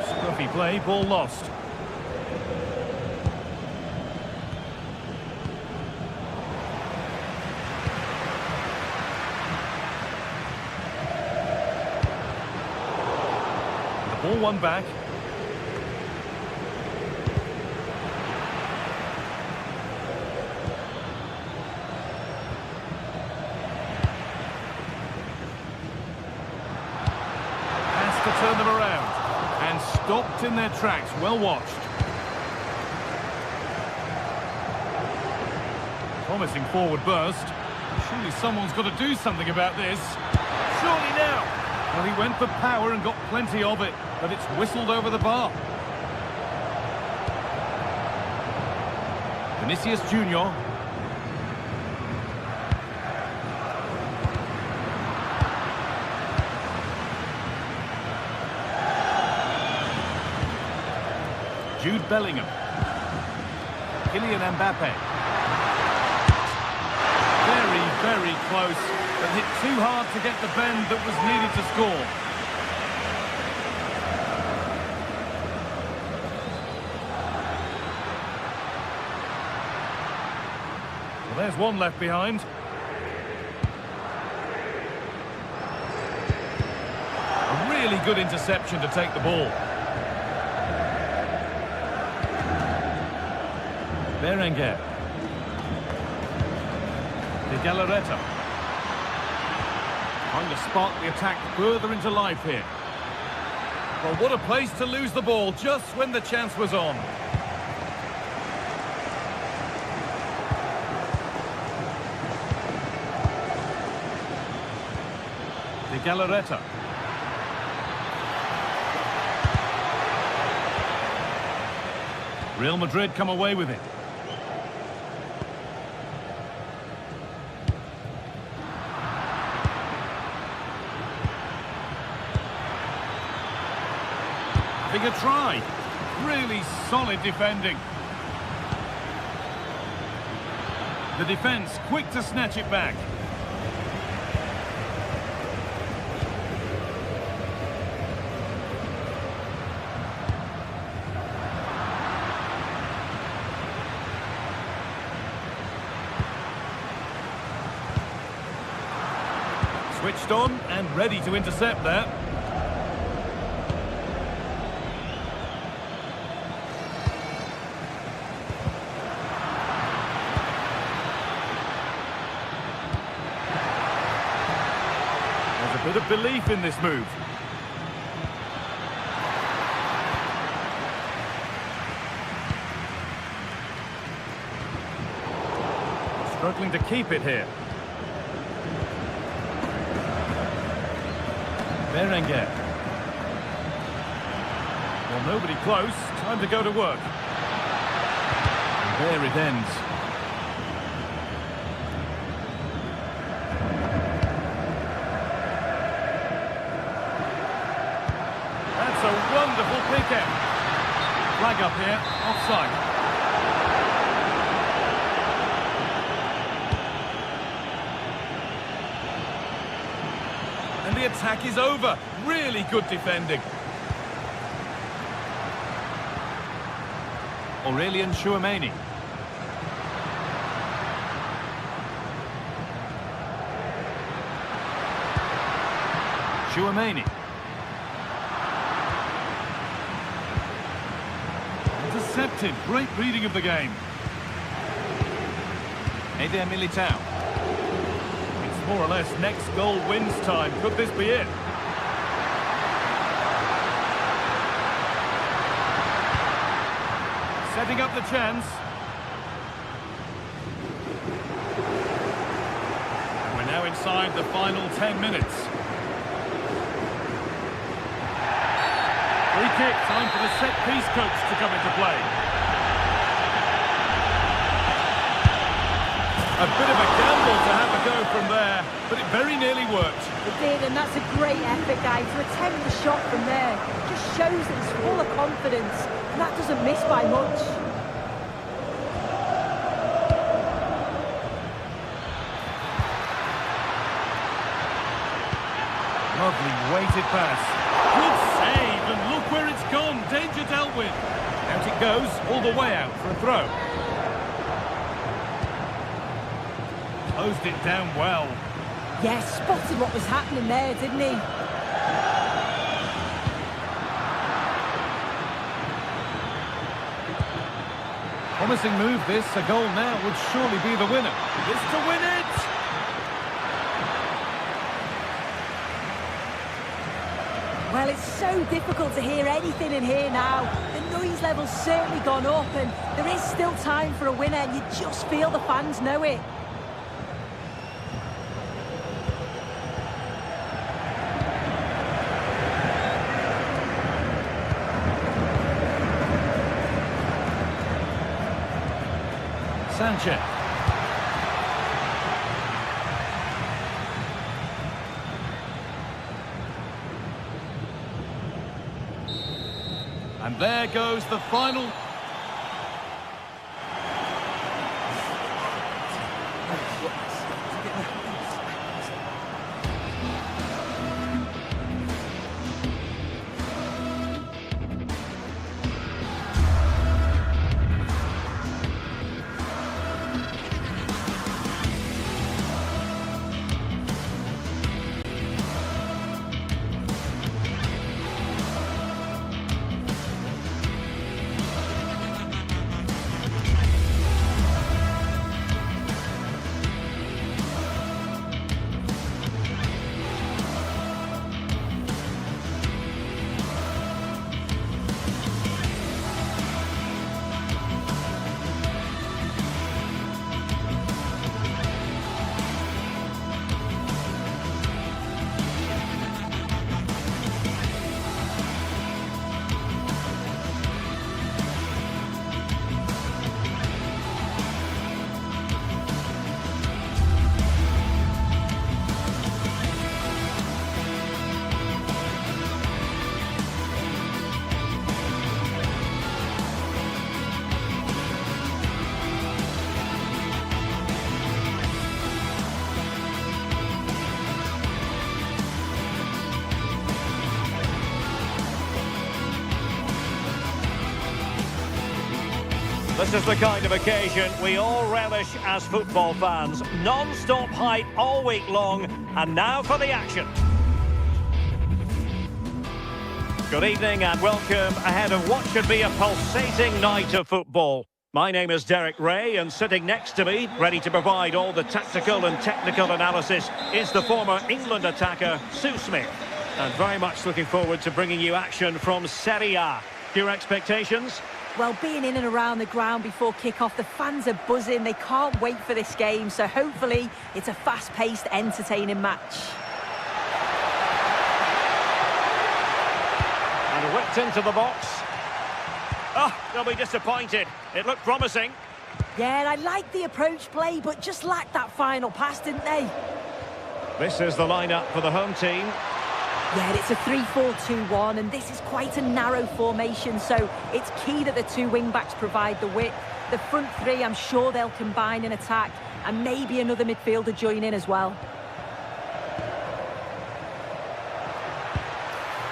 Scruffy play, ball lost. The ball won back. Turn them around and stopped in their tracks. Well watched. Promising forward burst. Surely someone's got to do something about this. Surely now. Well, he went for power and got plenty of it, but it's whistled over the bar. Vinicius Junior. Jude Bellingham. Kylian Mbappe. Very, very close, but hit too hard to get the bend that was needed to score. Well, there's one left behind. A really good interception to take the ball. Berenguer. De Galarreta. Trying to spark the attack further into life here. Well, what a place to lose the ball just when the chance was on. De Galarreta. Real Madrid come away with it. Having a try. Really solid defending. The defence quick to snatch it back. Switched on and ready to intercept that. There's a bit of belief in this move. struggling to keep it here. Berenguer. Well, nobody close. Time to go to work. And there it ends. That's a wonderful pick out. Flag up here, offside. And the attack is over. Really good defending. Aurelian Tchouameni. Tchouameni. Intercepted. Great reading of the game. Eder Militao. It's more or less next goal wins time. Could this be it? Setting up the chance. And we're now inside the final 10 minutes. Free kick, time for the set-piece coach to come into play. A bit of a gamble to have a go from there, but it very nearly worked. It did, and that's a great effort, guys. To attempt the shot from there just shows that he's full of confidence, and that doesn't miss by much. Lovely weighted pass. Good save, and look where it's gone. Danger dealt with. Out it goes, all the way out for a throw. Closed it down well. Yes, spotted what was happening there, didn't he? Promising move this. A goal now would surely be the winner. This to win it! Well, it's so difficult to hear anything in here now. The noise level's certainly gone up, and there is still time for a winner, and you just feel the fans know it. Sanchez. And there goes the final. This is the kind of occasion we all relish as football fans. Non-stop hype all week long, and now for the action. Good evening and welcome ahead of what should be a pulsating night of football. My name is Derek Ray, and sitting next to me, ready to provide all the tactical and technical analysis, is the former England attacker, Sue Smith. And very much looking forward to bringing you action from Serie A. Your expectations? Well, being in and around the ground before kick-off, the fans are buzzing. They can't wait for this game, so hopefully it's a fast-paced, entertaining match. And whipped into the box. Oh, they'll be disappointed. It looked promising. Yeah, and I like the approach play, but just lacked that final pass, didn't they? This is the lineup for the home team. Yeah, it's a 3-4-2-1, and this is quite a narrow formation, so it's key that the two wing-backs provide the width. The front three, I'm sure they'll combine in attack, and maybe another midfielder join in as well.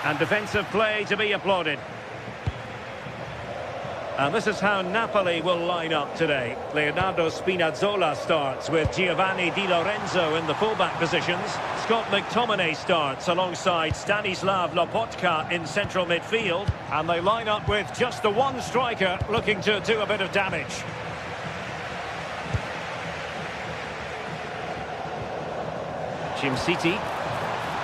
And defensive play to be applauded. And this is how Napoli will line up today. Leonardo Spinazzola starts with Giovanni Di Lorenzo in the fullback positions. Scott McTominay starts alongside Stanislav Lobotka in central midfield. And they line up with just the one striker looking to do a bit of damage. City.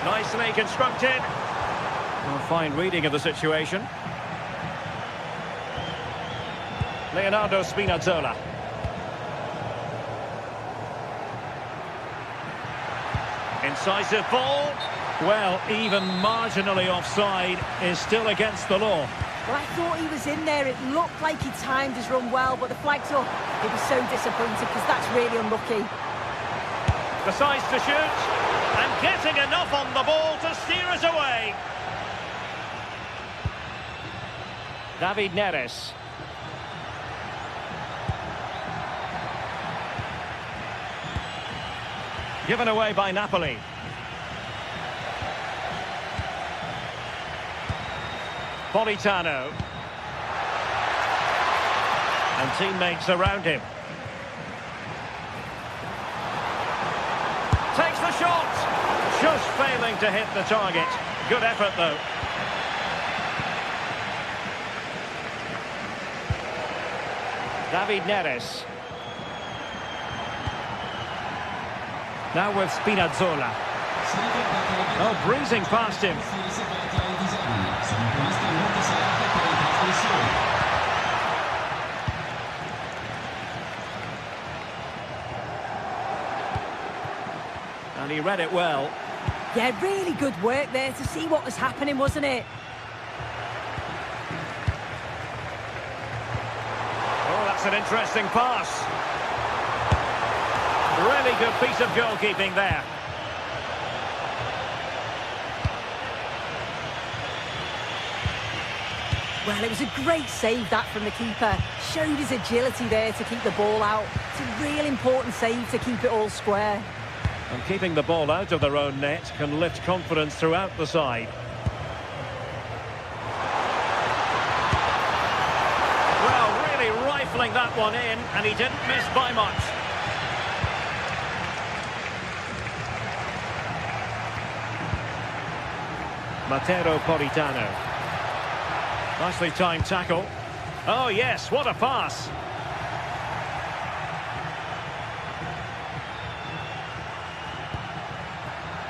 Nicely constructed. A fine reading of the situation. Leonardo Spinazzola. Incisive ball. Well, even marginally offside is still against the law. Well, I thought he was in there. It looked like he timed his run well, but the flag's up. He'll be so disappointed because that's really unlucky. Decides to shoot. And getting enough on the ball to steer us away. David Neres. Given away by Napoli. Politano. And teammates around him. Takes the shot. Just failing to hit the target. Good effort, though. David Neres. Now with Spinazzola. Oh, breezing past him. And he read it well. Yeah, really good work there to see what was happening, wasn't it? Oh, that's an interesting pass. Really good piece of goalkeeping there. Well, it was a great save, that, from the keeper. Showed his agility there to keep the ball out. It's a real important save to keep it all square. And keeping the ball out of their own net can lift confidence throughout the side. Well, really rifling that one in, and he didn't miss by much. Matteo Politano. Nicely timed tackle. Oh yes, what a pass.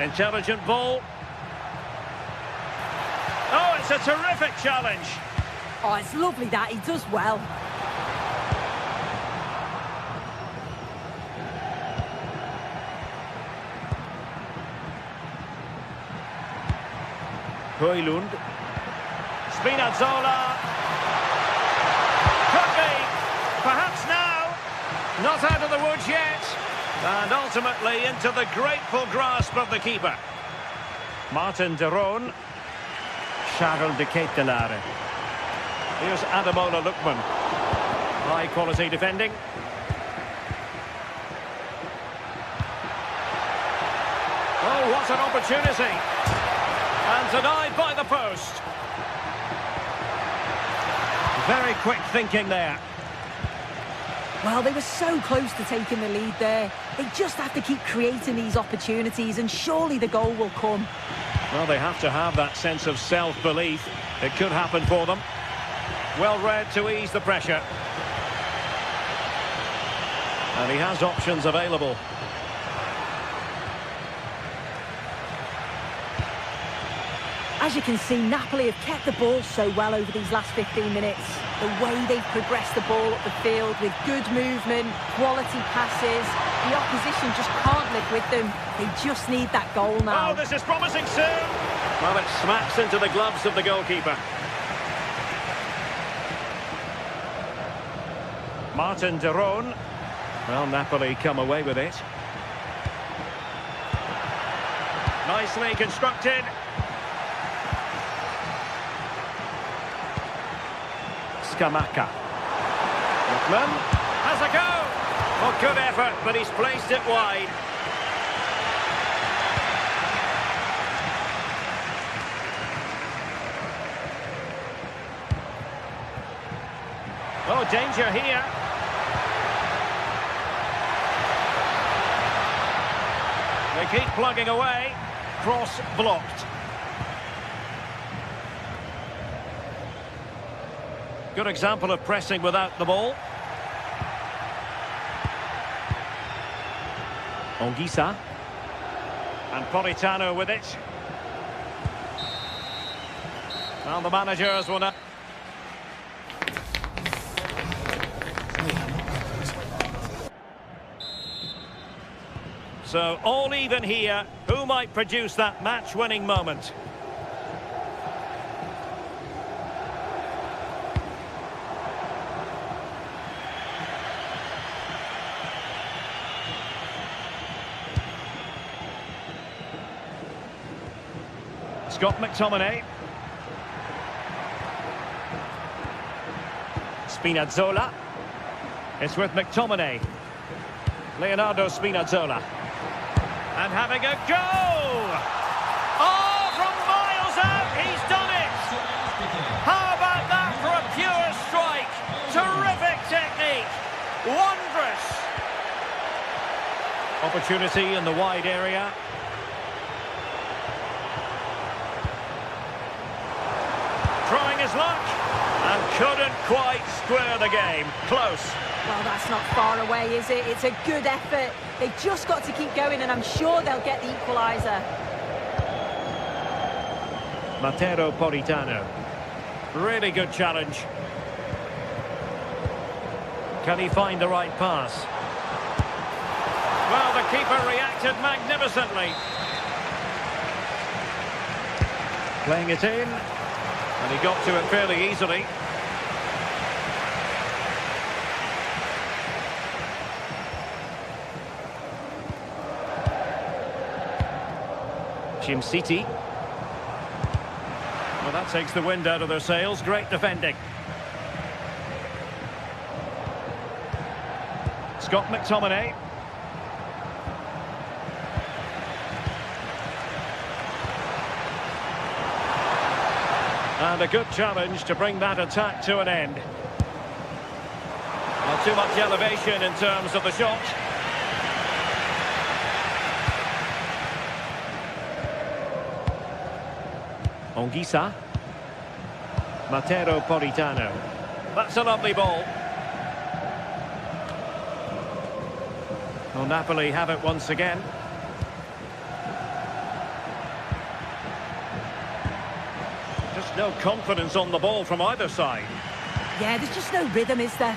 Intelligent ball. Oh, it's a terrific challenge. Oh, it's lovely that. He does well. Højlund. Spinazzola. Could be. Perhaps now. Not out of the woods yet. And ultimately into the grateful grasp of the keeper. Martin de Roon. Charles de Ketelaere. Here's Ademola Lookman. High quality defending. Oh, what an opportunity. And denied by the post. Very quick thinking there. Well, they were so close to taking the lead there. They just have to keep creating these opportunities, and surely the goal will come. Well, they have to have that sense of self-belief. It could happen for them. Well read to ease the pressure. And he has options available. As you can see, Napoli have kept the ball so well over these last 15 minutes. The way they've progressed the ball up the field with good movement, quality passes. The opposition just can't live with them. They just need that goal now. Oh, this is promising soon. Well, it smacks into the gloves of the goalkeeper. Martin de Roon. Well, Napoli come away with it. Nicely constructed. Scamacca. Lookman has a go. Oh, good effort, but he's placed it wide. Oh, danger here. They keep plugging away. Cross blocked. Good example of pressing without the ball. Onguisa. And Politano with it. Well, the managers will not... So, all even here. Who might produce that match-winning moment? Scott McTominay. Spinazzola. It's with McTominay. Leonardo Spinazzola. And having a go! Oh, from miles out, he's done it! How about that for a pure strike? Terrific technique! Wondrous! Opportunity in the wide area. Trying his luck, and couldn't quite square the game. Close. Well, that's not far away, is it? It's a good effort. They've just got to keep going, and I'm sure they'll get the equaliser. Matteo Politano. Really good challenge. Can he find the right pass? Well, the keeper reacted magnificently. Playing it in. And he got to it fairly easily. Jim City. Well, that takes the wind out of their sails. Great defending. Scott McTominay. And a good challenge to bring that attack to an end. Not too much elevation in terms of the shot. Onguisa. Matteo Politano. That's a lovely ball. Well, Napoli have it once again. Just no confidence on the ball from either side. Yeah, there's just no rhythm, is there?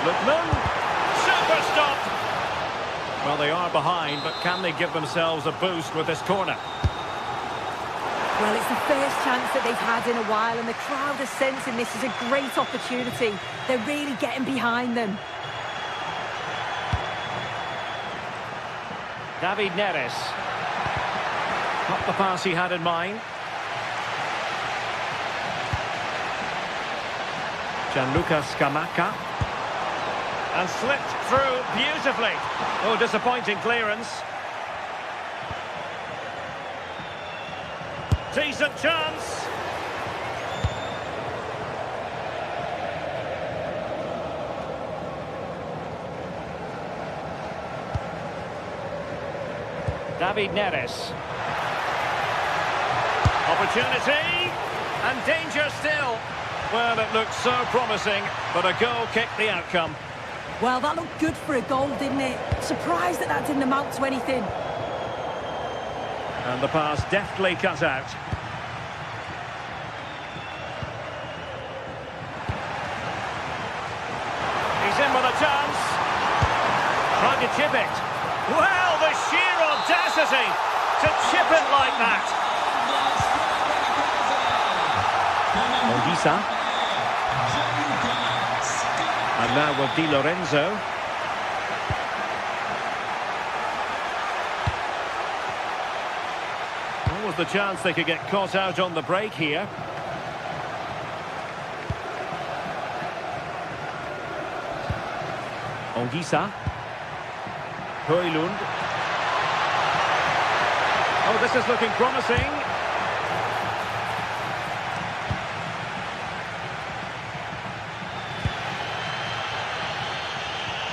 Lookman. Super stop. Well, they are behind, but can they give themselves a boost with this corner? Well, it's the first chance that they've had in a while, and the crowd are sensing this is a great opportunity. They're really getting behind them. David Neres. Not the pass he had in mind. Gianluca Scamacca. And slipped through beautifully. Oh, disappointing clearance. Decent chance. David Neres. Opportunity. And danger still. Well, it looked so promising, but a goal kicked the outcome. Well, that looked good for a goal, didn't it? Surprised that that didn't amount to anything. And the pass deftly cut out. He's in with a chance. Trying to chip it. Well, the sheer audacity to chip it like that. Onguisa. And now with Di Lorenzo. What was the chance they could get caught out on the break here? Onguisa. Højlund. Oh, this is looking promising.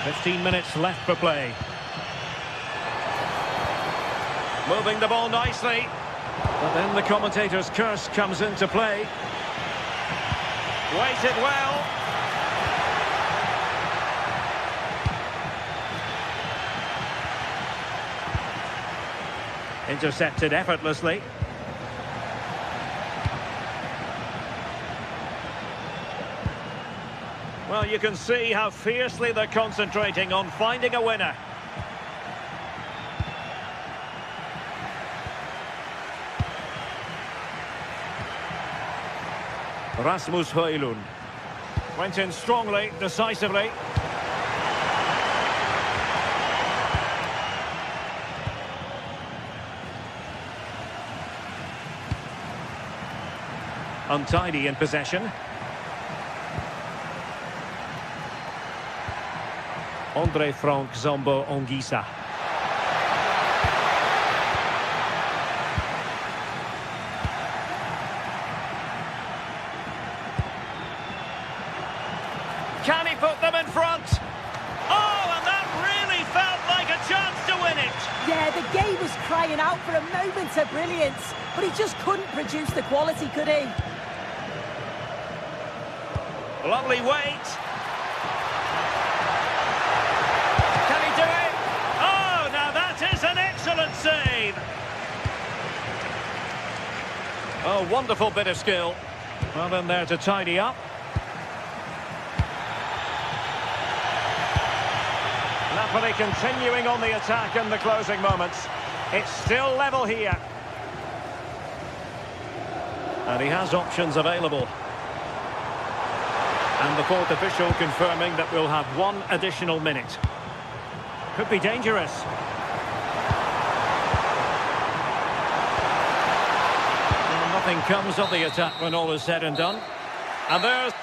"15 minutes left for play. Moving the ball nicely. But then the commentator's curse comes into play. Weighted well. Intercepted effortlessly. Well, you can see how fiercely they're concentrating on finding a winner. Rasmus Højlund went in strongly, decisively. Untidy in possession. Andre Frank Zombo Onguisa. Can he put them in front? Oh, and that really felt like a chance to win it. Yeah, the game was crying out for a moment of brilliance, but he just couldn't produce the quality, could he? Lovely weight. Can he do it? Oh, now that is an excellent save. Oh, wonderful bit of skill. Well, in there to tidy up. Napoli continuing on the attack in the closing moments. It's still level here. And he has options available. And the fourth official confirming that we'll have one additional minute. Could be dangerous. Well, nothing comes of the attack when all is said and done. And there's...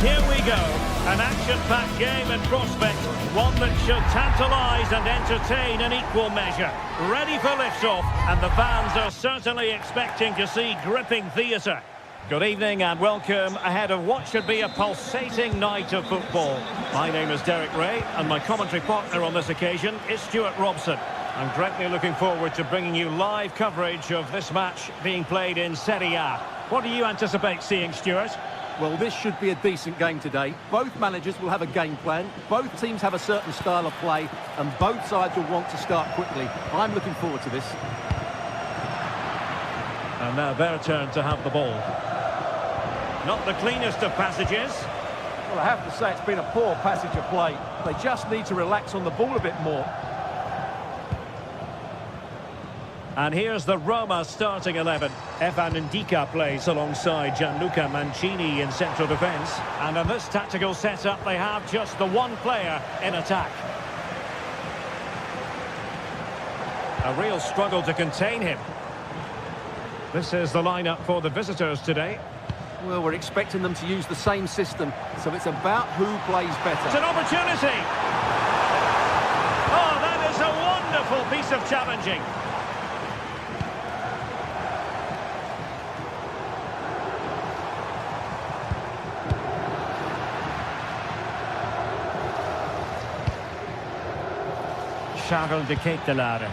Here we go. An action-packed game in prospect, one that should tantalise and entertain in equal measure. Ready for lift-off, and the fans are certainly expecting to see gripping theatre. Good evening and welcome ahead of what should be a pulsating night of football. My name is Derek Ray, and my commentary partner on this occasion is Stuart Robson. I'm greatly looking forward to bringing you live coverage of this match being played in Serie A. What do you anticipate seeing, Stuart? Well, this should be a decent game today. Both managers will have a game plan. Both teams have a certain style of play, and both sides will want to start quickly. I'm looking forward to this. And now their turn to have the ball. Not the cleanest of passages. Well, I have to say it's been a poor passage of play. They just need to relax on the ball a bit more. And here's the Roma starting 11. Evan Ndika plays alongside Gianluca Mancini in central defence. And in this tactical setup, they have just the one player in attack. A real struggle to contain him. This is the lineup for the visitors today. Well, we're expecting them to use the same system, so it's about who plays better. It's an opportunity! Oh, that is a wonderful piece of challenging. Charles de Ketelaere.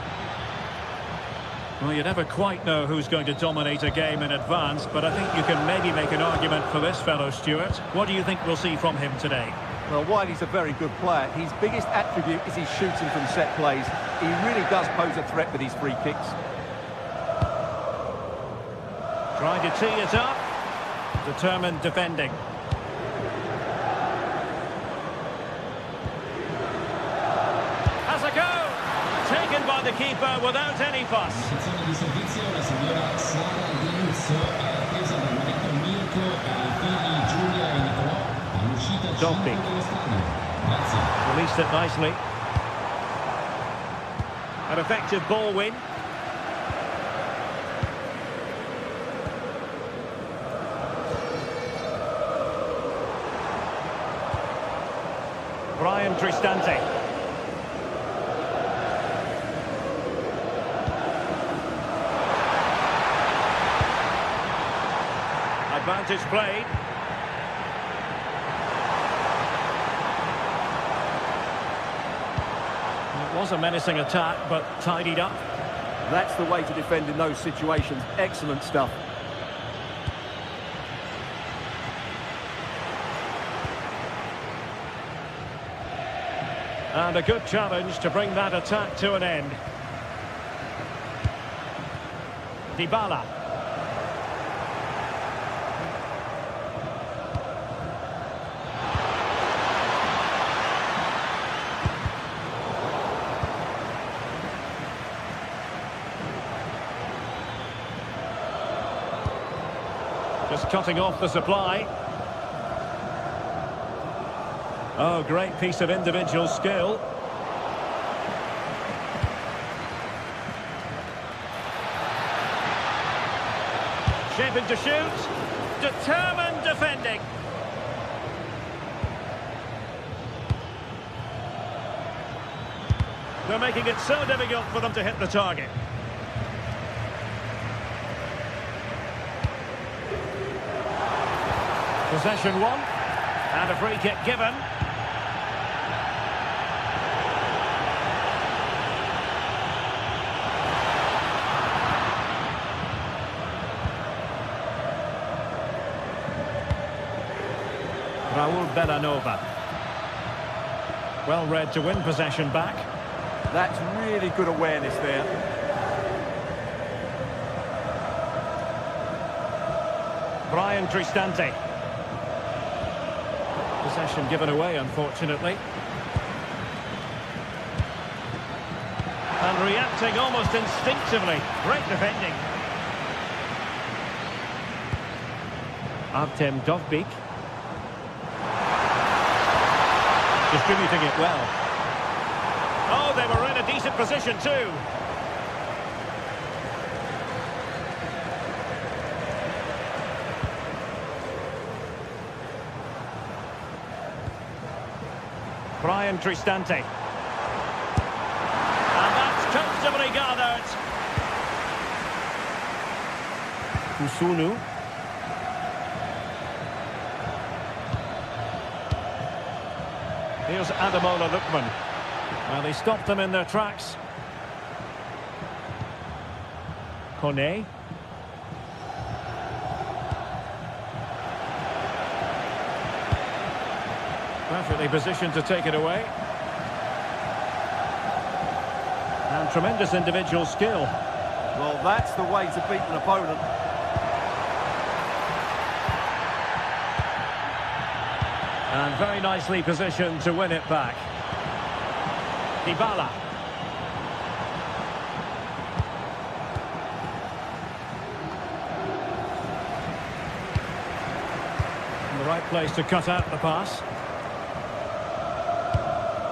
Well, you never quite know who's going to dominate a game in advance, but I think you can maybe make an argument for this fellow, Stuart. What do you think we'll see from him today? Well, while he's a very good player, his biggest attribute is his shooting from set plays. He really does pose a threat with his free kicks. Trying to tee it up. Determined defending. Has a go! Taken by the keeper without any fuss. Dovbyk. Released it nicely. An effective ball win. Brian Cristante. Advantage played. It was a menacing attack, but tidied up. That's the way to defend in those situations. Excellent stuff. And a good challenge to bring that attack to an end. Dybala. Just cutting off the supply. Oh, great piece of individual skill. Shaping to shoot. Determined defending. They're making it so difficult for them to hit the target. Possession won, and a free kick given. Raul Bellanova. Well read to win possession back. That's really good awareness there. Brian Cristante. Possession given away, unfortunately. And reacting almost instinctively. Great defending. Artem Dovbyk. Distributing it well. Oh, they were in a decent position too. Brian Cristante. And that's comfortably gathered. Kusunu. Here's Ademola Lookman. Well, they stopped them in their tracks. Kone. Perfectly positioned to take it away. And tremendous individual skill. Well, that's the way to beat an opponent. And very nicely positioned to win it back. Dybala. In the right place to cut out the pass.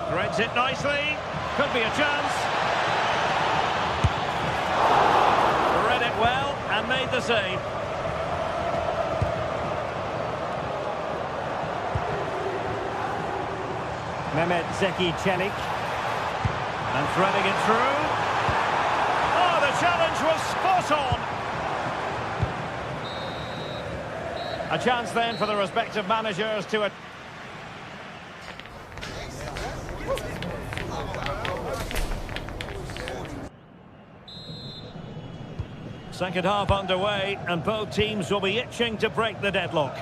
Threads it nicely. Could be a chance. Read it well and made the save. Mehmet Zeki Çelik. And threading it through. Oh, the challenge was spot on. A chance then for the respective managers to... Second half underway, and both teams will be itching to break the deadlock.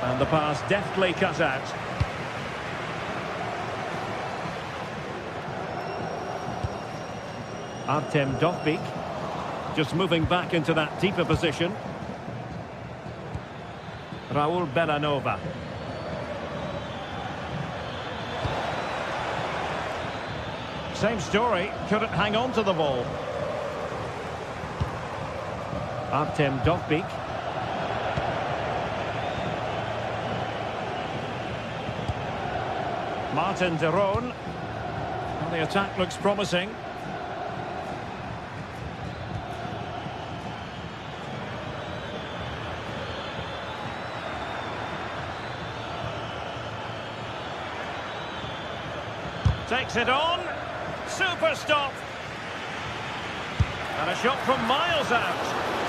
And the pass deftly cut out. Artem Dovbik, just moving back into that deeper position. Raul Bellanova. Same story, couldn't hang on to the ball. Artem Dovbik. Martin de Roon. Well, the attack looks promising. Takes it on. Super stop. And a shot from miles out.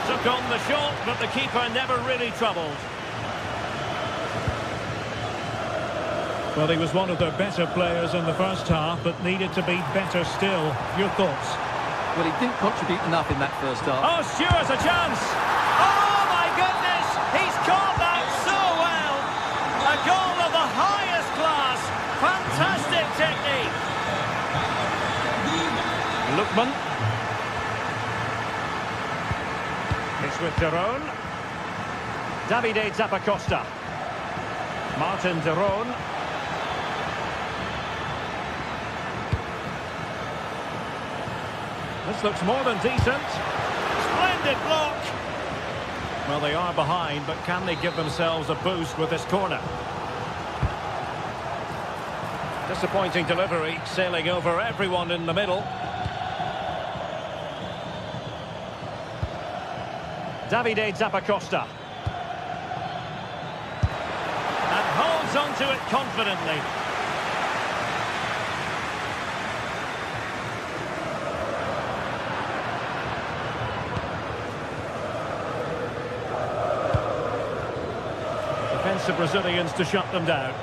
Took on the shot, but the keeper never really troubled. Well, he was one of their better players in the first half, but needed to be better still. Your thoughts? Well, he didn't contribute enough in that first half. Oh, Stewart's a chance. Oh, my goodness. He's caught that so well. A goal of the highest class. Fantastic technique. Lookman. It's with de Roon. Davide Zappacosta. Martin de Roon. This looks more than decent. Splendid block. Well, they are behind, but can they give themselves a boost with this corner? Disappointing delivery, sailing over everyone in the middle. Davide Zappacosta. And holds onto it confidently. Defensive Brazilians to shut them down.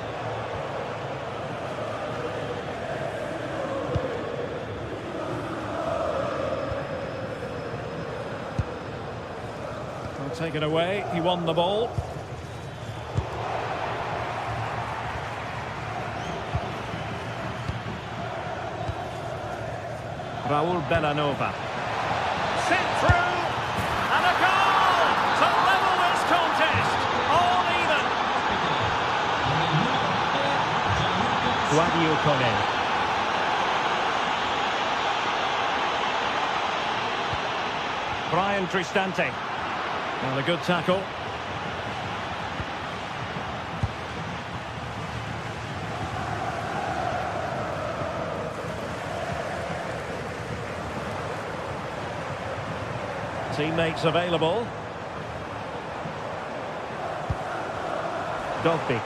Take it away, he won the ball. Raul Bellanova. Sent through, and a goal to level this contest. All even. Guadio Kone. Brian Cristante. Well, a good tackle. Teammates available. Dovbik.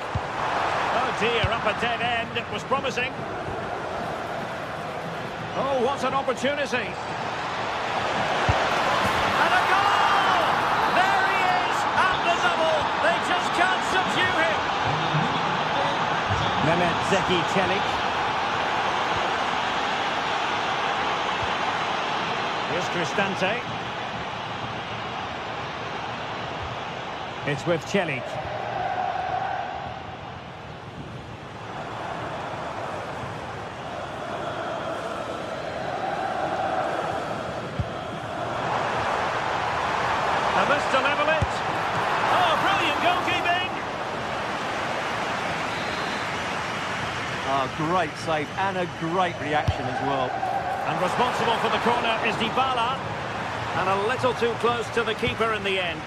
Oh dear, up a dead end. It was promising. Oh, what an opportunity. And a goal! There he is, at the double. They just can't subdue him. Mehmet Zeki Çelik. Here's Cristante. It's with Çelik. And this to level it. Oh, brilliant goalkeeping. Great save and a great reaction as well. And responsible for the corner is Dybala. And a little too close to the keeper in the end.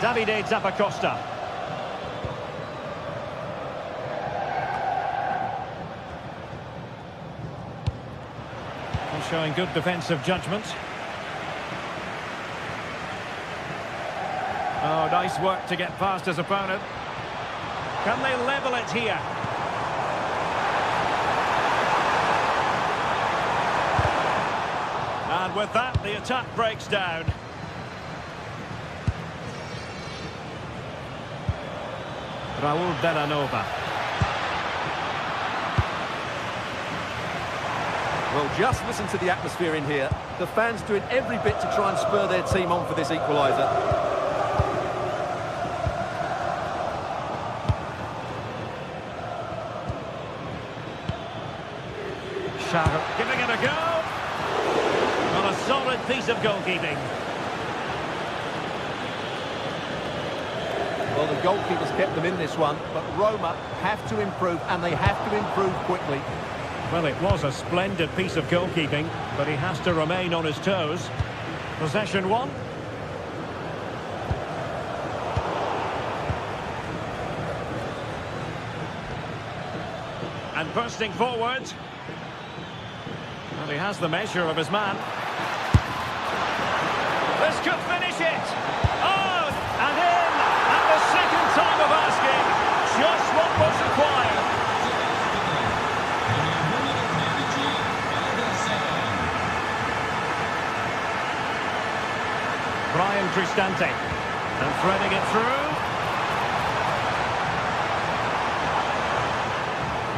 Davide Zappacosta. He's showing good defensive judgment. Oh, nice work to get past his opponent. Can they level it here? And with that, the attack breaks down. Raul Delanova. Well, just listen to the atmosphere in here. The fans doing every bit to try and spur their team on for this equaliser. Giving it a go. Well, a solid piece of goalkeeping. Well, the goalkeeper's kept them in this one, but Roma have to improve, and they have to improve quickly. Well, it was a splendid piece of goalkeeping, but he has to remain on his toes. Possession one. And bursting forward. Well, he has the measure of his man. This could finish it. Oh, and in at the second time of asking. Just what was required. Brian Cristante. And threading it through.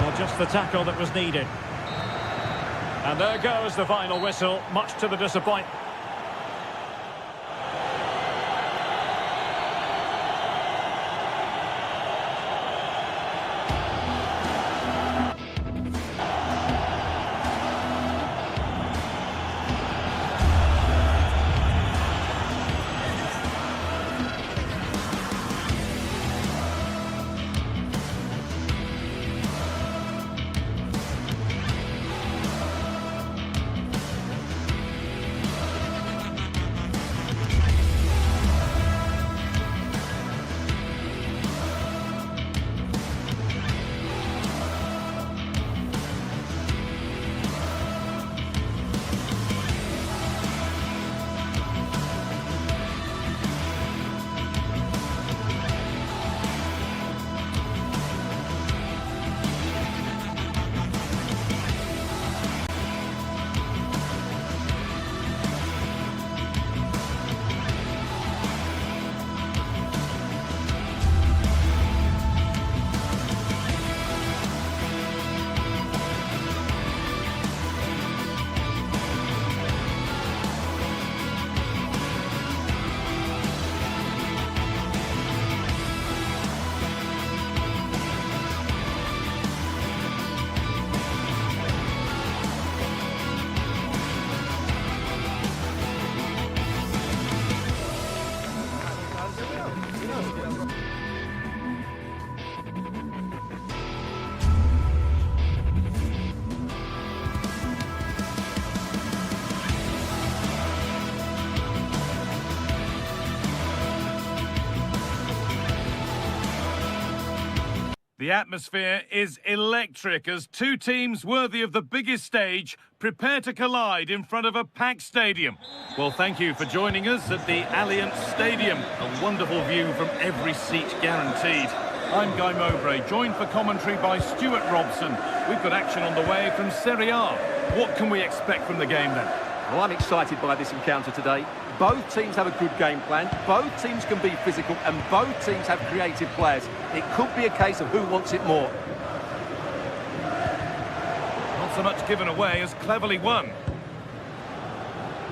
Well, just the tackle that was needed. And there goes the final whistle, much to the disappointment. The atmosphere is electric as two teams worthy of the biggest stage prepare to collide in front of a packed stadium. Well, thank you for joining us at the Allianz Stadium. A wonderful view from every seat guaranteed. I'm Guy Mowbray, joined for commentary by Stuart Robson. We've got action on the way from Serie A. What can we expect from the game then? Well, I'm excited by this encounter today. Both teams have a good game plan, both teams can be physical, and both teams have creative players. It could be a case of who wants it more. Not so much given away as cleverly won.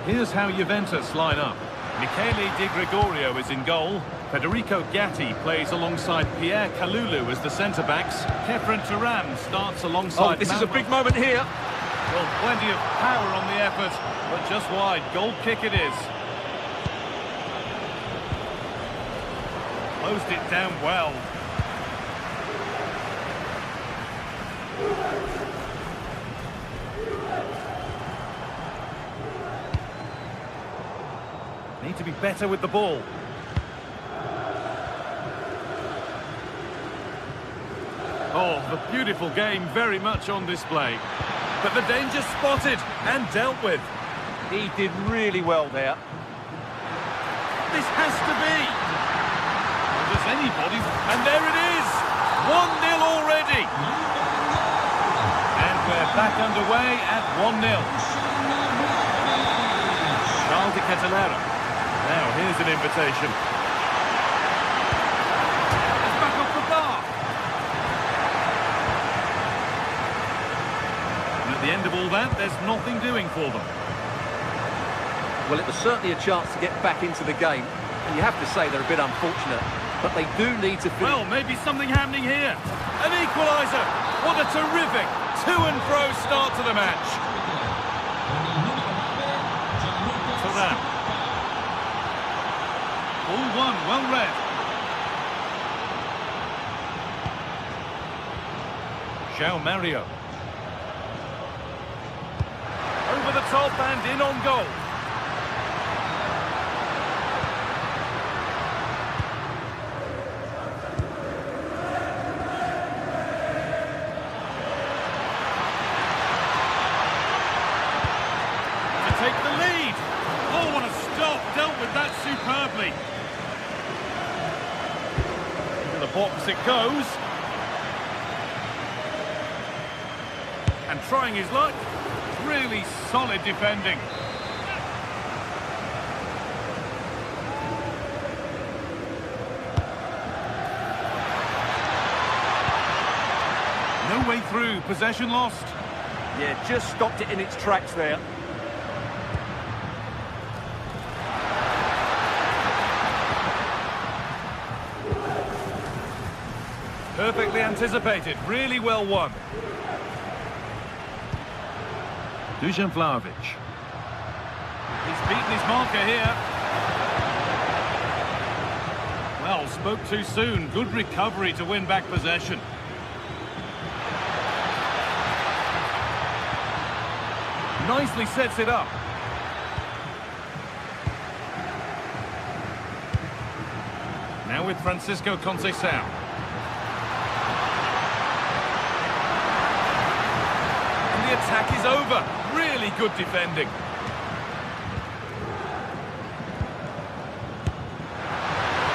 Here's how Juventus line up. Michele Di Gregorio is in goal. Federico Gatti plays alongside Pierre Kalulu as the centre-backs. Kefren Turam starts alongside... Oh, this is a big moment here. Well, plenty of power on the effort, but just wide. Goal kick it is. Closed it down well. Need to be better with the ball. Oh, the beautiful game very much on display. But the danger spotted and dealt with. He did really well there. This has to be. Does anybody? And there it is. 1-0 already. And we're back underway at 1-0. Charles de Ketelera. Now here's an invitation. It's back off the bar. And at the end of all that, there's nothing doing for them. Well, it was certainly a chance to get back into the game. And you have to say they're a bit unfortunate. But they do need to finish. Well, maybe something happening here. An equaliser. What a terrific to-and-fro start to the match. Turam. All one, well read. João Mario. Over the top and in on goal. Take the lead. Oh, what a stop. Dealt with that superbly. In the box it goes. And trying his luck. Really solid defending. No way through. Possession lost. Yeah, just stopped it in its tracks there. Perfectly anticipated, really well won. Dusan Vlahovic. He's beaten his marker here. Well, spoke too soon. Good recovery to win back possession. Nicely sets it up. Now with Francisco Conceição. The attack is over. Really good defending.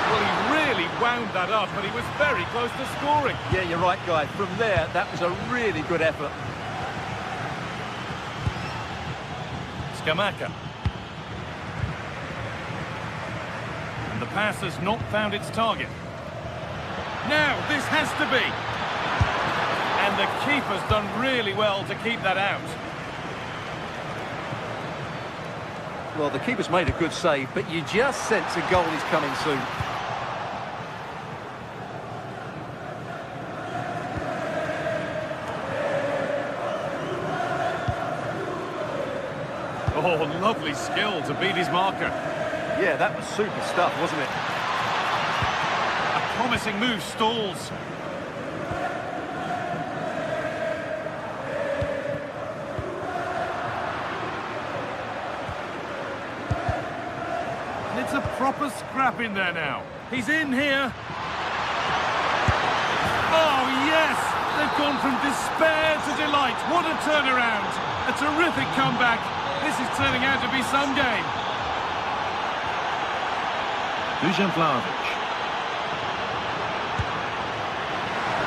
Well, he really wound that up, but he was very close to scoring. Yeah, you're right, Guy. From there, that was a really good effort. Scamacca. And the pass has not found its target. Now, this has to be. And the keeper's done really well to keep that out. Well, the keeper's made a good save, but you just sense a goal is coming soon. Oh, lovely skill to beat his marker. Yeah, that was super stuff, wasn't it? A promising move stalls. It's a proper scrap in there now. He's in here. Oh, yes! They've gone from despair to delight. What a turnaround. A terrific comeback. This is turning out to be some game. Dusan Vlahovic.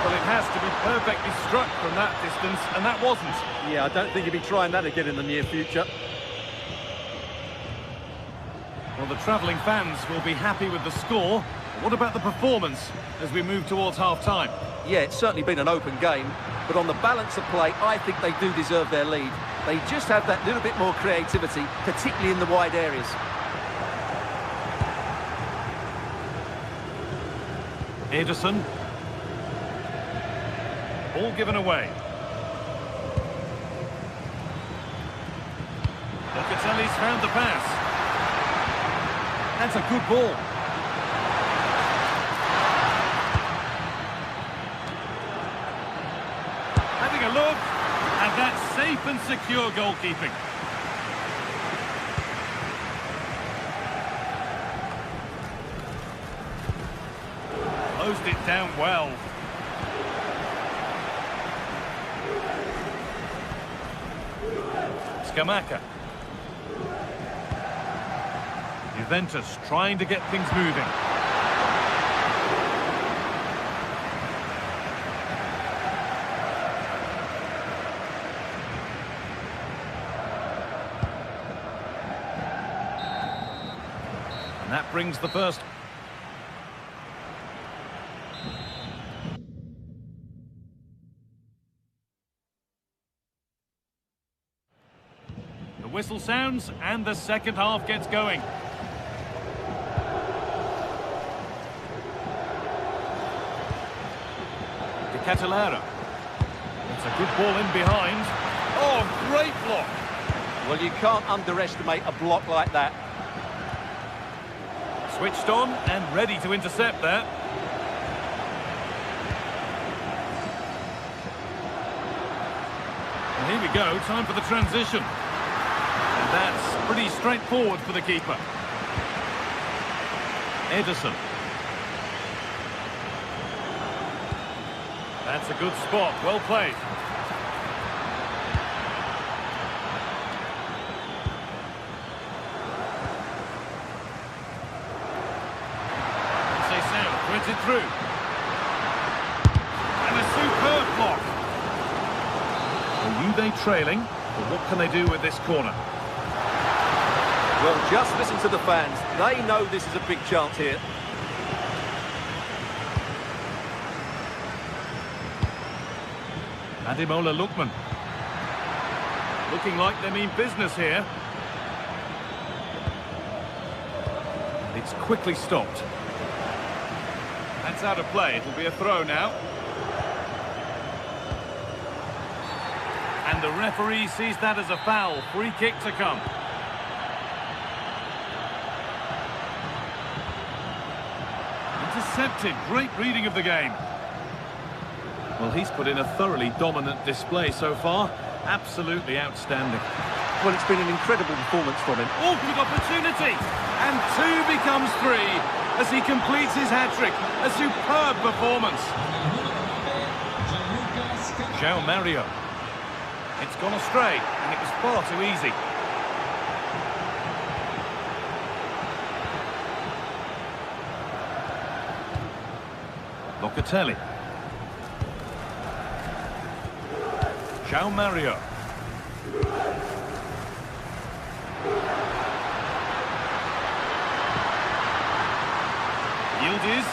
Well, it has to be perfectly struck from that distance, and that wasn't. Yeah, I don't think he'll be trying that again in the near future. Well, the travelling fans will be happy with the score. What about the performance as we move towards half-time? Yeah, it's certainly been an open game, but on the balance of play, I think they do deserve their lead. They just have that little bit more creativity, particularly in the wide areas. Ederson. Ball given away. Locatelli's found the pass. That's a good ball. Having a look, and that's safe and secure goalkeeping. Closed it down well. Scamacca. Juventus trying to get things moving. And that brings the first. The whistle sounds and the second half gets going. Catalera. It's a good ball in behind. Oh, great block. Well, you can't underestimate a block like that. Switched on and ready to intercept there. And here we go, time for the transition. And that's pretty straightforward for the keeper. Ederson. That's a good spot, well played. Decisive wins it through. And a superb block. Are they trailing? But what can they do with this corner? Well, just listen to the fans. They know this is a big chance here. Ademola Lookman. Looking like they mean business here. It's quickly stopped. That's out of play. It'll be a throw now. And the referee sees that as a foul. Free kick to come. Intercepted. Great reading of the game. Well, he's put in a thoroughly dominant display so far. Absolutely outstanding. Well, it's been an incredible performance from him. Oh, good opportunity! And 2 becomes 3 as he completes his hat-trick. A superb performance. João Mario. It's gone astray, and it was far too easy. Locatelli. João Mario. Yildiz.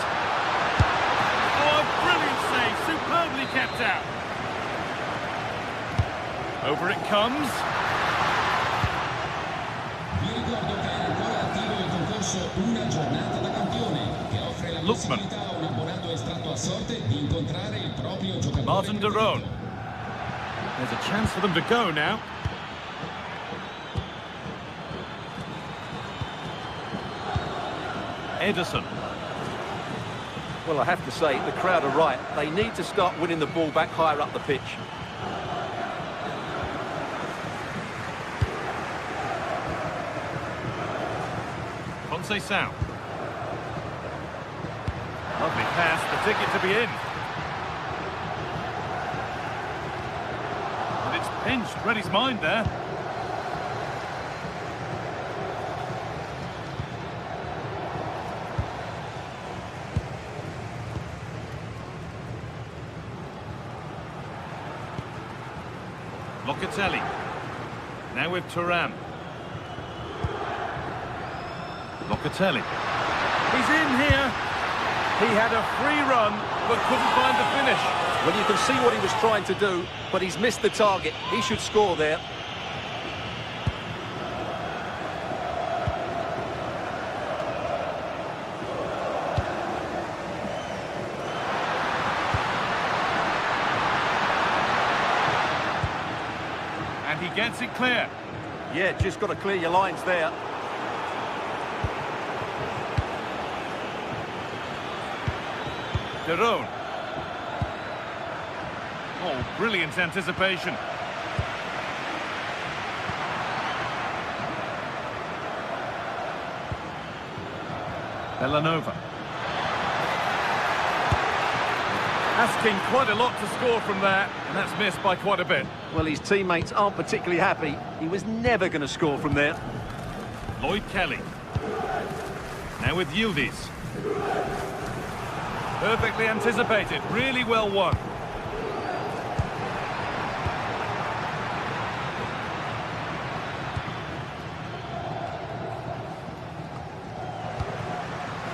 Oh, a brilliant save, superbly kept out. Over it comes. Vi ricordo che è ancora attivo il concorso Una giornata da campione, che offre la possibilità a un abbonato estratto a sorte di incontrare il proprio giocatore. Martin de Roon. There's a chance for them to go now. Ederson. Well, I have to say, the crowd are right. They need to start winning the ball back higher up the pitch. Conceição. Lovely pass, the ticket to be in. Pinched, read his mind there. Locatelli. Now with Thuram. Locatelli. He's in here. He had a free run, but couldn't find the finish. Well, you can see what he was trying to do, but he's missed the target. He should score there. And he gets it clear. Yeah, just got to clear your lines there. Derone. Oh, brilliant anticipation. Bellanova. Asking quite a lot to score from there, and that's missed by quite a bit. Well, his teammates aren't particularly happy. He was never going to score from there. Lloyd Kelly. Now with Yildiz. Perfectly anticipated, really well won.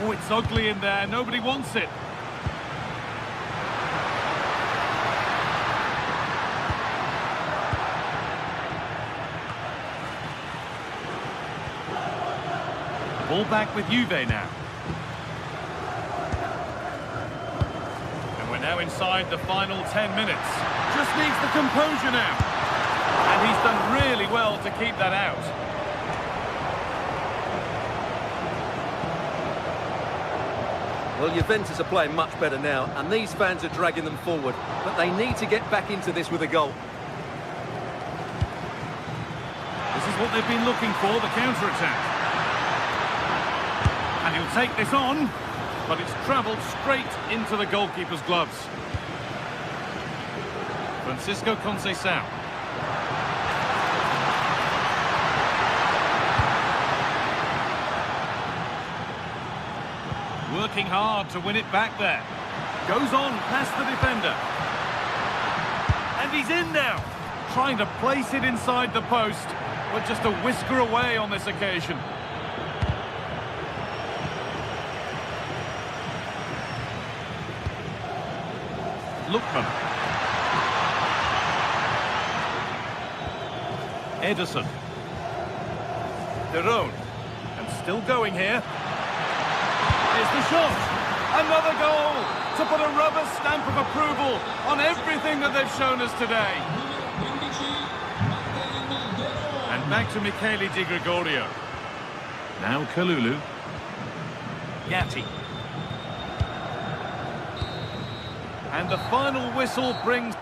Oh, it's ugly in there, nobody wants it. Ball back with Juve now. And we're now inside the final 10 minutes. Just needs the composure now. And he's done really well to keep that out. Well, Juventus are playing much better now, and these fans are dragging them forward. But they need to get back into this with a goal. This is what they've been looking for, the counter-attack. And he'll take this on, but it's travelled straight into the goalkeeper's gloves. Francisco Conceição. Working hard to win it back there. Goes on past the defender. And he's in now. Trying to place it inside the post, but just a whisker away on this occasion. Lookman. Ederson. Derone. And still going here. Here's the shot. Another goal to put a rubber stamp of approval on everything that they've shown us today. And back to Michele Di Gregorio. Now Kalulu. Gatti. And the final whistle brings...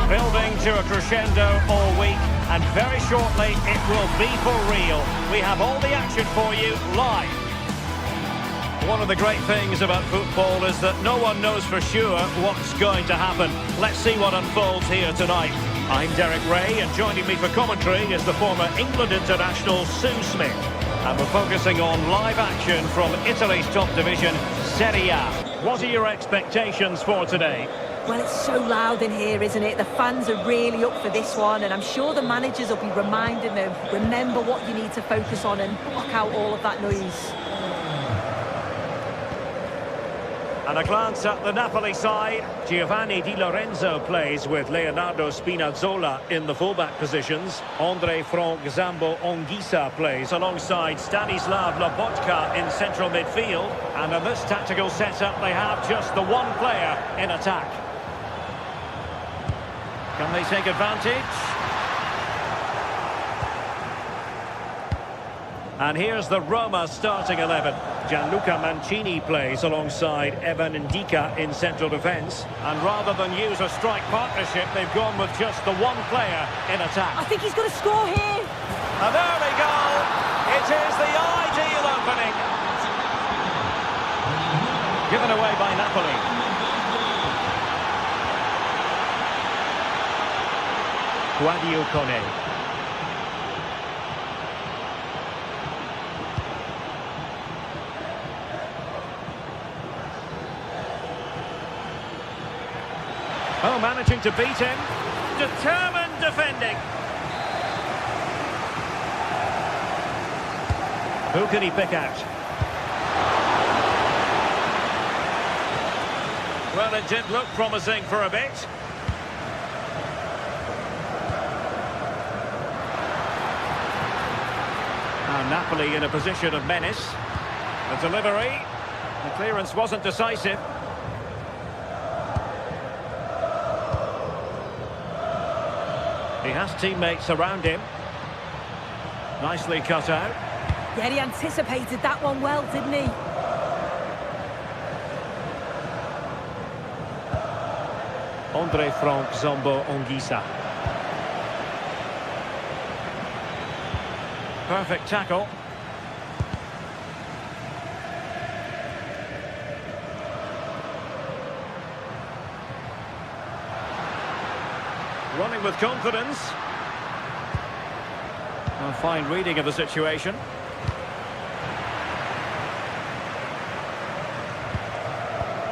Building to a crescendo all week, and very shortly it will be for real. We have all the action for you live. One of the great things about football is that no one knows for sure what's going to happen. Let's see what unfolds here tonight. I'm Derek Ray, and joining me for commentary is the former England international Sue Smith. And we're focusing on live action from Italy's top division, Serie A. What are your expectations for today? Well, it's so loud in here, isn't it? The fans are really up for this one, and I'm sure the managers will be reminding them, remember what you need to focus on and block out all of that noise. And a glance at the Napoli side. Giovanni Di Lorenzo plays with Leonardo Spinazzola in the fullback positions. Andre Frank Zambo Anguissa plays alongside Stanislav Lobotka in central midfield. And in this tactical setup, they have just the one player in attack. Can they take advantage? And here's the Roma starting 11. Gianluca Mancini plays alongside Evan Ndika in central defence. And rather than use a strike partnership, they've gone with just the one player in attack. I think he's going to score here. And there we go. It is the ideal opening. Given away by Napoli. Guadio Kone. Oh, managing to beat him. Determined defending. Who can he pick out? Well, it did look promising for a bit. Now Napoli in a position of menace. The delivery. The clearance wasn't decisive. He has teammates around him. Nicely cut out. Yeah, he anticipated that one well, didn't he? Andre Frank Zambo Anguissa. Perfect tackle. Running with confidence. A fine reading of the situation.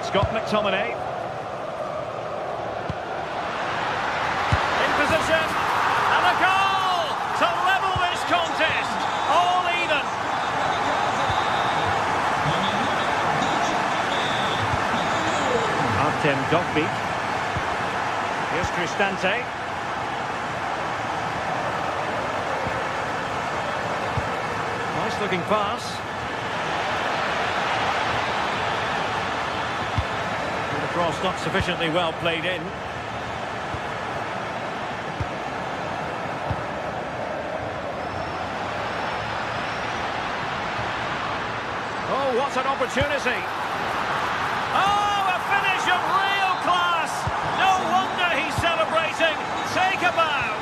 Scott McTominay. In position. And a goal to level this contest. All even. Artem Dovbyk. Here's Cristante. Nice looking pass. The cross not sufficiently well played in. Oh, what an opportunity. Oh, a finish of real class. No wonder he's celebrating. Take a bow.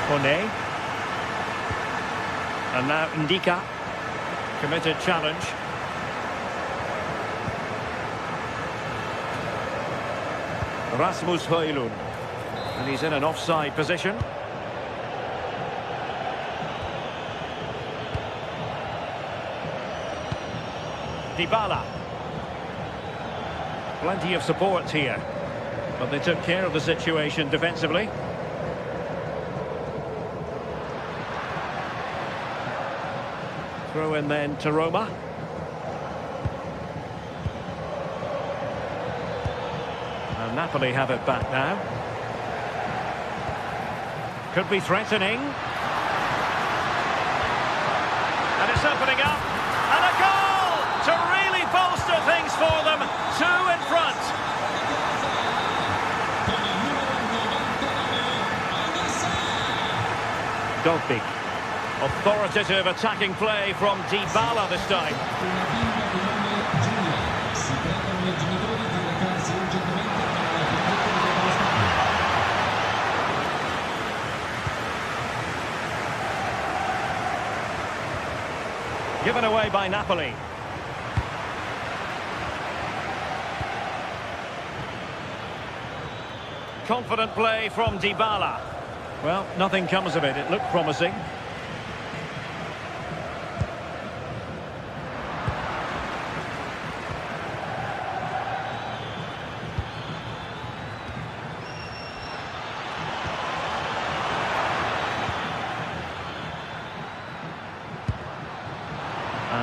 Kone. And now Ndika. Committed challenge. Rasmus Højlund. And he's in an offside position. Dybala. Plenty of support here. But they took care of the situation defensively. Throw in then to Roma. And Napoli have it back now. Could be threatening. And it's opening up. And a goal to really bolster things for them. 2 in front. Dovbyk. Authoritative attacking play from Dybala this time. Given away by Napoli. Confident play from Dybala. Well, nothing comes of it. It looked promising.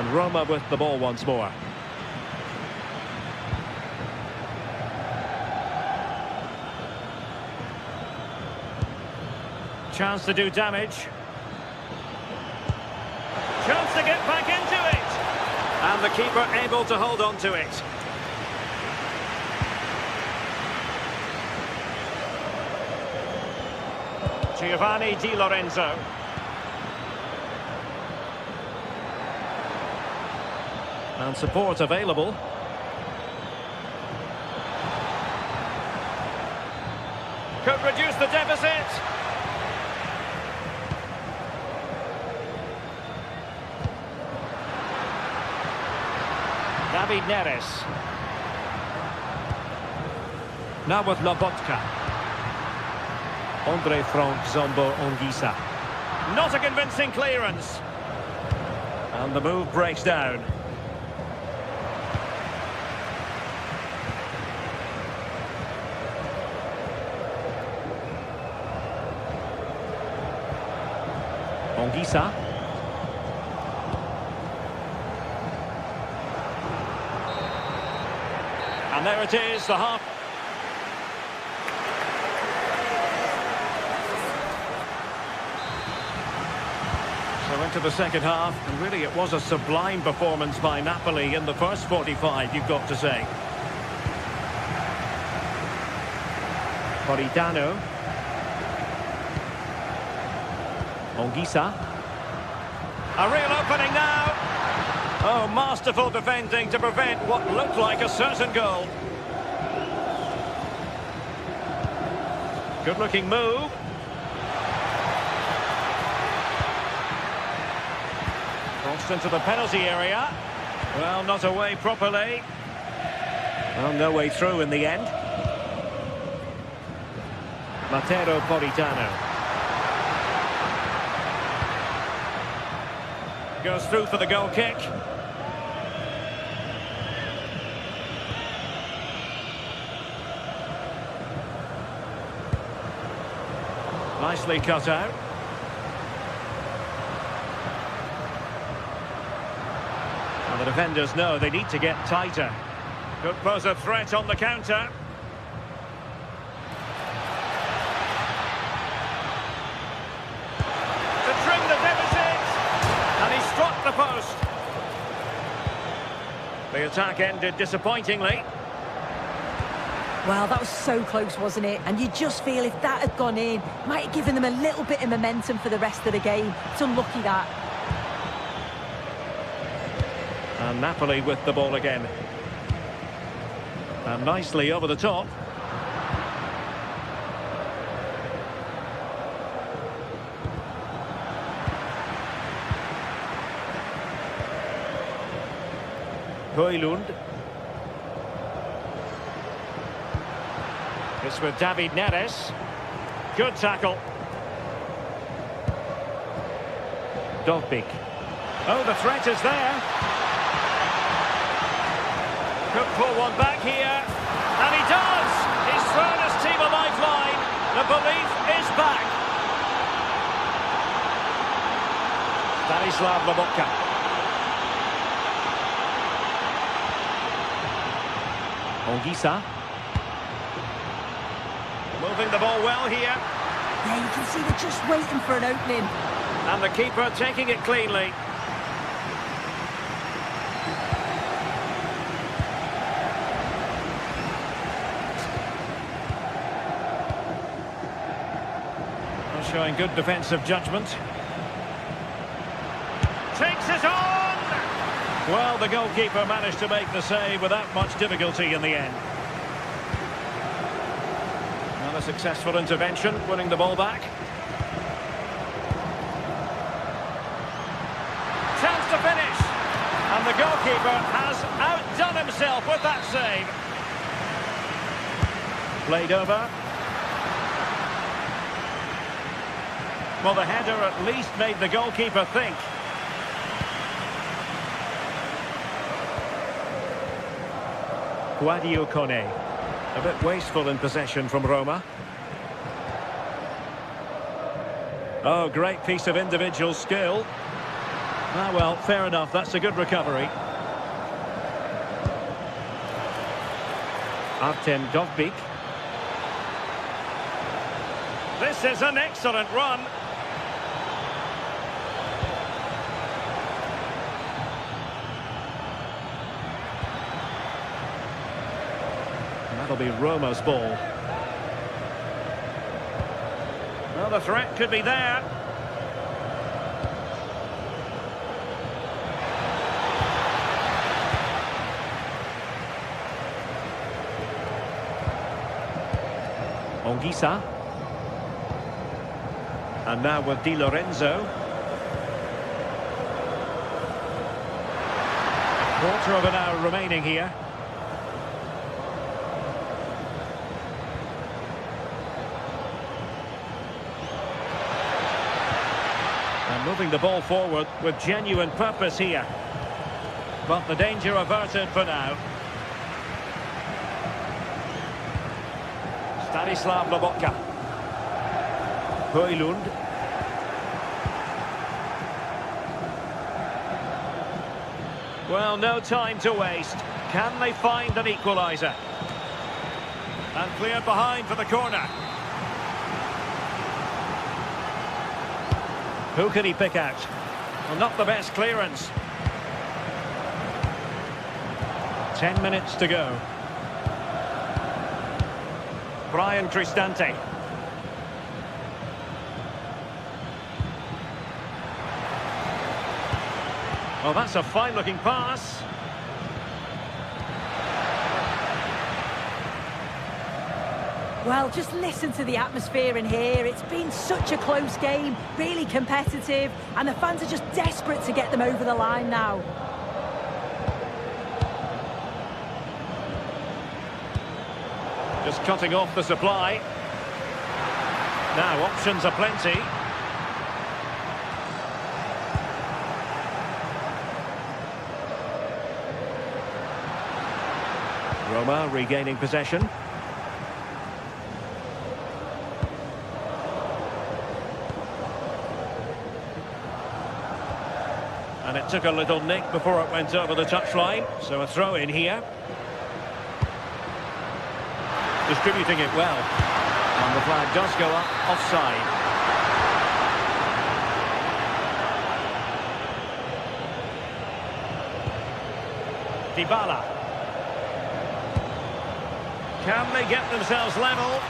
And Roma with the ball once more. Chance to do damage. Chance to get back into it. And the keeper able to hold on to it. Giovanni Di Lorenzo. And support available. Could reduce the deficit. David Neres. Now with Lobotka. Andre Frank Zombo Ongisa. Not a convincing clearance. And the move breaks down. Ongisa. And there it is, the half. So into the second half, and really it was a sublime performance by Napoli in the first 45, you've got to say. Politano. Ongisa. A real opening now. Oh, masterful defending to prevent what looked like a certain goal. Good-looking move. Crossed into the penalty area. Well, not away properly. Well, no way through in the end. Matteo Politano. Goes through for the goal kick. Nicely cut out. And the defenders know they need to get tighter. Could pose a threat on the counter. To trim the deficit. And he struck the post. The attack ended disappointingly. Well, that was so close, wasn't it? And you just feel if that had gone in, might have given them a little bit of momentum for the rest of the game. It's unlucky that. And Napoli with the ball again. And nicely over the top. Højlund. It's with David Neres. Good tackle. Dovbik. Oh, the threat is there. Could pull one back here. And he does! He's thrown his team a lifeline. The belief is back. Stanislav Lobotka. Ongisa. Moving the ball well here. Yeah, you can see they're just waiting for an opening. And the keeper taking it cleanly. Showing good defensive judgment. Takes it on! Well, the goalkeeper managed to make the save without much difficulty in the end. Another successful intervention, winning the ball back. Chance to finish! And the goalkeeper has outdone himself with that save. Played over. Well, the header at least made the goalkeeper think. Guadio Kone. A bit wasteful in possession from Roma. Oh, great piece of individual skill. Ah, well, fair enough. That's a good recovery. Artem Dovbik. This is an excellent run. That'll be Roma's ball. Well, the threat could be there. Ongisa. And now with Di Lorenzo. Quarter of an hour remaining here. And moving the ball forward with genuine purpose here. But the danger averted for now. Stanislav Lobotka. Højlund. Well, no time to waste. Can they find an equaliser? And cleared behind for the corner. Who can he pick out? Well, not the best clearance. 10 minutes to go. Brian Cristante. Well, that's a fine-looking pass. Well, just listen to the atmosphere in here. It's been such a close game, really competitive, and the fans are just desperate to get them over the line now. Just cutting off the supply. Now, options are plenty. Roma regaining possession. And it took a little nick before it went over the touchline, so a throw in here. Distributing it well. And the flag does go up offside. Dybala. Can they get themselves level?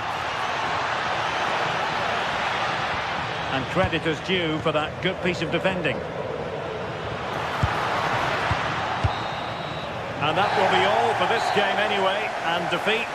And credit is due for that good piece of defending. And that will be all for this game anyway, and defeat.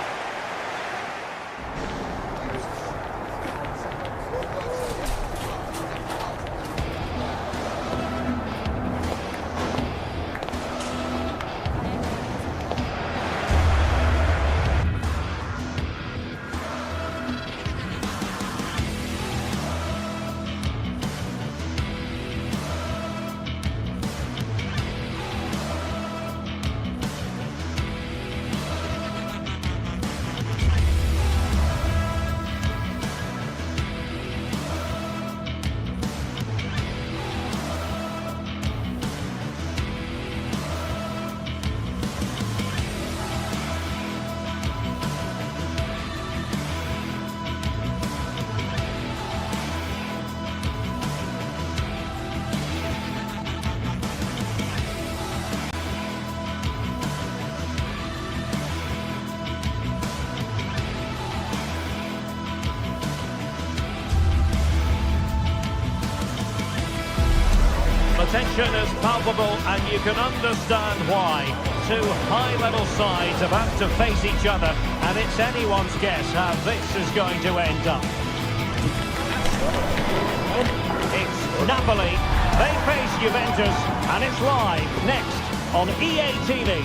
The tension is palpable, and you can understand why. Two high-level sides about to face each other, and it's anyone's guess how this is going to end up. It's Napoli. They face Juventus, and it's live next on EA TV.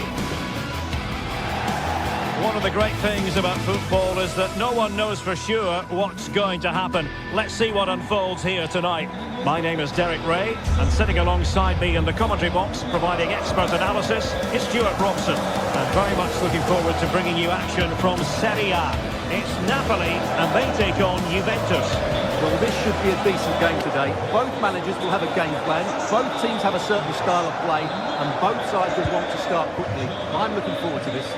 One of the great things about football is that no one knows for sure what's going to happen. Let's see what unfolds here tonight. My name is Derek Ray, and sitting alongside me in the commentary box, providing expert analysis, is Stuart Robson. And very much looking forward to bringing you action from Serie A. It's Napoli, and they take on Juventus. Well, this should be a decent game today. Both managers will have a game plan. Both teams have a certain style of play, and both sides will want to start quickly. I'm looking forward to this.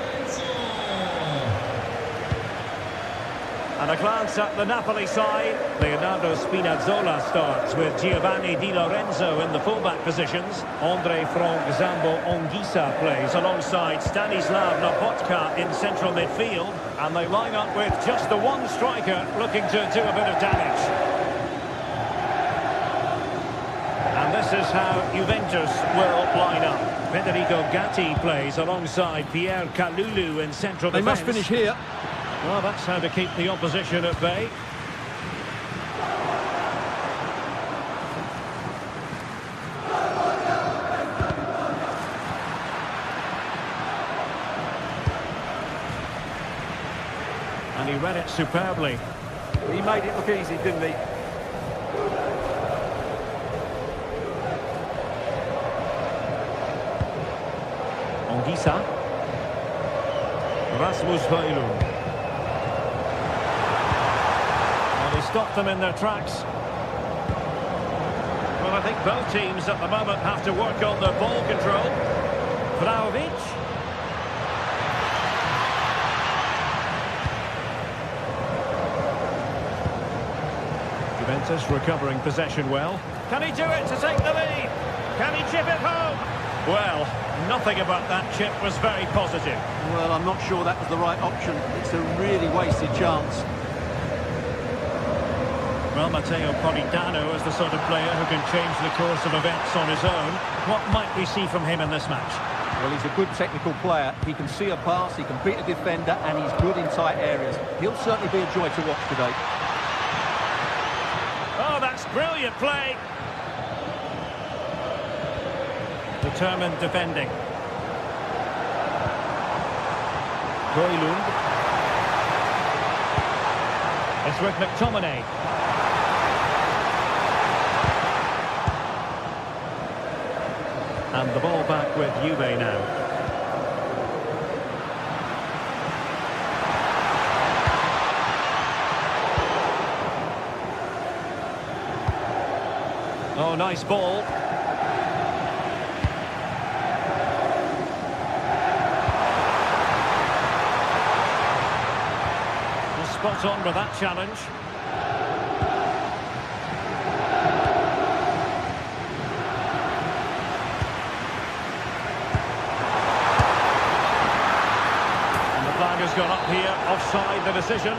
And a glance at the Napoli side. Leonardo Spinazzola starts with Giovanni Di Lorenzo in the fullback positions. Andre Frank Zambo Anguissa plays alongside Stanislav Lobotka in central midfield. And they line up with just the one striker looking to do a bit of damage. And this is how Juventus will line up. Federico Gatti plays alongside Pierre Kalulu in central defence. They must finish here. Well, that's how to keep the opposition at bay. And he read it superbly. He made it look easy, didn't he? Anguissa. Rasmus Højlund. Stop them in their tracks. Well, I think both teams at the moment have to work on their ball control. Vlahovic. Juventus recovering possession well. Can he do it to take the lead? Can he chip it home? Well, nothing about that chip was very positive. Well, I'm not sure that was the right option. It's a really wasted chance. Well, Matteo Politano is the sort of player who can change the course of events on his own. What might we see from him in this match? Well, he's a good technical player. He can see a pass, he can beat a defender, and he's good in tight areas. He'll certainly be a joy to watch today. Oh, that's brilliant play. Determined defending. Højlund. It's with McTominay. And the ball back with Juve now. Oh, nice ball. Well, spot on with that challenge. Has gone up here, offside the decision.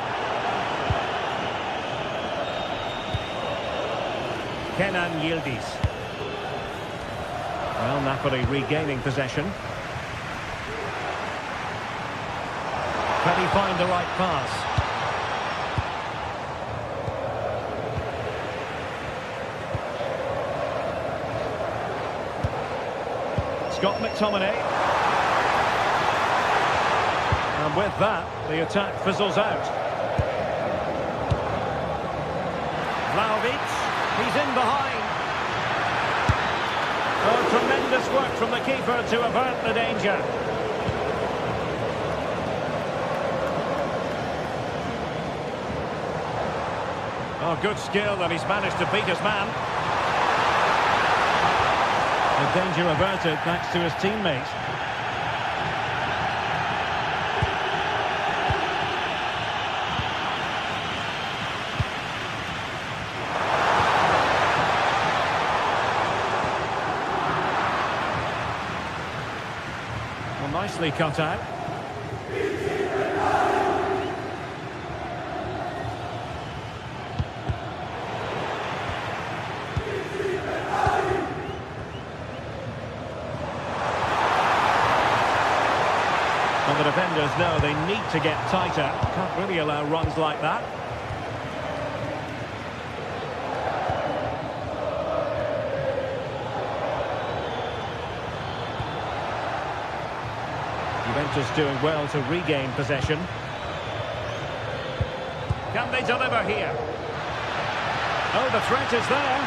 Kenan Yildiz. Well, Napoli regaining possession. Can he find the right pass? Scott McTominay. And with that, the attack fizzles out. Vlahovic, he's in behind. Oh, tremendous work from the keeper to avert the danger. Oh, good skill, and he's managed to beat his man. The danger averted thanks to his teammates. Nicely cut out. And the defenders know they need to get tighter. Can't really allow runs like that. Juventus doing well to regain possession. Can they deliver here? Oh, the threat is there.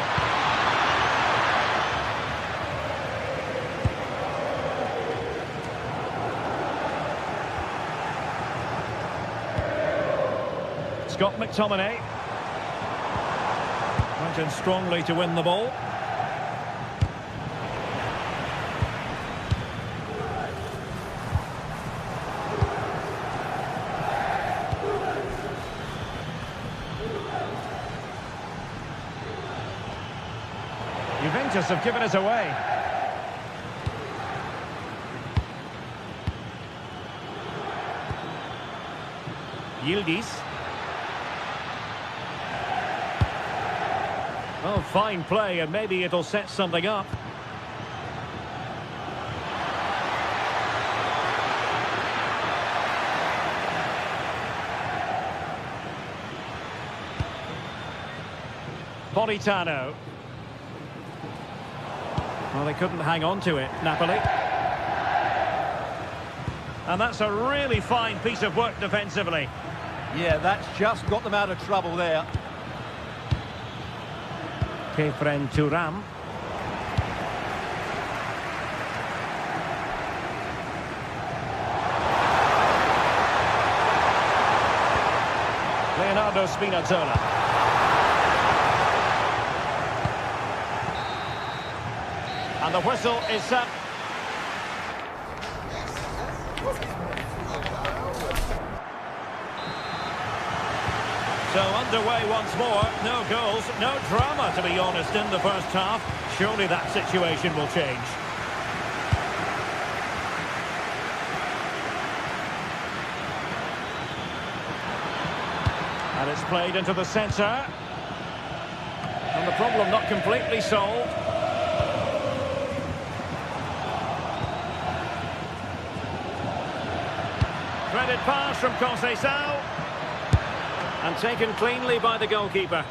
Scott McTominay. Went in strongly to win the ball. Juventus have given us away. Yildiz. Oh, fine play, and maybe it'll set something up. Politano. Well, they couldn't hang on to it, Napoli. And that's a really fine piece of work defensively. Yeah, that's just got them out of trouble there. Kefren Turam. Leonardo Spinazzola. And the whistle is set. So underway once more. No goals, no drama, to be honest, in the first half. Surely that situation will change. And it's played into the centre. And the problem not completely solved. Threaded pass from Conceição. And taken cleanly by the goalkeeper.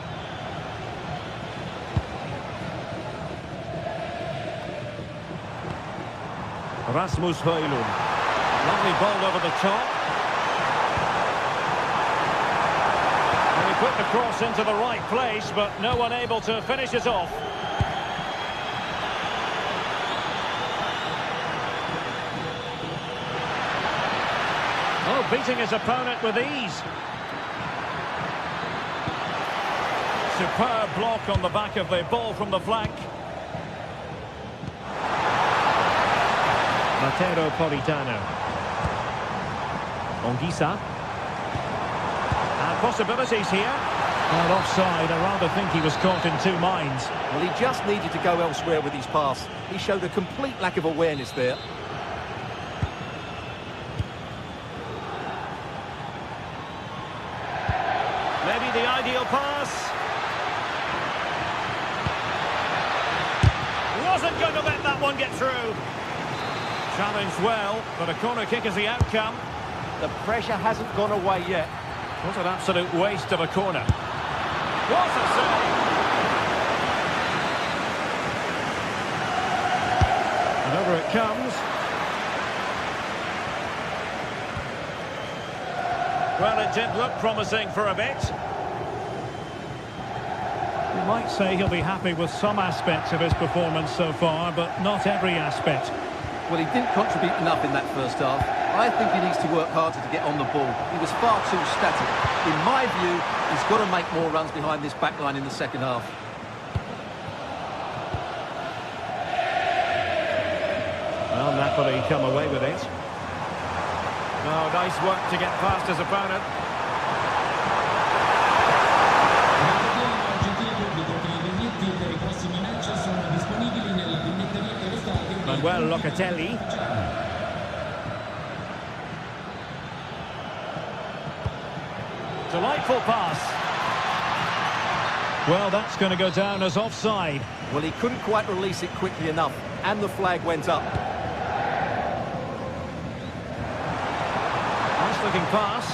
Rasmus Højlund. Lovely ball over the top. And he put the cross into the right place, but no one able to finish it off. Oh, beating his opponent with ease. Superb block on the back of the ball from the flank. Matteo Politano. Onguisa. And possibilities here. And offside, I rather think he was caught in two minds. Well, he just needed to go elsewhere with his pass. He showed a complete lack of awareness there. Maybe the ideal pass. Wasn't going to let that one get through. Challenged well, but a corner kick is the outcome. The pressure hasn't gone away yet. What an absolute waste of a corner. What a save! And over it comes. Well, it did look promising for a bit. You might say he'll be happy with some aspects of his performance so far, but not every aspect. Well, he didn't contribute enough in that first half. I think he needs to work harder to get on the ball. He was far too static. In my view, he's got to make more runs behind this back line in the second half. Well, Napoli come away with it. Oh, nice work to get past his opponent. Manuel Locatelli. Delightful pass. Well, that's going to go down as offside. Well, he couldn't quite release it quickly enough, and the flag went up. Nice looking pass.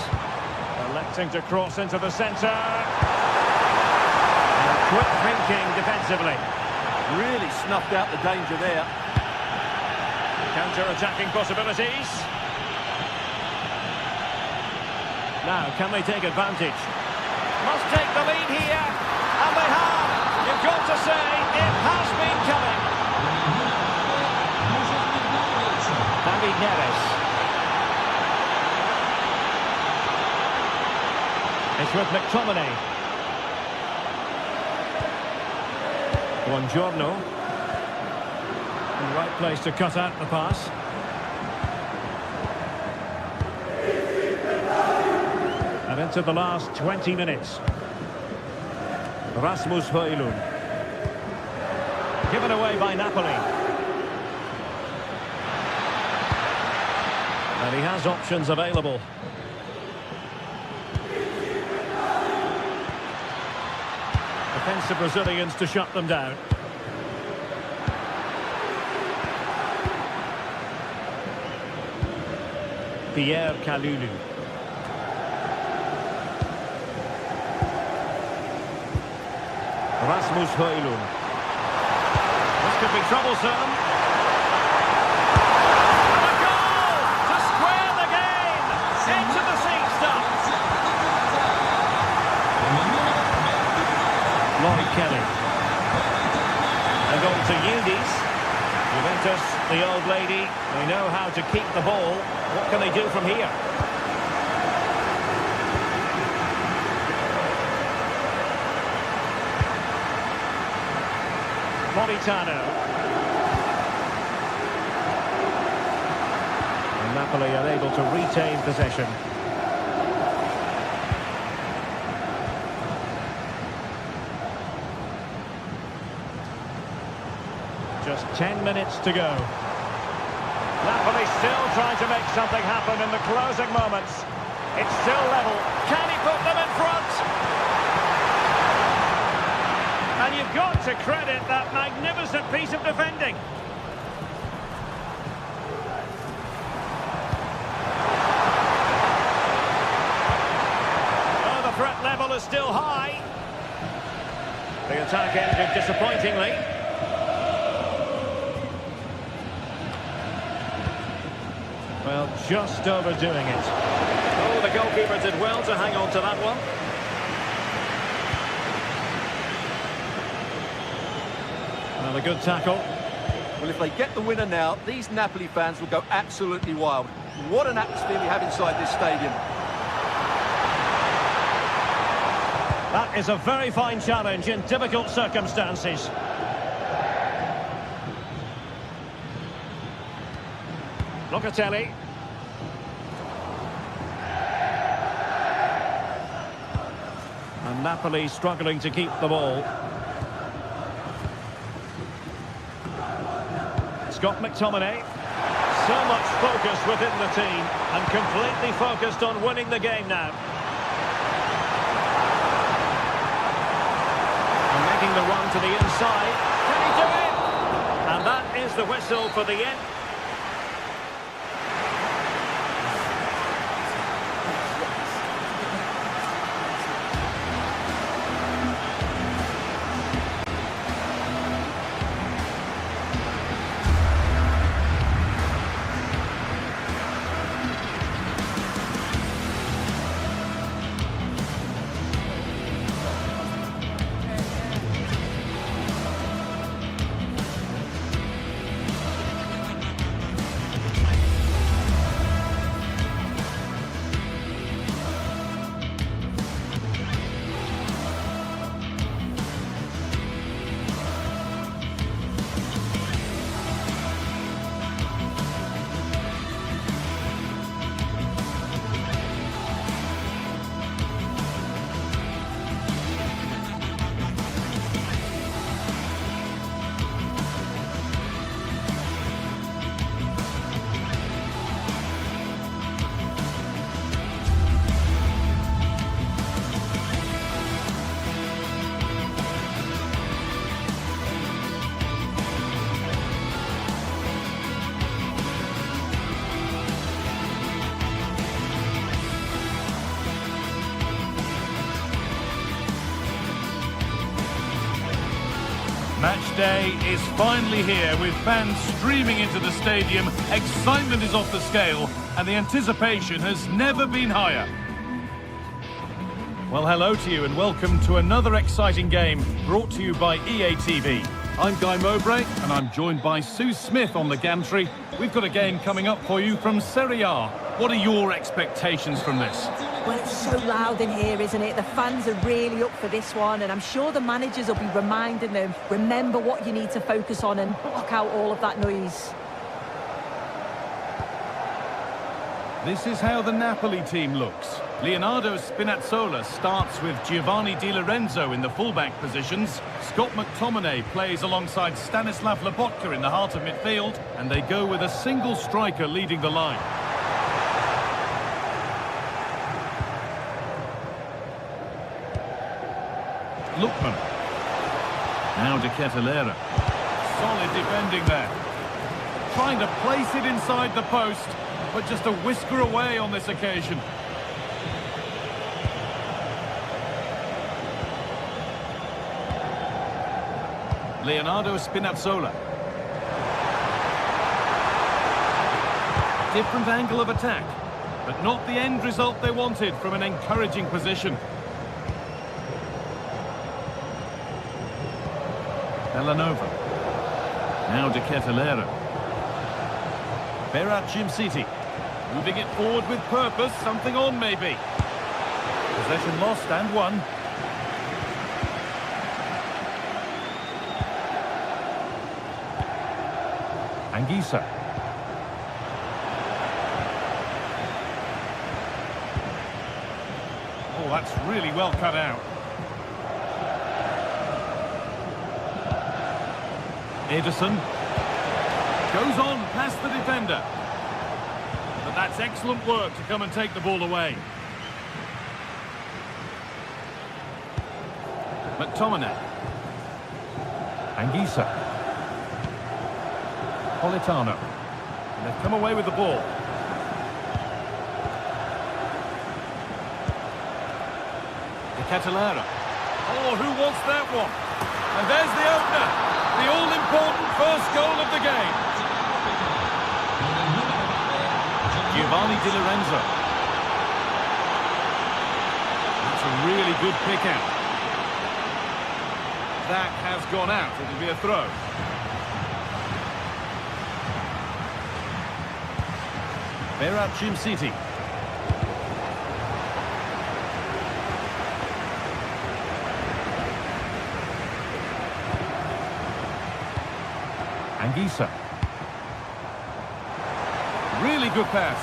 Electing to cross into the centre. And quick thinking defensively. Really snuffed out the danger there. Counter-attacking possibilities. Now, can they take advantage? Must take the lead here. And they have. You've got to say, it has been coming. David Neres. It's with McTominay. Buongiorno. In the right place to cut out the pass. And into the last 20 minutes. Rasmus Højlund. Given away by Napoli. And he has options available. Defensive Brazilians to shut them down. Pierre Kalulu. Rasmus Højlund. This could be troublesome. And a goal to square the game. Into the seat stuff. Laurie Kelly. And on to Udis. Juventus, the old lady. They know how to keep the ball. What can they do from here? Politano. And Napoli are able to retain possession. Just 10 minutes to go. Napoli still trying to make something happen in the closing moments. It's still level. Can he put them in front? And you've got to credit that magnificent piece of defending. Oh, the threat level is still high. The attack ended disappointingly. Well, just overdoing it. Oh, the goalkeeper did well to hang on to that one. Well, a good tackle. Well, if they get the winner now, these Napoli fans will go absolutely wild. What an atmosphere we have inside this stadium. That is a very fine challenge in difficult circumstances. Locatelli. And Napoli struggling to keep the ball. Scott McTominay. So much focus within the team and completely focused on winning the game now. And making the run to the inside. Can he do it? And that is the whistle for the end. Match day is finally here with fans streaming into the stadium. Excitement is off the scale and the anticipation has never been higher. Well, hello to you and welcome to another exciting game brought to you by EA TV. I'm Guy Mowbray and I'm joined by Sue Smith on the gantry. We've got a game coming up for you from Serie A. What are your expectations from this? Well, it's so loud in here, isn't it? The fans are really up for this one, and I'm sure the managers will be reminding them, remember what you need to focus on and block out all of that noise. This is how the Napoli team looks. Leonardo Spinazzola starts with Giovanni Di Lorenzo in the fullback positions. Scott McTominay plays alongside Stanislav Lobotka in the heart of midfield, and they go with a single striker leading the line. Lookman. Now De Ketelaere. Solid defending there. Trying to place it inside the post, but just a whisker away on this occasion. Leonardo Spinazzola. Different angle of attack, but not the end result they wanted from an encouraging position. Villanova. Now De Ketelaere. Berat Jimsiti. Moving it forward with purpose, something on maybe. Possession lost and won. Anguissa. Oh, that's really well cut out. Ederson. Goes on past the defender. But that's excellent work to come and take the ball away. McTominay. Anguissa. Politano. And they've come away with the ball. De Ketelaere. Oh, who wants that one? And there's the opener. The all-important first goal of the game. Giovanni Di Lorenzo. That's a really good pick out. That has gone out. It'll be a throw. Berat Jimsiti. Anguissa. Really good pass.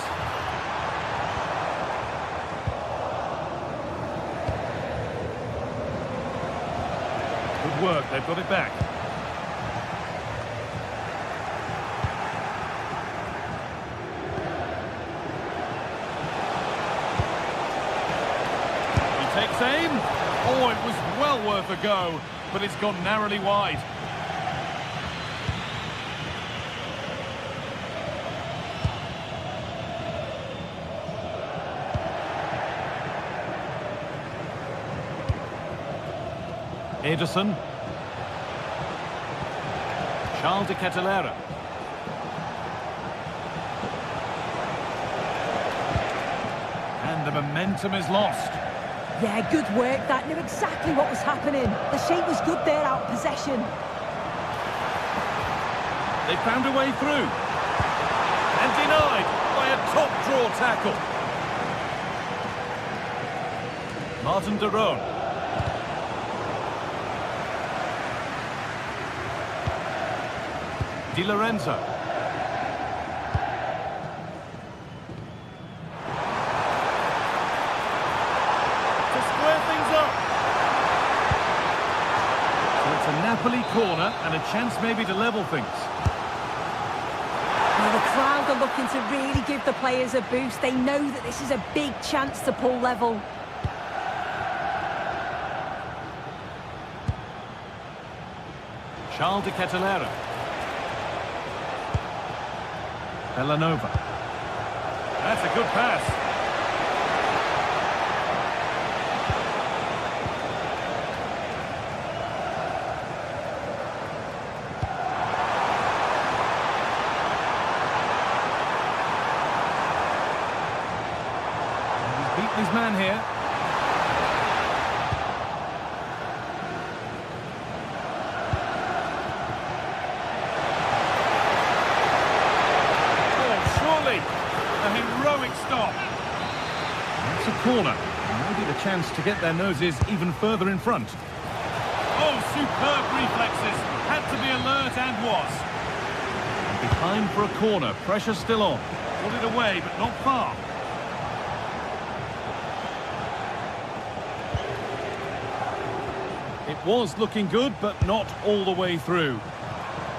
Good work, they've got it back. He takes aim. Oh, it was well worth a go, but it's gone narrowly wide. Ederson. Charles De Ketelaere. And the momentum is lost. Yeah, good work. That knew exactly what was happening. The shape was good there out of possession. They found a way through. And denied by a top-draw tackle. Martin de Roon. Di Lorenzo. To square things up. So it's a Napoli corner and a chance maybe to level things. Well, the crowd are looking to really give the players a boost. They know that this is a big chance to pull level. Charles De Ketelaere. Villanova. That's a good pass. And he's beaten his man here. A heroic corner. And maybe the chance to get their noses even further in front. Oh, superb reflexes. Had to be alert and was. And behind for a corner. Pressure still on. Got it away, but not far. It was looking good, but not all the way through.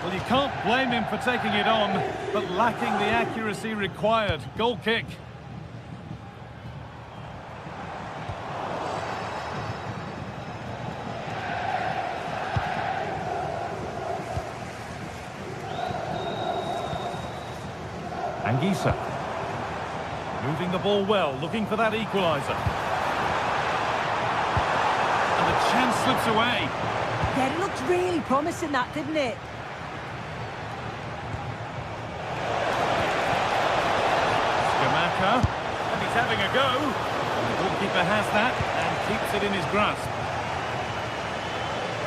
Well, you can't blame him for taking it on, but lacking the accuracy required. Goal kick. Anguissa. Moving the ball well, looking for that equaliser. And the chance slips away. Yeah, it looked really promising, that, didn't it? Scamacca. And he's having a go. And the goalkeeper has that and keeps it in his grasp.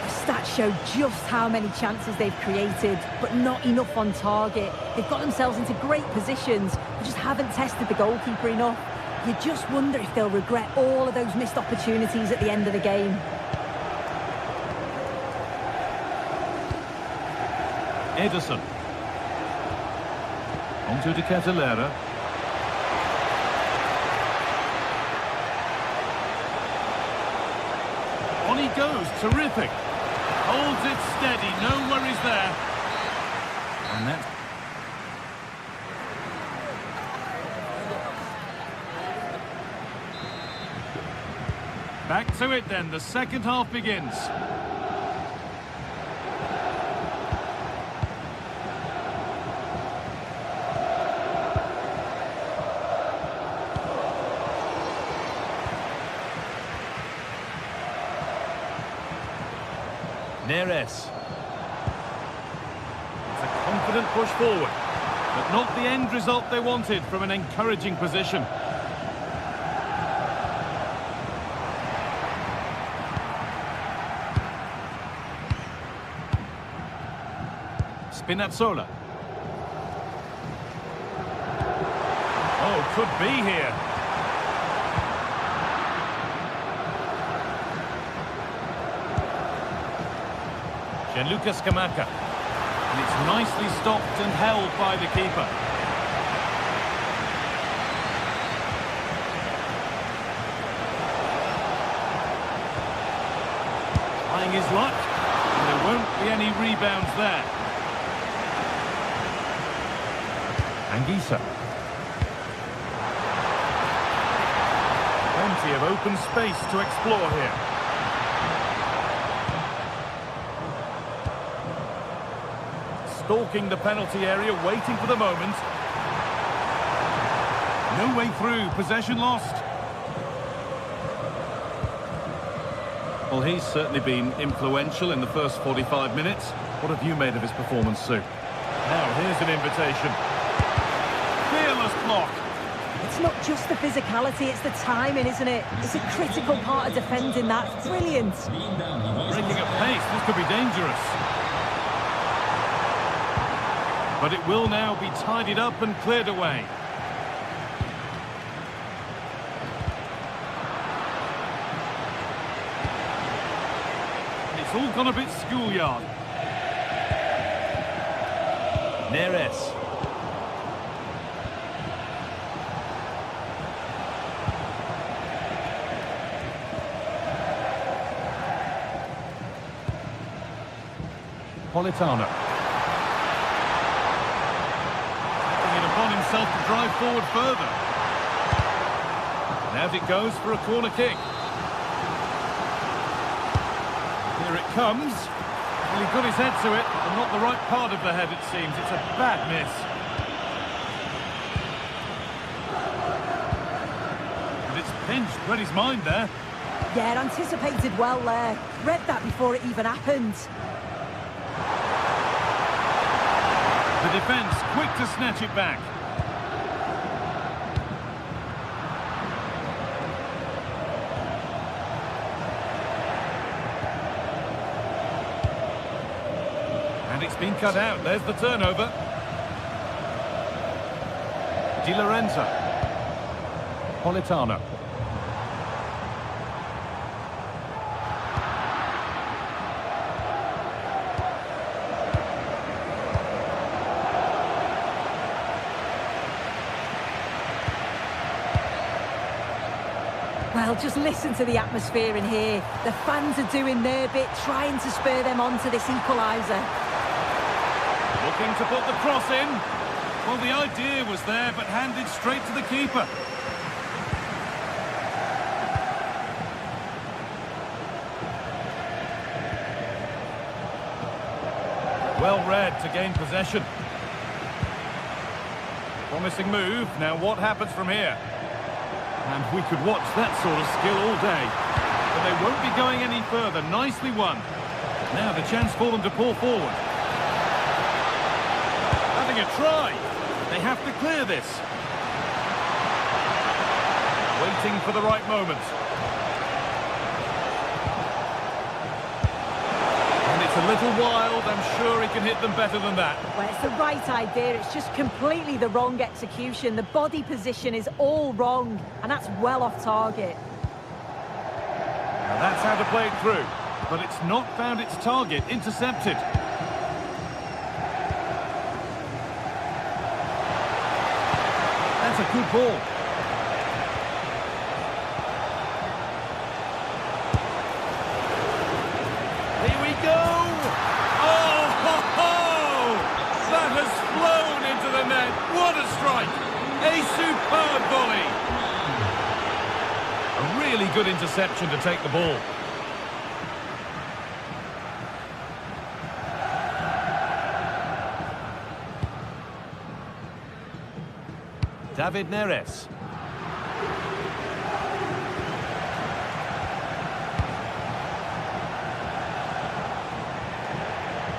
The stats show just how many chances they've created, but not enough on target. They've got themselves into great positions, but just haven't tested the goalkeeper enough. You just wonder if they'll regret all of those missed opportunities at the end of the game. Ederson. Onto De Ketelaere. On he goes, terrific. Holds it steady, no worries there. And that. Back to it then, the second half begins. Neres. It's a confident push forward, but not the end result they wanted from an encouraging position. Spinazzola. Oh, could be here. Gianluca Scamacca. And it's nicely stopped and held by the keeper. Trying his luck. And there won't be any rebounds there. Anguissa. Plenty of open space to explore here. Stalking the penalty area, waiting for the moment. No way through, possession lost. Well, he's certainly been influential in the first 45 minutes. What have you made of his performance, Sue? Now, here's an invitation. Fearless block. It's not just the physicality, it's the timing, isn't it? It's a critical part of defending that. It's brilliant. Breaking at pace, this could be dangerous. But it will now be tidied up and cleared away. It's all gone a bit schoolyard. Neres. Politano. On himself to drive forward further. And out it goes for a corner kick. Here it comes. Well, he got his head to it, but not the right part of the head, it seems. It's a bad miss. And it's pinched, read his mind there. Yeah, anticipated well there. Read that before it even happened. The defence quick to snatch it back. And it's been cut out. There's the turnover. Di Lorenzo. Politano. Well, just listen to the atmosphere in here. The fans are doing their bit, trying to spur them on to this equaliser. Looking to put the cross in. Well, the idea was there, but handed straight to the keeper. Well read to gain possession. Promising move. Now what happens from here? And we could watch that sort of skill all day. But they won't be going any further. Nicely won. Now the chance for them to pull forward. Having a try. They have to clear this. Waiting for the right moment. And it's a little wild. I'm sure he can hit them better than that. Well, it's the right idea. It's just completely the wrong execution. The body position is all wrong, and that's well off target. Now that's how to play it through. But it's not found its target. Intercepted. That's a good ball. Here we go! Oh, ho, ho! That has flown into the net. What a strike! A superb volley. A really good interception to take the ball. David Neres.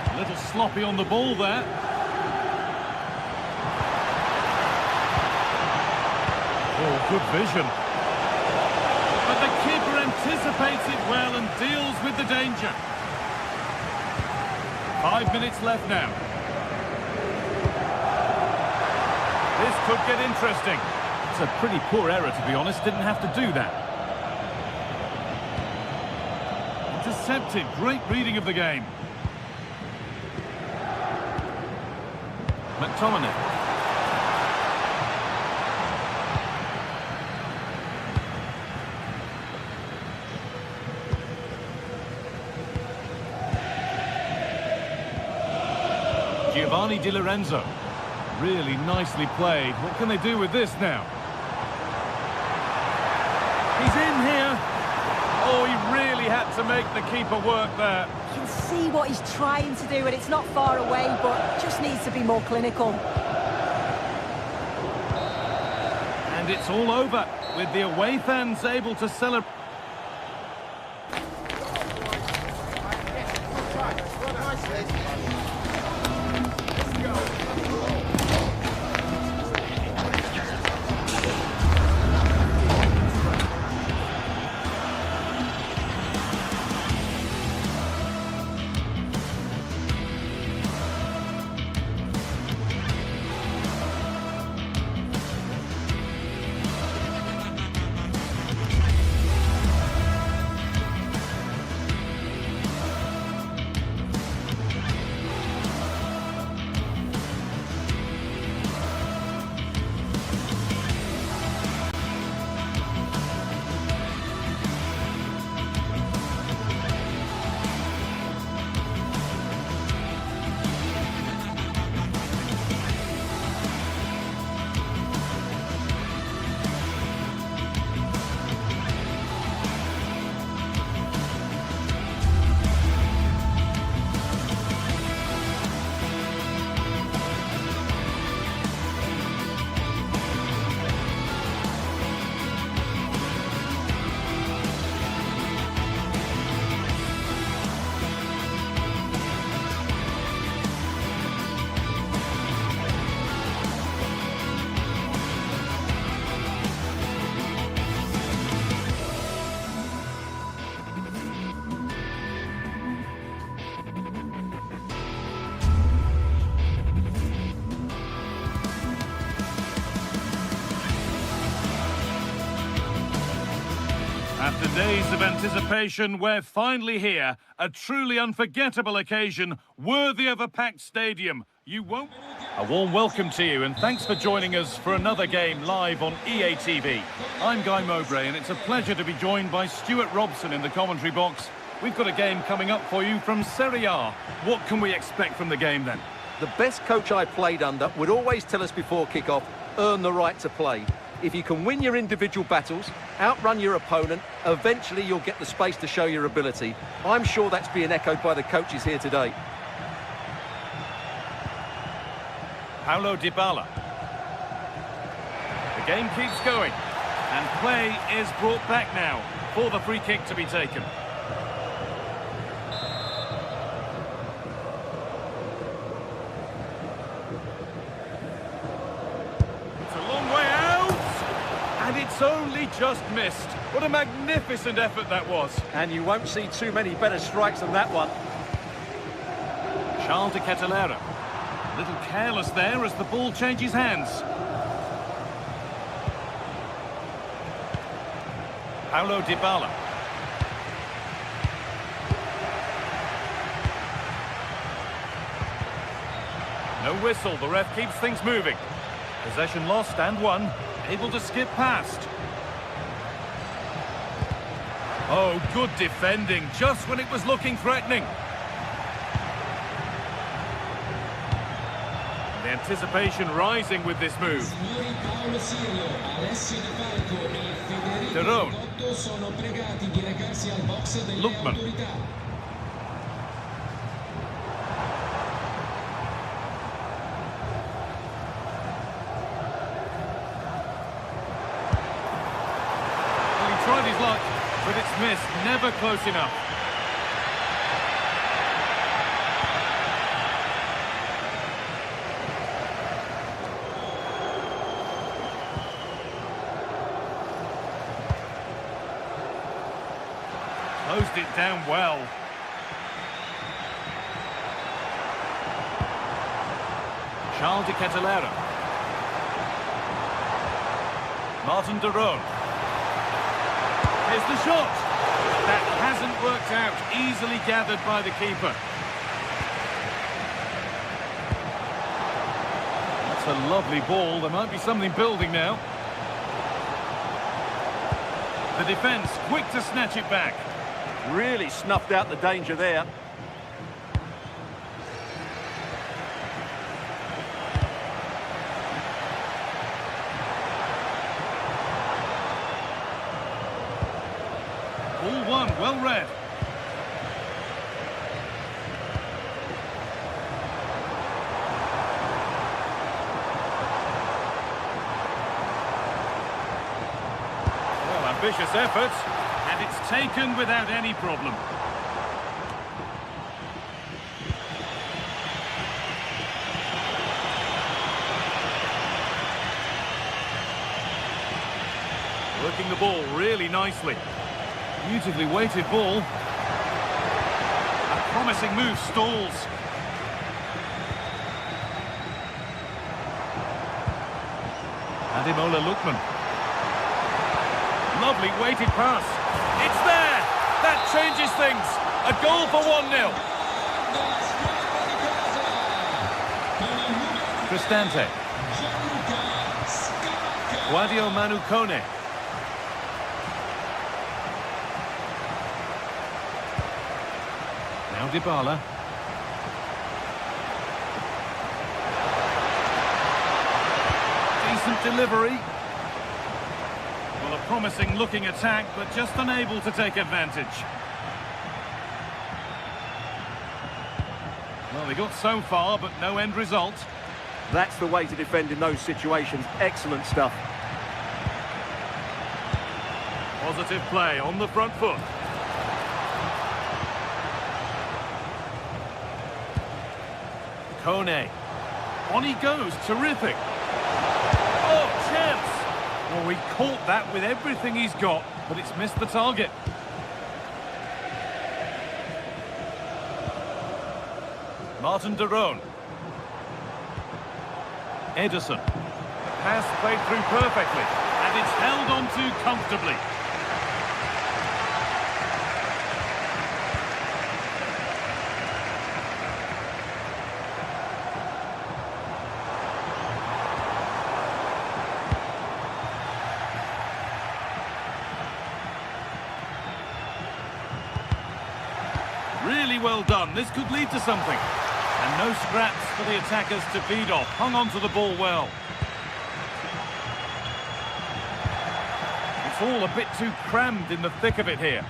A little sloppy on the ball there. Oh, good vision. But the keeper anticipates it well and deals with the danger. 5 minutes left now. This could get interesting. It's a pretty poor error, to be honest. Didn't have to do that. Intercepted. Great reading of the game. McTominay. Giovanni Di Lorenzo. Really nicely played. What can they do with this now? He's in here. Oh, he really had to make the keeper work there. You can see what he's trying to do, and it's not far away, but just needs to be more clinical. And it's all over, with the away fans able to celebrate. After days of anticipation, we're finally here. A truly unforgettable occasion, worthy of a packed stadium. You won't. A warm welcome to you, and thanks for joining us for another game live on EA TV. I'm Guy Mowbray, and it's a pleasure to be joined by Stuart Robson in the commentary box. We've got a game coming up for you from Serie A. What can we expect from the game then? The best coach I played under would always tell us before kick-off, earn the right to play. If you can win your individual battles, outrun your opponent, eventually you'll get the space to show your ability. I'm sure that's being echoed by the coaches here today. Paulo Dybala. The game keeps going, and play is brought back now for the free kick to be taken. It's a long way out, and it's only just missed. What a magnificent effort that was. And you won't see too many better strikes than that one. Charles de Ketelera. A little careless there as the ball changes hands. Paulo Dybala. No whistle, the ref keeps things moving. Possession lost and won, able to skip past. Oh, good defending, just when it was looking threatening. The anticipation rising with this move. Terone. Lookman. Well, he tried his luck, but it's missed. Never close enough. Closed it down well. Charles de Ketelera. Martin de Roon. Here's the shot. That hasn't worked out. Easily gathered by the keeper. That's a lovely ball. There might be something building now. The defence quick to snatch it back. Really snuffed out the danger there. Ball one, well read. Well, ambitious effort. And it's taken without any problem. Working the ball really nicely. Beautifully weighted ball. A promising move stalls. Ademola Lookman. Lovely weighted pass. It's there! That changes things. A goal for 1-0. Cristante. Guadio Manu Kone. Now Dybala. Decent delivery. Well, a promising looking attack, but just unable to take advantage. Well, they got so far, but no end result. That's the way to defend in those situations. Excellent stuff. Positive play on the front foot. Kone. On he goes. Terrific. Oh, chance. Well, he caught that with everything he's got, but it's missed the target. Martin de Roon. Ederson. Pass played through perfectly, and it's held on to comfortably. Really well done. This could lead to something. And no scraps for the attackers to feed off. Hung on to the ball well. It's all a bit too crammed in the thick of it here.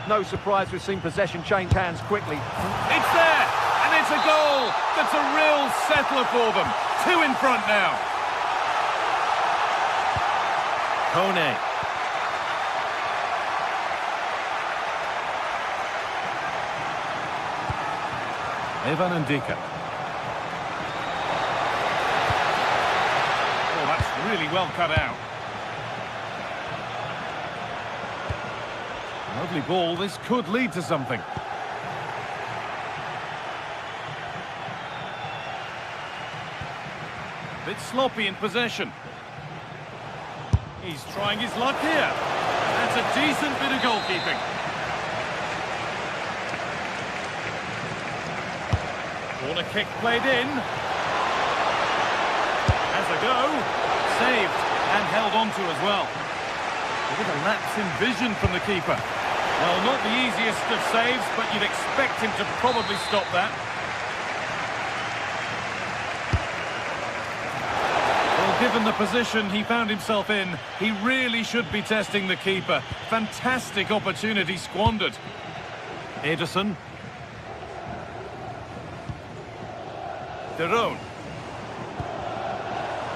No surprise we've seen possession change hands quickly. It's there! And it's a goal! That's a real settler for them. 2 in front now. Kone. Evan Ndika. Oh, that's really well cut out. Lovely ball. This could lead to something. Bit sloppy in possession. He's trying his luck here. That's a decent bit of goalkeeping. Corner kick played in. Has a go. Saved and held on to as well. A bit of lapse in vision from the keeper. Well, not the easiest of saves, but you'd expect him to probably stop that. Well, given the position he found himself in, he really should be testing the keeper. Fantastic opportunity squandered. Ederson. De Roon.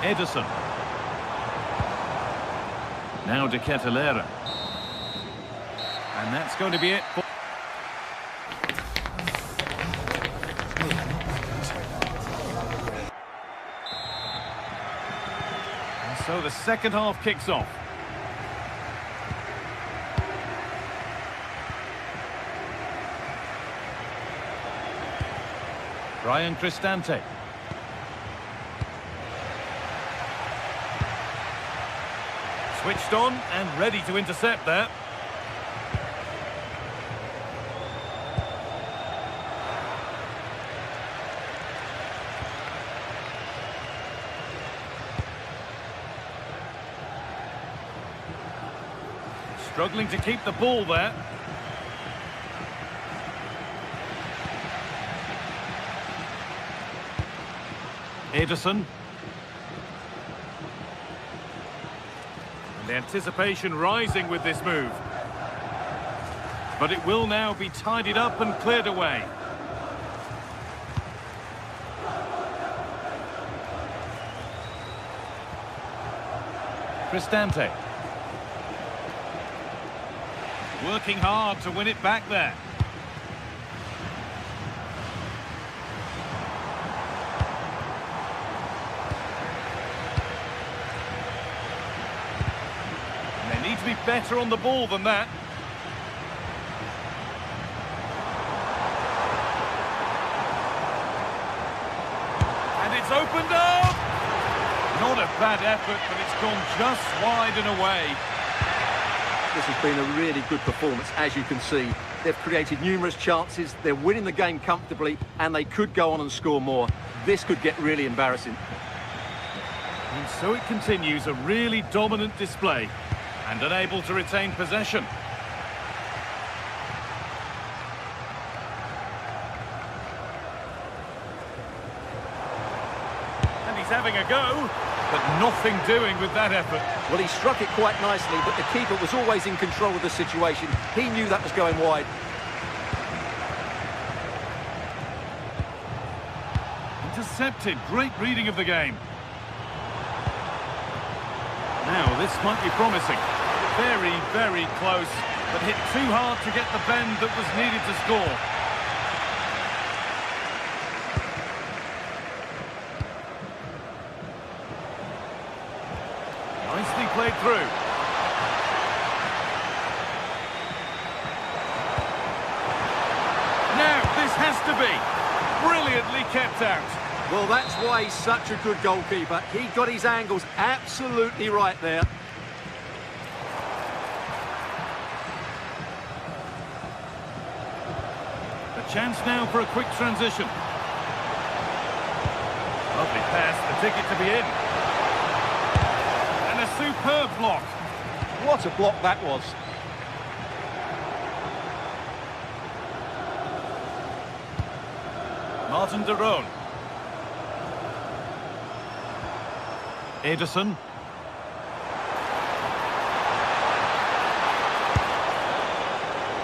Ederson. Now De Ketelaere. And that's going to be it. And so the second half kicks off. Brian Cristante. Switched on and ready to intercept there. Struggling to keep the ball there. Ederson. And the anticipation rising with this move. But it will now be tidied up and cleared away. Cristante. Working hard to win it back there. And they need to be better on the ball than that. And it's opened up! Not a bad effort, but it's gone just wide and away. This has been a really good performance, as you can see. They've created numerous chances, they're winning the game comfortably, and they could go on and score more. This could get really embarrassing. And so it continues, a really dominant display, and unable to retain possession. And he's having a go, but nothing doing with that effort. Well, he struck it quite nicely, but the keeper was always in control of the situation. He knew that was going wide. Intercepted, great reading of the game. Now, this might be promising. Very, very close, but hit too hard to get the bend that was needed to score. Nicely played through. Now, this has to be brilliantly kept out. Well, that's why he's such a good goalkeeper. He got his angles absolutely right there. A chance now for a quick transition. Lovely pass, the ticket to be in. And a superb block. What a block that was. Martin de Roon. Ederson.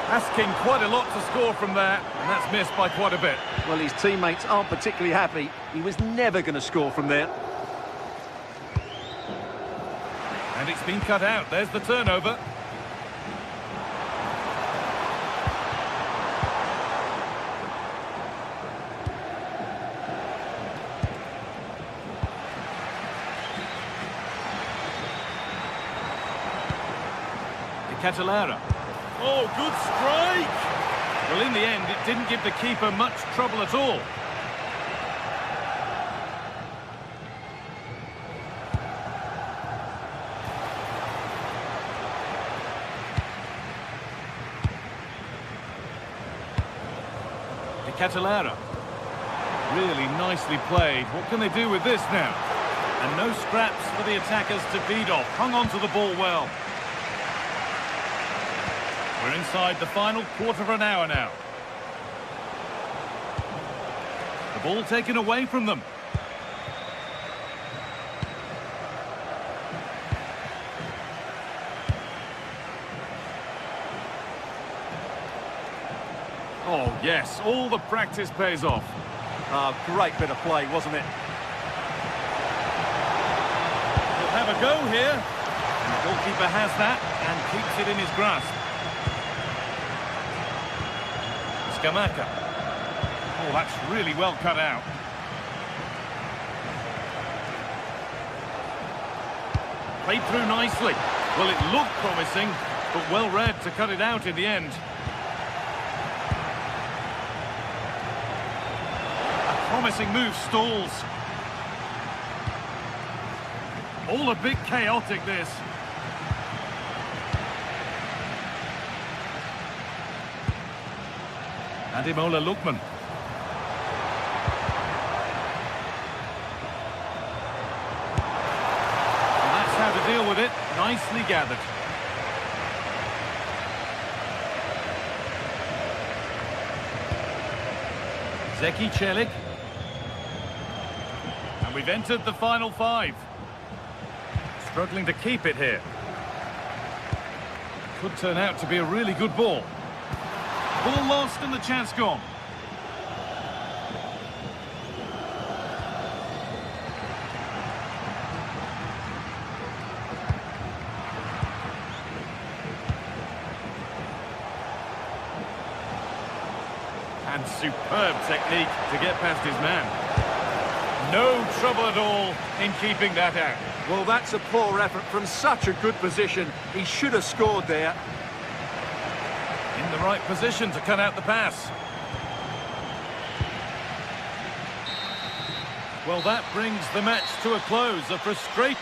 Asking quite a lot to score from there, and that's missed by quite a bit. Well, his teammates aren't particularly happy. He was never going to score from there. And it's been cut out. There's the turnover. Catalara. Oh, good strike! Well, in the end, it didn't give the keeper much trouble at all. Catalara. Really nicely played. What can they do with this now? And no scraps for the attackers to feed off. Hung on to the ball well. We're inside the final quarter of an hour now. The ball taken away from them. Oh, yes, all the practice pays off. Great bit of play, wasn't it? He'll have a go here. And the goalkeeper has that and keeps it in his grasp. Scamacca. Oh, that's really well cut out. Played through nicely. Well, it looked promising, but well read to cut it out in the end. Promising move stalls. All a bit chaotic, this. Ademola Lookman. And that's how to deal with it. Nicely gathered. Zeki Celik. And we've entered the final five. Struggling to keep it here. Could turn out to be a really good ball. Ball lost and the chance gone. And superb technique to get past his man. No trouble at all in keeping that out. Well, that's a poor effort from such a good position. He should have scored there. In the right position to cut out the pass. Well, that brings the match to a close. A frustrating...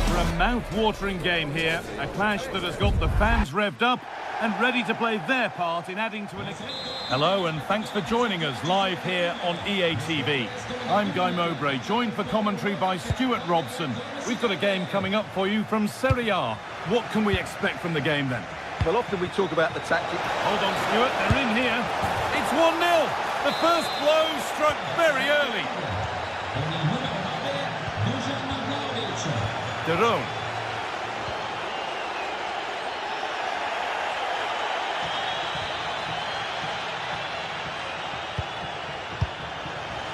For a mouth-watering game here, a clash that has got the fans revved up and ready to play their part in adding to an... Hello and thanks for joining us live here on EA TV. I'm Guy Mowbray, joined for commentary by Stuart Robson. We've got a game coming up for you from Serie A. What can we expect from the game then? Well, often we talk about the tactic. Hold on, Stuart, they're in here. It's 1-0. The first blow struck very early. Derone.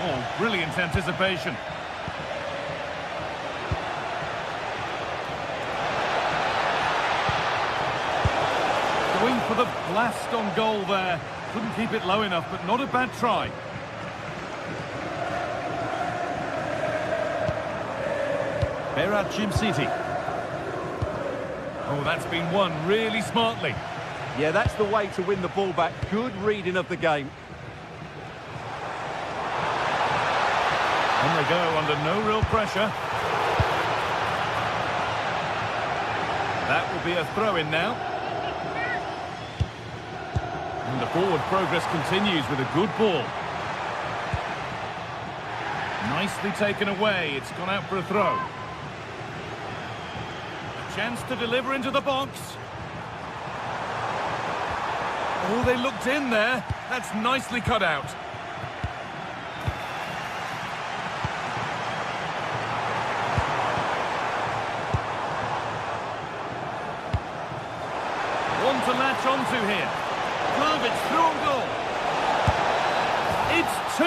Oh, brilliant anticipation. Going for the blast on goal there. Couldn't keep it low enough, but not a bad try. Berat Jim City. Oh, that's been won really smartly. Yeah, that's the way to win the ball back. Good reading of the game. On they go under no real pressure. That will be a throw-in now. And the forward progress continues with a good ball. Nicely taken away. It's gone out for a throw. A chance to deliver into the box. Oh, they looked in there. That's nicely cut out. One to latch onto here. It's through on goal. It's 2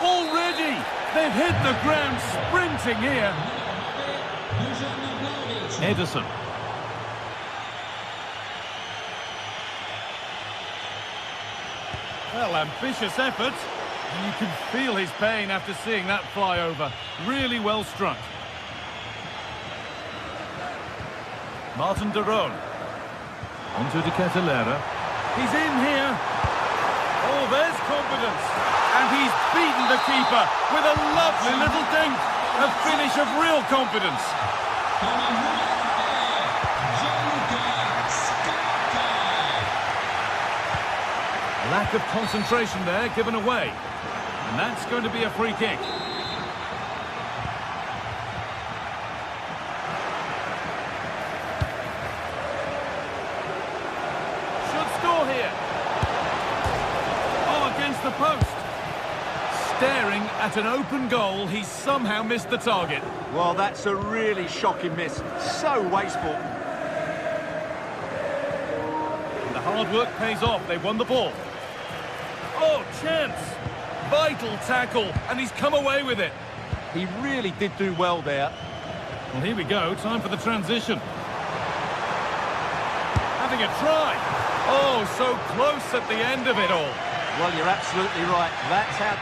already. They've hit the ground sprinting here. Edison. Well, ambitious effort. And you can feel his pain after seeing that fly over. Really well struck. Martin Derone. Onto De Catalera. He's in here. Oh, there's confidence. And he's beaten the keeper with a lovely little dink. A finish of real confidence. Lack of concentration there, given away. And that's going to be a free kick. The post. Staring at an open goal, he's somehow missed the target. Well, that's a really shocking miss. So wasteful. And the hard work pays off. They won the ball. Oh, chance. Vital tackle, and he's come away with it. He really did do well there. Well, here we go. Time for the transition. Having a try. Oh, so close at the end of it all. Well, you're absolutely right. That's how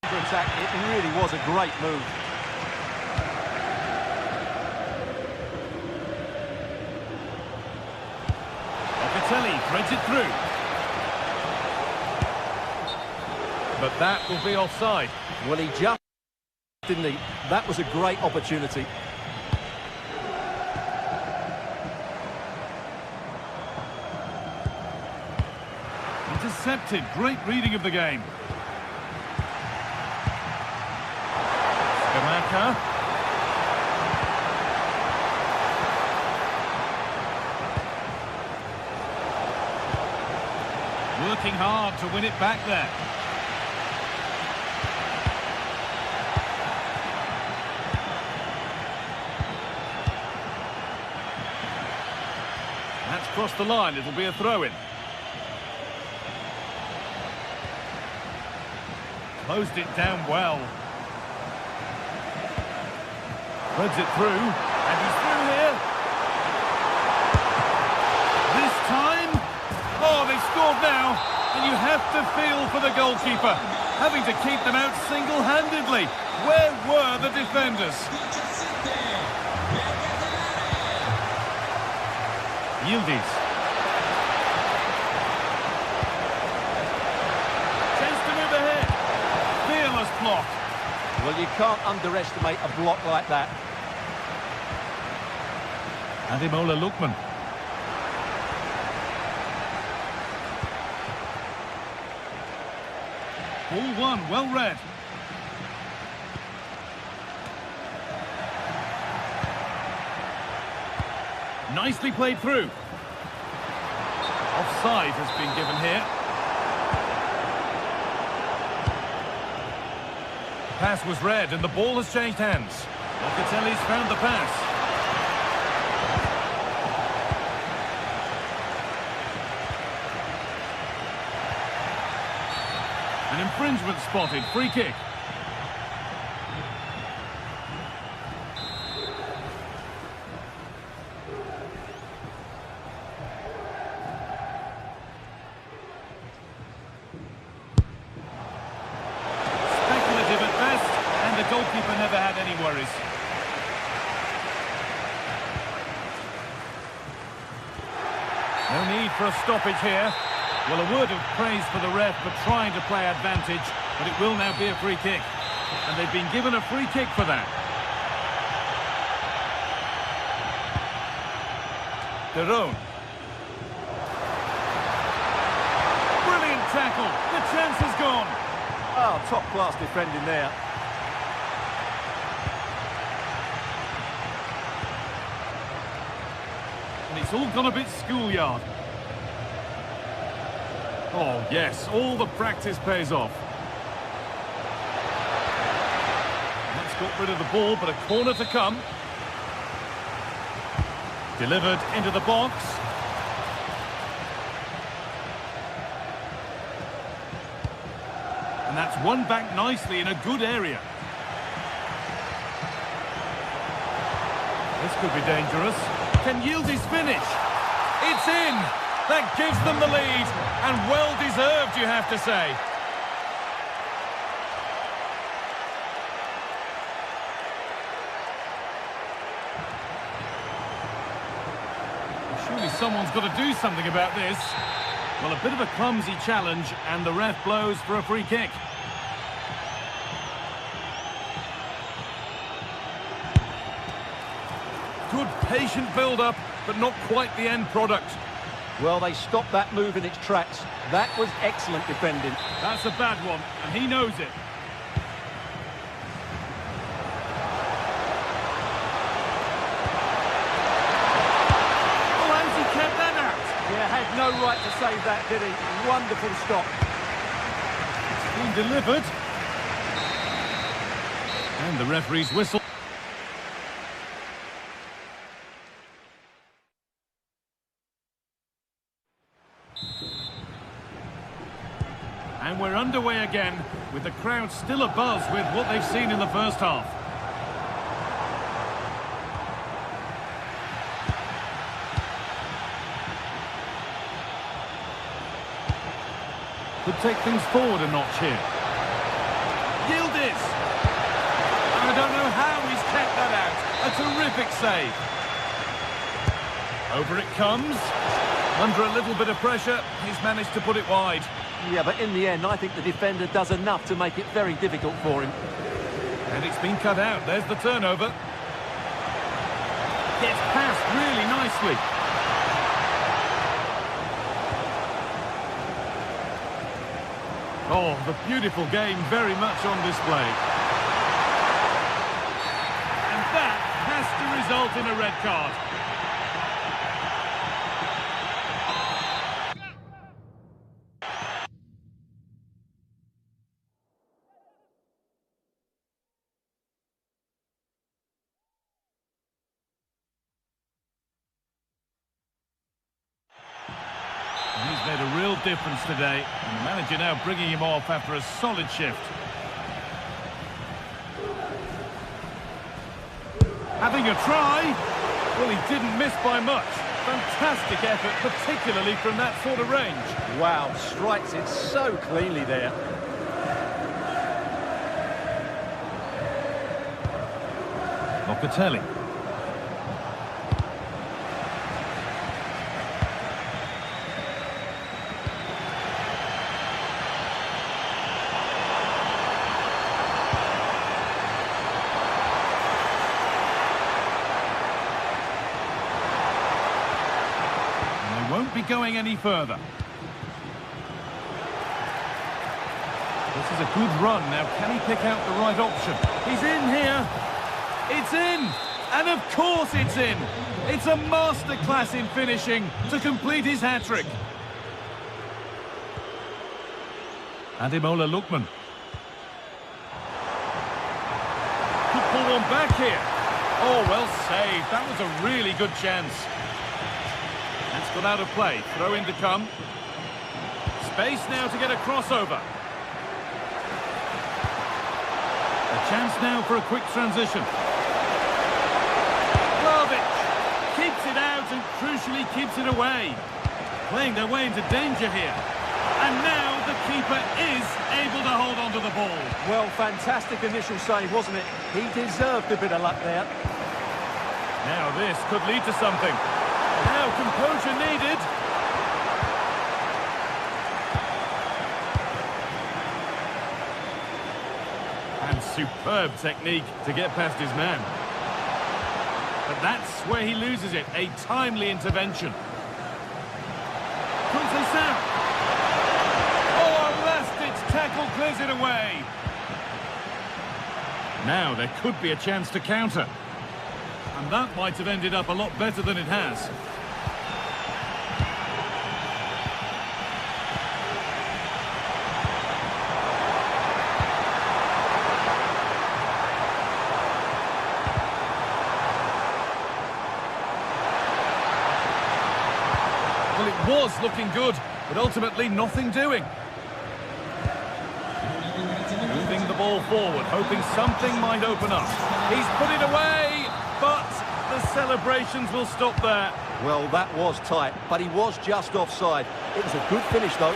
to attack. It really was a great move. Locatelli threads it through. But that will be offside. Well, he just didn't he? That was a great opportunity. Intercepted. Great reading of the game. Skamaka. Working hard to win it back there. That's crossed the line. It'll be a throw-in. Closed it down well. Threads it through. And he's through here. This time. Oh, they've scored now. And you have to feel for the goalkeeper. Having to keep them out single-handedly. Where were the defenders? Yildiz. Chance to move ahead. Fearless block. Well, you can't underestimate a block like that. Ademola Lookman. Ball one, well read. Nicely played through. Offside has been given here. Pass was read and the ball has changed hands. Locatelli's found the pass. An infringement spotted. Free kick. Goalkeeper never had any worries. No need for a stoppage here. Well, a word of praise for the ref for trying to play advantage, but it will now be a free kick. And they've been given a free kick for that. Derone. Brilliant tackle. The chance is gone. Oh, top-class defending there. It's all gone a bit schoolyard. Oh, yes, all the practice pays off. That's got rid of the ball, but a corner to come. Delivered into the box. And that's won back nicely in a good area. This could be dangerous. Can yield his finish. It's in. That gives them the lead. And well deserved, you have to say. Surely someone's got to do something about this. Well, a bit of a clumsy challenge, and the ref blows for a free kick. Good patient build-up, but not quite the end product. Well, they stopped that move in its tracks. That was excellent defending. That's a bad one, and he knows it. Oh, how's he kept that out? Yeah, had no right to save that, did he? Wonderful stop. It's been delivered. And the referee's whistle. And we're underway again, with the crowd still abuzz with what they've seen in the first half. Could take things forward a notch here. Yildiz! I don't know how he's kept that out. A terrific save. Over it comes. Under a little bit of pressure, he's managed to put it wide. Yeah, but in the end, I think the defender does enough to make it very difficult for him. And it's been cut out. There's the turnover. Gets past really nicely. Oh, the beautiful game very much on display. And that has to result in a red card. He's made a real difference today, and the manager now bringing him off after a solid shift. Having a try. Well, he didn't miss by much. Fantastic effort, particularly from that sort of range. Wow, strikes it so cleanly there. Locatelli. Won't be going any further. This is a good run. Now, can he pick out the right option? He's in here. It's in. And of course it's in. It's a masterclass in finishing to complete his hat-trick. Ademola Lookman. Could pull one back here. Oh, well saved. That was a really good chance. That's got out of play. Throw in to come. Space now to get a crossover. A chance now for a quick transition. Keeps it out and crucially keeps it away. Playing their way into danger here. And now the keeper is able to hold on to the ball. Well, fantastic initial save, wasn't it? He deserved a bit of luck there. Now this could lead to something. Now composure needed. And superb technique to get past his man. But that's where he loses it. A timely intervention. Conceição. Oh, a last-ditch tackle clears it away. Now there could be a chance to counter. And that might have ended up a lot better than it has. Well, it was looking good, but ultimately nothing doing. Moving the ball forward, hoping something might open up. He's put it away, but the celebrations will stop there. Well, that was tight, but he was just offside. It was a good finish, though.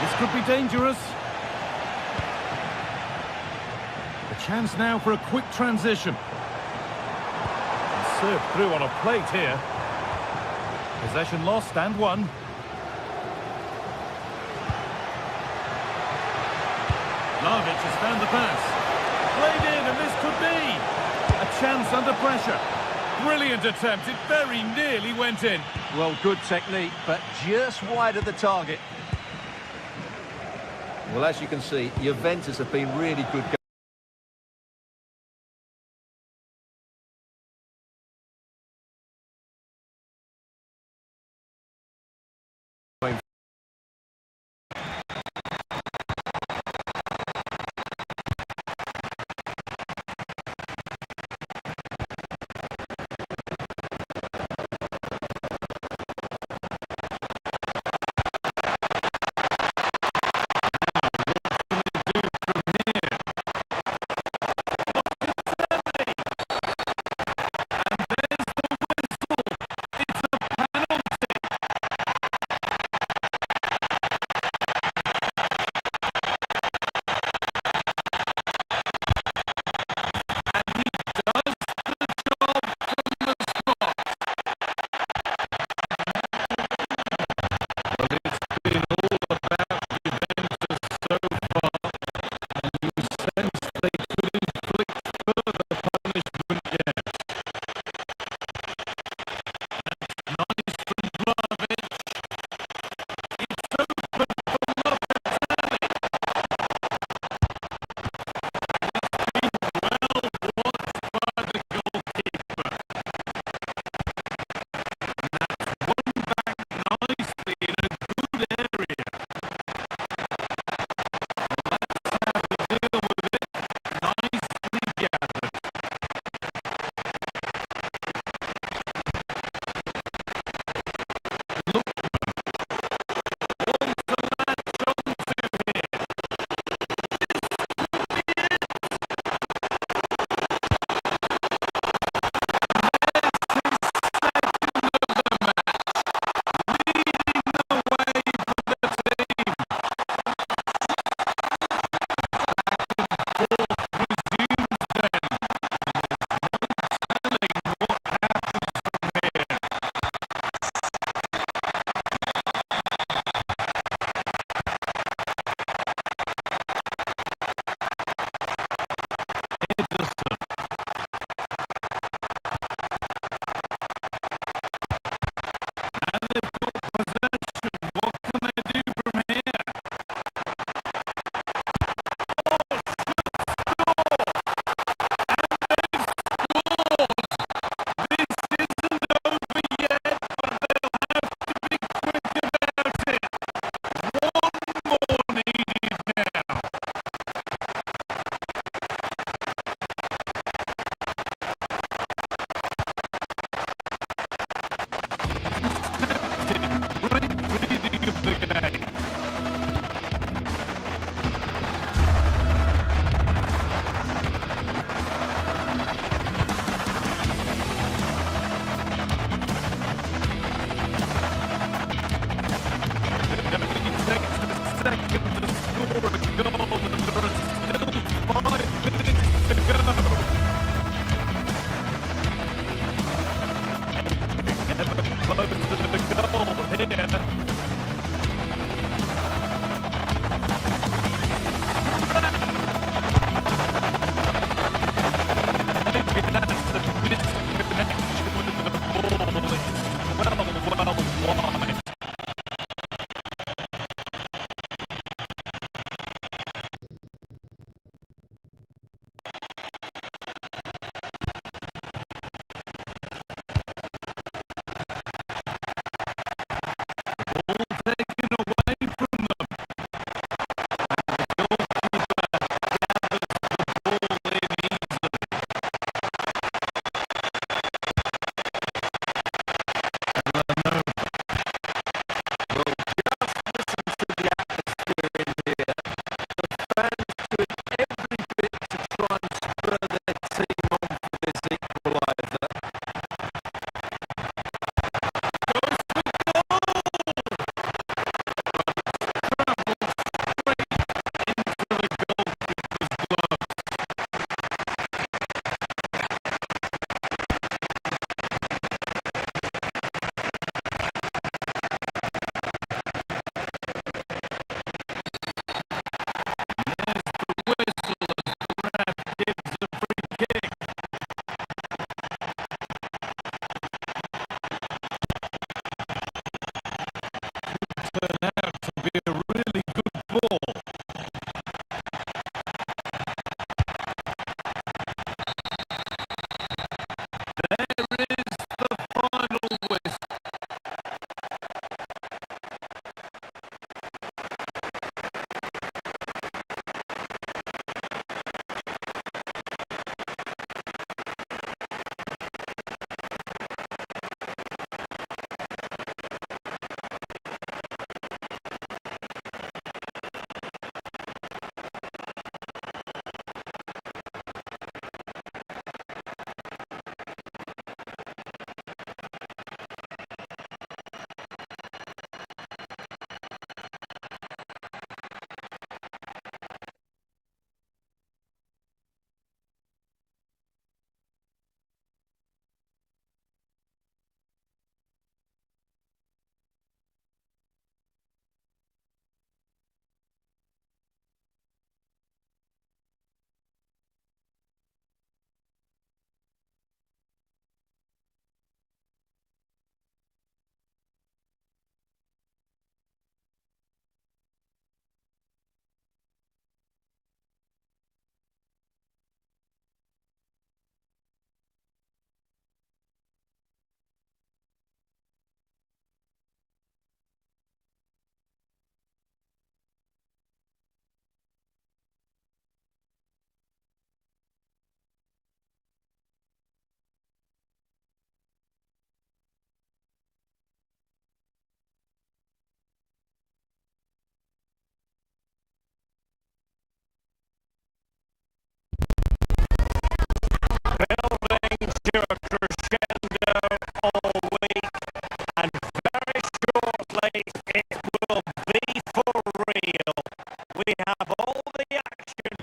This could be dangerous. A chance now for a quick transition. Served through on a plate here. Possession lost and won. Vlahovic has found the pass. Played in, and this could be a chance under pressure. Brilliant attempt. It very nearly went in. Well, good technique, but just wide of the target. Well, as you can see, Juventus have been really good. to a crescendo all week, and very shortly it will be for real. We have all the action,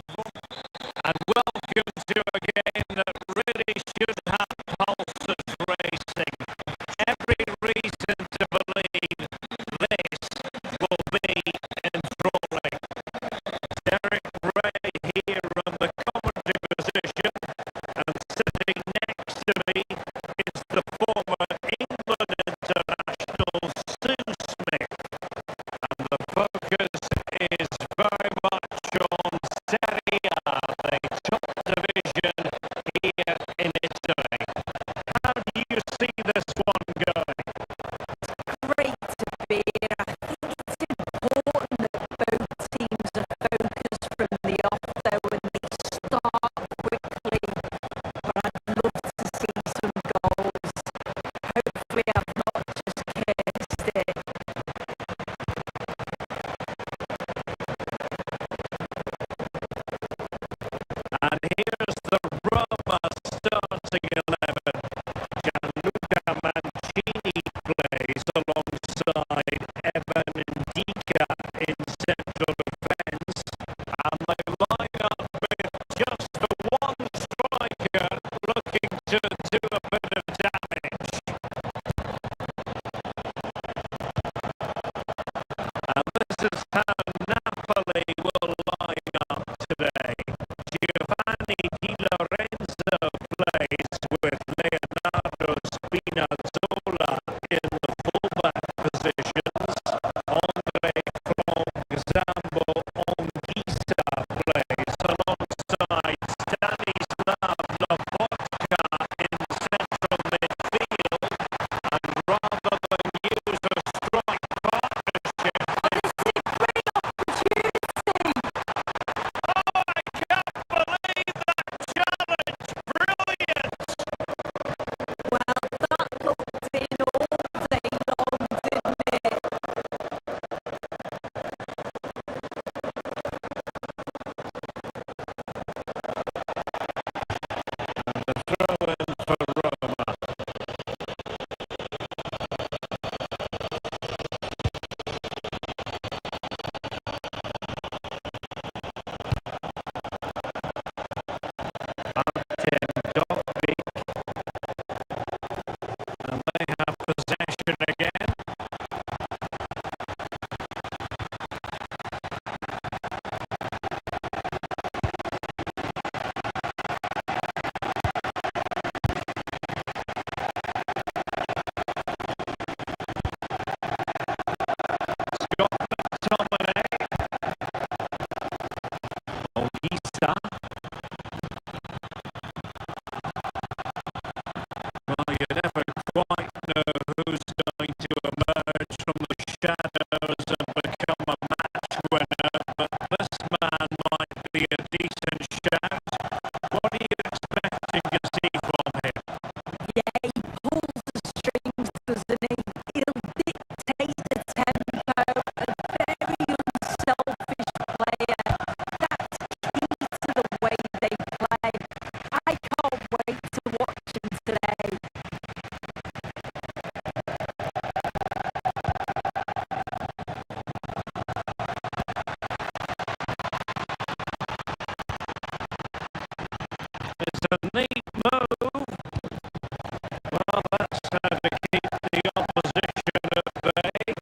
and welcome to a game that really should have pulses racing. Every reason to believe this will be enthralling. Derek Ray here on the commentary position, and sitting next to me is the former England international Sue Smith. And the focus is very much on Serie A, the top division here in Italy. How do you see this one going? Great to be here. I think it's important that both teams are focused from the off, though, and they start quickly. But I'd love to see some goals. Hopefully I've not just cursed it. And here's the Roma starting 11. Gianluca Mancini plays alongside Evan Ndika in central defence. And they line up with just the one striker looking to do a bit of damage. And this is how Napoli will line up today. Giovanni Di Lorenzo plays with Leonardo Spinazzola in the fullback positions. Andre Frank Zambo Onguisa plays alongside Stanislav Lobotka in central midfield. And rather than use a strike partnership, This is a great opportunity. oh, I can't believe that challenge! Brilliant! Well, that looked in all day long, didn't it? The throw-in for Roma. Artem Dovbyk. And they have possession again. Scott McTominay. Onguisa. Well, you never quite know who's going to emerge from the shadows and become a match winner, but this man might be a decent shout. What are you expecting to see from him? Yeah, he pulls the strings, doesn't he? He'll dictate the tempo. A very unselfish player. That's key to the way they play. I can't wait to watch him today. It's a neat move. Well, that's how to keep the opposition at bay.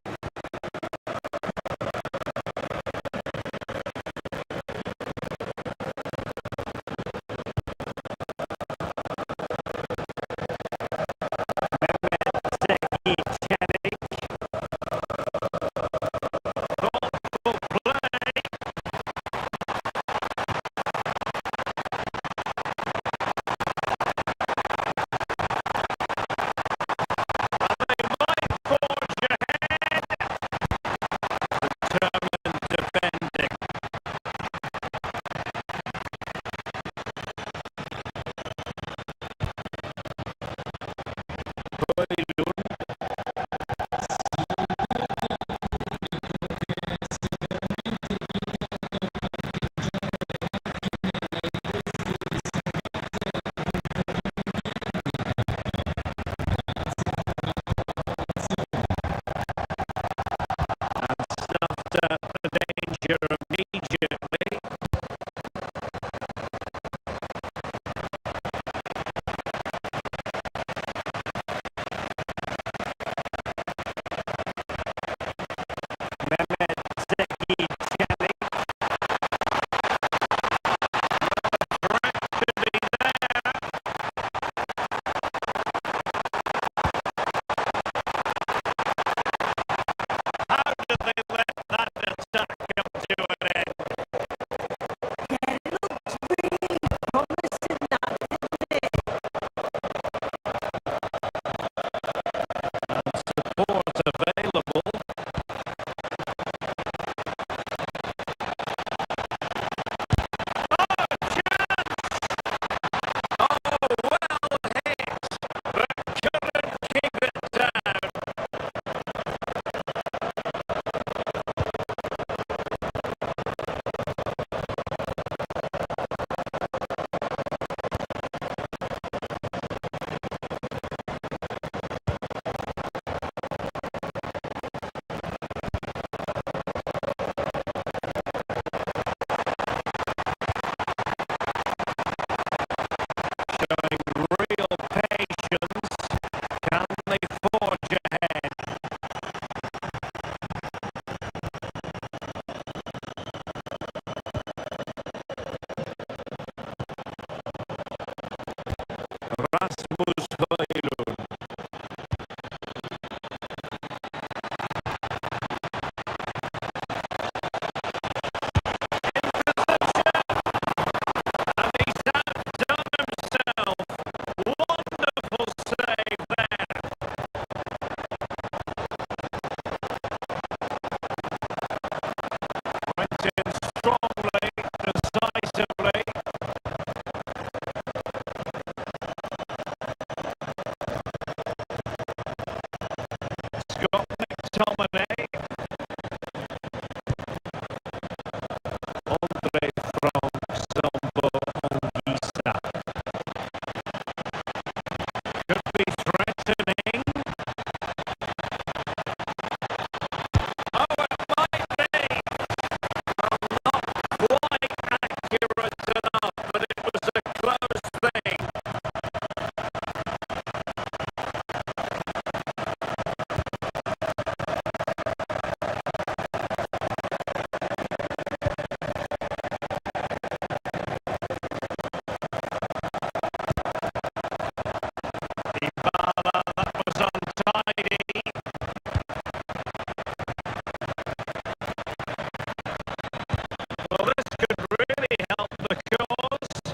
Decisive. Thoughtful play. McTominay. Andre from Zombo Ongisa. Could be threatening. Oh, it might be. Not quite accurate enough, but it was a close thing. Dybala, that was untidy. Well, this could really help the cause.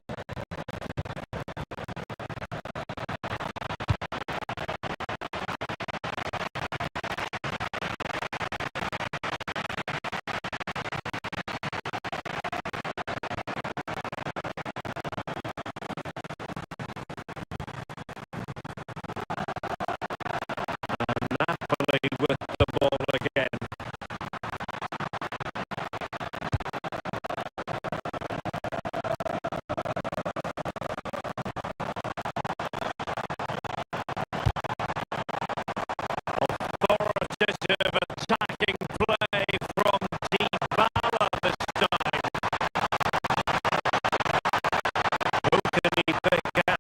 Napoli with the ball again. Authoritative attacking play from Dybala this time. Who can he pick out?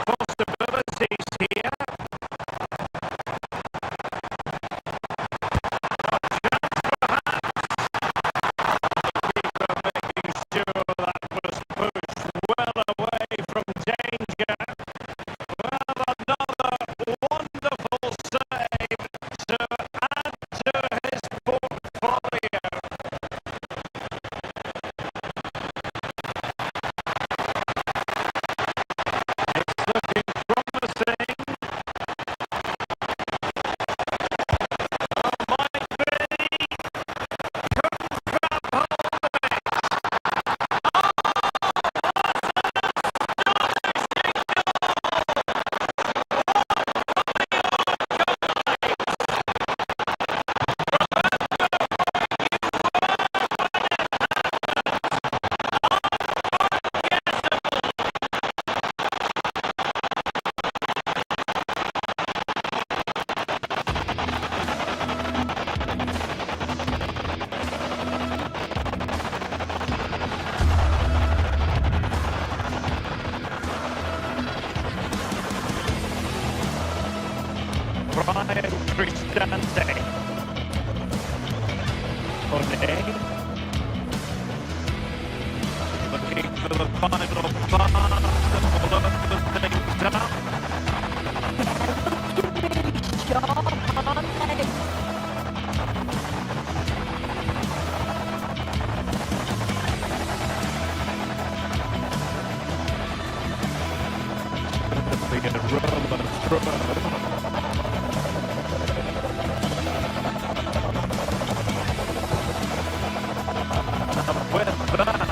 Possibilities here. Keeper making sure that was pushed well away from danger. Well, another wonderful save to add to his portfolio. It's looking promising. Oh, might be. Couldn't grab hold of it. Brian Cristante. One. Looking for the final pass that will open things up. Sharp, aren't they? Certainly a Roma throw. And with that,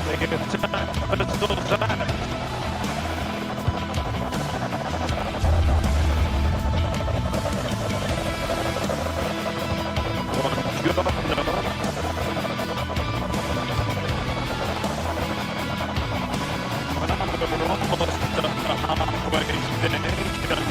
the attack fizzles out. Buongiorno. Well, we're almost at the halfway stage, and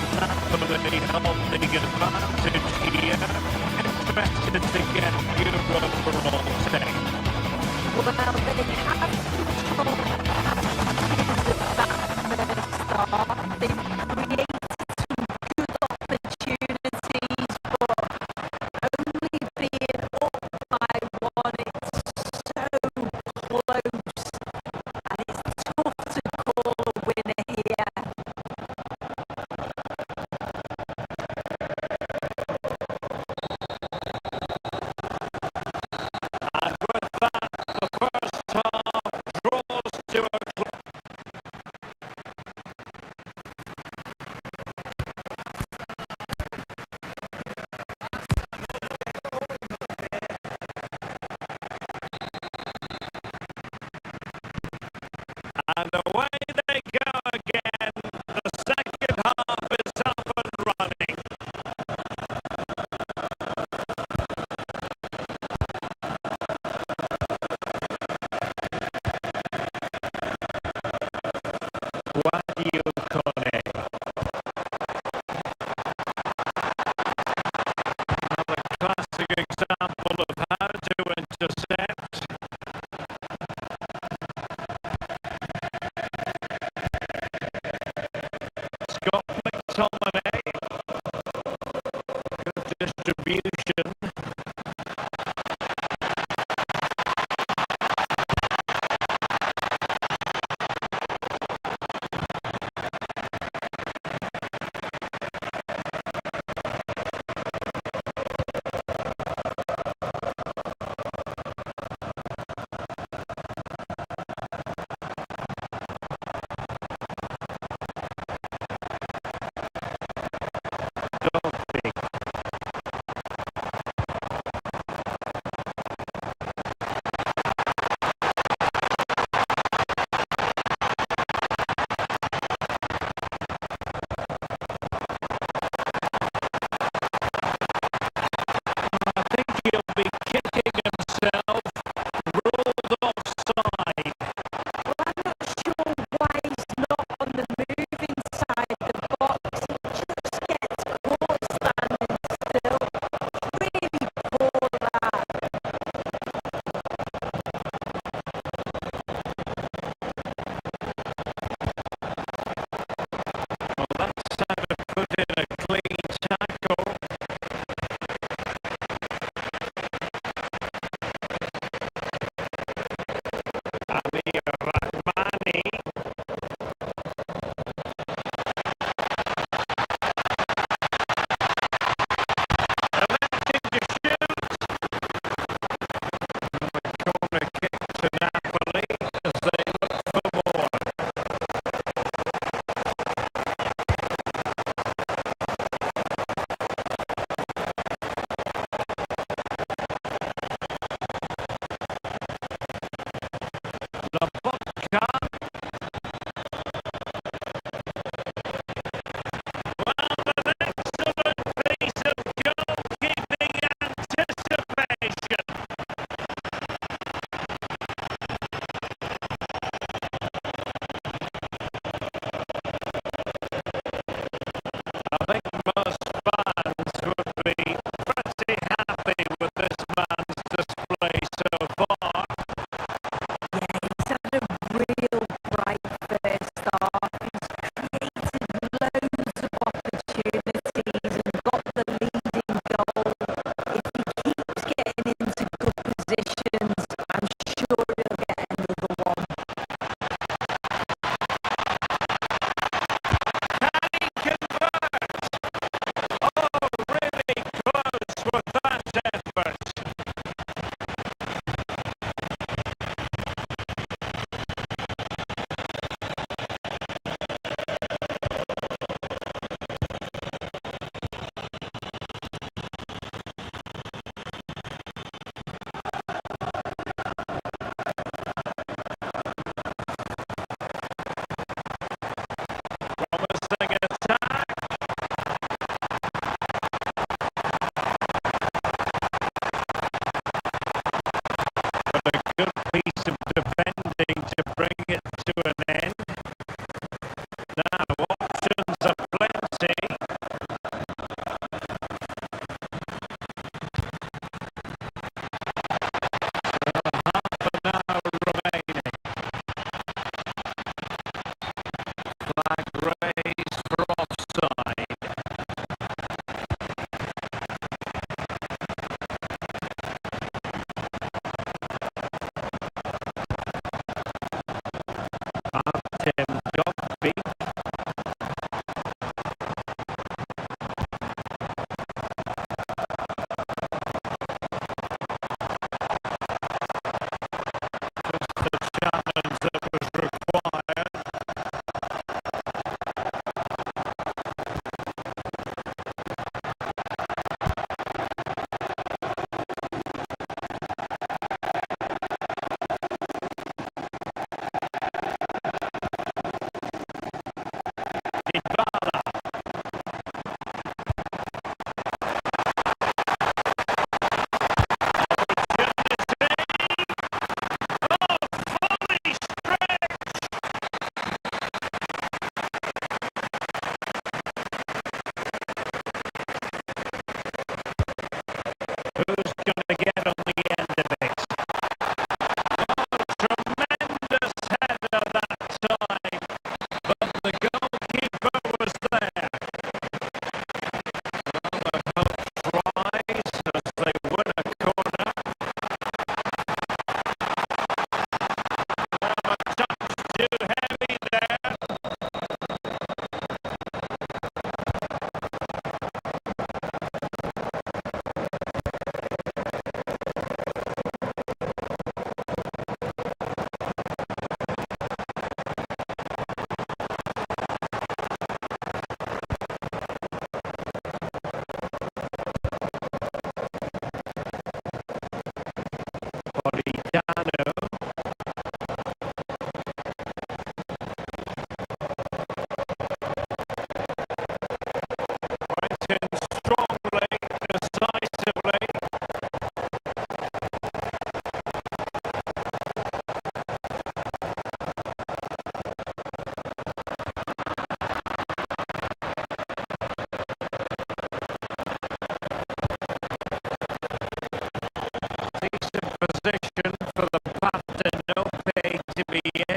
the